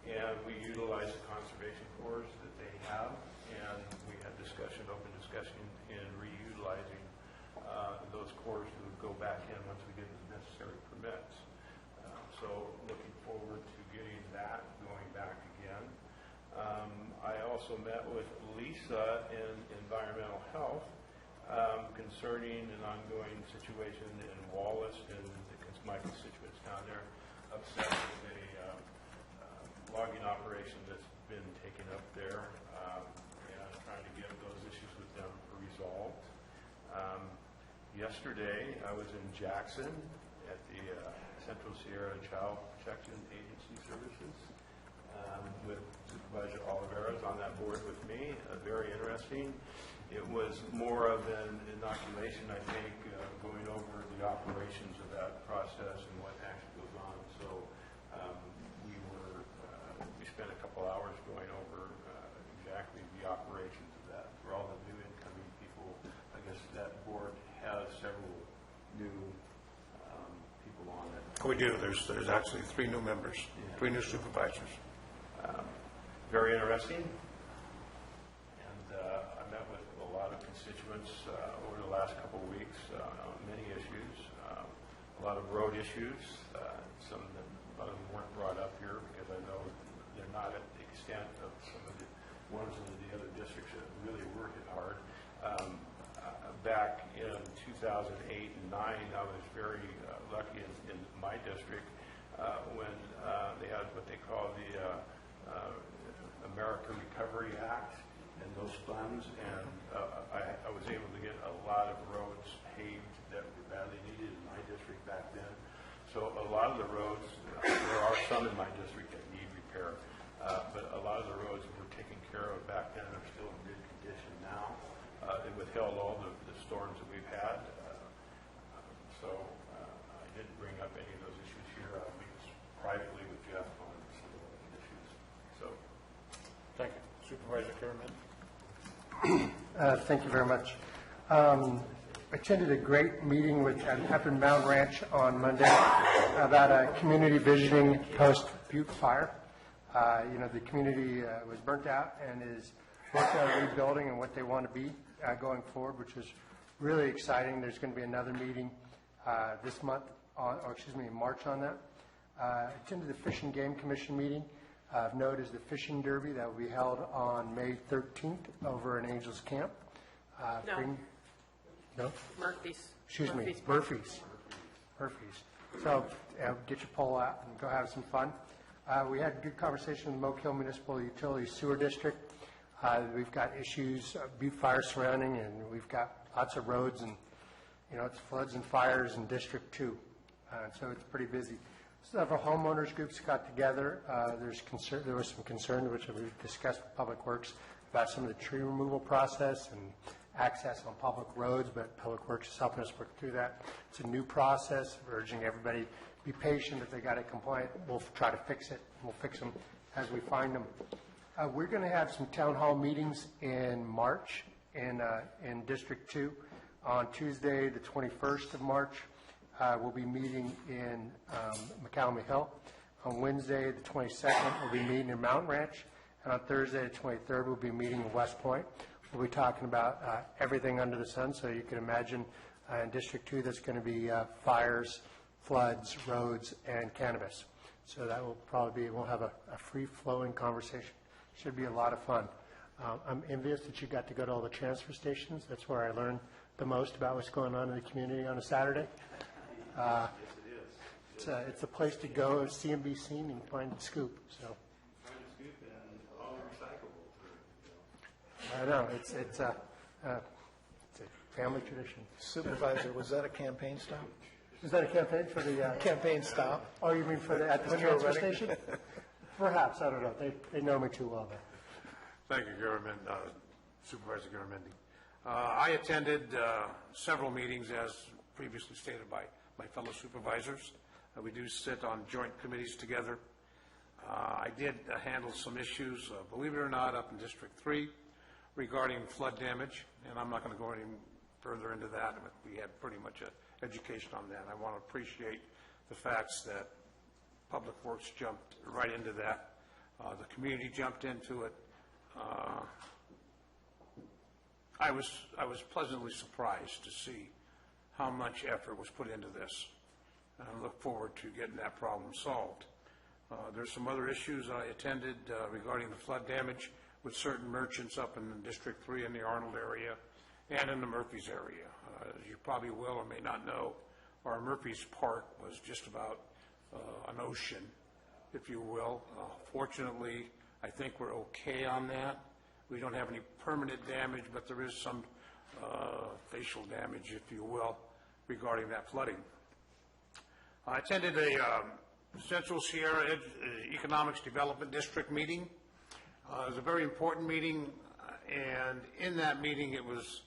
S15: And we utilize the conservation corps that they have, and we had open discussion in reutilizing those corps to go back in once we get the necessary permits. So looking forward to getting that going back again. I also met with Lisa in environmental health concerning an ongoing situation in Wallace, and my constituents down there upset with a logging operation that's been taken up there, and trying to get those issues with them resolved. Yesterday, I was in Jackson at the Central Sierra Child Protection Agency Services with Supervisor Oliveira on that board with me. Very interesting. It was more of an inoculation, I think, going over the operations of that process and what actually goes on. So we spent a couple hours going over exactly the operations of that for all the new incoming people. I guess that board has
S1: We do. There's actually 3 new members, 3 new supervisors.
S15: Very interesting. And I met with a lot of constituents over the last couple of weeks on many issues, a lot of road issues. Some of them, a lot of them weren't brought up here because I know they're not at the extent of some of the ones in the other districts that really work it hard. Back in 2008 and 9, I was very lucky in my district when they had what they call the America Recovery Act and those funds, and I was able to get a lot of roads paved that were badly needed in my district back then. So a lot of the roads, there are some in my district that need repair, but a lot of the roads that were taken care of back then are still in good condition now. It withheld all the storms that we've had. So I didn't bring up any of those issues here. I'll meet privately with Jeff on some of those issues. So,
S1: Thank you. Supervisor Karaman.
S20: Thank you very much. Attended a great meeting up in Mound Ranch on Monday about a community visiting post-Butte fire. The community was burnt out and is working on rebuilding and what they want to be going forward, which is really exciting. There's going to be another meeting this month, in March on that. Attended the Fish and Game Commission meeting. Of note is the fishing derby that will be held on May 13th over in Angels Camp. No?
S2: Murphy's.
S20: Excuse me, Murphy's. So get your pole out and go have some fun. We had a good conversation with the Moke Hill Municipal Utility Sewer District. We've got issues, Butte fire surrounding, and we've got lots of roads, and it's floods and fires in District 2. So it's pretty busy. Several homeowners groups got together. There was some concern, which we discussed with Public Works, about some of the tree removal process and access on public roads, but Public Works is helping us work through that. It's a new process. We're urging everybody to be patient. If they got it compliant, we'll try to fix it. We'll fix them as we find them. We're going to have some town hall meetings in March in District 2. On Tuesday, the 21st of March, we'll be meeting in McCallum Hill. On Wednesday, the 22nd, we'll be meeting in Mountain Ranch. And on Thursday, the 23rd, we'll be meeting in West Point. We'll be talking about everything under the sun. So you can imagine in District 2, there's going to be fires, floods, roads, and cannabis. So that will probably be, we'll have a free-flowing conversation. Should be a lot of fun. I'm envious that you got to go to all the transfer stations. That's where I learned the most about what's going on in the community on a Saturday.
S15: yes, it is.
S20: It's a place to go, see and be seen, and find the scoop. So
S15: Find the scoop and all recyclable.
S20: I know it's a family tradition.
S11: Supervisor, was that a campaign stop?
S20: Is that a campaign for the
S11: Campaign stop?
S20: Oh, you mean for at the
S11: When you were
S20: transfer
S11: running?
S20: station? Perhaps, I don't know. They know me too well there.
S1: Thank you, Supervisor Garamendi. I attended several meetings, as previously stated by my fellow supervisors. We do sit on joint committees together. I did handle some issues, believe it or not, up in District 3 regarding flood damage, and I'm not going to go any further into that, but we had pretty much an education on that. I want to appreciate the facts that Public Works jumped right into that. The community jumped into it. I was pleasantly surprised to see how much effort was put into this, and I look forward to getting that problem solved. There's some other issues I attended regarding the flood damage with certain merchants up in District 3 in the Arnold area and in the Murphys area. As you probably will or may not know, our Murphys Park was just about an ocean, if you will. Fortunately, I think we're okay on that. We don't have any permanent damage, but there is some facial damage, if you will, regarding that flooding. I attended a Central Sierra Economics Development District meeting. It was a very important meeting, and in that meeting it was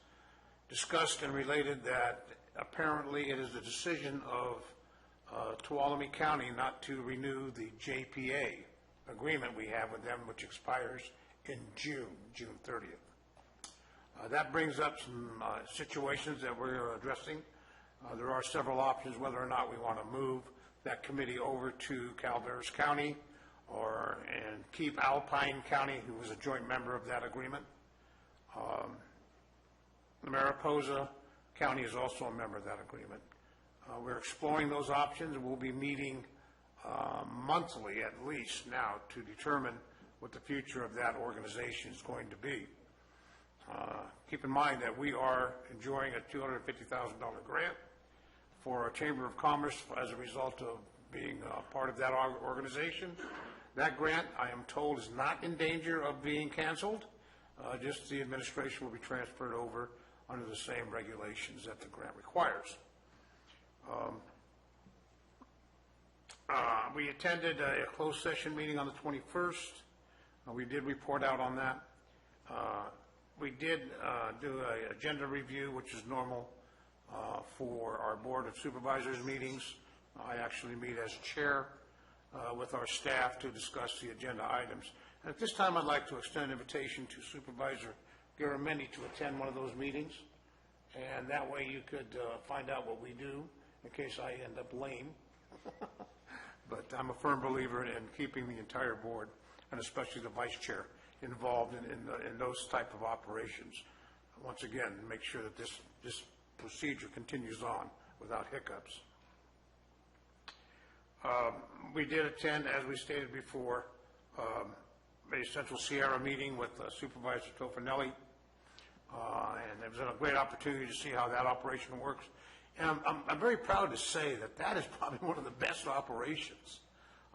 S1: discussed and related that apparently it is the decision of Tuolumne County not to renew the JPA agreement we have with them, which expires in June 30th. That brings up some situations that we're addressing. There are several options whether or not we want to move that committee over to Calaveras County and keep Alpine County, who was a joint member of that agreement. Mariposa County is also a member of that agreement. We're exploring those options. We'll be meeting monthly at least now to determine what the future of that organization is going to be. Keep in mind that we are enjoying a $250,000 grant for our Chamber of Commerce as a result of being part of that organization. That grant, I am told, is not in danger of being canceled. Just the administration will be transferred over under the same regulations that the grant requires. We attended a closed session meeting on the 21st. We did report out on that. We did do an agenda review, which is normal for our Board of Supervisors meetings. I actually meet as chair with our staff to discuss the agenda items. And at this time, I'd like to extend an invitation to Supervisor Garamendi to attend one of those meetings. And that way you could find out what we do in case I end up lame. But I'm a firm believer in keeping the entire board, and especially the vice chair, involved in those type of operations. Once again, make sure that this procedure continues on without hiccups. We did attend, as we stated before, a Central Sierra meeting with Supervisor Tofanelli, and it was a great opportunity to see how that operation works. And I'm very proud to say that is probably one of the best operations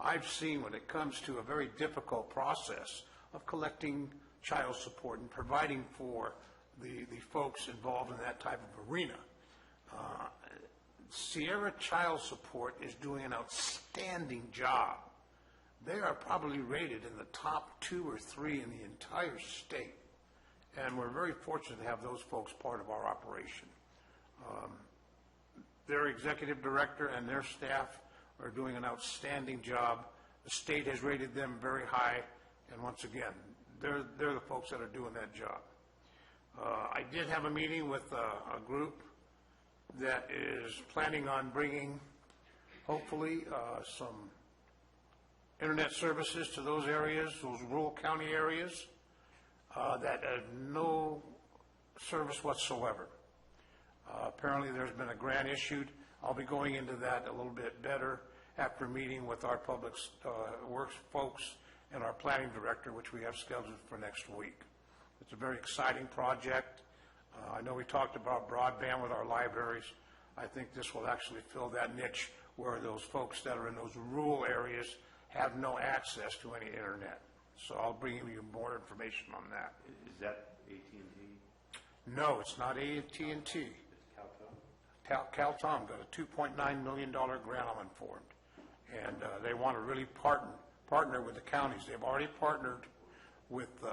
S1: I've seen when it comes to a very difficult process of collecting child support and providing for the folks involved in that type of arena. Sierra Child Support is doing an outstanding job. They are probably rated in the top 2 or 3 in the entire state. And we're very fortunate to have those folks part of our operation. Their executive director and their staff are doing an outstanding job. The state has rated them very high, and once again, they're the folks that are doing that job. I did have a meeting with a group that is planning on bringing, hopefully, some internet services to those areas, those rural county areas that have no service whatsoever. Apparently there's been a grant issued. I'll be going into that a little bit better after meeting with our public works folks and our planning director, which we have scheduled for next week. It's a very exciting project. I know we talked about broadband with our libraries. I think this will actually fill that niche where those folks that are in those rural areas have no access to any internet. So I'll bring you more information on that.
S15: Is that AT&T?
S1: No, it's not AT&T.
S15: It's Caltom?
S1: Caltom got a $2.9 million grant, I'm informed. And they want to really partner with the counties. They've already partnered with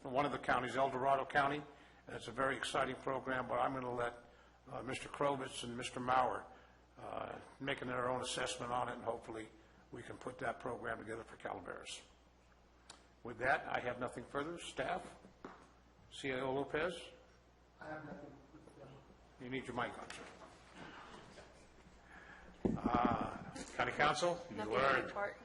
S1: one of the counties, El Dorado County, and it's a very exciting program, but I'm going to let Mr. Krobitz and Mr. Maurer making their own assessment on it, and hopefully we can put that program together for Calaveras. With that, I have nothing further. Staff? CIO Lopez?
S9: I have nothing.
S1: You need your mic on, sir. County Council?
S2: Nothing
S1: You
S2: to
S1: learned.
S2: report.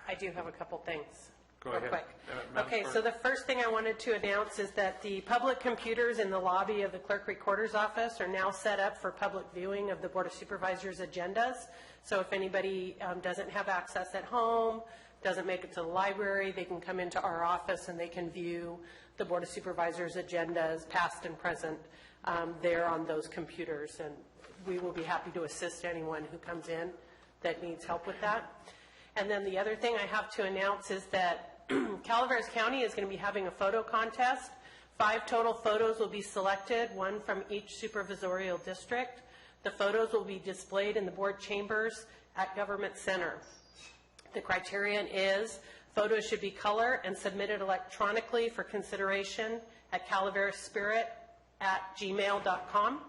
S2: I do have a couple things.
S1: Go
S2: real
S1: ahead.
S2: quick.
S1: Madam
S2: Okay,
S1: Clerk.
S2: so the first thing I wanted to announce is that the public computers in the lobby of the Clerk Recorder's Office are now set up for public viewing of the Board of Supervisors agendas. So if anybody doesn't have access at home, doesn't make it to the library, they can come into our office and they can view the Board of Supervisors agendas, past and present, there on those computers. And we will be happy to assist anyone who comes in that needs help with that. And then the other thing I have to announce is that Calaveras County is going to be having a photo contest. 5 total photos will be selected, 1 from each supervisorial district. The photos will be displayed in the board chambers at Government Center. The criterion is photos should be color and submitted electronically for consideration at calaveraspirit@gmail.com.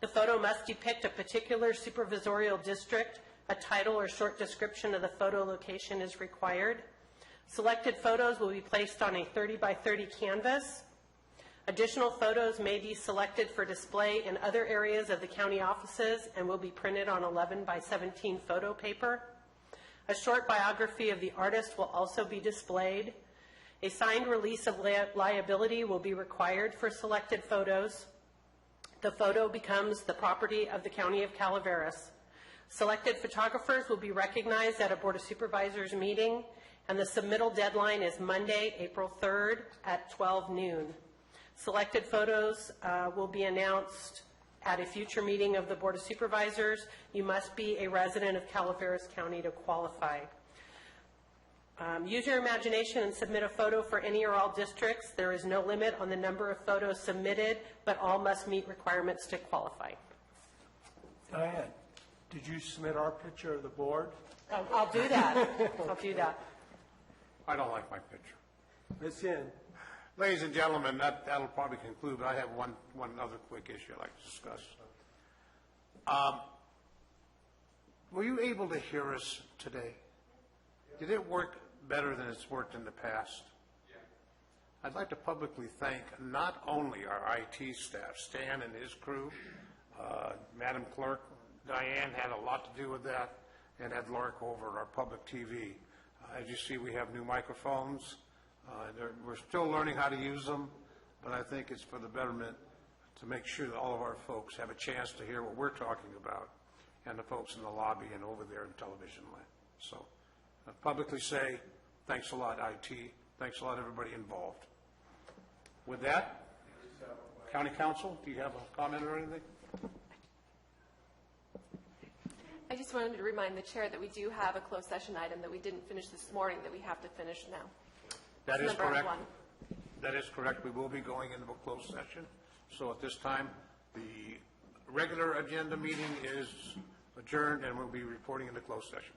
S2: The photo must depict a particular supervisorial district. A title or short description of the photo location is required. Selected photos will be placed on a 30 by 30 canvas. Additional photos may be selected for display in other areas of the county offices and will be printed on 11 by 17 photo paper. A short biography of the artist will also be displayed. A signed release of liability will be required for selected photos. The photo becomes the property of the County of Calaveras. Selected photographers will be recognized at a Board of Supervisors meeting, and the submittal deadline is Monday, April 3rd at 12 noon. Selected photos will be announced at a future meeting of the Board of Supervisors. You must be a resident of Calaveras County to qualify. Use your imagination and submit a photo for any or all districts. There is no limit on the number of photos submitted, but all must meet requirements to qualify.
S4: Diane, did you submit our picture of the board?
S2: I'll do that. I'll do that.
S1: I don't like my picture.
S4: It's in.
S1: Ladies and gentlemen, that'll probably conclude, but I have one other quick issue I'd like to discuss. Were you able to hear us today? Did it work better than it's worked in the past? I'd like to publicly thank not only our IT staff, Stan and his crew, Madam Clerk, Diane had a lot to do with that, and Ed Lark over at our public TV. As you see, we have new microphones. We're still learning how to use them, but I think it's for the betterment to make sure that all of our folks have a chance to hear what we're talking about, and the folks in the lobby and over there in television land. So I publicly say, thanks a lot, IT. Thanks a lot, everybody involved. With that, County Council, do you have a comment or anything?
S13: I just wanted to remind the chair that we do have a closed session item that we didn't finish this morning that we have to finish now.
S1: That is
S13: Number
S1: correct.
S13: 1.
S1: That is correct. We will be going into a closed session. So at this time, the regular agenda meeting is adjourned, and we'll be reporting into closed session.